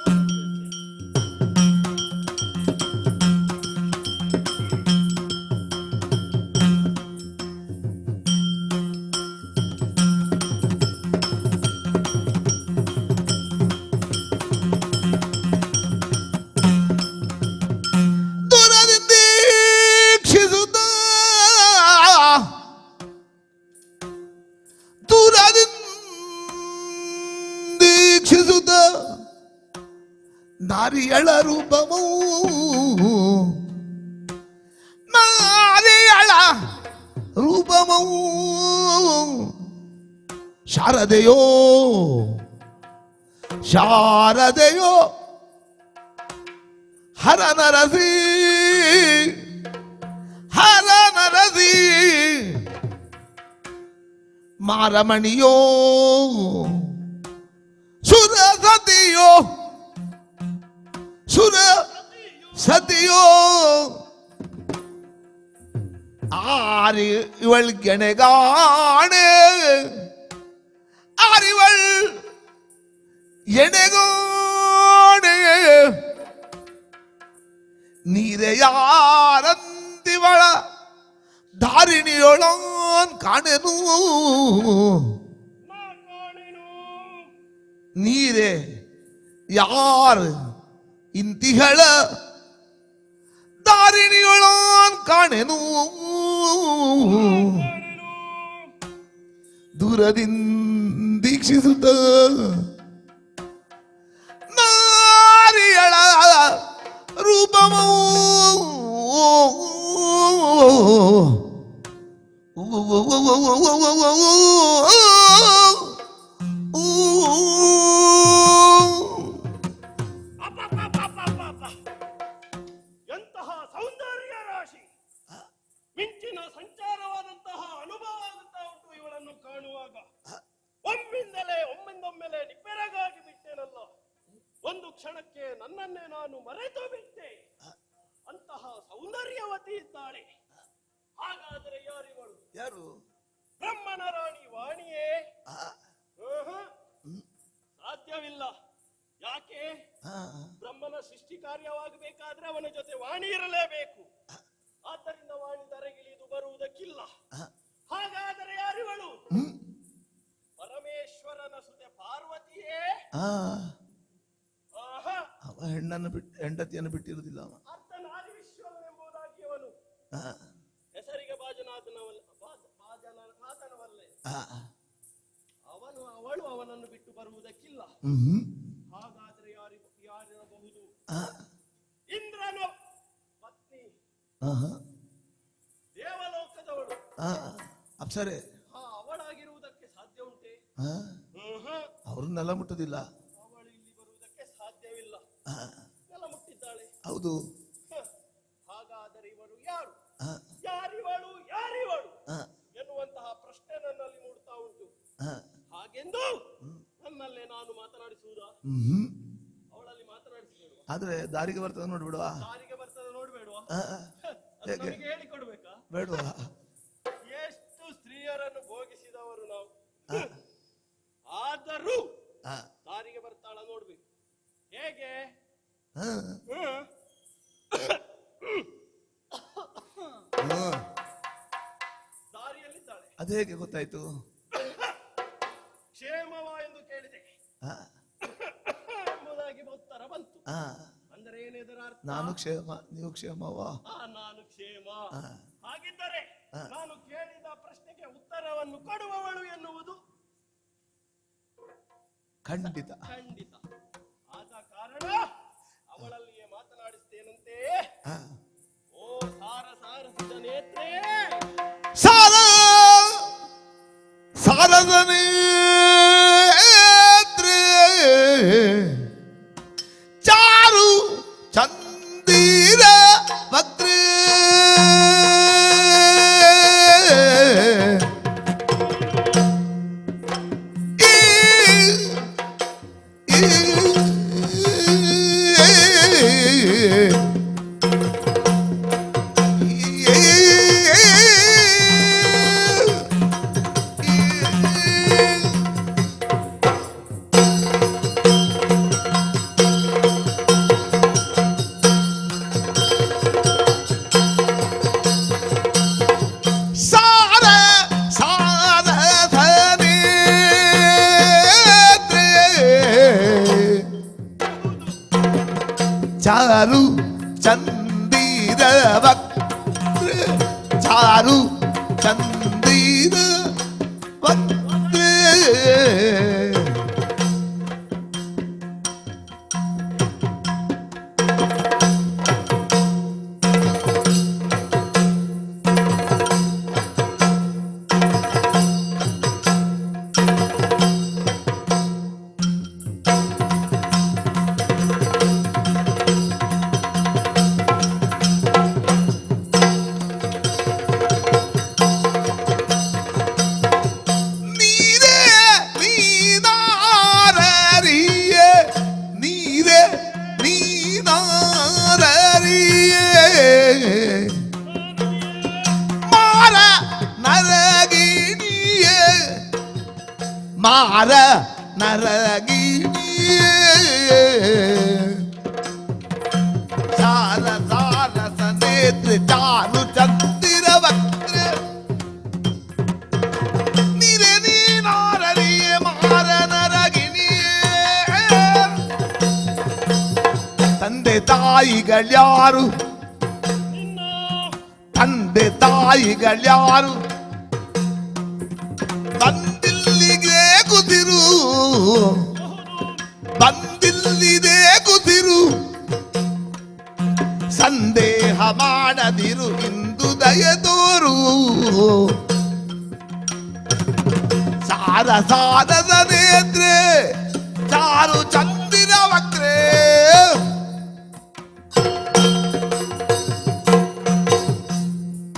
ನಾರಿಯಳ ರೂಪಮೂ ನಾರಿಯಳ ರೂಪಮೂ ಶಾರದೆಯೋ ಶಾರದೆಯೋ ಹರ ನರಸಿ ಹರ ನರಸಿ ಮಾರಮಣಿಯೋ ಸುರ ಸತಿಯೋ ಸುರ ಸತಿಯೋ ஆறு இவள் கெனகானே ஆறிவள் எனகானே ನೀರೆಯಾರಂತಿವಳ ಧಾರಿಣಿಯೊಳನ್ ಕಾಣೆನು ನೀರೆ ಯಾರು ಇಂತಿಹಳ ಧಾರಿಣಿಯೊಳನ್ ಕಾಣೆನು ದೂರದಿಂದೀಕ್ಷಿಸುತ್ತ ನಾರಿಯಳ ರೂಪಮೋ ಎಂತಹ ಸೌಂದರ್ಯ ರಾಶಿ, ಮಿಂಚಿನ ಸಂಚಾರವಾದಂತಹ ಅನುಭವ ಆಗುತ್ತಾ ಉಂಟು ಇವಳನ್ನು ಕಾಣುವಾಗ. ಒಮ್ಮಿಂದೊಮ್ಮೆಲೆ ನಿಬ್ಬೆರಗಾಗಿ ಬಿಟ್ಟೇನಲ್ಲ, ಒಂದು ಕ್ಷಣಕ್ಕೆ ನನ್ನನ್ನೇ ನಾನು ಮರೆತು ಬಿಟ್ಟೆ. ಅಂತಹ ಸೌಂದರ್ಯವತಿ ಇದ್ದಾಳೆ. ಹಾಗಾದರೆ ಯಾರಿವಳು? ಯಾರು? ಬ್ರಹ್ಮನ ರಾಣಿ ವಾಣಿಯೇ? ಸಾಧ್ಯವಿಲ್ಲ. ಯಾಕೆ? ಬ್ರಹ್ಮನ ಸೃಷ್ಟಿ ಕಾರ್ಯವಾಗಬೇಕಾದ್ರೆ ಅವನ ಜೊತೆ ವಾಣಿ ಇರಲೇಬೇಕು. ಆದ್ದರಿಂದ ವಾಣಿ ಧರೆಗಿಳಿದು ಬರುವುದಕ್ಕಿಲ್ಲ. ಹಾಗಾದರೆ ಯಾರಿವಳು? ಪರಮೇಶ್ವರನ ಸುತೆ ಪಾರ್ವತಿಯೇ? ಹೆಂಡತಿಯನ್ನು ಬಿಟ್ಟಿರುವುದಿಲ್ಲ. ಅರ್ಧನಾರಿ ವಿಶ್ವನೆಂಬುದಾಗಿ ಅವನು ಹೆಸರಿಗೆ ಬಾಜನಾಥನವಲ್ಲೇ. ಅವಳು ಅವನನ್ನು ಬಿಟ್ಟು ಬರುವುದಕ್ಕಿಲ್ಲ. ಹಾಗಾದ್ರೆ ಯಾರಿರಬಹುದು? ಇಂದ್ರನು ಪತ್ನಿ, ದೇವಲೋಕದವಳು, ಅಪ್ಸರೆ. ಅವಳಾಗಿರುವುದಕ್ಕೆ ಸಾಧ್ಯ ಉಂಟೆ? ಅವ್ರನ್ನೆಲ್ಲ ಮುಟ್ಟುದಿಲ್ಲ. ಅವಳು ಇಲ್ಲಿ ಬರುವುದಕ್ಕೆ ಸಾಧ್ಯವಿಲ್ಲ. ಎಲ್ಲ ಮುಟ್ಟಿದ್ದಾಳೆ. ಹೌದು. ಹಾಗಾದರೆ ಇವರು ಯಾರು? ಯಾರಿವಳು ಎನ್ನುವಂತಹ ಪ್ರಶ್ನೆ ನನ್ನಲ್ಲಿ ಮೂಡ್ತಾ ಉಂಟು. ಹಾಗೆಂದು ನನ್ನಲ್ಲೇ ನಾನು ಮಾತನಾಡಿಸುವುದಾ? ಅವಳಲ್ಲಿ ಮಾತನಾಡಿಸಬೇಡ. ಆದ್ರೆ ದಾರಿಗೆ ಬರ್ತದ ನೋಡ್ಬಿಡುವ. ದಾರಿಗೆ ಬರ್ತದೆ ನೋಡ್ಬೇಡುವ? ನಮಗೆ ಹೇಳಿಕೊಡ್ಬೇಕಾ? ಬೇಡುವ. ಎಷ್ಟು ಸ್ತ್ರೀಯರನ್ನು ಭೋಗಿಸಿದವರು ನಾವು. ಆದರೂ ದಾರಿಗೆ ಬರ್ತಾಳ ನೋಡ್ಬೇಕು. ಹೇಗೆ? ದಾರಿಯಲ್ಲಿದ್ದಾಳೆ. ಅದು ಹೇಗೆ ಗೊತ್ತಾಯ್ತು? ಕ್ಷೇಮವ ಎಂದು ಕೇಳಿದೆ ಎಂಬುದಾಗಿ ಉತ್ತರ ಬಂತು. ಅಂದರೆ ಏನಿದರ ಅರ್ಥ? ನಾನು ಕ್ಷೇಮ, ನೀವು ಕ್ಷೇಮವಾ? ನಾನು ಕ್ಷೇಮ. ಹಾಗಿದ್ದರೆ ನಾನು ಕೇಳಿದ ಪ್ರಶ್ನೆಗೆ ಉತ್ತರವನ್ನು ಕೊಡುವವಳು ಎನ್ನುವುದು ಖಂಡಿತ. ಆದ ಕಾರಣ ಅವಳಲ್ಲಿಯೇ ಮಾತನಾಡಿಸ್ತೇನಂತೆ. ಓ ಸಾರಸಿದ ನೇತ್ರೇ, ಸಾರದ ನೇತ್ರೇ, ಚಾರು ಚಂದಿರ ವಕ್ರೇ, ಚಾರು ಚಂದಿರ ವಕ್ರ, ಚಾರು ಚಂದಿರ ವಕ್ರ. ಮಾರ ನರಗಿಣಿ ಸಾರ ಸಾರ ಸನೇತ್ರ ಚಾರು ಚಂದಿರ ವಕ್ರ ನಿರೆ ನೀನಾರರಿಯೇ ಮಾರ ನರಗಿಣಿಯೇ ತಂದೆ ತಾಯಿಗಳ್ಯಾರು ತಂದೆ ತಾಯಿಗಳ್ಯಾರು ಬಂದಿಲ್ಲಿಗೆ ಕುದಿರು ಬಂದಿಲ್ಲಿದೆ ಕುದಿರು ಸಂದೇಹ ಮಾಡದಿರು ಇಂದು ದಯದೋರು ಸಾರ ಸಾರದ ನೇತ್ರೆ ಚಾರು ಚಂದಿರ ವಕ್ರೆ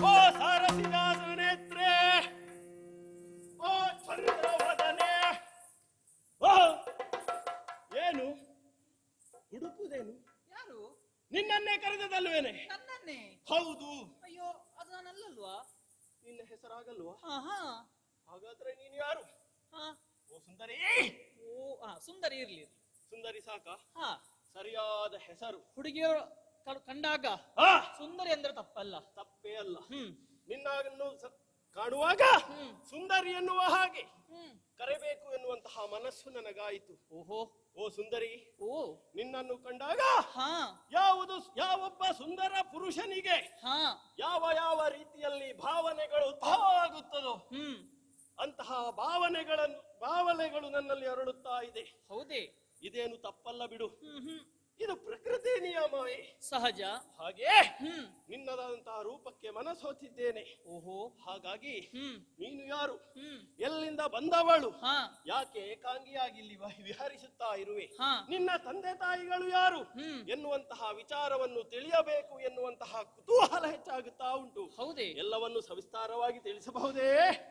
ಓ ಸಾರಸಿದಾಸ ನೇತ್ರೆ, ಓ ಚಂದ್ರವದನೆ, ಓ ಏನು ಹುಡುಕುದೇನು? ಯಾರು? ನಿನ್ನನ್ನೇ ಕರೆದದಲ್ವೇನೆ? ನನ್ನನ್ನೇ? ಹೌದು. ಅಯ್ಯೋ, ಅದು ನಾನಲ್ಲಲ್ವಾ? ನಿನ್ನ ಹೆಸರಾಗಲ್ವಾ? ಆಹಾ. ಹಾಗಾದ್ರೆ ನೀನು ಯಾರು? ಹಾ. ಓ ಸುಂದರಿ. ಓ, ಸುಂದರಿ ಇರ್ಲಿ. ಸುಂದರಿ ಸಾಕ? ಹಾ. ಸರಿಯಾದ ಹೆಸರು. ಹುಡುಗಿಯರು ಕಂಡಾಗ ಆ, ಸುಂದರಿ ಅಂದ್ರೆ ತಪ್ಪಲ್ಲ. ತಪ್ಪೇ ಅಲ್ಲ. ಹ್ಮ್ ನಿನ್ನನ್ನು ಕಾಣುವಾಗ ಸುಂದರಿ ಎನ್ನುವ ಹಾಗೆ ಹ್ಮ್. ಕರೆಬೇಕು ಎನ್ನುವಂತಹ ಮನಸ್ಸು ನನಗಾಯಿತು. ಓಹೋ. ಓ ಸುಂದರಿ, ಓ. ನಿನ್ನನ್ನು ಕಂಡಾಗ ಹಾ. ಯಾವೊಬ್ಬ ಸುಂದರ ಪುರುಷನಿಗೆ ಹಾ. ಯಾವ ಯಾವ ರೀತಿಯಲ್ಲಿ ಭಾವನೆಗಳು ಉದ್ಭವ ಆಗುತ್ತದೋ ಹ್ಮ್. ಅಂತಹ ಭಾವನೆಗಳು ನನ್ನಲ್ಲಿ ಅರಳುತ್ತಾ ಇದೆ. ಹೌದೇ? ಇದೇನು ತಪ್ಪಲ್ಲ ಬಿಡು. ಹ್ಮ್ ಹ್ಮ್. ಇದು ಪ್ರಕೃತಿ ನಿಯಮವೇ. ಸಹಜ. ಹಾಗೆ ಹ್ಮ್. ನಿನ್ನದಾದಂತಹ ರೂಪಕ್ಕೆ ಮನಸೋತಿದ್ದೇನೆ. ಓಹೋ. ಹಾಗಾಗಿ ಹ್ಮ್. ನೀನು ಯಾರು? ಹ್ಮ್. ಎಲ್ಲಿಂದ ಬಂದವಳು? ಹಾ. ಯಾಕೆ ಏಕಾಂಗಿಯಾಗಿ ಇಲ್ಲಿ ವಿಹರಿಸುತ್ತಾ ಇರುವೆ? ಹಾ. ನಿನ್ನ ತಂದೆ ತಾಯಿಗಳು ಯಾರು ಹ್ಮ್. ಎನ್ನುವಂತಹ ವಿಚಾರವನ್ನು ತಿಳಿಯಬೇಕು ಎನ್ನುವಂತಹ ಕುತೂಹಲ ಹೆಚ್ಚಾಗುತ್ತಾ ಉಂಟು. ಹೌದೇ? ಎಲ್ಲವನ್ನು ಸವಿಸ್ತಾರವಾಗಿ ತಿಳಿಸಬಹುದೇ?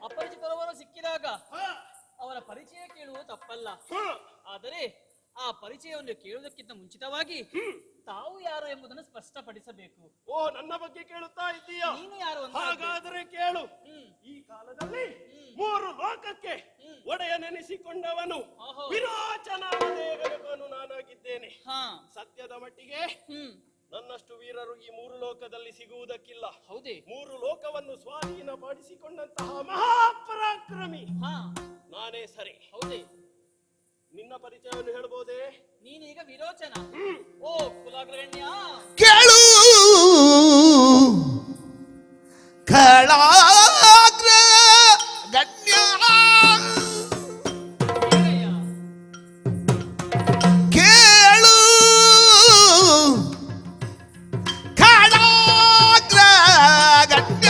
ಅಪರಿಚಿತರವರು ಸಿಕ್ಕಿದಾಗ ಹಾ. ಅವರ ಪರಿಚಯ ಕೇಳುವುದು ತಪ್ಪಲ್ಲ. ಹಾ. ಆದರೆ ಆ ಪರಿಚಯವನ್ನು ಕೇಳುವುದಕ್ಕಿಂತ ಮುಂಚಿತವಾಗಿ ತಾವು ಯಾರು ಎಂಬುದನ್ನು ಸ್ಪಷ್ಟಪಡಿಸಬೇಕು. ಓ, ನನ್ನ ಬಗ್ಗೆ ಕೇಳುತ್ತಾ ಇದ್ದೀಯಾ? ನೀನು ಯಾರು ಅಂತ ಹಾಗಾದರೆ ಕೇಳು. ಹ್ಮ್. ಈ ಕಾಲದಲ್ಲಿ 3 ಲೋಕಕ್ಕೆ ಒಡೆಯ ನೆನೆಸಿಕೊಂಡವನು ಓಹೋ. ವಿರೋಚನಾದೇವನು ನಾನಾಗಿದ್ದೇನೆ. ಹಾ. ಸತ್ಯದ ಮಟ್ಟಿಗೆ ಹ್ಮ್. ನನ್ನಷ್ಟು ವೀರರು ಈ 3 ಲೋಕದಲ್ಲಿ ಸಿಗುವುದಕ್ಕಿಲ್ಲ. ಹೌದೇ? 3 ಲೋಕವನ್ನು ಸ್ವಾಧೀನಪಡಿಸಿಕೊಂಡಂತಹ ಮಹಾಪರಾಕ್ರಮಿ ಹಾ. ನಾನೇ ಸರಿ. ಹೌದೇ? ನಿನ್ನ ಪರಿಚಯವನ್ನು ಹೇಳ್ಬೋದೇ? ನೀನೀಗ ವಿರೋಚನ. ಓ ಕುಲಾಗ್ರಗಣ್ಯ, ಕೇಳು ಕಳಾಗ್ರ ಗಣ್ಯ ಏನಯ್ಯ? ಕೇಳು ಕಳಾಗ್ರ ಗಣ್ಯ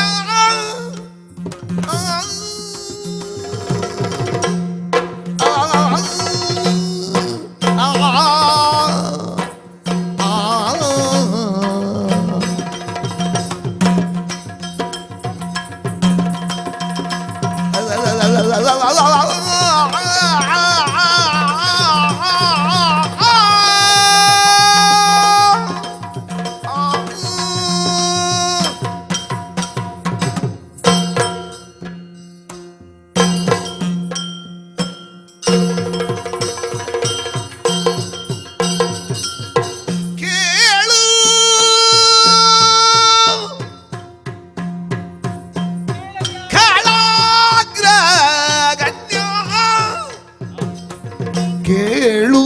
ಕೇಳು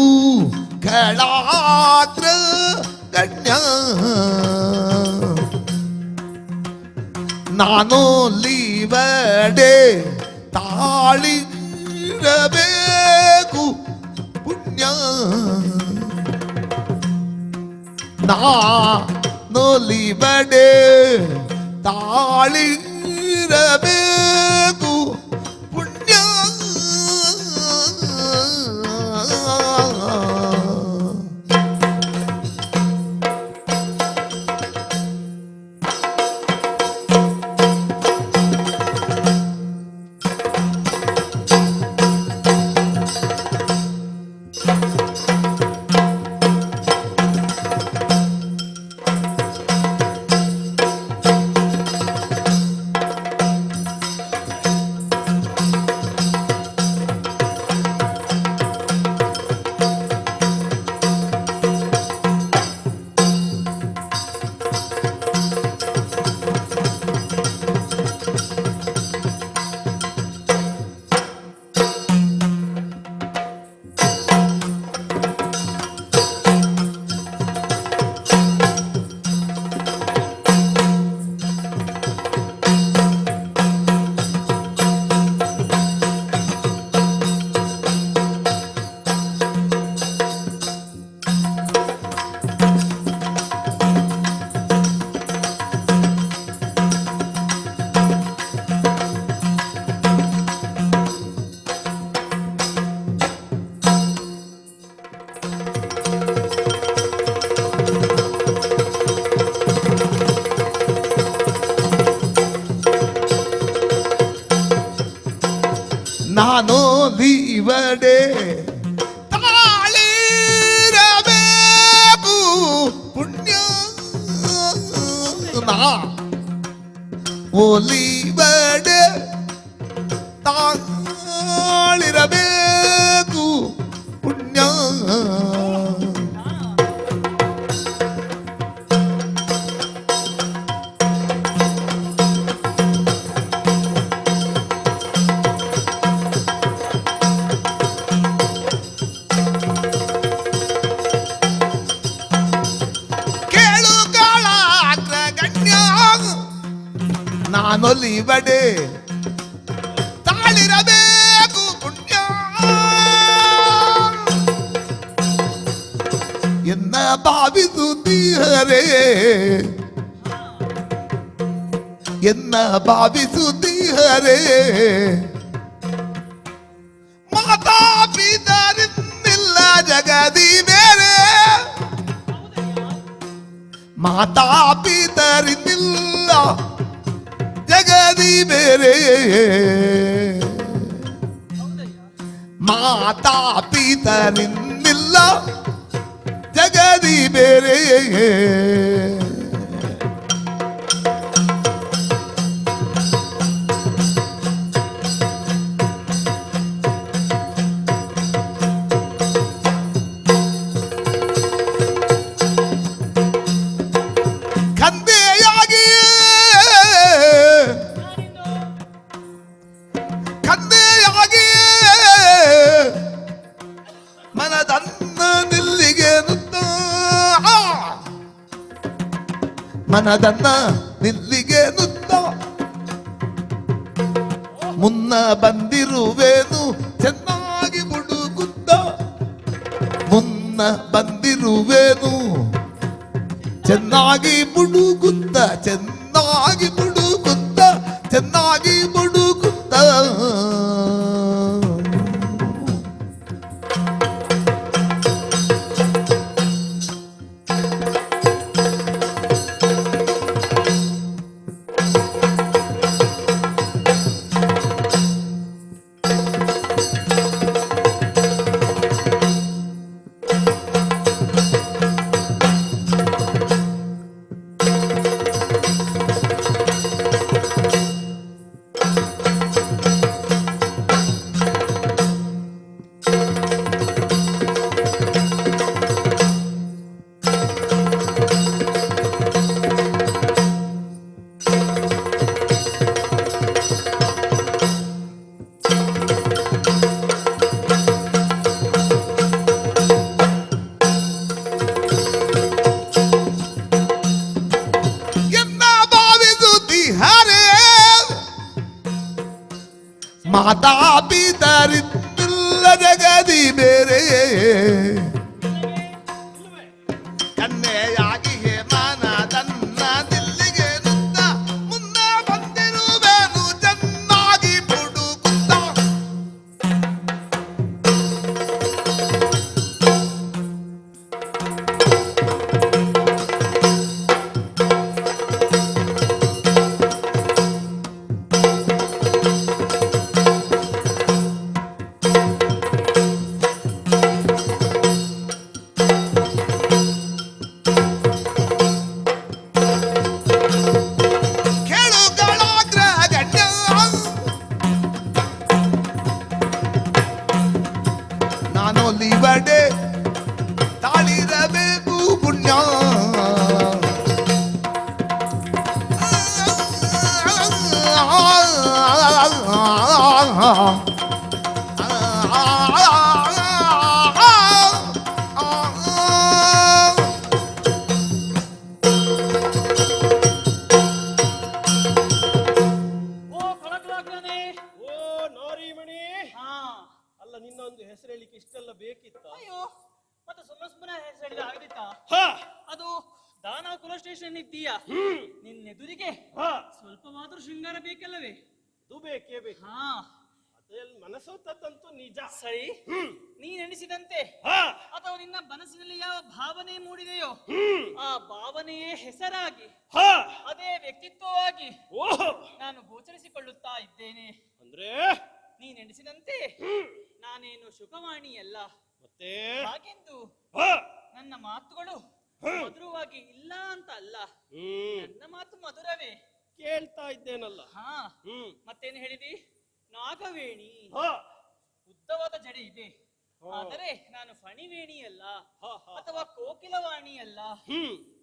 ಕಳಾಗ್ರ ಗಣ್ಯ ನಾನು ಲೀವಡೆ ತಾಳಿರಬೇಕು ಪುಣ್ಯ ನಾನು ಲೀವಡೆ ತಾಳಿರಬೇಕು ಪುಣ್ಯ ಒಲಿವಡೆ ತಾಳಿರಬೇಕು ಪುಣ್ಯ ನಾ ಒಲಿವಡೆ ತಾಳಿರಬೇಕು ಪುಣ್ಯ ನಾನೊಲಿವಡೆ ತಾಳಿರಬೇಕು ಪುಣ್ಯ ಎನ್ನ ಭಾವಿಸುತ್ತೀಹರೇ ಎನ್ನ ಭಾವಿಸುತ್ತೀಹರೇ ಮಾತಾ ಪಿತರಿನ್ನಿಲ್ಲ ಜಗದಿ ಬೇರೆ ಮಾತಾ ಪಿತರಿನ್ನಿಲ್ಲ ಜಗದಿ ಬೇರೆ ಮಾತಾ ಪಿತರಿನ್ನಿಲ್ಲ ಜಗದಿ ಬೇರೆ ಮನದನ್ನ ನಿಲ್ಲಿಗೆ ನುತ್ತ ಮುನ್ನ ಬಂದಿರುವೇನು ಚೆನ್ನಾಗಿ ಮುಡುಗುತ್ತ ಮುನ್ನ ಬಂದಿರುವೇನು ಚೆನ್ನಾಗಿ ಮುಡುಗುತ್ತ ಚೆನ್ನಾಗಿ ಮುಡುಗುತ್ತ ಚೆನ್ನಾಗಿ ಮುಡುಗುತ್ತ ಮಾತಾ ಪಿತರಿನ್ನಿಲ್ಲ ಜಗದಿ ಬೇರೆ ಕನ್ನೆಯಾಗಿ ಮನದನ್ನ ದಿಲ್ಲಿಗೆ ನುತ್ತ ಮುನ್ನ ಬಂದಿರುವೇನು ಚೆನ್ನಾಗಿ ಪುಡುಕುತ್ತ ನಾನೊಲಿವಡೆ ತಾಳಿರಬೇಕು ಪುಣ್ಯ ಅಲ್ಲ ನಿನ್ನೊಂದು ಹೆಸರು ಹೇಳಿಕ್ಕೆ ಇಷ್ಟೆಲ್ಲ ಬೇಕಿತ್ತ? ಅಯ್ಯೋ ಮತ್ತೆ ಸುಮ್ಮನೆ ಹೆಸರು ಹೇಳಿದ್ರೆ ಆಗದಿತ್ತಾ? ಅದು ದಾನಕುಲ ಸ್ಟೇಷನ್ ಇದ್ದೀಯಾ, ನಿನ್ನೆದುರಿಗೆ ಸ್ವಲ್ಪವಾದ್ರೂ ಶೃಂಗಾರ ಬೇಕಲ್ಲವೇ? ಅದು ಬೇಕೇ ಬೇಕು. ಅದ್ರಲ್ಲಿ ಮನಸ್ಸೊತ್ತಂತೂ ನಿಜ. ಸರಿ, ನೀನ್ ಎಣಿಸಿದಂತೆ ಅಥವಾ ನಿನ್ನ ಮನಸ್ಸಿನಲ್ಲಿ ಯಾವ ಭಾವನೆ ಮೂಡಿದೆಯೋ ಆ ಭಾವನೆಯೇ ಹೆಸರಾಗಿ ಅದೇ ವ್ಯಕ್ತಿತ್ವವಾಗಿ ನಾನು ಗೋಚರಿಸಿಕೊಳ್ಳುತ್ತಾ ಇದ್ದೇನೆ. ಅಂದ್ರೆ ನೀನೆಣಿಸಿದಂತೆ ನಾನೇನು ಶುಕವಾಣಿ ಅಲ್ಲ. ಮತ್ತೆ ಹಾಗೆಂದು ಹ, ನನ್ನ ಮಾತುಗಳು ಮಧುರವಾಗಿ ಇಲ್ಲ ಅಂತ ಅಲ್ಲ, ನನ್ನ ಮಾತು ಮಧುರವೇ. ಕೇಳ್ತಾ ಇದ್ದೇನಲ್ಲ. ಹಾ, ಮತ್ತೇನು ಹೇಳಿದಿ? ನಾಗವೇಣಿ, ಹ, ಉದ್ದವಾದ ಜಡೆ ಇದೆ, ಆದರೆ ನಾನು ಫಣಿವೇಣಿ ಅಲ್ಲ, ಅಥವಾ ಕೋಕಿಲವಾಣಿ ಅಲ್ಲ.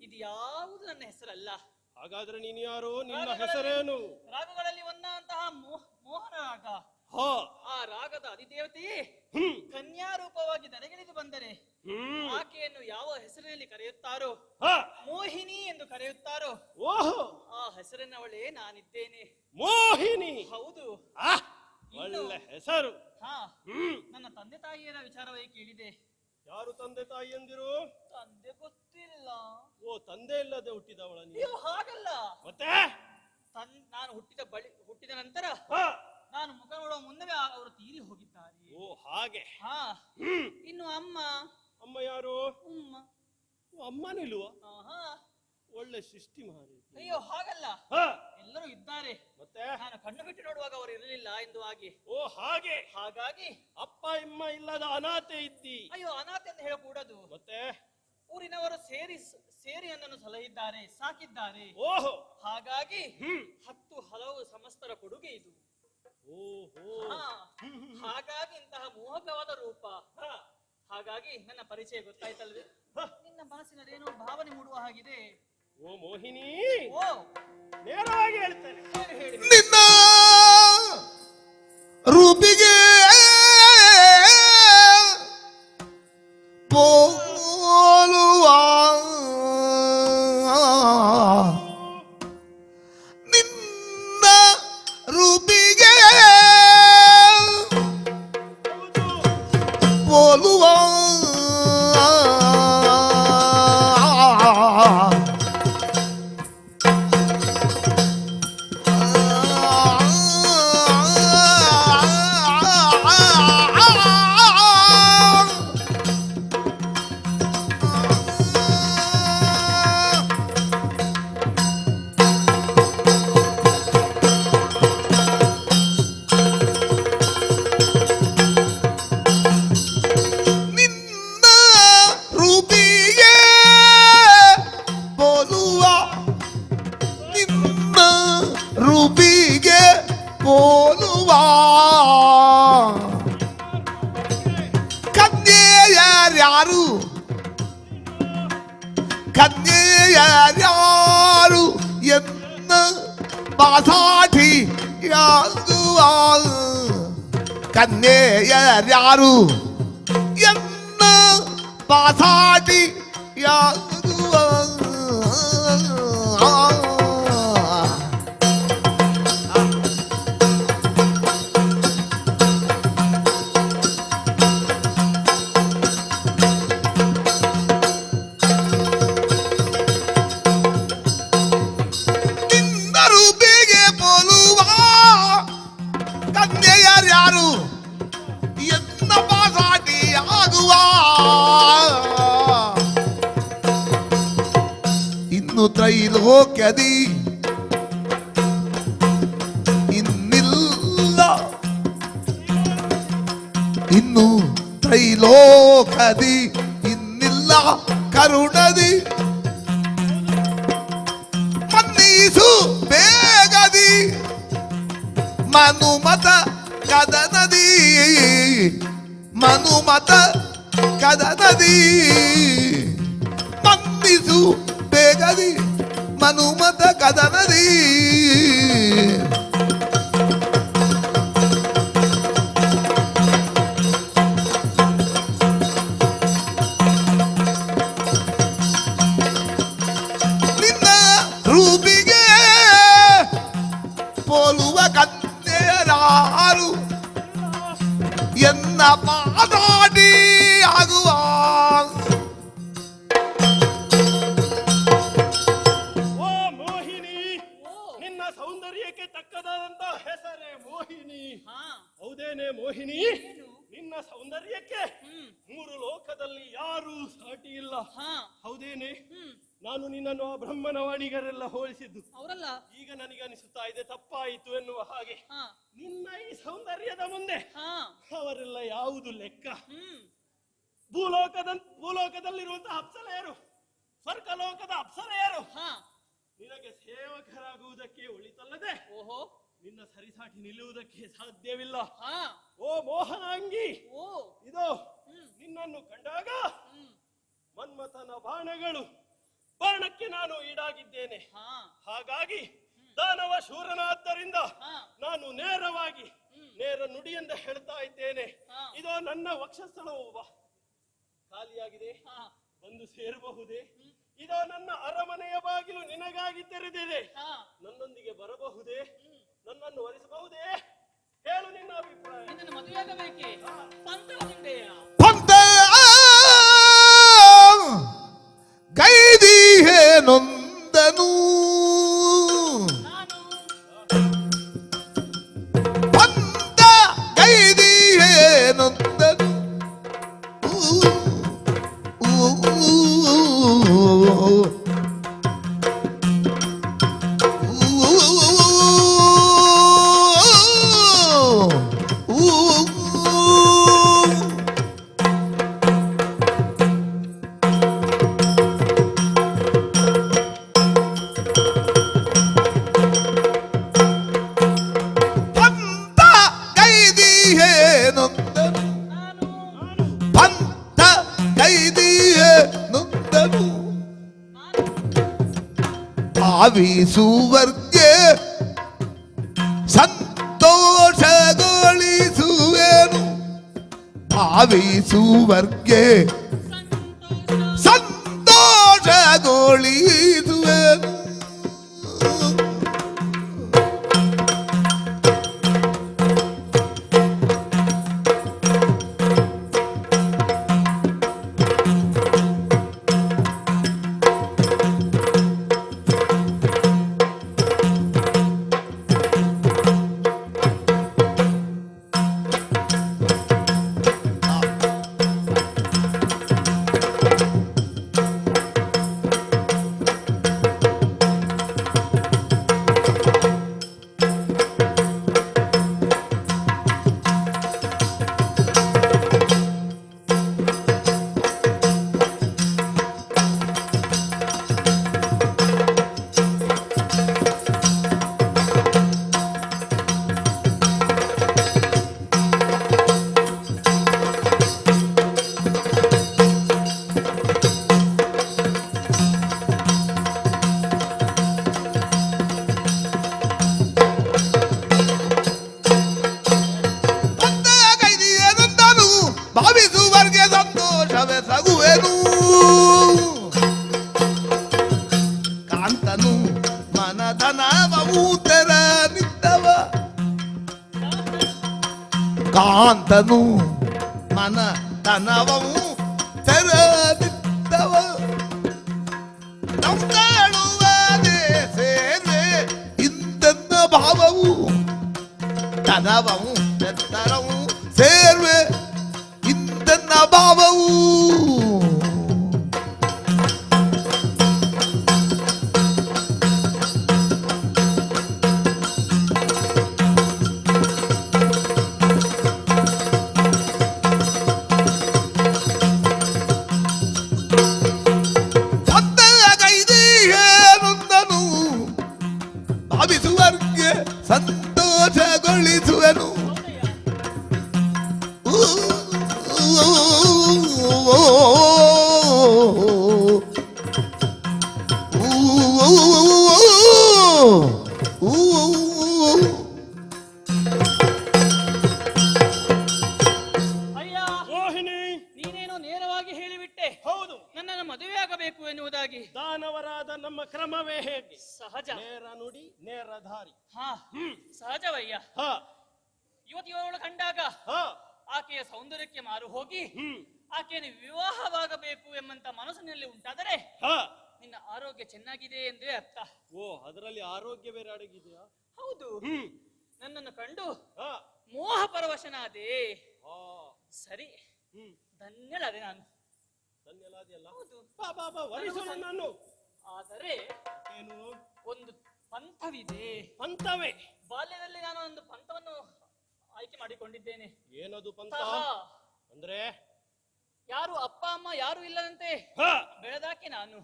ಇದು ಯಾವುದು ನನ್ನ ಹೆಸರಲ್ಲ. ಹಾಗಾದ್ರೆ ನೀನು ಯಾರು? ನಿನ್ನ ಹೆಸರೇನು? ರಾಗಗಳಲ್ಲಿ ಒಂದಂತಹ ಮೋಹನ ರಾಗ. ಹ, ಆ ರಾಗದ ಅಧಿದೇವತೆಯೇ ಕನ್ಯಾ ರೂಪವಾಗಿ ದರೆಗಿಳಿದು ಬಂದರೆ ಆಕೆಯನ್ನು ಯಾವ ಹೆಸರಿನಲ್ಲಿ ಕರೆಯುತ್ತಾರೋ, ಹ, ಮೋಹಿನಿ ಎಂದು ಕರೆಯುತ್ತಾರೋ, ಓಹೋ, ಆ ಹೆಸರಿನವಳೇ ನಾನಿದ್ದೇನೆ. ಮೋಹಿನಿ. ಹೌದು. ಆ, ಒಳ್ಳೆ ಹೆಸರು. ಹಾ, ನನ್ನ ತಂದೆ ತಾಯಿಯರ ವಿಚಾರವೇ ಕೇಳಿದೆ. ಯಾರು ತಂದೆ ತಾಯಿಯಂದಿರು? ತಂದೆ ಗೊತ್ತಿಲ್ಲ. ಓ, ತಂದೆ ಇಲ್ಲದೆ ಹುಟ್ಟಿದವಳ ನೀನು? ಅಯ್ಯೋ, ಹಾಗಲ್ಲ. ಮತ್ತೆ ನಾನು ಹುಟ್ಟಿದ ನಂತರ ಹ, ನಾನು ಮುಖ ನೋಡುವ ಮುನ್ನವೇ ಅವರು ತೀರಿ ಹೋಗಿದ್ದಾರೆ. ಓ ಹಾಗೆ. ಹಾ, ಇನ್ನು ಅಮ್ಮ. ಅಮ್ಮ ಯಾರು? ಅಮ್ಮ. ಅಮ್ಮ ನಿಲ್ಲುವ? ಆಹಾ. ಒಳ್ಳೆ ಸೃಷ್ಟಿ ಮಾರಿ. ಅಯ್ಯೋ, ಹಾಗಲ್ಲ. ಹ, ಎಲ್ಲರೂ ಇದ್ದಾರೆ. ಮತ್ತೆ ನಾನು ಕಣ್ಣು ಬಿಟ್ಟು ನೋಡುವಾಗ ಅವರು ಇರಲಿಲ್ಲ ಎಂದು ಹಾಗೆ. ಓ ಹಾಗೆ. ಹಾಗಾಗಿ ಅಪ್ಪ ಅಮ್ಮ ಇಲ್ಲದ ಅನಾಥೆ ಇದ್ದಿ. ಅಯ್ಯೋ, ಅನಾಥ ಎಂದು ಹೇಳಕೂಡದು. ಮತ್ತೆ ಊರಿನವರು ಸೇರಿ ನನ್ನನ್ನು ಸಲಹಿದ್ದಾರೆ, ಸಾಕಿದ್ದಾರೆ. ಓಹೋ, ಹಾಗಾಗಿ 10 ಹಲವು ಸಮಸ್ತರ ಕೊಡುಗೆ ಇದು. ಓಹೋ, ಹಾ, ಹಾಗಾಗಿ ಇಂತಹ ಮೋಹಕವಾದ ರೂಪ. ಹಾಗಾಗಿ ನನ್ನ ಪರಿಚಯ ಗೊತ್ತಾಯ್ತಲ್ವೇ? ನಿನ್ನ ಮನಸ್ಸಿನದೇನೋ ಭಾವನೆ ಮೂಡುವ ಹಾಗಿದೆ. ಓ ಮೋಹಿನಿ, ಓ, ನೇರವಾಗಿ ಹೇಳ್ತೇನೆ. ಹೇಳಿ. ನಿನ್ನ ರೂಪಿಗೆ ಪೋಲುವ ನಿನ್ನ ರೂಪಿಗೆ ಪೋಲುವ ಕನ್ಯೆಯರ್ಯಾರು ಎನ್ನ ಬಾಸಾಠಿಯಾಗುವ ಕನ್ಯೆಯರ್ಯಾರು ಎನ್ನ ಬಾಸಾಠಿಯಾಗುವ ಯಾರು ಎನ್ನ ಬಾಸಾಟಿ ಆಗುವ ಇನ್ನು ತ್ರೈಲೋಕ್ಯದಿ ಇನ್ನಿಲ್ಲ ಇನ್ನು ತ್ರೈಲೋಕದಿ ಇನ್ನಿಲ್ಲ ಕರುಣದಿ ಮನ್ನೀಸು ಬೇಗದಿ ಮನುಮತ ಕದನದಿ ಮನುಮತ ಕದನದಿ ಮನ್ನಿಸು ಬೇಗದಿ ಮನುಮತ ಕದನದಿ ನಿನ್ನ ರೂಪಿಗೆ ಪೋಲುವ ಕನ್ಯೆಯರಾರು ಎನ್ನ ಪಾದಾಡಿ ಆಗುವ ಓ ಮೋಹಿನಿ, ನಿನ್ನ ಸೌಂದರ್ಯಕ್ಕೆ ತಕ್ಕದಾದಂತ ಹೆಸರೇ ಮೋಹಿನಿ. ಹಾ ಹೌದೇನೆ ಮೋಹಿನಿ? ನಿನ್ನ ಸೌಂದರ್ಯಕ್ಕೆ ಮೂರು ಲೋಕದಲ್ಲಿ ಯಾರೂ ಸಾಟಿ ಇಲ್ಲ. ಹಾ ಹೌದೇನೆ? ನಾನು ನಿನ್ನನ್ನು ಆ ಬ್ರಹ್ಮನ ವಾಣಿಗರೆಲ್ಲ ಹೋಲಿಸಿದ್ದು ಅವರಲ್ಲ. ಈಗ ನನಗೆ ಅನಿಸುತ್ತಾ ಇದೆ ತಪ್ಪಾಯಿತು ಎನ್ನುವ ಹಾಗೆ. ಹಾ ನಿನ್ನ ಈ ಸೌಂದರ್ಯದ ಮುಂದೆ ಹಾ ಅವರೆಲ್ಲ ಯಾವುದು ಲೆಕ್ಕ? ಹ್ಮ್ ಭೂಲೋಕದಲ್ಲಿರುವಂತಹ ಅಪ್ಸರೆಯರು, ಸ್ವರ್ಗಲೋಕದ ಅಪ್ಸರೆಯರು ಹಾ ನಿನಗೆ ಸೇವಕರಾಗುವುದಕ್ಕೆ ಒಳಿತಲ್ಲದೆ ಓಹೋ ನಿನ್ನ ಸರಿಸಾಟಿ ನಿಲ್ಲುವುದಕ್ಕೆ ಸಾಧ್ಯವಿಲ್ಲ. ಹಾ ಓ ಮೋಹನಾಂಗಿ, ಓ ಇದು ನಿನ್ನನ್ನು ಕಂಡಾಗ ಮನ್ಮಥನ ಬಾಣಕ್ಕೆ ನಾನು ಈಡಾಗಿದ್ದೇನೆ. ಹಾ ಹಾಗಾಗಿ ದಾನವ ಶೂರನಾದ್ದರಿಂದ ಹಾ ನಾನು ನೇರ ನುಡಿಯಿಂದ ಹೇಳ್ತಾ ಇದ್ದೇನೆ. ಇದೋ ನನ್ನ ವಕ್ಷಸ್ಥಳವು ಖಾಲಿಯಾಗಿದೆ, ಬಂದು ಸೇರಬಹುದೇ? ಇದೋ ನನ್ನ ಅರಮನೆಯ ಬಾಗಿಲು ನಿನಗಾಗಿ ತೆರೆದಿದೆ, ನನ್ನೊಂದಿಗೆ ಬರಬಹುದೇ? ನನ್ನನ್ನು ವರಿಸಬಹುದೇ? ಹೇಳು ನಿನ್ನ ಅಭಿಪ್ರಾಯ. ನಿನ್ನನ್ನು ಮದುವೆಯಾಗಬೇಕೆ? ಪಂಥದ ಹಿಂದೆಯ ಪಂಥ ಕೈದಿಹೇ ನೊಂದನು ನಾನು ಪಂಥ ಕೈದಿಹೇ ನೊಂದನು ಭಾವಿಸುವರ್ಗೆ ಸಂತೋಷಗೊಳಿಸುವೆನು, ಭಾವಿಸುವರ್ಗೆ ಸಂತೋಷಗೊಳಿಸುವೆನು. ಭಾವಿಸುವರ್ಗೆ ಸಂತೋಷವೇ ಸಗುವೆನು, ಕಾಂತನು ಮನಧನವೂ ತೆರ ನಿತ್ತವ, ಕಾಂತನು ಮನಧನವೂ ತೆರ ನಿತ್ತವ, ನಮ್ದಾಳುವದೇ ಸೇವೆ ಇಂದೆನ್ನ ಭಾವವು ಧನವವು ಎತ್ತರವು ಸೇರ್ವೆ ಇಂದೆನ್ನ ಭಾವವು. ಭಾವಿಸುವರ್ಗೆ ಸಂತೋಷಗೊಳಿಸುವೆನು, ಅಯ್ಯ ಮೋಹಿನಿ, ನೀನೇನೋ ನೇರವಾಗಿ ಹೇಳಿಬಿಟ್ಟೆ ಹೌದು, ನನ್ನನ್ನು ಮದುವೆಯಾಗಬೇಕು ಎನ್ನುವುದಾಗಿ. ದಾನವರಾದ ನಮ್ಮ ಕ್ರಮವೇ ಹೇಗೆ? ಸಹಜ. ನೇರ ನುಡಿ ನೇರ ದಾರಿ. ಹಾ ಸಹಜವಯ್ಯ. ಹ ಯುವತಿಯವಳು ಕಂಡಾಗ ಹ ಆಕೆಯ ಸೌಂದರ್ಯಕ್ಕೆ ಮಾರು ಹೋಗಿ ಆಕೆಯನ್ನು ವಿವಾಹವಾಗಬೇಕು ಎಂಬಂತ ಮನಸ್ಸಿನಲ್ಲಿ ಉಂಟಾದರೆ ಹ ನಿನ್ನ ಆರೋಗ್ಯ ಚೆನ್ನಾಗಿದೆ ಎಂದೇ ಅರ್ಥ. ಓ, ಅದರಲ್ಲಿ ಆರೋಗ್ಯ ಬೇರೆ ಅಡಗಿದೆಯಾ? ಹೌದು, ಹ್ಮ್. ನನ್ನನ್ನು ಕಂಡು ಹಾ. ಮೋಹ ಪರವಶನಾದೆ. ಆ. ಸರಿ, ಹ್ಮ್. ಧನ್ಯಳಾದೆ ನಾನು. ಧನ್ಯಲಾದಿಯಲ್ಲ. ಹೌದು. ಬಾ ಬಾ ಬಾ, ವರಿಸು ನಾನು. ಆದರೆ ಏನು ಒಂದು ಪಂಥವಿದೆ. ಪಂಥವೇ? ಬಾಲ್ಯದಲ್ಲಿ ನಾನು ಒಂದು ಪಂಥವನ್ನು ಆಯ್ಕೆ ಮಾಡಿಕೊಂಡಿದ್ದೇನೆ. ಏನದು ಪಂಥ? ಅಂತಹ ಅಂದ್ರೆ ಯಾರು ಅಪ್ಪ ಅಮ್ಮ ಯಾರು ಇಲ್ಲದಂತೆ ಹಾ. ಬೆಳೆದಾಕೆ ನಾನು.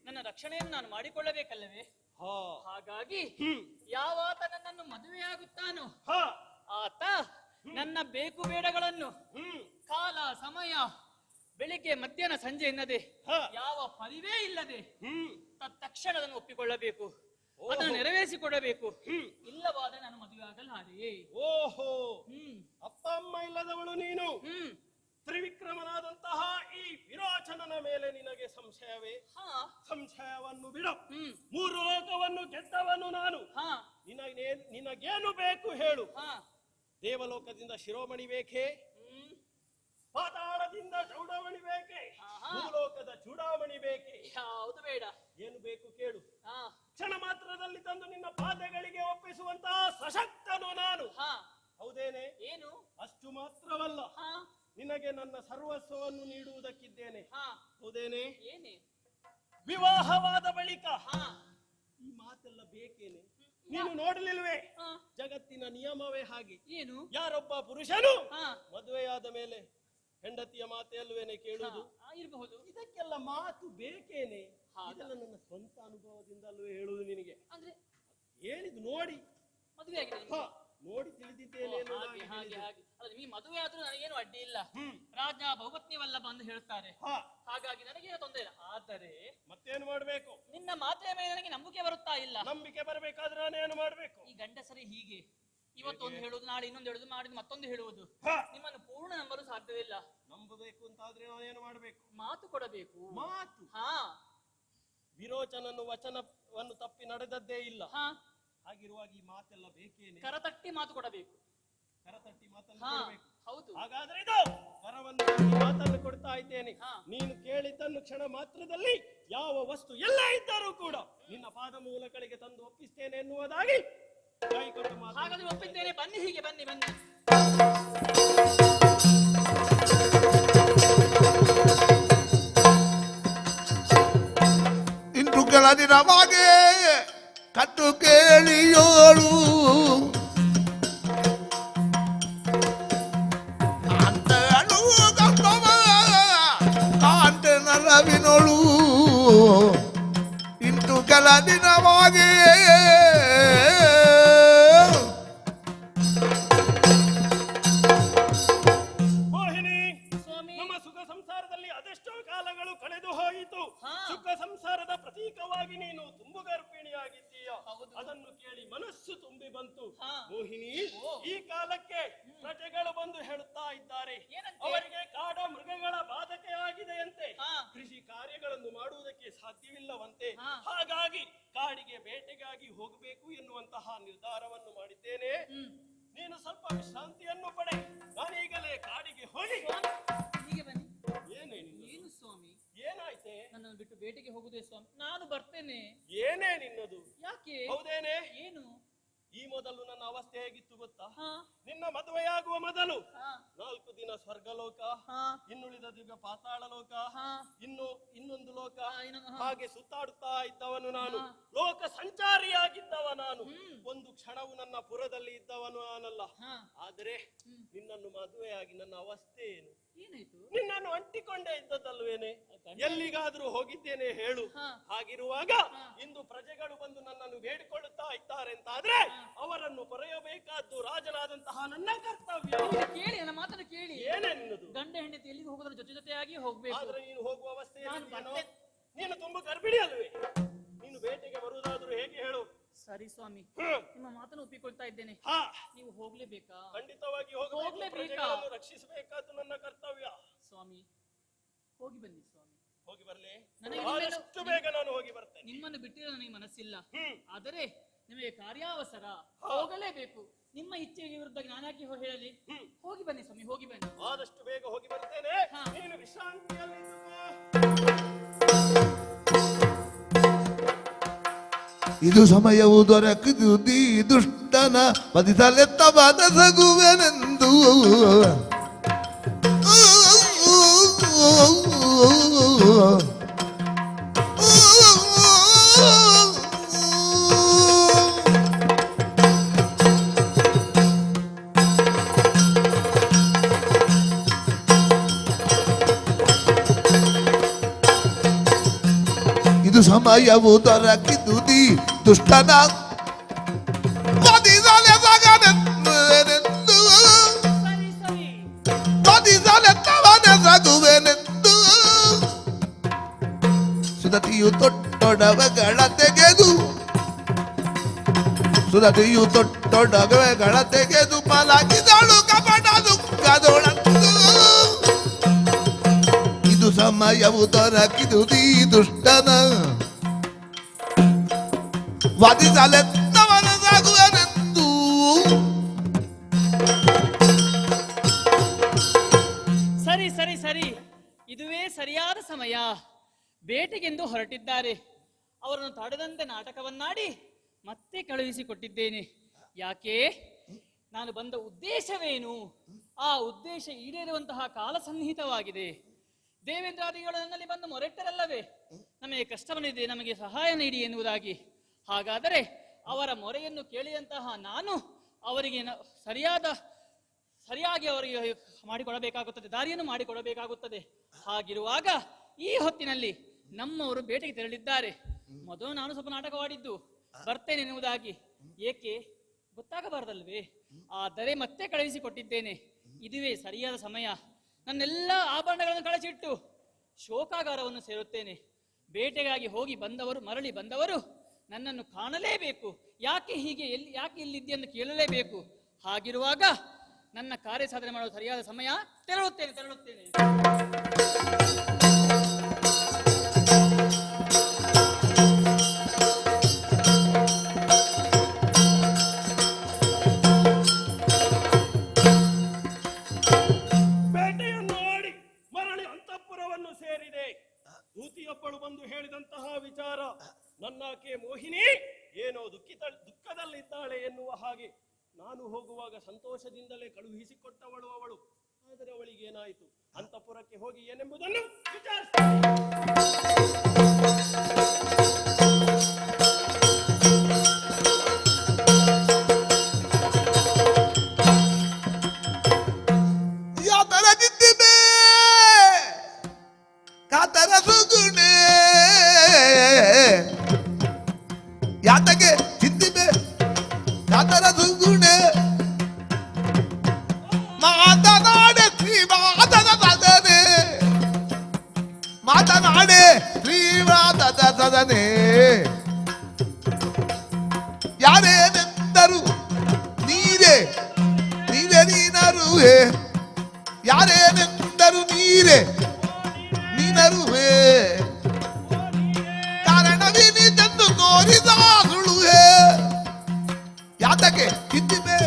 ನನ್ನ ರಕ್ಷಣೆಯನ್ನು ನಾನು ಮಾಡಿಕೊಳ್ಳಬೇಕಲ್ಲವೇ? ಹಾ. ಹಾಗಾಗಿ ಹ್ಮ್. ಯಾವಾತ ನನ್ನನ್ನು ಮದುವೆಯಾಗುತ್ತಾನೋ ಹಾ. ಆತ ನನ್ನ ಬೇಕು ಬೇಡಗಳನ್ನು ಹ್ಮ್. ಕಾಲ ಸಮಯ ಬೆಳಿಗ್ಗೆ ಮಧ್ಯಾಹ್ನ ಸಂಜೆ ಎನ್ನದೆ ಹಾ. ಯಾವ ಪರಿವೇ ಇಲ್ಲದೆ ಹ್ಮ್. ತಕ್ಷಣ ಅದನ್ನು ಒಪ್ಪಿಕೊಳ್ಳಬೇಕು, ಓಹೋ. ಅದನ್ನು ನೆರವೇರಿಸಿಕೊಡಬೇಕು. ಹ್ಮ್. ಇಲ್ಲವಾದರೆ ನಾನು ಮದುವೆ ಆಗಲಾರೆ. ಓಹೋ, ಹ್ಮ್ ಅಪ್ಪ ಅಮ್ಮ ಇಲ್ಲದವಳು ನೀನು. ಹ್ಮ್ ತ್ರಿವಿಕ್ರಮನಾದಂತಹ ಈ ವಿರೋಚನನ ಮೇಲೆ ನಿನಗೆ ಸಂಶಯವೇ? ಹಾ ಸಂಶಯವನ್ನು ಬಿಡು. ಹ್ಮ್ 3 ಲೋಕವನ್ನು ಗೆದ್ದವನು ನಾನು. ಹಾ ನಿನಗೇನು ಬೇಕು ಹೇಳು? ಹಾ ದೇವಲೋಕದಿಂದ ಶಿರೋಮಣಿ ಬೇಕೇ? ಹ್ಮ್ ಪಾತಾಳದಿಂದ ಚೌಡಾಮಣಿ ಬೇಕೇ? ಆಹಾ. ಭೂಲೋಕದ ಚೂಡಾಮಣಿ ಬೇಕೇ? ಯಾವುದು ಬೇಡ. ಏನು ಬೇಕು ಕೇಳು. ಹಾ ಕ್ಷಣ ಮಾತ್ರದಲ್ಲಿ ತಂದು ನಿನ್ನ ಪಾದಗಳಿಗೆ ಒಪ್ಪಿಸುವಂತಹ ಸಶಕ್ತನು ನಾನು. ಹಾ ಹೌದೇನೆ? ಏನು? ಅಷ್ಟು ಮಾತ್ರವಲ್ಲ, ಹಾ ನಿನಗೆ ನನ್ನ ಸರ್ವಸ್ವವನ್ನು ನೀಡುವುದಕ್ಕಿದ್ದೇನೆ. ಹಾ ಹೌದೇನೆ? ಏನೇ? ವಿವಾಹವಾದ ಬಳಿಕ ಹಾ ಈ ಮಾತೆಲ್ಲ ಬೇಕೇನೆ? ನೀನು ನೋಡಲಿಲ್ವೇ? ಹಾ ಜಗತ್ತಿನ ನಿಯಮವೇ ಹಾಗೆ. ಏನು? ಯಾರೊಬ್ಬ ಪುರುಷನು ಹಾ ಮದುವೆಯಾದ ಮೇಲೆ ಹೆಂಡತಿಯ ಮಾತೆಯಲ್ವೇನೆ ಕೇಳುವುದು? ಇರಬಹುದು. ಇದಕ್ಕೆಲ್ಲ ಮಾತು ಬೇಕೇನೆ? ಹಾಗ. ಇದೆಲ್ಲ ನನ್ನ ಸ್ವಂತ ಅನುಭವದಿಂದಲೂ ಹೇಳುವುದು ನಿನಗೆ. ಅಂದ್ರೆ ಹೇಳಿದ್ದು ನೋಡಿ. ಮದುವೆ ಆಗಿದೆ ಹ, ನಿಮ್ಗೆ? ನೋಡಿ ತಿಳಿದಿದ್ದೇನೆ ಓ, ಎನ್ನುವುದಾಗಿ ಹಾಗೆ ಹಾಗೆ ಹೇಳಿದ್ದು. ಹಾಗೆ. ಅಲ್ಲ, ನಿಮಗೆ ಮದುವೆ ಆದ್ರೂ ನನಗೇನು ಅಡ್ಡಿ ಇಲ್ಲ. ಹ್ಮ್. ರಾಜ ಬಹುಪತ್ನಿ ವಲ್ಲಭ ಅಂತ ಹೇಳ್ತಾರೆ. ಹ, ಹಾಗಾಗಿ ನನಗೇನು ತೊಂದರೆ ಇಲ್ಲ. ಆದರೆ ಮತ್ತೇನು ಮಾಡ್ಬೇಕು? ನಿನ್ನ ಮಾತೆಯ ಮೇಲೆ ನನಗೆ ನಂಬಿಕೆ ಬರುತ್ತಾ ಇಲ್ಲ. ನಂಬಿಕೆ ಬರಬೇಕಾದ್ರೆ ನಾನೇನು ಮಾಡ್ಬೇಕು? ಈ ಗಂಡಸರಿ ಹೀಗೆ ಇವತ್ತೊಂದು ಹೇಳುವುದು, ನಾಳೆ ಇನ್ನೊಂದು ಹೇಳುದು, ಮಾಡಿದ್ದು ಮತ್ತೊಂದು ಹೇಳುವುದು. ಹ, ನಿಮ್ಮನ್ನು ಪೂರ್ಣ ನಂಬಲು ಸಾಧ್ಯವಿಲ್ಲ. ನಂಬಬೇಕು ಅಂತಾದ್ರೆ ನಾನೇನು ಮಾಡ್ಬೇಕು? ಮಾತು ಕೊಡಬೇಕು. ಮಾತು. ಹಾ ವಿರೋಚನನ್ನು ವಚನವನ್ನು ತಪ್ಪಿ ನಡೆದದ್ದೇ ಇಲ್ಲ. ಹಾ ಹಾಗಿರುವಾಗ ಈ ಮಾತೆಲ್ಲ ಬೇಕೇನೆ? ಕರತಟ್ಟಿ ಮಾತು ಕೊಡಬೇಕು. ಕರತಟ್ಟಿ ಮಾತನ್ನು ಹಾ ಕೊಡಬೇಕು. ಹೌದು. ಹಾಗಾದ್ರೆ ಇದು ಕರವನ್ನು ತಟ್ಟಿ ಮಾತನ್ನು ಕೊಡ್ತಾ ಇದ್ದೇನೆ. ಹಾ. ನೀನು ಕೇಳಿದ್ದನ್ನು ಕ್ಷಣ ಮಾತ್ರದಲ್ಲಿ ಯಾವ ವಸ್ತು ಎಲ್ಲ ಇದ್ದರೂ ಕೂಡ ನಿನ್ನ ಪಾದ ಮೂಲಗಳಿಗೆ ತಂದು ಒಪ್ಪಿಸ್ತೇನೆ ಎನ್ನುವುದಾಗಿ ಕೈ ಕೊಟ್ಟು ಮಾತು. ಹಾಗಾದ್ರೆ ಒಪ್ಪಿದ್ದೇನೆ. ಬನ್ನಿ, ಹೀಗೆ ಬನ್ನಿ ಬನ್ನಿ. ಇಂದು ಕೆಲ ದಿನವಾಗೆ ಕಟ್ಟು ಕೇಳಿಯೋಳು ಅಂತ ಗಂಧವ ಕಾಂಟ ನರವಿನೋಳು. ಇಂದು ಕೆಲ ದಿನವಾಗೆ ಮೋಹಿನಿ, ಸ್ವಾಮಿ. ನಮ್ಮ ಸುಖ ಸಂಸಾರದಲ್ಲಿ ಅದೆಷ್ಟೋ ಕಾಲಗಳು ಕಳೆದು ಹೋಯಿತು. ಹಾ. ಸುಖ ಸಂಸಾರದ ಪ್ರತೀಕವಾಗಿ ನೀನು ತುಂಬು ಗರ್ಭಿಣಿಯಾಗಿದ್ದೀಯ. ಹೌದು. ಅದನ್ನು ಕೇಳಿ ಮನಸ್ಸು ತುಂಬಿ ಬಂತು. ಹಾ. ಮೋಹಿನಿ, ಓ. ಈ ಕಾಲಕ್ಕೆ ಪ್ರಜೆಗಳು ಬಂದು ಹೇಳುತ್ತಾ ಇದ್ದಾರೆ, ಏನಂತೆ? ಅವರಿಗೆ ಕಾಡ ಮೃಗಗಳ ಬಾಧಕೆ ಆಗಿದೆಯಂತೆ. ಹಾ. ಕೃಷಿ ಕಾರ್ಯಗಳನ್ನು ಮಾಡುವುದಕ್ಕೆ ಸಾಧ್ಯವಿಲ್ಲವಂತೆ. ಹಾ. ಹಾಗಾಗಿ ಕಾಡಿಗೆ ಬೇಟೆಗಾಗಿ ಹೋಗಬೇಕು ಎನ್ನುವಂತಹ ನಿರ್ಧಾರವನ್ನು ಮಾಡಿದ್ದೇನೆ. ನೀನು ಸ್ವಲ್ಪ ವಿಶ್ರಾಂತಿಯನ್ನು ಪಡೆ. ನಾನೀಗಲೇ ಕಾಡಿಗೆ ಹೋಗಿ. ಹೀಗೆ ಬನ್ನಿ. ಏನೇ ನಿನ್ನದು? ಏನು ಸ್ವಾಮಿ? ಏನಾಯ್ತೆ? ನನ್ನನ್ನು ಬಿಟ್ಟು ಬೇಟೆಗೆ ಹೋಗುದೇ ಸ್ವಾಮಿ? ನಾನು ಬರ್ತೇನೆ. ಏನೇ ನಿನ್ನದು? ಯಾಕೆ? ಹೌದೇನೆ? ಏನು? ಈ ಮೊದಲು ನನ್ನ ಅವಸ್ಥೆ ಹೇಗಿತ್ತು ಗೊತ್ತಾ? ಹಾ ನಿನ್ನ ಮದುವೆಯಾಗುವ ಮೊದಲು ಹಾ 4 ದಿನ ಸ್ವರ್ಗಲೋಕ, ಹಾ ಇನ್ನುಳಿದ ದಿನ ಪಾತಾಳ ಲೋಕ, ಹಾ ಇನ್ನೊಂದು ಲೋಕ, ಇನ್ನೊಂದು, ಹಾ. ಹಾಗೆ ಸುತ್ತಾಡುತ್ತಾ ಇದ್ದವನು ನಾನು. ಹಾ. ಲೋಕ ಸಂಚಾರಿಯಾಗಿದ್ದವ ನಾನು. ಹ್ಮ್. ಒಂದು ಕ್ಷಣವು ನನ್ನ ಪುರದಲ್ಲಿ ಇದ್ದವನು ನಾನಲ್ಲ. ಹಾ ಆದರೆ ನಿನ್ನನ್ನು ಮದುವೆಯಾಗಿ ನನ್ನ ಅವಸ್ಥೆ ಏನು? ಏನಾಯ್ತು? ನಿನ್ನನ್ನು ಅಂಟಿಕೊಂಡೇ ಇದ್ದದ್ದಲ್ವೇನೆ? ಎಲ್ಲಿಗಾದ್ರೂ ಹೋಗಿದ್ದೇನೆ ಹೇಳು. ಹಾ. ಹಾಗಿರುವಾಗ ಹಾ. ಇಂದು ಪ್ರಜೆಗಳು ಬಂದು ನನ್ನನ್ನು ಬೇಡಿಕೊಳ್ಳುತ್ತಾ ಇದ್ದಾರೆ ಅಂತಾದ್ರೆ ಅವರನ್ನು ಪೊರೆಯಬೇಕಾದ್ದು ರಾಜನಾದಂತಹ ನನ್ನ ಕರ್ತವ್ಯ. ಕೇಳಿ, ನನ್ನ ಮಾತನ್ನು ಕೇಳಿ. ಏನೇ ನಿನ್ನದು? ಗಂಡ ಹೆಂಡತಿ ಎಲ್ಲಿಗೆ ಹೋಗೋದ್ರ ಜೊತೆ ಜೊತೆಯಾಗಿ ಹೋಗ್ಬೇಕು. ಆದ್ರೆ ನೀನು ಹೋಗುವ ಅವಸ್ಥೆಯಲ್ಲಿ ನಾನು ಬರ್ತೇನೆ. ನೀನು ತುಂಬಾ ಗರ್ಭಿಣಿ ಅಲ್ವೇ? ನೀನು ಬೇಟೆಗೆ ಬರುವುದಾದ್ರೂ ಹೇಗೆ ಹೇಳು? ಸರಿ ಸ್ವಾಮಿ, ಹ್ಮ್. ನಿಮ್ಮ ಮಾತನ್ನು ಒಪ್ಪಿಕೊಳ್ತಾ ಇದ್ದೇನೆ. ಹಾ, ನೀವು ಹೋಗ್ಲೇಬೇಕಾ? ಖಂಡಿತವಾಗಿ ಹೋಗಬೇಕು. ಹೋಗ್ಲೇಬೇಕಾ? ಪ್ರಜೆಗಳನ್ನು ರಕ್ಷಿಸಬೇಕಾದ್ದು ನನ್ನ ಕರ್ತವ್ಯ. ಸ್ವಾಮಿ, ಹೋಗಿ ಬನ್ನಿ ಸ್ವಾಮಿ. ಹೋಗಿ ಬರ್ಲಿ? ನನಗೆ ನಿಮ್ಮೆಲ್ಲ- ಆದಷ್ಟು ಬೇಗ ನಾನು ಹೋಗಿ ಬರ್ತೇನೆ. ನಿಮ್ಮನ್ನು ಬಿಟ್ಟಿರೋ ನನಗೆ ಮನಸ್ಸಿಲ್ಲ. ಹ್ಮ್. ಆದರೆ ನಿಮಗೆ ಕಾರ್ಯಾವಸರ, ಹೋಗಲೇಬೇಕು. ನಿಮ್ಮ ಇಚ್ಛೆಗೆ ವಿರುದ್ಧ ನಾನಾಕಿ ಹೇಳಲಿ? ಹ್ಮ್. ಹೋಗಿ ಬನ್ನಿ ಸ್ವಾಮಿ, ಹೋಗಿ ಬನ್ನಿ. ಆದಷ್ಟು ಬೇಗ ಹೋಗಿ ಬರ್ತೇನೆ. ಹಾ. ನೀನು ವಿಶ್ರಾಂತಿಯಲ್ಲಿ ಇದ್ದು. ಇದು ಸಮಯವು ದೊರಕಿದುದಿ ದುಷ್ಟನ ವಧಿಸಲೆತ್ತ ಮನಸಗುವೆನೆಂದು ಇದು ಸಮಯವು ದೊರಕಿದುದಿ ದುಷ್ಟನ ವಧಿಸಲೆತ್ತವನೆಂದು ಸರಿ ಸರಿ ವಧಿಸಲೆತ್ತವನೆಸಗುವೆನೆಂದು ಸುದತಿಯು ತೊಟ್ಟೊಡವೆಗಳ ತೆಗೆದು ಮಲಗಿದಳು ಕಪಟ ದುಃಖದೊಳಂದು ಇದು ಸಮಯವು ದೊರಕಿದುದಿ ದುಷ್ಟನ ವಧಿಸಲೆತ್ತವನೆಸಗುವೆನೆಂದು ಸರಿ ಸರಿ ಸರಿ ಇದುವೇ ಸರಿಯಾದ ಸಮಯ. ಬೇಟೆಗೆಂದು ಹೊರಟಿದ್ದಾರೆ. ಅವರನ್ನು ತಡೆದಂತೆ ನಾಟಕವನ್ನಾಡಿ ಮತ್ತೆ ಕಳುಹಿಸಿಕೊಟ್ಟಿದ್ದೇನೆ. ಯಾಕೆ? ನಾನು ಬಂದ ಉದ್ದೇಶವೇನು? ಆ ಉದ್ದೇಶ ಈಡೇರುವಂತಹ ಕಾಲ ಸನ್ನಿಹಿತವಾಗಿದೆ. ದೇವೇಂದ್ರಾದಿಗಳು ನನ್ನಲ್ಲಿ ಬಂದು ಮೊರೆಟ್ಟರಲ್ಲವೇ, ನಮಗೆ ಕಷ್ಟ ಬಂದಿದೆ, ನಮಗೆ ಸಹಾಯ ನೀಡಿ ಎನ್ನುವುದಾಗಿ. ಹಾಗಾದರೆ ಅವರ ಮೊರೆಯನ್ನು ಕೇಳಿದಂತಹ ನಾನು ಅವರಿಗೆ ಸರಿಯಾಗಿ ಅವರಿಗೆ ಮಾಡಿಕೊಡಬೇಕಾಗುತ್ತದೆ, ದಾರಿಯನ್ನು ಮಾಡಿಕೊಡಬೇಕಾಗುತ್ತದೆ. ಹಾಗಿರುವಾಗ ಈ ಹೊತ್ತಿನಲ್ಲಿ ನಮ್ಮವರು ಬೇಟೆಗೆ ತೆರಳಿದ್ದಾರೆ. ಮೊದಲು ನಾನು ಸ್ವಲ್ಪ ನಾಟಕವಾಡಿದ್ದು ಬರ್ತೇನೆ ಎನ್ನುವುದಾಗಿ. ಏಕೆ ಗೊತ್ತಾಗಬಾರದಲ್ವೇ? ಆದರೆ ಮತ್ತೆ ಕಳುಹಿಸಿಕೊಟ್ಟಿದ್ದೇನೆ. ಇದುವೇ ಸರಿಯಾದ ಸಮಯ. ನನ್ನೆಲ್ಲ ಆಭರಣಗಳನ್ನು ಕಳಚಿಟ್ಟು ಶೋಕಾಗಾರವನ್ನು ಸೇರುತ್ತೇನೆ. ಬೇಟೆಗಾಗಿ ಹೋಗಿ ಬಂದವರು, ಮರಳಿ ಬಂದವರು ನನ್ನನ್ನು ಕಾಣಲೇಬೇಕು. ಯಾಕೆ ಇಲ್ಲಿದ್ದೀಯೆಂದು ಕೇಳಲೇಬೇಕು. ಹಾಗಿರುವಾಗ ನನ್ನ ಕಾರ್ಯ ಸಾಧನೆ ಮಾಡಲು ಸರಿಯಾದ ಸಮಯ. ತೆರಳುತ್ತೇನೆ. ಬೇಟೆಯನ್ನು ಆಡಿ ಮರಳಿ ಅಂತಃಪುರವನ್ನು ಸೇರಿದೆ. ದೂತಿಯೊಬ್ಬಳು ಬಂದು ಹೇಳಿದಂತಹ ವಿಚಾರ, ನನ್ನಾಕೆ ಮೋಹಿನಿ ಏನೋ ದುಃಖದಲ್ಲಿದ್ದಾಳೆ ಎನ್ನುವ ಹಾಗೆ. ನಾನು ಹೋಗುವಾಗ ಸಂತೋಷದಿಂದಲೇ ಕಳುಹಿಸಿಕೊಟ್ಟವಳು ಅವಳು. ಆದರೆ ಅವಳಿಗೇನಾಯಿತು? ಅಂತಃಪುರಕ್ಕೆ ಹೋಗಿ ಏನೆಂಬುದನ್ನು ವಿಚಾರಿಸಿದೆ. ಯಾತಗೆ ಚಿಂತಿಮೆ ಕಾತರ ಸುಗುಣೆ ಮಾತನಾಡೆ ಶ್ರೀವಾದದ ಸದನೆ, ಮಾತನಾಡೆ ಶ್ರೀವಾದದ ಸದನೆ. ಯಾರೇನೆಂದರು ನೀರೇ ನೀನರುವೆ, ಯಾರೇನೆಂದರು ನೀನರುವೆ. ಕಾರಣವಿನಿದೆಂದು ತೋರಿದ ಸುಳುವೆ. ಯಾತಕ್ಕೆ ಚಿಂತಿಮೆ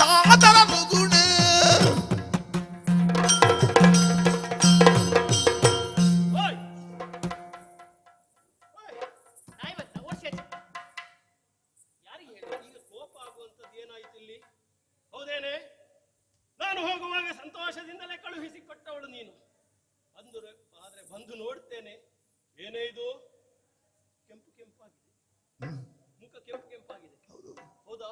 ಕಾತರ ಸುಗುಣೆ. ಈಗ ಕೋಪ ಆಗುವಂಥದ್ದು ಏನಾಯ್ತು ಇಲ್ಲಿ? ಹೌದೇನೆ? ನಾನು ಹೋಗುವಾಗ ಸಂತೋಷದಿಂದಲೇ ಕಳುಹಿಸಿಕೊಟ್ಟವಳು ನೀನು. ಆದ್ರೆ ಬಂದು ನೋಡ್ತೇನೆ, ಏನೇ ಇದು ಕೆಂಪಾಗಿದೆ, ಮುಖ ಕೆಂಪಾಗಿದೆ. ಹೌದಾ?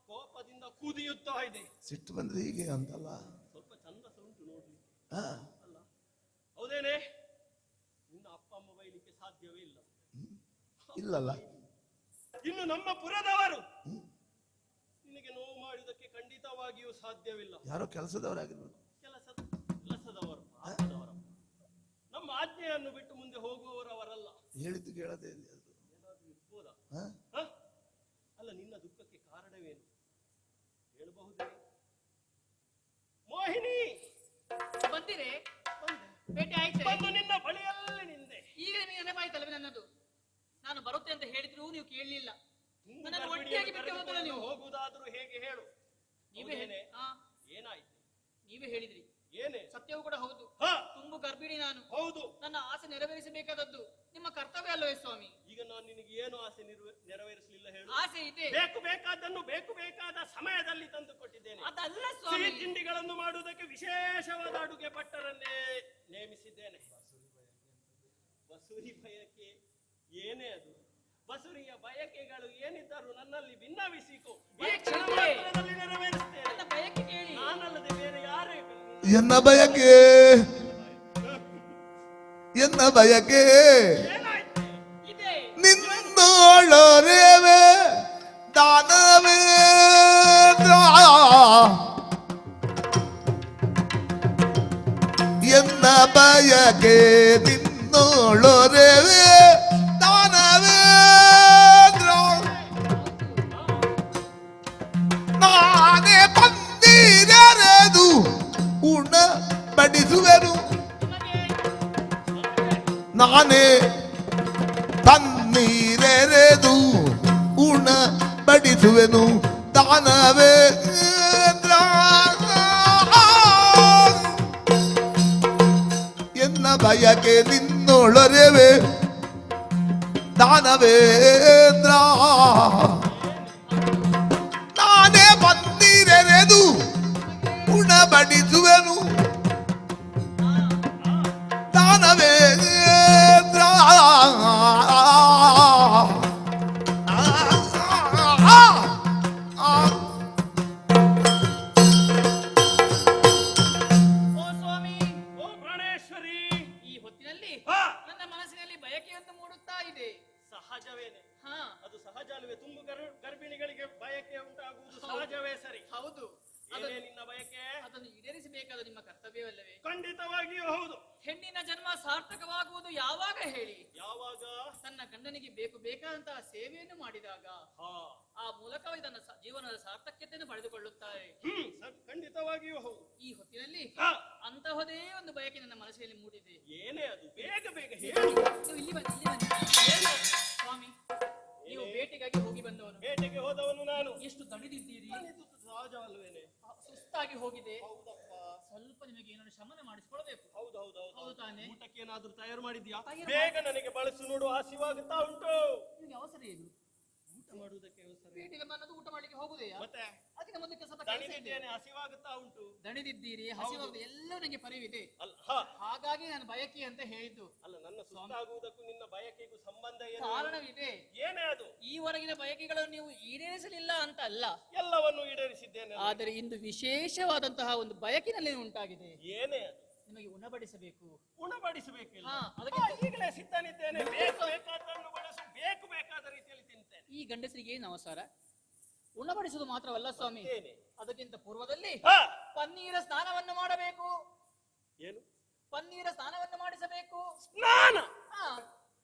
ಕೋಪದಿಂದ ಕುದಿಯುತ್ತಾ ಇದೆ. ಸಿಟ್ಟು ಬಂದ್ರೆ ಹೀಗೆ ಅಂತಲ್ಲ, ಸ್ವಲ್ಪ ಚಂದ ಉಂಟು ನೋಡ್ಲಿಕ್ಕೆ ಅಲ್ಲ? ಹೌದೇನೆ? ನಿನ್ನ ಅಪ್ಪ ಅಮ್ಮ ಬೈಲಿಕ್ಕೆ ಸಾಧ್ಯವೇ ಇಲ್ಲ. ಇಲ್ಲಲ್ಲ, ಇನ್ನು ನಮ್ಮ ಪುರದವರು ನಿನಗೆ ನೋವು ಮಾಡುವುದಕ್ಕೆ ಖಂಡಿತವಾಗಿಯೂ ಸಾಧ್ಯವಿಲ್ಲ. ಯಾರೋ ಕೆಲಸದವರಾಗಿರ್ಬೇಕು. ಕೆಲಸದವರು ಪಾಪದವರು. ನಮ್ಮ ಆಜ್ಞೆಯನ್ನು ಬಿಟ್ಟು ಮುಂದೆ ಹೋಗುವವರವರಲ್ಲ. ಹೇಳಿದ್ದು ಕೇಳದೆ ಏನಾದ್ರೂ ಇರ್ಬೋದಾ? ಅಲ್ಲ, ನಿನ್ನ ದುಃಖಕ್ಕೆ ಕಾರಣವೇನು ಹೇಳಬಹುದೇ? ಮೋಹಿನಿ, ಬಂದಿರೆ? ಬೇಟೆ ಆಯ್ತು. ಬಂದು ನಿನ್ನ ಬಳಿಯಲ್ಲಿ ನಿಂದೆ. ಈಗ ನಿಮಗೆ ನೆನಪಾಯ್ತಲ್ವೇ ನನ್ನದು? ನಾನು ಬರುತ್ತೆ ಅಂತ ಹೇಳಿದ್ರು ನೀವು ಕೇಳಲಿಲ್ಲ. ನನ್ನನ್ನು ಒಟ್ಟಿಯಾಗಿ ಬಿಟ್ಟು ಹೋದಲ್ಲ ನೀವು. ಹೋಗುವುದಾದ್ರೂ ಹೇಗೆ ಹೇಳು? ನೀವೇ ಏನಾಯ್ತು? ನೀವೇ ಹೇಳಿದ್ರಿ ಏನೇ? ಸತ್ಯವೂ ಕೂಡ ಹೌದು. ಹಾ, ತುಂಬು ಗರ್ಭಿಣಿ ನಾನು. ಹೌದು. ನನ್ನ ಆಸೆ ನೆರವೇರಿಸಬೇಕಾದದ್ದು ನಿಮ್ಮ ಕರ್ತವ್ಯ ಅಲ್ಲವೇ ಸ್ವಾಮಿ? ಈಗ ನಾನು ನಿನಗೆ ಏನು ಆಸೆ ನೆರವೇರಿಸಲಿಲ್ಲ ಹೇಳು? ಆಸೆ ಇದೆ. ಬೇಕಾದನ್ನು ಬೇಕಾದ ಸಮಯದಲ್ಲಿ ತಂದು ಕೊಟ್ಟಿದ್ದೇನೆ. ಅದಲ್ಲ ಸಿಹಿ ಸ್ವಾಮಿ. ತಿಂಡಿಗಳನ್ನು ಮಾಡುವುದಕ್ಕೆ ವಿಶೇಷವಾದ ಅಡುಗೆ ಭಟ್ಟರನ್ನೇ ನೇಮಿಸಿದ್ದೇನೆ. ಬಸುರಿ ಬಯಕೆ ಏನೇ ಅದು? ಬಸುರಿಯ ಬಯಕೆಗಳು ಏನಿದ್ದರೂ ನನ್ನಲ್ಲಿ ಭಿನ್ನವಿಸಿಕೊ. ಈ ಕ್ಷಣ ಮಾತ್ರದಲ್ಲಿ ನೆರವೇರಿಸ್ತೇನೆ. ನನ್ನ ಬಯಕೆ ಕೇಳಿ. ನಾನಲ್ಲದೆ ಬೇರೆ ಯಾರೇ ಎನ್ನ ಬಯಕೆ ಏನಾಯ್ತು? ಇದೆ. ನಿನ್ನೋಳರೇವೆ ದಾನವೇಂದ್ರ ಎನ್ನ ಬಯಕೆ ನಿನ್ನೋಳರೇವೆ ದಾನವೇಂದ್ರ ನಾನೇ ಬಂದಿರೆದು ಉಣ ಬಡಿಸುವೆನು ನಾನೇ ತನ್ನೀರೆರೆದು ಉಣ ಬಡಿಸುವೆನು ದಾನವೇಂದ್ರ ಎನ್ನ ಬಯಕೆ ನಿನ್ನೊಳರೆವೆ ದಾನವೇಂದ್ರ ನಾನೇ ಬಂದಿರೆರೆದು ಉಣ ಬಡಿಸುವೆನು ದಾನವೇಂದ್ರ ಓ ಸ್ವಾಮಿ, ಓ ಪ್ರಾಣೇಶ್ವರಿ, ಈ ಹೊತ್ತಿನಲ್ಲಿ ಹಾ, ನನ್ನ ಮನಸ್ಸಿನಲ್ಲಿ ಬಯಕೆಯೊಂದು ಮೂಡುತ್ತಾ ಇದೆ. ಸಹಜವೇನೆ. ಹಾ, ಅದು ಸಹಜ ಅಲ್ವೇ? ತುಂಬು ಗರ್ಭಿಣಿಗಳಿಗೆ ಬಯಕೆ ಉಂಟಾಗುವುದು ಸಹಜವೇ. ಸರಿ, ಹೌದು. ಏನೇ ನಿನ್ನ ಬಯಕೆ? ಅದನ್ನು ಈಡೇರಿಸಬೇಕಾದ ನಿಮ್ಮ ಕರ್ತವ್ಯವಲ್ಲವೇ? ಖಂಡಿತವಾಗಿಯೂ ಹೌದು. ಹೆಣ್ಣಿನ ಜನ್ಮ ಸಾರ್ಥಕವಾಗುವುದು ಯಾವಾಗ ಹೇಳಿ? ಯಾವಾಗ? ತನ್ನ ಗಂಡನಿಗೆ ಬೇಕಾದಂತಹ ಸೇವೆಯನ್ನು ಮಾಡಿದಾಗ ಹಾ, ಆ ಮೂಲಕವೇ ತನ್ನ ಜೀವನದ ಸಾರ್ಥಕ್ಯತೆಯನ್ನು ಪಡೆದುಕೊಳ್ಳುತ್ತಾರೆ. ಖಂಡಿತವಾಗಿಯೂ ಹೌದು. ಈ ಹೊತ್ತಿನಲ್ಲಿ ಹಾ, ಅಂತಹದೇ ಒಂದು ಬಯಕೆ ನನ್ನ ಮನಸ್ಸಿನಲ್ಲಿ ಮೂಡಿದೆ. ಏನೇ ಅದು? ಬೇಗ ಹೇಳು. ನೀವು ಇಲ್ಲಿ ಬನ್ನಿ. ಏನು? ಸ್ವಾಮಿ, ನೀವು ಬೇಟೆಗಾಗಿ ಹೋಗಿ ಬಂದವನು. ಬೇಟೆಗೆ ಹೋದವನು ನಾನು. ಎಷ್ಟು ದಣಿದಿದ್ದೀರಿ? ಇದು ಸಹಜವಲ್ವೇನೆ? ಸುಸ್ತಾಗಿ ಹೋಗಿದೆ. ಹೌದಪ್ಪ. ಸ್ವಲ್ಪ ನಿಮಗೆ ಏನಾದ್ರು ಶಮನ ಮಾಡಿಸಿಕೊಳ್ಬೇಕು. ಹೌದು ತಾನೆ? ಊಟಕ್ಕೆ ಏನಾದ್ರೂ ತಯಾರು ಮಾಡಿದ್ಯಾ? ತಯಾರು ಬೇಗ ನನಗೆ ಬಳಸು ನೋಡು, ಹಸಿವಾಗುತ್ತಾ ಉಂಟು. ನಿಮಗೆ ಅವಸರ ಏನು? ಊಟ ಮಾಡುವುದಕ್ಕೆ ಅವಸರ. ಬೇಟೆಗೆ ಅನ್ನೋದು ಊಟ ಮಾಡ್ಲಿಕ್ಕೆ ಹೋಗುದೆಯಾ? ಮತ್ತೆ ಅದಕ್ಕೆ ಮೊದಲಕ್ಕೆ ಸ್ವಲ್ಪ ಕೆಲಸ ಇದೆ. ದಣಿದಿದ್ದೇನೆ, ಹಸಿವಾಗುತ್ತಾ ಉಂಟು. ದಣಿದಿದ್ದೀರಿ, ಹಸಿವಾಗುವುದು ಎಲ್ಲ ನನಗೆ ಪರಿವಿದೆ. ಅಲ್ಲ, ಹಾ, ಹಾಗಾಗಿ ನಾನು ಬಯಕೆ ಅಂತ ಹೇಳಿದ್ದು. ಅಲ್ಲ, ನನ್ನ ಸುಸ್ತಾಗುವುದಕ್ಕೂ ನಿನ್ನ ಬಯಕೆಗೂ ಸಂಬಂಧ ಏನು? ಕಾರಣವಿದೆ. ಏನೇ ಅದು? ಈವರೆಗಿನ ಬಯಕೆಗಳನ್ನು ನೀವು ಈಡೇರಿಸಲಿಲ್ಲ ಅಂತ ಅಲ್ಲ, ಎಲ್ಲವನ್ನು ಈಡೇರಿಸಿದ್ದೇನೆ. ಆದರೆ ಇಂದು ವಿಶೇಷವಾದಂತಹ ಒಂದು ಬಯಕಿನಲ್ಲಿ ಉಂಟಾಗಿದೆ. ಏನೇ ಅದು? ನಿಮಗೆ ಉಣಬಡಿಸಬೇಕು. ಉಣಬಡಿಸಬೇಕಿಲ್ಲ. ಹಾ, ಅದಕ್ಕೆ ಈಗಲೇ ಸಿದ್ಧನಿದ್ದೇನೆ. ಬೇಕಾದನ್ನು ಬಳಸು, ಬೇಕಾದ ರೀತಿಯಲ್ಲಿ ತಿಂತೇನೆ. ಈ ಗಂಡಸರಿಗೆ ಏನು ಅವಸರ? ಉಣಬಡಿಸುವುದು ಮಾತ್ರವಲ್ಲ ಸ್ವಾಮಿ, ಮತ್ತೇನೆ? ಅದಕ್ಕಿಂತ ಪೂರ್ವದಲ್ಲಿ ಹಾ, ಪನ್ನೀರ ಸ್ನಾನವನ್ನು ಮಾಡಬೇಕು. ಏನು? ಪನ್ನೀರ ಸ್ನಾನವನ್ನು ಮಾಡಿಸಬೇಕು. ಸ್ನಾನ? ಹಾ,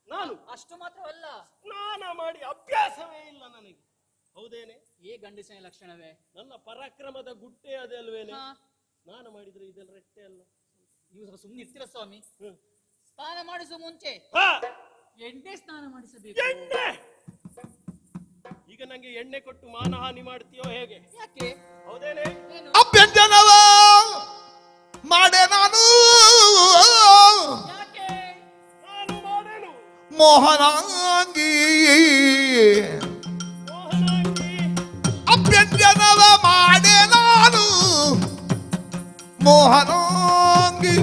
ನಾನು ಅಷ್ಟು ಮಾತ್ರವಲ್ಲ, ಸ್ನಾನ ಮಾಡಿ ಅಭ್ಯಾಸವೇ ಇಲ್ಲ ನನಗೆ. ಹೌದೇನೆ? ಈ ಗಂಡಸಿನ ಲಕ್ಷಣವೇ. ನನ್ನ ಪರಾಕ್ರಮದ ಗುಟ್ಟೆ ಅದೇ ಅಲ್ವೇನೆ? ಹಾ, ಸ್ನಾನ ಮಾಡಿದ್ರೆ ಇದೆಲ್ಲ ರೆಟ್ಟೆ ಅಲ್ಲ. ನೀವು ಸ್ವಲ್ಪ ಸುಮ್ಮನೆ ಇರ್ತೀರ ಸ್ವಾಮಿ. ಹ್ಮ್. ಸ್ನಾನ ಮಾಡಿಸುವ ಮುಂಚೆ ಹಾ, ಎಣ್ಣೆ ಸ್ನಾನ ಮಾಡಿಸಬೇಕು. ಎಣ್ಣೆ? ಈಗ ನಂಗೆ ಎಣ್ಣೆ ಕೊಟ್ಟು ಮಾನಹಾನಿ ಮಾಡ್ತೀಯೋ ಹೇಗೆ? ಯಾಕೆ? ಹೌದೇನೆ? ಏನು? ಅಭ್ಯಂಜನವ ಮಾಡೆ ನಾನು ಯಾಕೆ? ನಾನು ಮಾಡೇನು? ಮೋಹನಾಂಗಿ ಮೋಹನಾಂಗಿ. ಅಭ್ಯಂಜನವ ಮಾಡೆ ನಾನು ಮೋಹನಾಂಗಿ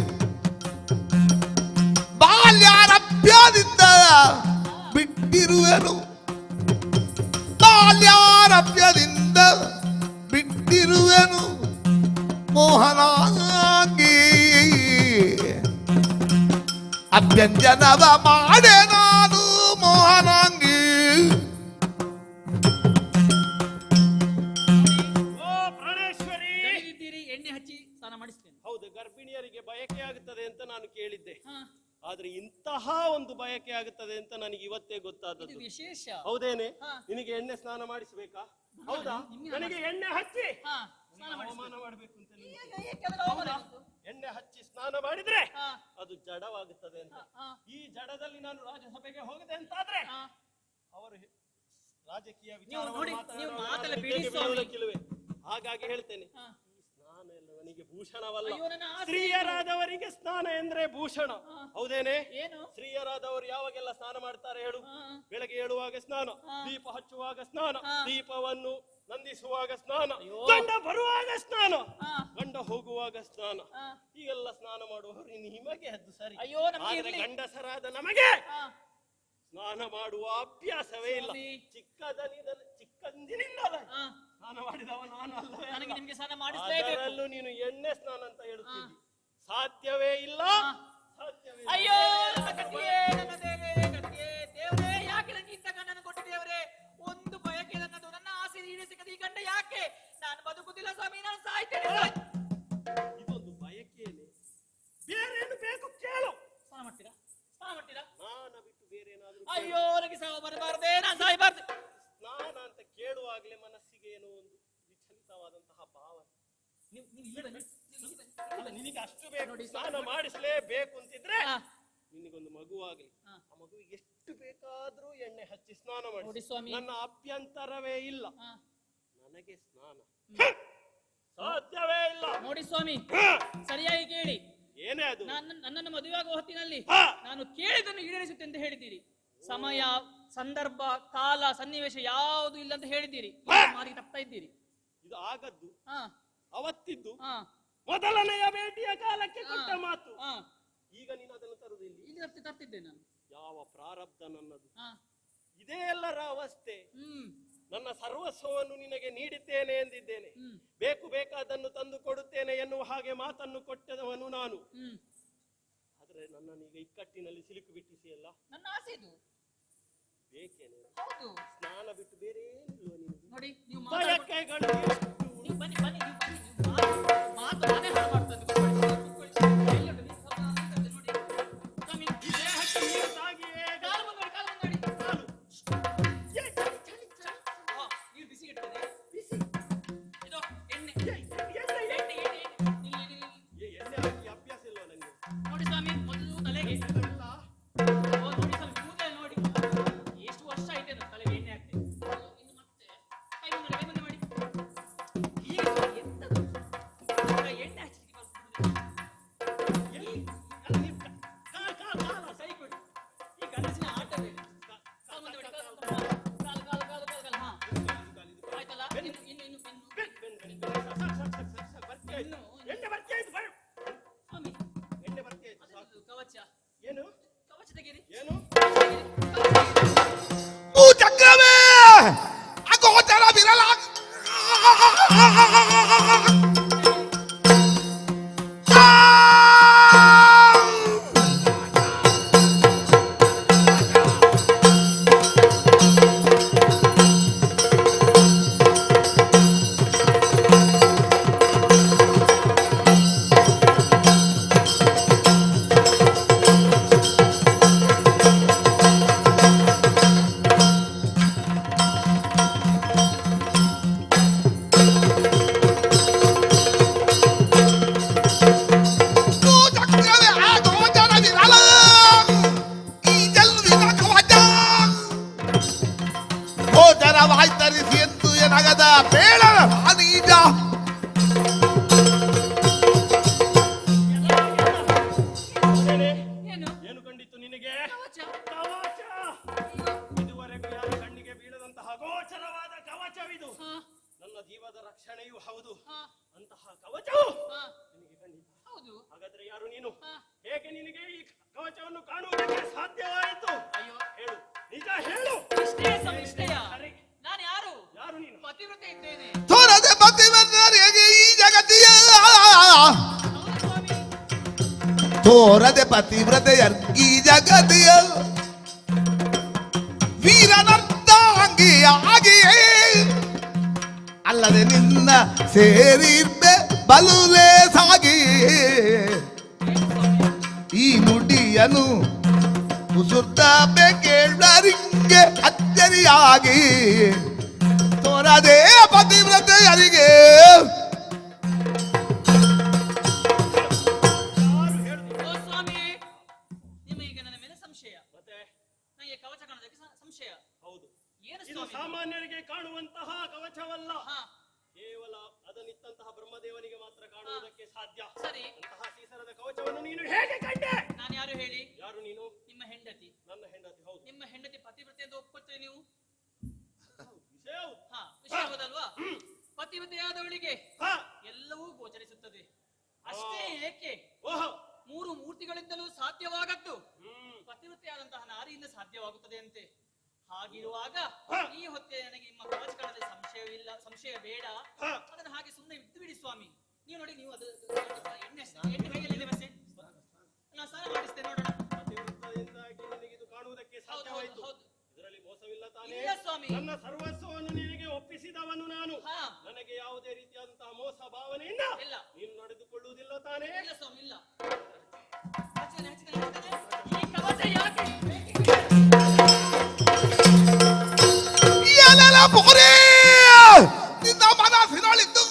ಬಾಲ್ಯಾರಭ್ಯದಿಂದ ಬಿಟ್ಟಿರುವೆನು ಬಾಲ್ಯಾರಭ್ಯದಿಂದ ಬಿಟ್ಟಿರುವೆನು ಮೋಹನಾಂಗಿ ಅಭ್ಯಂಜನವ ಮಾಡೆ ನಾನು ಮೋಹನಾಂಗಿ ಓ ಪ್ರಾಣೇಶ್ವರಿ, ದಣಿದಿದ್ದೀರಿ, ಎಣ್ಣೆ ಹಚ್ಚಿ ಸ್ನಾನ ಮಾಡಿಸ್ತೇನೆ. ಹೌದು, ಗರ್ಭಿಣಿಯರಿಗೆ ಬಯಕೆ ಆಗುತ್ತದೆ ಅಂತ ನಾನು ಕೇಳಿದ್ದೆ. ಹಾ, ಆದ್ರೆ ಇಂತಹ ಒಂದು ಬಯಕೆ ಆಗುತ್ತದೆ ಅಂತ ನನಗೆ ಇವತ್ತೇ ಇದು ಗೊತ್ತಾದದ್ದು. ವಿಶೇಷ. ಹೌದೇನೆ? ಹಾ. ನಿನಗೆ ಎಣ್ಣೆ ಸ್ನಾನ ಮಾಡಿಸಬೇಕಾ? ಹೌದಾ? ನಿಮ್ಗೆ ನನಗೆ ಎಣ್ಣೆ ಹಚ್ಚಿ ಹಾ, ಸ್ನಾನ ಅವಮಾನ ಮಾಡಿಸ್ತೇನೆ. ಮಾಡ್ಬೇಕು ಅಂತ ನಿನಗೆ. ಏಕೆಂದ್ರೆ ಅವಮಾನ ಆಯ್ತು. ಎಣ್ಣೆ ಹಚ್ಚಿ ಸ್ನಾನ ಮಾಡಿದ್ರೆ ಹಾ, ಅದು ಜಡವಾಗುತ್ತದೆ ಅಂತ. ಹಾ, ಈ ಜಡದಲ್ಲಿ ನಾನು ರಾಜ್ಯಸಭೆಗೆ ಹೋಗದೆ ಅಂತಾದ್ರೆ ಹಾ. ಅವರು ರಾಜಕೀಯ ನೀವು ನೋಡಿ, ವಿಚಾರವನ್ನು ನೀವು ಮಾತನಾಡುವಾಗ ಮಾತೆಲ್ಲ ನಾನು ಬಿಡಿ ನಿದ್ದೆಗೆ ಸ್ವಾಮಿ. ಬೀಳುವುದಕ್ಕಿಲ್ವೇ? ಹಾಗಾಗಿ ಹೇಳ್ತೇನೆ, ಹಾ. ಈ ಸ್ನಾನ ಎಲ್ಲ ನನಗೆ ಭೂಷಣವಲ್ಲ. ಅಯ್ಯೋ, ನನ್ನ ಆಸೆ ಸ್ತ್ರೀಯರಾದವರಿಗೆ ಸ್ನಾನ ಎಂದ್ರೆ ಭೂಷಣ, ಹೌದೇನೆ? ಏನು? ಸ್ತ್ರೀಯರಾದವರು ಯಾವಾಗೆಲ್ಲ ಸ್ನಾನ ಮಾಡ್ತಾರೆ ಹೇಳು? ಬೆಳಗ್ಗೆ ಏಳುವಾಗ ಸ್ನಾನ, ದೀಪ ಹಚ್ಚುವಾಗ ಸ್ನಾನ, ದೀಪವನ್ನು ನಂದಿಸುವಾಗ ಸ್ನಾನ, ಗಂಡ ಬರುವಾಗ ಸ್ನಾನ, ಗಂಡ ಹೋಗುವಾಗ ಸ್ನಾನ. ಈಗೆಲ್ಲ ಸ್ನಾನ ಮಾಡುವವರು ನಿಮಗೆ ಅದು ಸರಿ. ಅಯ್ಯೋ, ನಮ್ಗೆ ಆದ್ರೆ ಇರ್ಲಿ. ಗಂಡಸರಾದ ನಮಗೆ ಸ್ನಾನ ಮಾಡುವ ಅಭ್ಯಾಸವೇ ಇಲ್ಲ. ಚಿಕ್ಕಂದಿನಿಂದಲೇ ಸ್ನಾನ ಮಾಡಿದವ ನಾನು ಅಲ್ಲವೇ ಅಲ್ಲ. ನನಗೆ ನಿಮ್ಗೆ ಸ್ನಾನ ಮಾಡಿಸ್ಲೇಬೇಕು. ಅದರಲ್ಲೂ ನೀನು ಎಣ್ಣೆ ಸ್ನಾನ ಅಂತ ಹೇಳುತ್ತೀವಿ. ಸಾಧ್ಯವೇ ಇಲ್ಲ, ಸಾಧ್ಯವೇ ಇಲ್ಲ. ಅಯ್ಯೋ, ನನ್ನ ಕಟ್ಟಿಗೆ, ನನ್ನ ದೇವರೇ, ಕಟ್ಟಿಗೆ, ದೇವರೇ, ಯಾಕೆ ನನಗೆ ಇಂಥ ಗಂಡನ ಕೊಟ್ಟು ದೇವರೇ? ಒಂದು ಬಯಕೆ ನನ್ನದು, ನನ್ನ ಆಸೆ ಈಡೇರಿಸಿದ ಈ ಗಂಡ ಯಾಕೆ? ನಾನು ಬದುಕುದಿಲ್ಲ ಸ್ವಾಮಿ, ನಾನು ಸಾಯ್ತೇನೆ. ಇದೊಂದು ಬಯಕೆಯೇ, ಬೇರೇನು ಬೇಕು ಕೇಳು. ಸ್ನಾನ ಮಾಡ್ತೀರಾ? ಸ್ನಾನ ಮಾಡ್ತೀರಾ? ಸ್ನಾನ ಬಿಟ್ಟು ಬೇರೆ ಏನಾದ್ರೂ ಅಯ್ಯೋ, ನನಗೆ ಸಾವು ಬರಬಾರ್ದೇ, ನಾನು ಸಾಯ್ಬಾರ್ದು. ಸ್ನಾನ ಅಂತ ಕೇಳುವಾಗ್ಲೇ ಮನಸ್ಸಿಗೆ ಏನೋ ಒಂದು ವಿಚಲಿತವಾದಂತಹ ಭಾವನೆ. ನೀವು ಇಲ್ಲಿ ಬನ್ನಿ, ನೀವು ಇಲ್ಲಿ ಬನ್ನಿ. ಅಲ್ಲ, ನಿನಗೆ ಅಷ್ಟು ಬೇಕು, ಸ್ನಾನ ಮಾಡಿಸ್ಲೇಬೇಕು ಅಂತಿದ್ರೆ ನಿನಗೊಂದು ಮಗುವಾಗಲಿ, ಆ ಮಗುವಿಗೆ ಎಷ್ಟು ಬೇಕಾದ್ರೂ ಎಣ್ಣೆ ಹಚ್ಚಿ ಸ್ನಾನ ನೋಡಿ ಮಾಡಿ, ಸ್ವಾಮಿ. ನನ್ನ ಅಭ್ಯಂತರವೇ ಇಲ್ಲ. ನನಗೆ ಸ್ನಾನ ಸಾಧ್ಯವೇ ಇಲ್ಲ. ನೋಡಿ ಸ್ವಾಮಿ, ಸರಿಯಾಗಿ ಕೇಳಿ. ಏನೇ ಅದು? ನನ್ನನ್ನು ಮದುವೆಯಾಗುವ ಹೊತ್ತಿನಲ್ಲಿ ನಾನು ಕೇಳಿದನ್ನು ಈಡೇರಿಸುತ್ತೆ ಅಂತ ಹೇಳಿದ್ದೀರಿ. ಸಮಯ, ಸಂದರ್ಭ, ಕಾಲ, ಸನ್ನಿವೇಶ ಯಾವುದು ಇಲ್ಲ ಅಂತ ಹೇಳಿದ್ದೀರಿ. ಮಾರಿ ತಪ್ತಾ ಇದ್ದೀರಿ. ಇದು ಆಗದ್ದು ಹಾ ಅವತ್ತಿದ್ದು ಹಾ ಮೊದಲನೆಯ ಭೇಟಿಯ ಕಾಲಕ್ಕೆ ಕೊಟ್ಟ ಮಾತು. ಹಾ ಈಗ ನೀನು ಅದನ್ನು ತರುವುದಿಲ್ಲ. ಇಲ್ಲಿ ತರ್ತಿದ್ದೆ ನಾನು. ಯಾವ ಪ್ರಾರಬ್ಧ ನನ್ನದು. ಹಾ ಇದೇ ಎಲ್ಲರ ಅವಸ್ಥೆ. ಹ್ಮ್ ನನ್ನ ಸರ್ವಸ್ವವನ್ನು ನಿನಗೆ ನೀಡುತ್ತೇನೆ ಎಂದಿದ್ದೇನೆ, ಬೇಕು ಬೇಕಾದನ್ನು ತಂದು ಕೊಡುತ್ತೇನೆ ಎನ್ನುವ ಹಾಗೆ ಮಾತನ್ನು ಕೊಟ್ಟದವನು ನಾನು. ಆದ್ರೆ ನನ್ನನ್ನೀಗ ಇಕ್ಕಟ್ಟಿನಲ್ಲಿ ಸಿಲುಕು ಬಿಟ್ಟಿಸಿಯಲ್ಲ. ನನ್ನ ಆಸೆ ಇದು. ಬೇಕೇನೆ? ಹೌದು. ಸ್ನಾನ ಬಿಟ್ಟು ಬೇರೆ ಏನಿಲ್ವ ನಿನಗೆ? ನೋಡಿ, ನೀವು ಬಯಕೆಗಳು ಎಷ್ಟು? ನೀವು ಬನ್ನಿ ಬನ್ನಿ, ನೀವು ಬನ್ನಿ, ನೀವು ಮಾತು ಮನೆ ಹಾಳು ಮಾಡ್ತದೆ. ಕೂತ್ಕೊಳ್ಳಿ, ಕೂತ್ಕೊಳ್ಳಿ. ಎಲ್ಲಿ ಉಂಟು? ನೀವು ಸ್ವಲ್ಪ ನಾನು ಇರ್ತೇನೆ ನೋಡಿ. ಸ್ವಾಮಿ, ಈ ದೇಹಕ್ಕೆ ನೀರು ತಾಗಿಯೇ ಕಾಲು ಮುಂದೋಡಿ, ಕಾಲು ಮುಂದೋಡಿ. ಕಾಲು. ಹಾ, ನೀರು ಬಿಸಿ ಇರ್ತದೆ. ಬಿಸಿ. ಇದು ಎಣ್ಣೆ. ಎಣ್ಣೆ. ಎಣ್ಣೆ, ಎಣ್ಣೆ, ಎಣ್ಣೆ. ಇಲ್ಲಿ, ಇಲ್ಲಿ, ಇಲ್ಲಿ. ಎಣ್ಣೆ ಹಾಕಿ ಅಭ್ಯಾಸ ಇಲ್ವ ನನಗೆ? ನೋಡಿ ಸ್ವಾಮಿ, ಮೊದಲು ತಲೆಗೆ. ಓ, ನೋಡಿ ಸ್ವಾಮಿ, ಕೂದಲು ನೋಡಿ. ಎಷ್ಟು ವರ್ಷ ಆಯ್ತು ಅದು ತಲೆಗೆ ಎಣ್ಣೆ ಹಾಕ್ತೇನೆ. ಇನ್ನು ಮತ್ತೆ ಕೈ ಮುಂದೆ ಮಾಡಿ. ಈಗ ಸ್ವಾಮಿ, ಎಂತದು? ಈಗ ಎಣ್ಣೆ ಹಚ್ಚಿಕ್ಕೆ ಬರ್ತದೆ. ಅಲ್ಲ, ನೀವು ಕಾಲ ಸೈ ಕೊಡಿ. ಈ ಗಂಡಸಿನ ಆಟವೇ. ಕಾಲು ಮುಂದೆ ಮಾಡಿ, ಕಾಲು, ಕಾಲು, ಕಾಲು, ಕಾಲು, ಕಾಲು, ಹಾ. ಆಯ್ತಲ್ಲ? ಇನ್ನು ಎಣ್ಣೆ ಬರ್ತಿ ಆಯ್ತು. ಸ್ವಾಮಿ, ಎಣ್ಣೆ ಬರ್ತಿ ಆಯ್ತು. ಅದು ಕವಚ. ಏನು ಕವಚ ತೆಗೀರಿ. ಏನು? ಚಕ್ರವೇ ಅಗೋಚರ ವಿರಲ ವಾಯ್ತರಿಸಿ ಎಂದು ಏನಾಗದ ಬೇಡ ನೀಜ ಏನು? ಏನು ಕಂಡಿತ್ತು ನಿನಗೆ? ಕವಚ. ಕವಚ. ಇದುವರೆಗೂ ಯಾರ ಕಣ್ಣಿಗೆ ಬೀಳದಂತಹ ಗೋಚರವಾದ ಕವಚವಿದು. ನನ್ನ ಜೀವದ ರಕ್ಷಣೆಯೂ ಹೌದು. ಅಂತಹ ಕವಚವು ನಿನಗೆ ಖಂಡಿತ. ಹೌದು. ಹಾಗಾದ್ರೆ ಯಾರು ನೀನು? ಹೇಗೆ ನಿನಗೆ ಈ ಕವಚವನ್ನು ಕಾಣುವುದಕ್ಕೆ ಸಾಧ್ಯವಾಯಿತು? ಅಯ್ಯೋ, ಹೇಳು, ನಿಜ ಹೇಳು. ಇಷ್ಟೇ ಸ್ವಾಮಿ, ಇಷ್ಟೇಯ? ಸರಿ. ನಾನು ಯಾರು? ಯಾರು ನೀನು? ಪತಿವ್ರತೆ ಇದ್ದೇನೆ. ತೋರದೆ ಪತಿವ್ರತೆಯರಿಗೆ ಈ ಜಗತ್ತಿಯ ಹೌದು ಸ್ವಾಮಿ. ತೋರದೆ ಪತಿವ್ರತೆಯರ್ ಈ ಜಗತ್ತಿಯ ವೀರನರ್ಧಾಂಗಿಯಾಗಿಯೇ ಅಲ್ಲದೆ ನಿನ್ನ ಸೇರಿರ್ಬೆ ಬಲುಲೇ ಸಾಗಿ ಈ ನುಡಿಯನು ಕುಸುರ್ತಾಪೆ ಕೇಳರಿಂಗೆ ಅಚ್ಚರಿಯಾಗಿ ತೋರದೆ ಪತಿವ್ರತೆಯರಿಗೆ ಯಾರು ಹೇಳುದು? ಓ ಸ್ವಾಮಿ, ನಿಮಗೆ ನನ್ನ ಮೇಲೆ ಸಂಶಯ. ಮತ್ತೆ ನನಗೆ ಕವಚ ಕಾಣೋದಕ್ಕೆ ಸಂಶಯ. ಹೌದು, ಏನು ಇದು ಸ್ವಾಮಿ? ಸಾಮಾನ್ಯರಿಗೆ ಕಾಣುವಂತಹ ಕವಚವಲ್ಲ. ಹಾ. ಕೇವಲ ಅದನ್ನಿತ್ತಂತಹ ಬ್ರಹ್ಮದೇವನಿಗೆ ಮಾತ್ರ ಕಾಣುವುದಕ್ಕೆ ಸಾಧ್ಯ. ಸರಿ, ಅಂತಹ ಸೀಸರದ ಕವಚವನ್ನು ನೀನು ಹೇಗೆ ಕಂಡೆ? ನಾನು ಯಾರು ಹೇಳಿ? ಯಾರು ನೀನು? ನಿಮ್ಮ ಹೆಂಡತಿ. ನನ್ನ ಹೆಂಡತಿ. ಹೌದು. ನಿಮ್ಮ ಹೆಂಡತಿ ಪತಿವ್ರತೆ ಅಂತ ಒಪ್ಕೊಳ್ತೀರಿ ನೀವು? ವಿಷಯ ಹೌದು. ಹಾ, ವಿಷಯ ಹೌದಲ್ವಾ? ಪತಿವ್ರತೆಯಾದವಳಿಗೆ ಹಾ. ಎಲ್ಲವೂ ಗೋಚರಿಸುತ್ತದೆ. ಅಷ್ಟೇ ಏಕೆ, ಓಹೋ. 3 ಮೂರ್ತಿಗಳಿಂದಲೂ ಸಾಧ್ಯವಾಗದ್ದು ಹ್ಮ್. ಪತಿವ್ರತೆಯಾದಂತಹ ನಾರಿಯಿಂದ ಸಾಧ್ಯವಾಗುತ್ತದೆ ಅಂತೆ. ಹಾಗಿರುವಾಗ ಹಾ. ಈ ಹೊತ್ತೆ ನನಗೆ ನಿಮ್ಮ ಕವಚಗಳಲ್ಲಿ ಸಂಶಯವಿಲ್ಲ, ಸಂಶಯ ಬೇಡ. ಹಾ. ಅದನ್ನು ಹಾಗೆ ಸುಮ್ಮನೆ ಇದ್ದು ಬಿಡಿ ಸ್ವಾಮಿ. ನೀವು ನೋಡಿ, ನೀವು ಅದು ಎಣ್ಣೆ ಕೈಯಲ್ಲಿ ಬಸ್ಸೆ, ನಾನು ಸ್ನಾನ ಮಾಡಿಸ್ತೇನೆ ನೋಡೋಣ. ಪತಿವ್ರತದಿಂದಾಗಿ ನಿನಗೆ ಇದು ಕಾಣುವುದಕ್ಕೆ ಸಾಧ್ಯವಾಯಿತು. ಹೌದು. ಇದರಲ್ಲಿ ಮೋಸವಿಲ್ಲ ತಾನೇ? ಇಲ್ಲ ಸ್ವಾಮಿ. ನನ್ನ ಸರ್ವಸ್ವವನ್ನು ನಿನಗೆ ಒಪ್ಪಿಸಿದವನು ನಾನು. ಹಾ. ನನಗೆ ಯಾವುದೇ ರೀತಿಯಾದಂತಹ ಮೋಸ ಭಾವನೆಯಿಂದ ಇಲ್ಲ. ನೀನು ನಡೆದುಕೊಳ್ಳುವುದಿಲ್ಲ ತಾನೇ? ಇಲ್ಲ ಸ್ವಾಮಿ, ಇಲ್ಲ. ಹಚ್ಚಿದ್ದೇನೆ. ಈ ಕವಚ ಯಾಕೆ? ಏನೆಲ್ಲ ಪುರಿ ನಿನ್ನ ಮನಸ್ಸಿನೊಳಿದ್ದು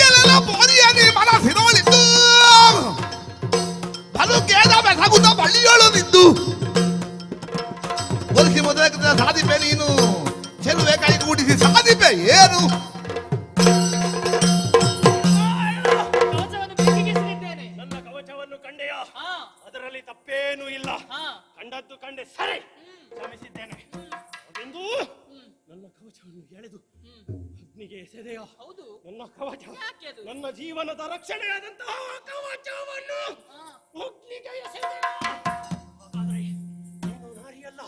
ಏನೆಲ್ಲ ಪುರಿಯ ನೀ ಮನಸ್ಸಿನೊಳಿದ್ದು ಬಲುಕೇದ ಬೆಸಗುತ್ತ ಬಳ್ಳಿಯೋಳು ನಿದ್ದು ಒಲಿಸಿ ಮೊದಲ ಸಾಧಿಪೆ ನೀನು ಚೆಲುವೆ ಕೈಗೂಡಿಸಿ ಸಾಧಿಪೆ ಏನು? ಕವಚವನ್ನು ಬೆಂಕಿಗಿಸಿದ್ದೇನೆ. ನನ್ನ ಕವಚವನ್ನು ಕಂಡೆಯ? ಹಾ. ಅದರಲ್ಲಿ ತಪ್ಪೇನೂ ಇಲ್ಲ. ಹಾ. ಕಂಡದ್ದು ಕಂಡೆ, ಸರಿ, ಕ್ಷಮಿಸಿದ್ದೇನೆ. ಅದೆಂದು ನನ್ನ ಕವಚವನ್ನು ಎಳೆದು ಅಗ್ನಿಗೆ ಎಸೆದೆಯ? ಹೌದು. ನನ್ನ ಕವಚ, ಯಾಕೆ ಅದು? ನನ್ನ ಜೀವನದ ರಕ್ಷಣೆಯಾದಂತಹ ಕವಚವನ್ನು ಅಗ್ನಿಗೆ ಎಸೆದೆಯ? ಹಾಗಾದ್ರೆ ನೀನು ನಾರಿಯಲ್ಲ,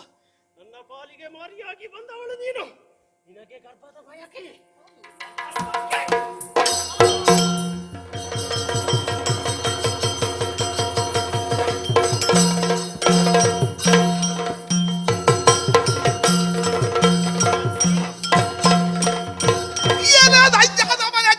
ನನ್ನ ಪಾಲಿಗೆ ಮಾರಿಯಾಗಿ ಬಂದವಳು ನೀನು. ನಿನಗೆ ಗರ್ಭದ ಬಯಕೆ. ಏನಾದ ಅಜ್ಜದ ಮನೆ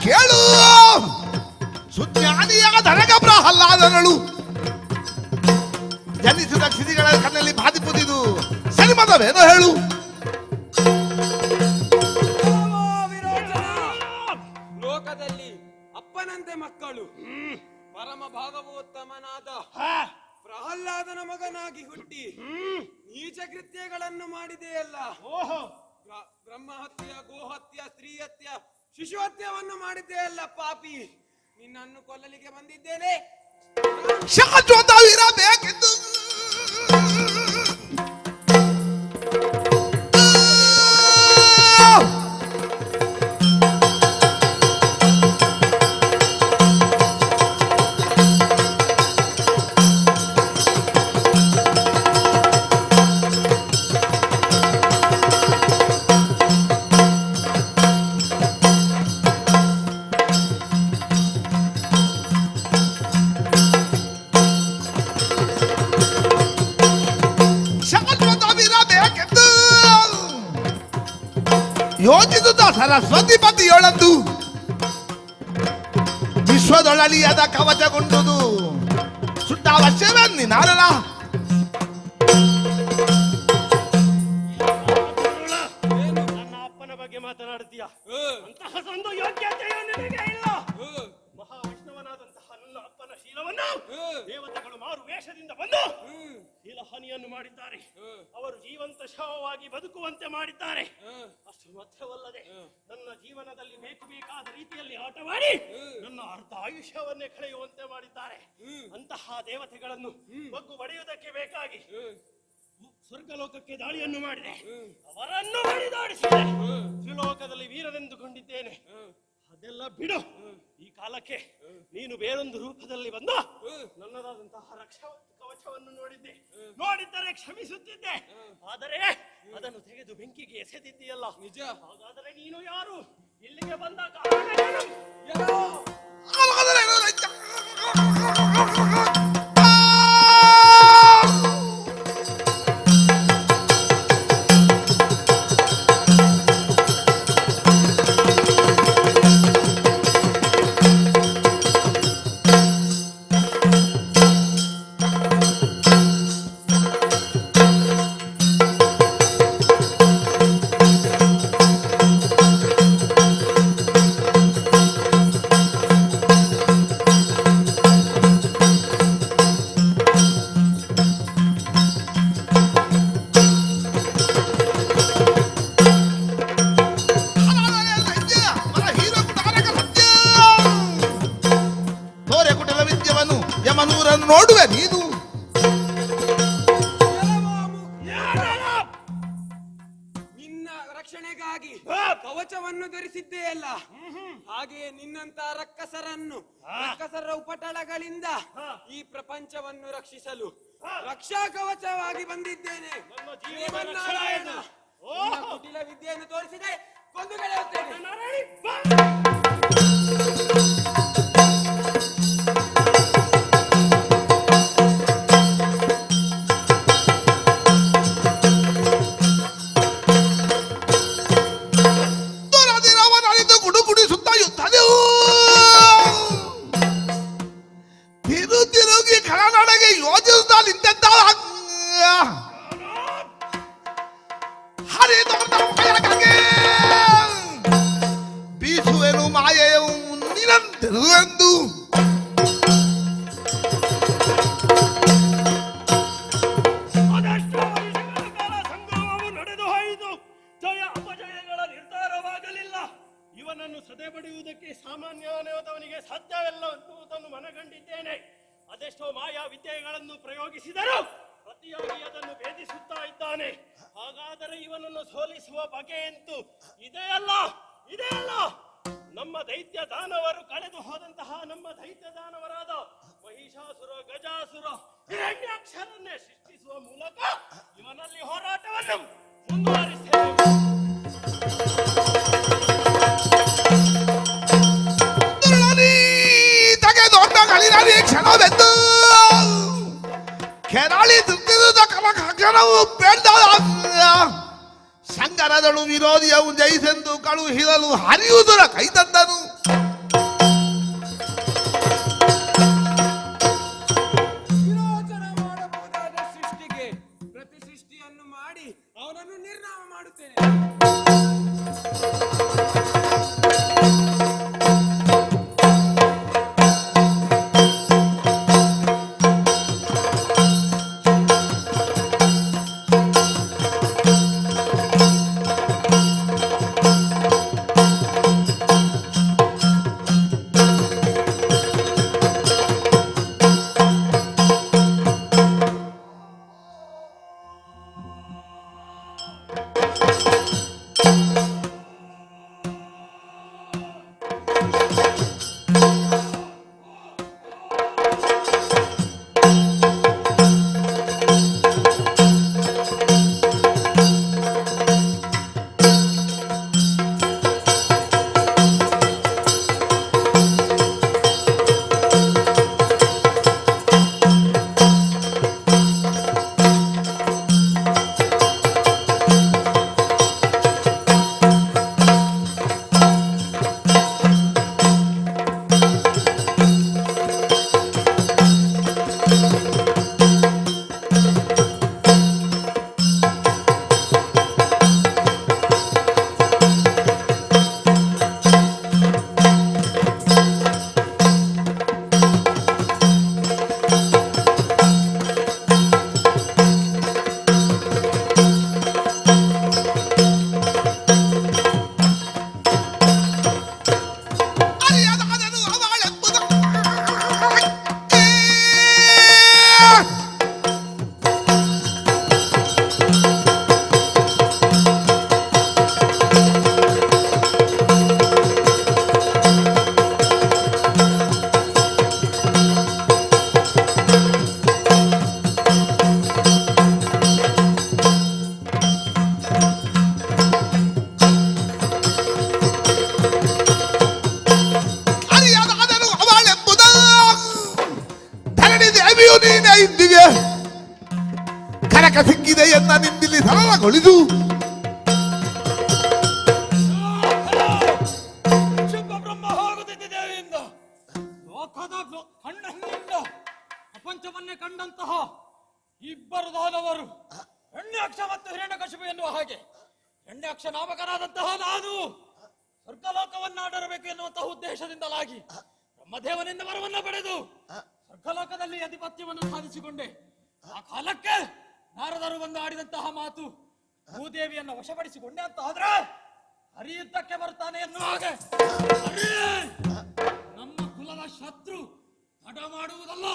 ಕೇಳು ಸುಜ್ಞಾನಿಯಾದರಗ ಪ್ರಹ್ಲಾದನಳು ಜನಿಸಿದ ಕ್ಷಿತಿಗಳ ಕಣ್ಣಲ್ಲಿ ಬಾಧಿಪುದಿದು ಸರಿಮತವೇನೋ ಹೇಳು. ಲೋಕದಲ್ಲಿ ಅಪ್ಪನಂತೆ ಮಕ್ಕಳು ಪರಮ ಭಾಗವೋತ್ತಮನಾದ ಪ್ರಹ್ಲಾದನ ಮಗನಾಗಿ ಹುಟ್ಟಿ ನೀಚ ಕೃತ್ಯಗಳನ್ನು ಮಾಡಿದೆಯಲ್ಲ. ಓಹೋ. ಬ್ರಹ್ಮಹತ್ಯ, ಗೋಹತ್ಯ, ಸ್ತ್ರೀಹತ್ಯ, ಶಿಶುಹತ್ಯವನ್ನು ಮಾಡಿದೆಯಲ್ಲ ಪಾಪಿ. ನಿನ್ನನ್ನು ಕೊಲ್ಲಲಿಕ್ಕೆ ಬಂದಿದ್ದೇನೆ. ಶಾಶ್ವತವಿರಬೇಕೆಂದು ಯೋಚಿಸುತ್ತ ಸರಸ್ವತಿ ಪತಿಯೊಳದ್ದು ವಿಶ್ವದೊಳಲಿಯದ ಕವಚಗೊಂಡುದು ಸುಟ್ಟ ಅವಶ್ಯವನ್ನಿ ನಾರಲ್ಲ. ನನ್ನ ಅಪ್ಪನ ಬಗ್ಗೆ ಮಾತನಾಡುತ್ತೀಯ? ಅಂತಹ ಒಂದು ಯೋಗ್ಯತೆಯು ನಿನಗೆ ಇಲ್ಲ. ಮಹಾವಿಷ್ಣುವನಾದಂತಹ ನನ್ನ ಅಪ್ಪನ ಶೀಲವನ್ನು ದೇವತೆಗಳು ಮಾರು ವೇಷದಿಂದ ಬಂದು ಶೀಲಹಾನಿಯನ್ನು ಮಾಡಿದ್ದಾರೆ. ಅವರು ಜೀವಂತ ವೈಭವವಾಗಿ ಬದುಕುವಂತೆ ಮಾಡಿದ್ದಾರೆ. ಅಷ್ಟು ಮಾತ್ರವಲ್ಲದೆ ನನ್ನ ಜೀವನದಲ್ಲಿ ಬೇಕಾದ ರೀತಿಯಲ್ಲಿ ಆಟವಾಡಿ ನನ್ನ ಅರ್ಧ ಆಯುಷ್ಯವನ್ನೇ ಕಳೆಯುವಂತೆ ಮಾಡಿದ್ದಾರೆ. ಅಂತಹ ದೇವತೆಗಳನ್ನು ಬಗ್ಗು ಬಡಿಯುವುದಕ್ಕೆ ಬೇಕಾಗಿ ಸ್ವರ್ಗಲೋಕಕ್ಕೆ ದಾಳಿಯನ್ನು ಮಾಡಿದೆ, ಅವರನ್ನು ಬಡಿದಾಡಿಸಿದೆ. ತ್ರಿಲೋಕದಲ್ಲಿ ವೀರನೆಂದುಕೊಂಡಿದ್ದೇನೆ. ಅದೆಲ್ಲ ಬಿಡು. ಈ ಕಾಲಕ್ಕೆ ನೀನು ಬೇರೊಂದು ರೂಪದಲ್ಲಿ ಬಂದ ನನ್ನದಾದಂತಹ ರಕ್ಷಾ ಕವಚವನ್ನು ನೋಡಿದ್ದರೆ ಕ್ಷಮಿಸುತ್ತಿದ್ದೆ. ಆದರೆ ಅದನ್ನು ತೆಗೆದು ಬೆಂಕಿಗೆ ಎಸೆದಿದ್ದೀಯಲ್ಲ, ನಿಜ. ಹಾಗಾದರೆ ನೀನು ಯಾರು? ಇಲ್ಲಿಗೆ ಬಂದ ಕಾರಣ ಏನು? ನೋಡುವೆ ನೀನು. ನಿನ್ನ ರಕ್ಷಣೆಗಾಗಿ ಕವಚವನ್ನು ಧರಿಸಿದ್ದೆಯಲ್ಲ, ಹಾಗೆಯೇ ನಿನ್ನಂತ ರಕ್ಕಸರ ಉಪಟಳಗಳಿಂದ ಈ ಪ್ರಪಂಚವನ್ನು ರಕ್ಷಿಸಲು ರಕ್ಷಾ ಕವಚವಾಗಿ ಬಂದಿದ್ದೇನೆ. ಶ್ರೀಮನ್ನಾರಾಯಣ ಕುಟಿಲ ವಿದ್ಯೆಯನ್ನು ತೋರಿಸಿದೆ, ಕೊಂದುಗಳೆಯುತ್ತೇನೆ. ತಿರುಗಿ ಕಳನಡೆಗೆ ಯೋಜಿಸುತ್ತಾ ನಿಂತ ಬೀಸುವೆನು ಮಾಯೆಯು ನಿರಂತರವೆಂದು. ಅದೆಷ್ಟೋ ವರ್ಷಗಳ ಕಾಲ ಸಂಗ್ರಾಮವು ನಡೆದು ಹೋಯಿತು. ಜಯ ಅಪಜಯಗಳ ನಿರ್ಧಾರವಾಗಲಿಲ್ಲ. ಇವನನ್ನು ಸದೆ ಬಡಿಯುವುದಕ್ಕೆ ಸಾಮಾನ್ಯವಾದವನಿಗೆ ಸಾಧ್ಯವಿಲ್ಲ ಎನ್ನುವುದನ್ನು ಮನಗಂಡಿದ್ದೇನೆ. ಅದೆಷ್ಟೋ ಮಾಯಾ ವಿದ್ಯೆಗಳನ್ನು ಪ್ರಯೋಗಿಸಿದರು, ಪ್ರತಿಯಾಗಿ ಅದನ್ನು ಭೇದಿಸುತ್ತಾ ಇದ್ದಾನೆ. ಹಾಗಾದರೆ ಇವನನ್ನು ಸೋಲಿಸುವ ಬಗೆಯಂತೂ ಇದೆಯಲ್ಲ. ನಮ್ಮ ದೈತ್ಯ ದಾನವರು ಕಳೆದು ಹೋದಂತಹ ನಮ್ಮ ದೈತ್ಯ ದಾನವರಾದ ಮಹಿಷಾಸುರ, ಗಜಾಸುರ, ಹಿರಣ್ಯಾಕ್ಷರನ್ನೇ ಸೃಷ್ಟಿಸುವ ಮೂಲಕ ಇವನಲ್ಲಿ ಹೋರಾಟವನ್ನು ಮುಂದುವರಿಸುತ್ತೇವೆ. ಕ್ಷಣವೆಂದು ಕೆರಾಳಿ ತೃಪ್ತಿದ ಕನವು ಬೇಡ ಶಂಕರದಳು ವಿರೋಧಿಯವು ಜಯಿಸೆಂದು ಕಳುಹಿರಲು ಹರಿಯುವುದರ ಕೈ ತಂದನು. ವಿರೋಚನ ಮಾಡಬಹುದಾದ ಸೃಷ್ಟಿಗೆ ಪ್ರತಿ ಸೃಷ್ಟಿಯನ್ನು ಮಾಡಿ ಅವನನ್ನು ನಿರ್ನಾಮ ಮಾಡುತ್ತೇನೆ. ಮದುವೆಯನ್ನ ನಿಂದಿಲ್ಲಿ ಸರಳಗೊಳಿಸು. ಶುಭ ಬ್ರಹ್ಮ ಹೋಗುತ್ತಿದ್ದ ದೇವಿಯಿಂದ ಲೋಕದ ಕಣ್ಣಿಂದ ಪ್ರಪಂಚವನ್ನೇ ಕಂಡಂತಹ ಇಬ್ಬರು ದಾನವರು ಹೆಣ್ಯಾಕ್ಷ ಮತ್ತು ಹಿರಣ್ಯಕಶಿಪು ಎನ್ನುವ ಹಾಗೆ ಹೆಣ್ಯಾಕ್ಷ ನಾಮಕನಾದಂತಹ ನಾನು ಸ್ವರ್ಗಲೋಕವನ್ನಾಡರಬೇಕು ಎನ್ನುವಂತಹ ಉದ್ದೇಶದಿಂದಲಾಗಿ ಬ್ರಹ್ಮದೇವನಿಂದ ವರವನ್ನ ಪಡೆದು ಸ್ವರ್ಗಲೋಕದಲ್ಲಿ ಅಧಿಪತ್ಯವನ್ನು ಸಾಧಿಸಿಕೊಂಡೆ. ಆ ಕಾಲಕ್ಕೆ ನಾರದರು ಬಂದು ಆಡಿದಂತಹ ಮಾತು ಭೂದೇವಿಯನ್ನು ವಶಪಡಿಸಿಕೊಂಡೆ ಅಂತ ಆದ್ರೆ ಹರಿಯುದ್ದಕ್ಕೆ ಬರ್ತಾನೆ ಎನ್ನುವ ಹಾಗೆ ನಮ್ಮ ಕುಲದ ಶತ್ರು ತಡ ಮಾಡುವುದಲ್ಲ,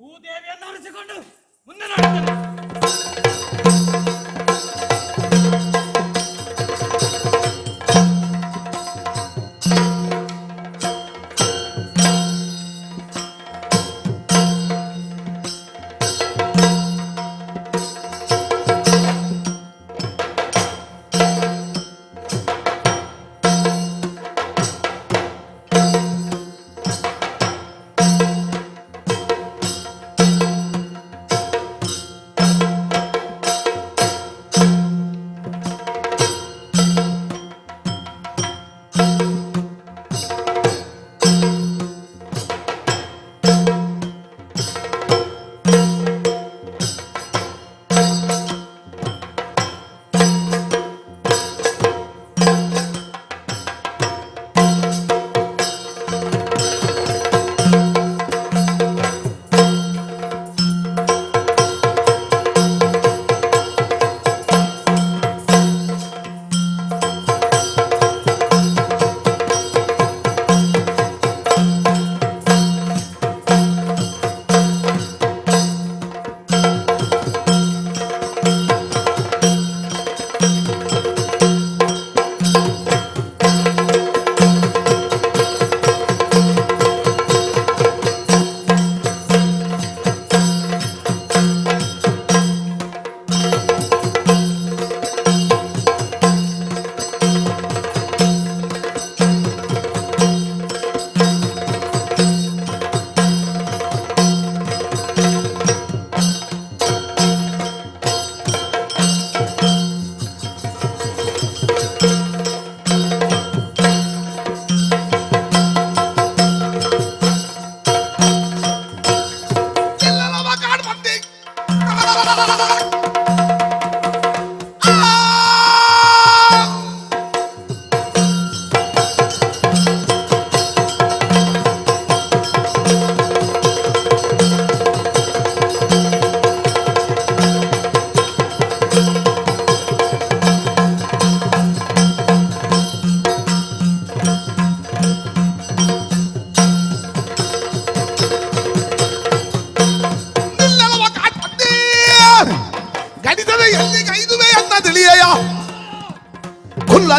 ಭೂದೇವಿಯನ್ನು ಆರಿಸಿಕೊಂಡು ಮುಂದೆ ನಡೆಯುತ್ತೇನೆ.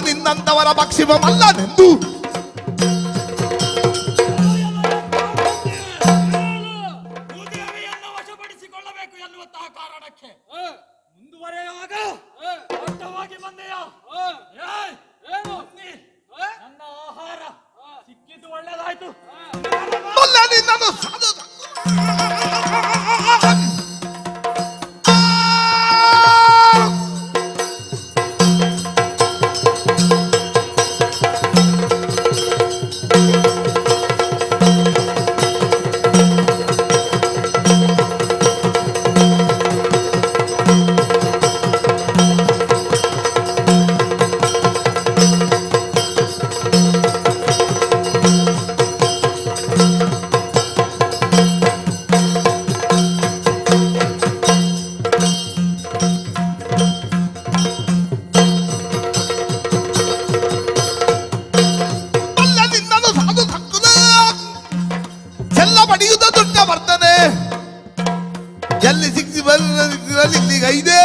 ನಿನ್ನಂತವರ ಪಕ್ಷಿಮಲ್ಲನೆಂದು ಭೂದೇವಿಯನ್ನು ವಶಪಡಿಸಿಕೊಳ್ಳಬೇಕು ಎನ್ನುವಂತಹ ಕಾರಣಕ್ಕೆ ಮುಂದುವರೆಯುವಾಗ ಅಡ್ಡವಾಗಿ ಬಂದೆಯಾ? ನನ್ನ ಆಹಾರ ಸಿಕ್ಕಿದ್ದು ಒಳ್ಳೇದಾಯ್ತು. ನಿನ್ನನ್ನು ಸಾಧು ಎಲ್ಲಿ ಸಿಕ್ಕಿ ಇಲ್ಲಿಗ ಇದೆ.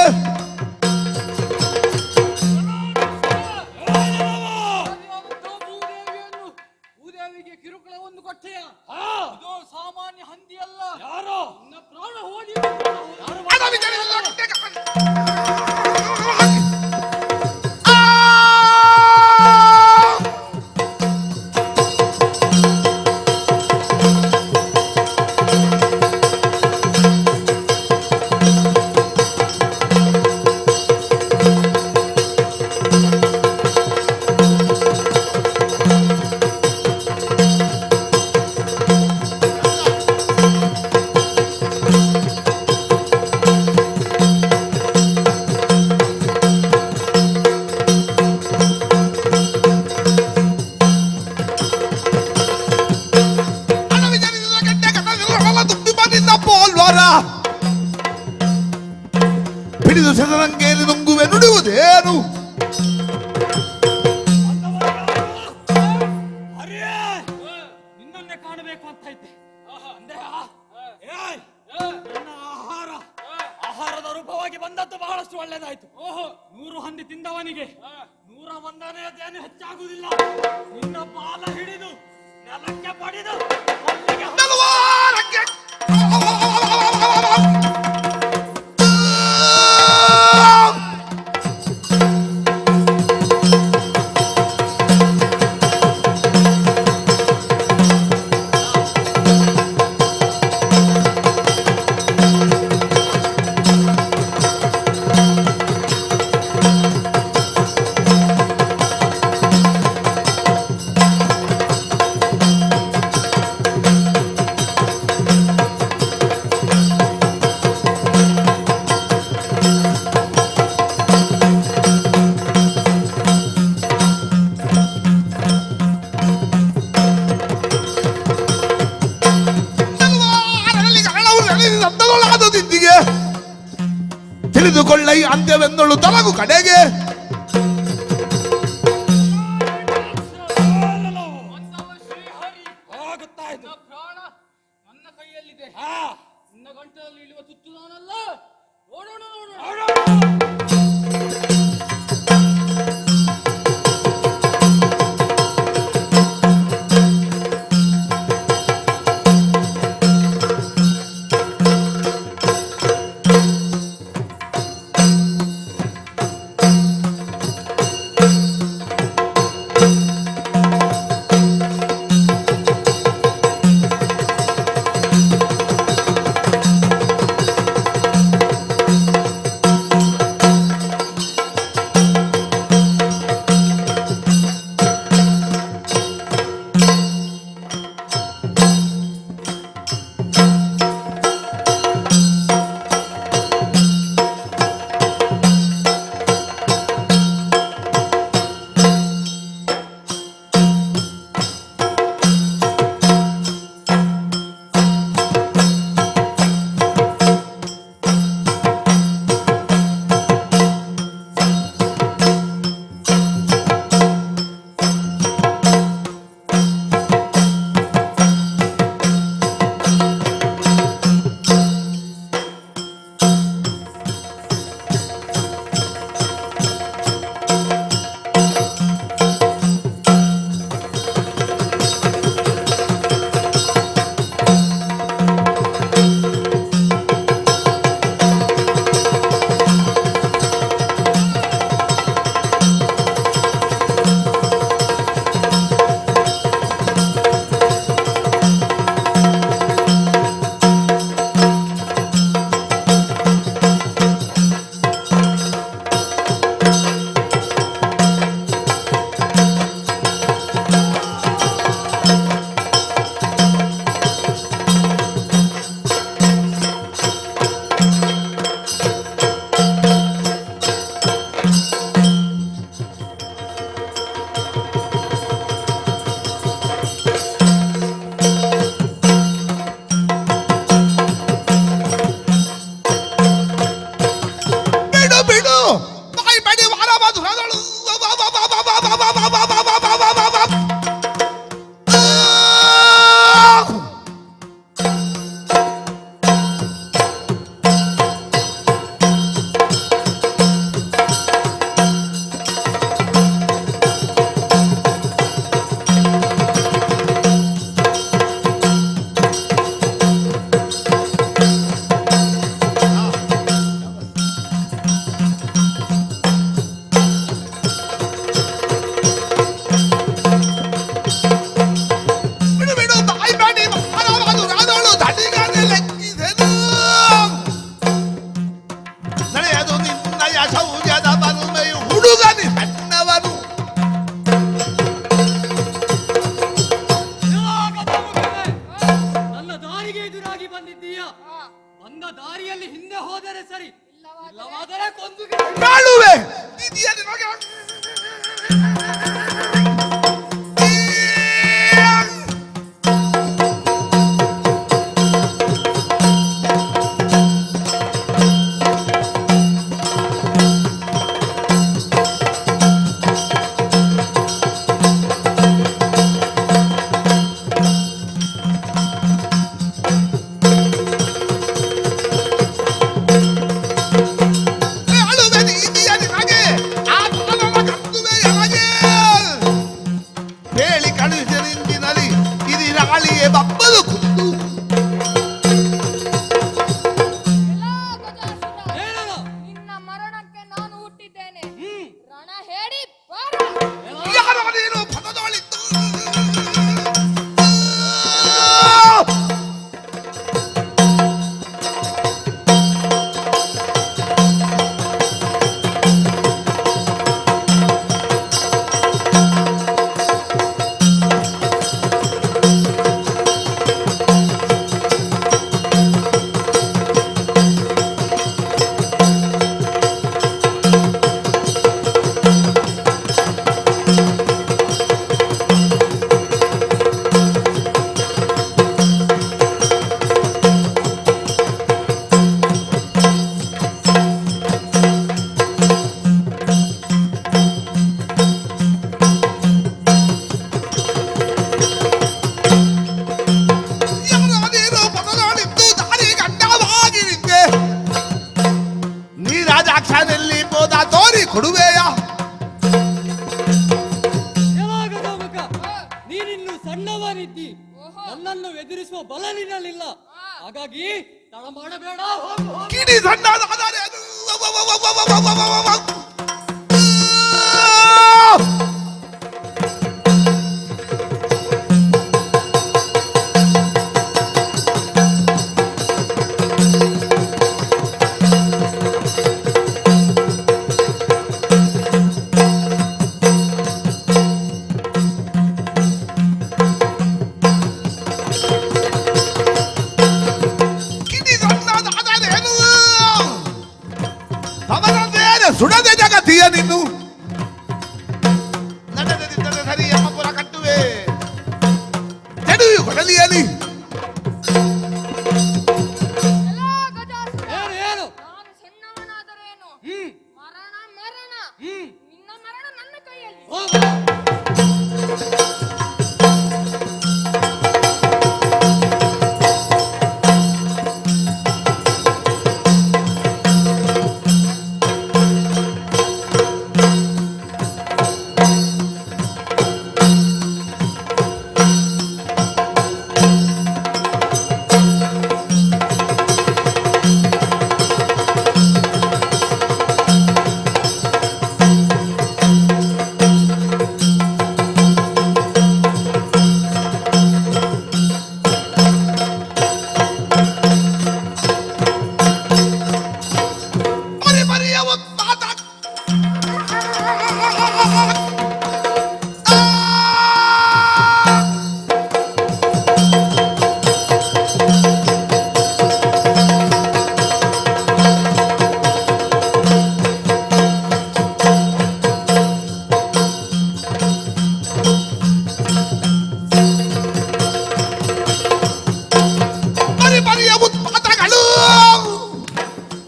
ಭೂದೇವಿಗೆ ಕಿರುಕುಳವನ್ನು ಕೊಟ್ಟೆಯ? ಇದು ಸಾಮಾನ್ಯ ಹಂದಿ ಅಲ್ಲ. ಯಾರೋ ಪ್ರಾಣ ಹೋಗಿ ಹಂದಿ ತಿಂದವನಿಗೆ 101ನೇದೇನು ಹೆಚ್ಚಾಗುವುದಿಲ್ಲ. ನಿನ್ನ ಬಾಲ ಹಿಡಿದು ನೆಲಕ್ಕೆ ಪಡೆದು ಅಲ್ಲಿಗೆ ತಲವಾರಕ್ಕೆ ತಿಳಿದುಕೊಳ್ಳೈ ಅಂತ್ಯವೆಂದಳು ತಲಗು ಕಡೆಗೆ ಪ್ರಾಣ ನನ್ನ ಕೈಯಲ್ಲಿದೆ. ನಿನ್ನ ಗಂಟಲಲ್ಲಿ ಇಳುವ ತುತ್ತು ನಾನಲ್ಲ. ನೋಡೋಣ ಬಲ ನಿನ್ನಲ್ಲಿಲ್ಲ. ಹಾಗಾಗಿ ತಡ ಮಾಡಬೇಡ, ಹೋಗು ಹೋಗು. ಕಿಡಿ ಸಣ್ಣದಾದ ಆದರೆ ಅದು ಸುಡದೆ ಜಗತ್ತಿಯ ನಿನ್ನು ನಡೆದಿದ್ದರೆ ಸರಿ ಯಮಪುರ ಕಟ್ಟುವೆ ತೆಡುವು ಕೊಡಲಿಯಲಿ. ಏನು ನಾನು ಸಣ್ಣವನಾದರೇನು ಮರಣ ಮರಣ ನಿನ್ನ ಮರಣ ನನ್ನ ಕೈಯಲ್ಲಿ. ಹೋಗು.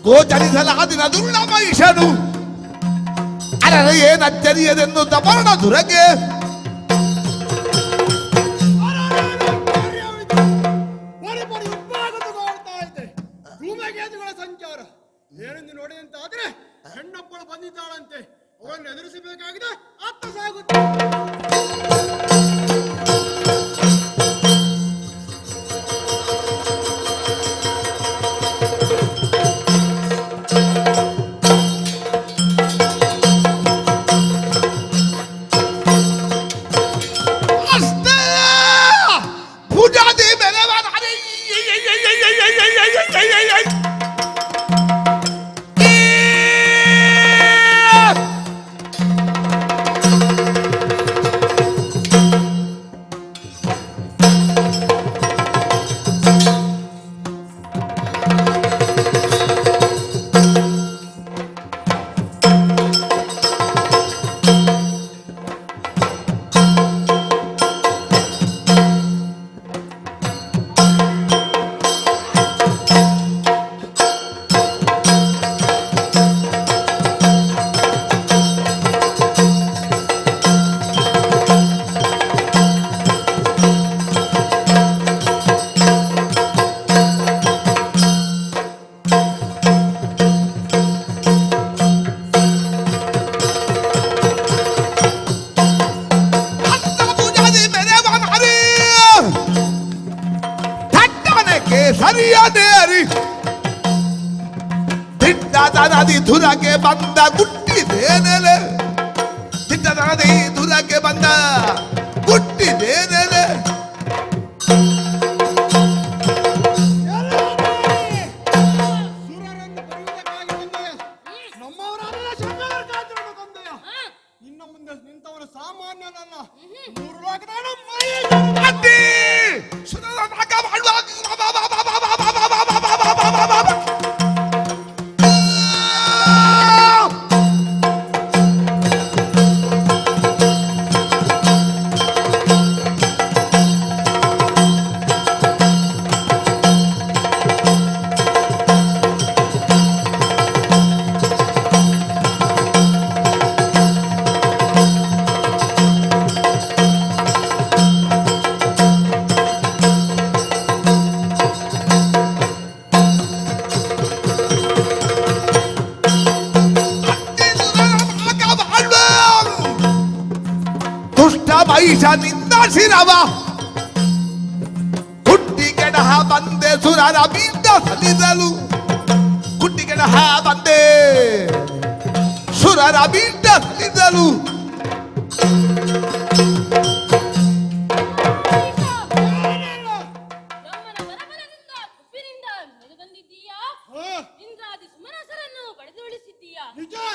ಗೋಚರಿಸಲಾದಿನ ದುರ್ಲಭೈಷನು ಅರರೆ ಏನಚ್ಚರಿಯದೆನ್ನು ತಪರ್ಣ ದುರಗೆ ಧೂಮಕೇತುಗಳ ಸಂಚಾರ ಏನೆಂದು ನೋಡಿದಂತಾದ್ರೆ ಹೆಣ್ಣೊಬ್ಬಳು ಬಂದಿದ್ದಾಳಂತೆ. ಅವಳನ್ನು ಎದುರಿಸಬೇಕಾಗಿದೆ. ಅತ್ತ ಸಾಗುತ್ತೆ. ಸರಿಯದೇರಿ ದಿಟ್ಟದ ನದಿ ಧುರಕ್ಕೆ ಬಂದ ಗುಟ್ಟಿದೇನೆಲೆ ದಿಟ್ಟದ ನದಿ ಧುರಕ್ಕೆ ಬಂದ ಗುಟ್ಟಿದೇನೆಲೆ ಸುರರನ್ನು ಬರುವುದಕ್ಕಾಗಿ ಬಂದೆಯ. ನಮ್ಮವರಾದ ಶಂಕರಾಚಾರ್ಯರನ್ನು ಕೊಂದೆಯ. ನಿನ್ನ ಮುಂದೆ ನಿಂತವನು ಸಾಮಾನ್ಯನಲ್ಲ. ಮೂರು ಲೋಕದ ಅತ್ತಿ ಸುರರ ನಾಗ ಮಾಡುವಾಗ ಮಹಿಷ ನಿಂದ ಶಿರವ ಹುಟ್ಟಿಗೆ ಬಂದೆ ಸುರರ ಬೀದ ಸಲಿದಲು ಕುಟ್ಟಿಗೆಡ ಬಂದೆ ಸುರರ ಬೀದ ಸಲಿದಲು ಯಮ್ಮನ ವರಬಲದಿಂದ ಕುಪ್ಪಿನಿಂದ ಮೆರೆದಂದಿದ್ದೀಯಾ? ಇಂದ್ರಾದಿ ಸುಮನಸರನ್ನು ಪಡೆದು ಉಳಿಸಿದ್ದೀಯಾ? ಇದೋ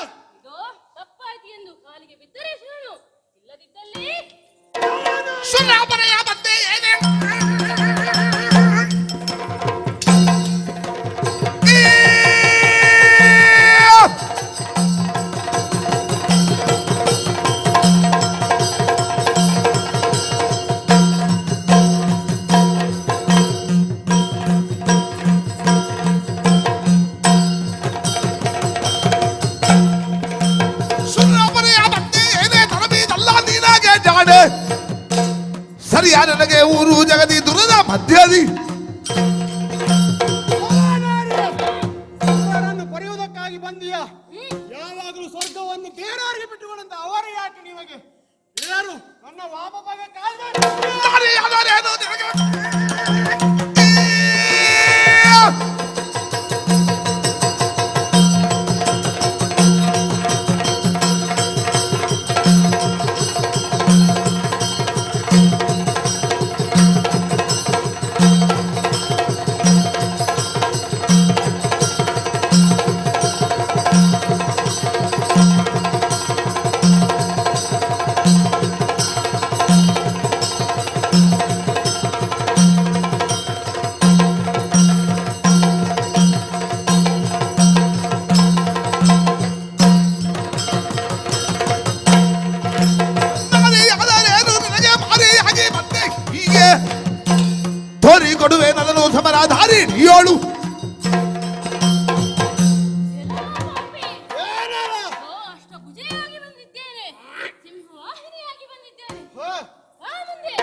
ತಪ್ಪಾಯ್ತು ಎಂದು ಕಾಲಿಗೆ ಬಿದ್ದರೆ ಶರಣು, ಇಲ್ಲದಿದ್ದಲ್ಲಿ ಸುರಾಪರೆಯ ಬಂದೆ ಏನೇ ಸರಿಯಾ ನನಗೆ ಊರು ಜಗದಿ ದುರದ ಮಧ್ಯದಿ ಪಡೆಯುವುದಕ್ಕಾಗಿ ಬಂದೀಯಾ? ಯಾವಾಗಲೂ ಸ್ವರ್ಗವನ್ನು ಬೇರೆಯವರಿಗೆ ಬಿಟ್ಟುಕೊಂಡಂತ ಅವರೇ ಯಾಕೆ ನಿಮಗೆ ಯಾರು ನನ್ನ ವಾಮಭಾಗ ತೋರಿ ಕೊಡುವೆ ನನ್ನನ್ನು ಸಮರಾಧಾರಿ ಏಳು ಅಷ್ಟಭುಜೆಯಾಗಿ ಬಂದಿದ್ದೇನೆ, ಸಿಂಹವಾಹಿನಿಯಾಗಿ ಬಂದಿದ್ದೇನೆ. ಆ ಮುಂದೆ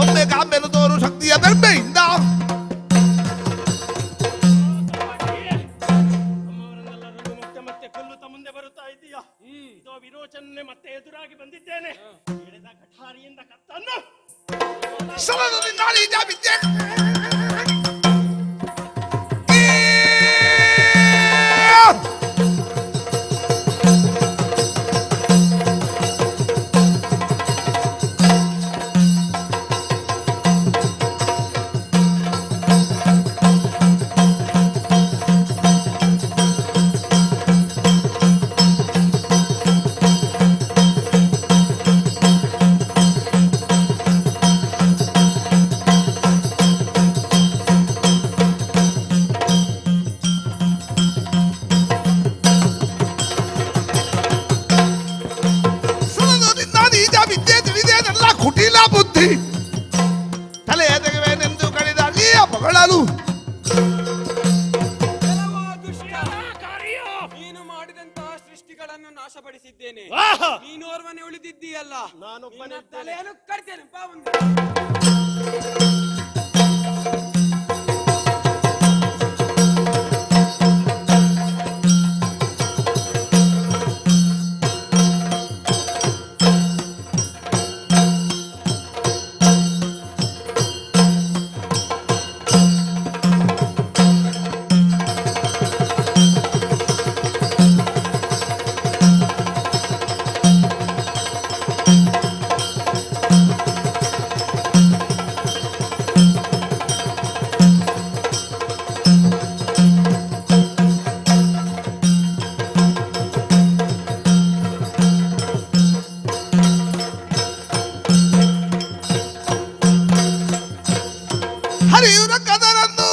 ಒಮ್ಮೆ ಕಾಂಬೆನು ತೋರು ಶಕ್ತಿಯ ಬೆಂಬೆಯಿಂದ ಮತ್ತೆ ಮತ್ತೆ ಕೊಲ್ಲುತ್ತಾ ಮುಂದೆ ಬರುತ್ತಾ ಇದೀಯಾ? ಇದೋ ವಿರೋಚನೆ ಮತ್ತೆ ಎದುರಾಗಿ ಬಂದಿದ್ದೇನೆ. ಎಳೆದ ಕಠಾರಿಯಿಂದ ಕತ್ತನ್ನು ಸಲದಲ್ಲಿ ವಿದ್ಯೆ ಕುಟಿಲ ಬುದ್ಧಿ ತಲೆ ತೆಗೆವೇನೆಂದು ಕಡಿದಾಗ ಈ ಪಗಳಲು ನೀನು ಮಾಡಿದಂತಹ ಸೃಷ್ಟಿಗಳನ್ನು ನಾಶಪಡಿಸಿದ್ದೇನೆ. ಆಹಾ! ನೀನೋರ್ವನೇ ಉಳಿದಿದ್ದೀಯಲ್ಲ, ನಾನೊಬ್ಬನೇ ನಿನ್ನ ತಲೆಯನ್ನು ಕಡ್ತೇನೆ. ಬಾ ಮುಂದೆ. ಹರಿಯುವ ಕದರನ್ನು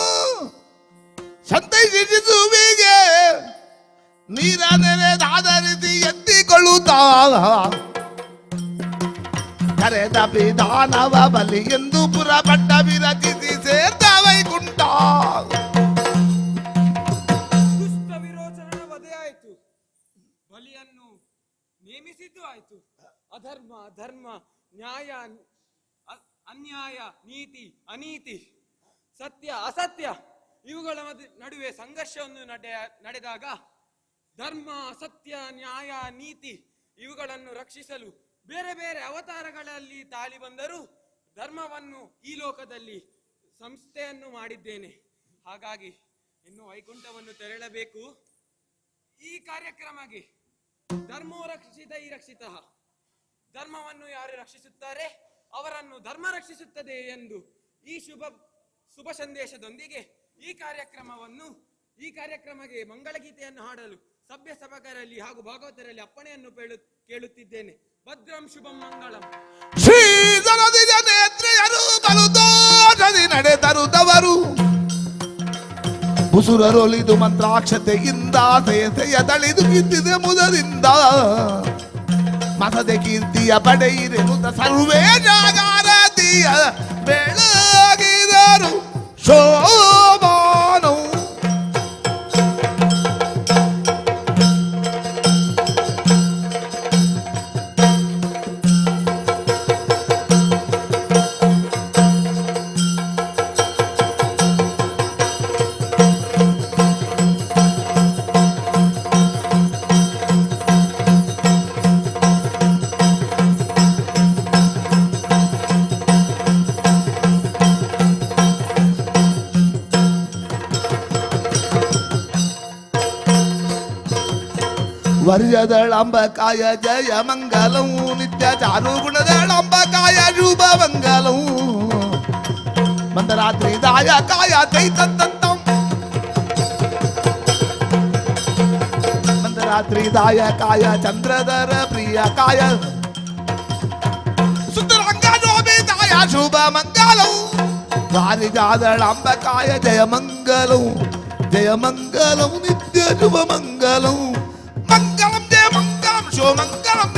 ಸಂತೈಸಿಸುವಿಗೆ ನೀರ ನೆನೆದಾದರಿಸಿ ಎತ್ತಿಕೊಳ್ಳುತ್ತಾ ಕರೆದ ವಿಧಾನವ ಬಲಿ ಎಂದು ಪುರಪಟ್ಟ ವಿರಚಿಸಿ ಸೇರ್ತ ವೈಕುಂಠ. ದುಷ್ಟ ವಿರೋಚನನ ವಧೆ ಆಯ್ತು, ಬಲಿಯನ್ನು ನೇಮಿಸಿದ್ದು ಆಯ್ತು. ಅಧರ್ಮ ಧರ್ಮ, ನ್ಯಾಯ ಅನ್ಯಾಯ, ನೀತಿ ಅನೀತಿ, ಸತ್ಯ ಅಸತ್ಯ ಇವುಗಳ ನಡುವೆ ಸಂಘರ್ಷವನ್ನು ನಡೆದಾಗ ಧರ್ಮ ಸತ್ಯ ನ್ಯಾಯ ನೀತಿ ಇವುಗಳನ್ನು ರಕ್ಷಿಸಲು ಬೇರೆ ಬೇರೆ ಅವತಾರಗಳಲ್ಲಿ ತಾಳಿ ಬಂದರೂ ಧರ್ಮವನ್ನು ಈ ಲೋಕದಲ್ಲಿ ಸಂಸ್ಥೆಯನ್ನು ಮಾಡಿದ್ದೇನೆ. ಹಾಗಾಗಿ ಇನ್ನು ವೈಕುಂಠವನ್ನು ತೆರಳಬೇಕು. ಈ ಕಾರ್ಯಕ್ರಮಕ್ಕೆ ಧರ್ಮೋ ರಕ್ಷಿತ ಈ ರಕ್ಷಿತ, ಧರ್ಮವನ್ನು ಯಾರು ರಕ್ಷಿಸುತ್ತಾರೆ ಅವರನ್ನು ಧರ್ಮ ರಕ್ಷಿಸುತ್ತದೆ ಎಂದು ಈ ಶುಭ ಸಂದೇಶದೊಂದಿಗೆ ಈ ಕಾರ್ಯಕ್ರಮಕ್ಕೆ ಮಂಗಳಗೀತೆಯನ್ನು ಹಾಡಲು ಸಭ್ಯ ಸಭಕರಲ್ಲಿ ಹಾಗೂ ಭಾಗವತರಲ್ಲಿ ಅಪ್ಪಣೆಯನ್ನು ಕೇಳುತ್ತಿದ್ದೇನೆ. ಭದ್ರಂ ಶುಭಂ ಮಂಗಳಂ. ಶ್ರೀಧರದಿ ನೇತ್ರೆಯರು ಬಲು ದೋಷದಿ ನಡೆದರುದವರು ಬುಸುರರೊಲಿದು ಮಂತ್ರಾಕ್ಷತೆಯಿಂದ ಸೇಸೆಯ ತಳಿದು ಕಿತ್ತಿದೆ ಮುದದಿಂದ ಮಸದೆ ಕೀರ್ತಿಯ ಪಡೆಯಿರೆನುತ ಸರ್ವೇ ಜಾಗಾರತಿಯ ಬೆಳಗಿದರು ಶೋಭಾನು. ವರ್ಯದಳಂಬಕಾಯ ಜಯ ಮಂಗಲಂ ನಿತ್ಯ ಚಾರು ಗುಣದಳಂಬಕಾಯ ಶುಭ ಮಂಗಲಂ ಮಂದರಾತ್ರಿ ದಾಯಕಾಯ ಚೈತಂತಂ ಮಂದರಾತ್ರಿ ದಾಯಕಾಯ ಚಂದ್ರಧರ ಪ್ರಿಯ ಕಾಯ ಸುಂದರಂಗ ಶೋಭಿತಾಯ ಶುಭ ಮಂಗಲಂ ವಾರಿಜಾದಳಂಬಕಾಯ ಜಯ ಮಂಗಲಂ ನಿತ್ಯ ಶುಭ ಮಂಗಲಂ. ಮಂಗಲಂ ಜಯ ಮಂಗಲಂ ಶೋ ಮಂಗಲಂ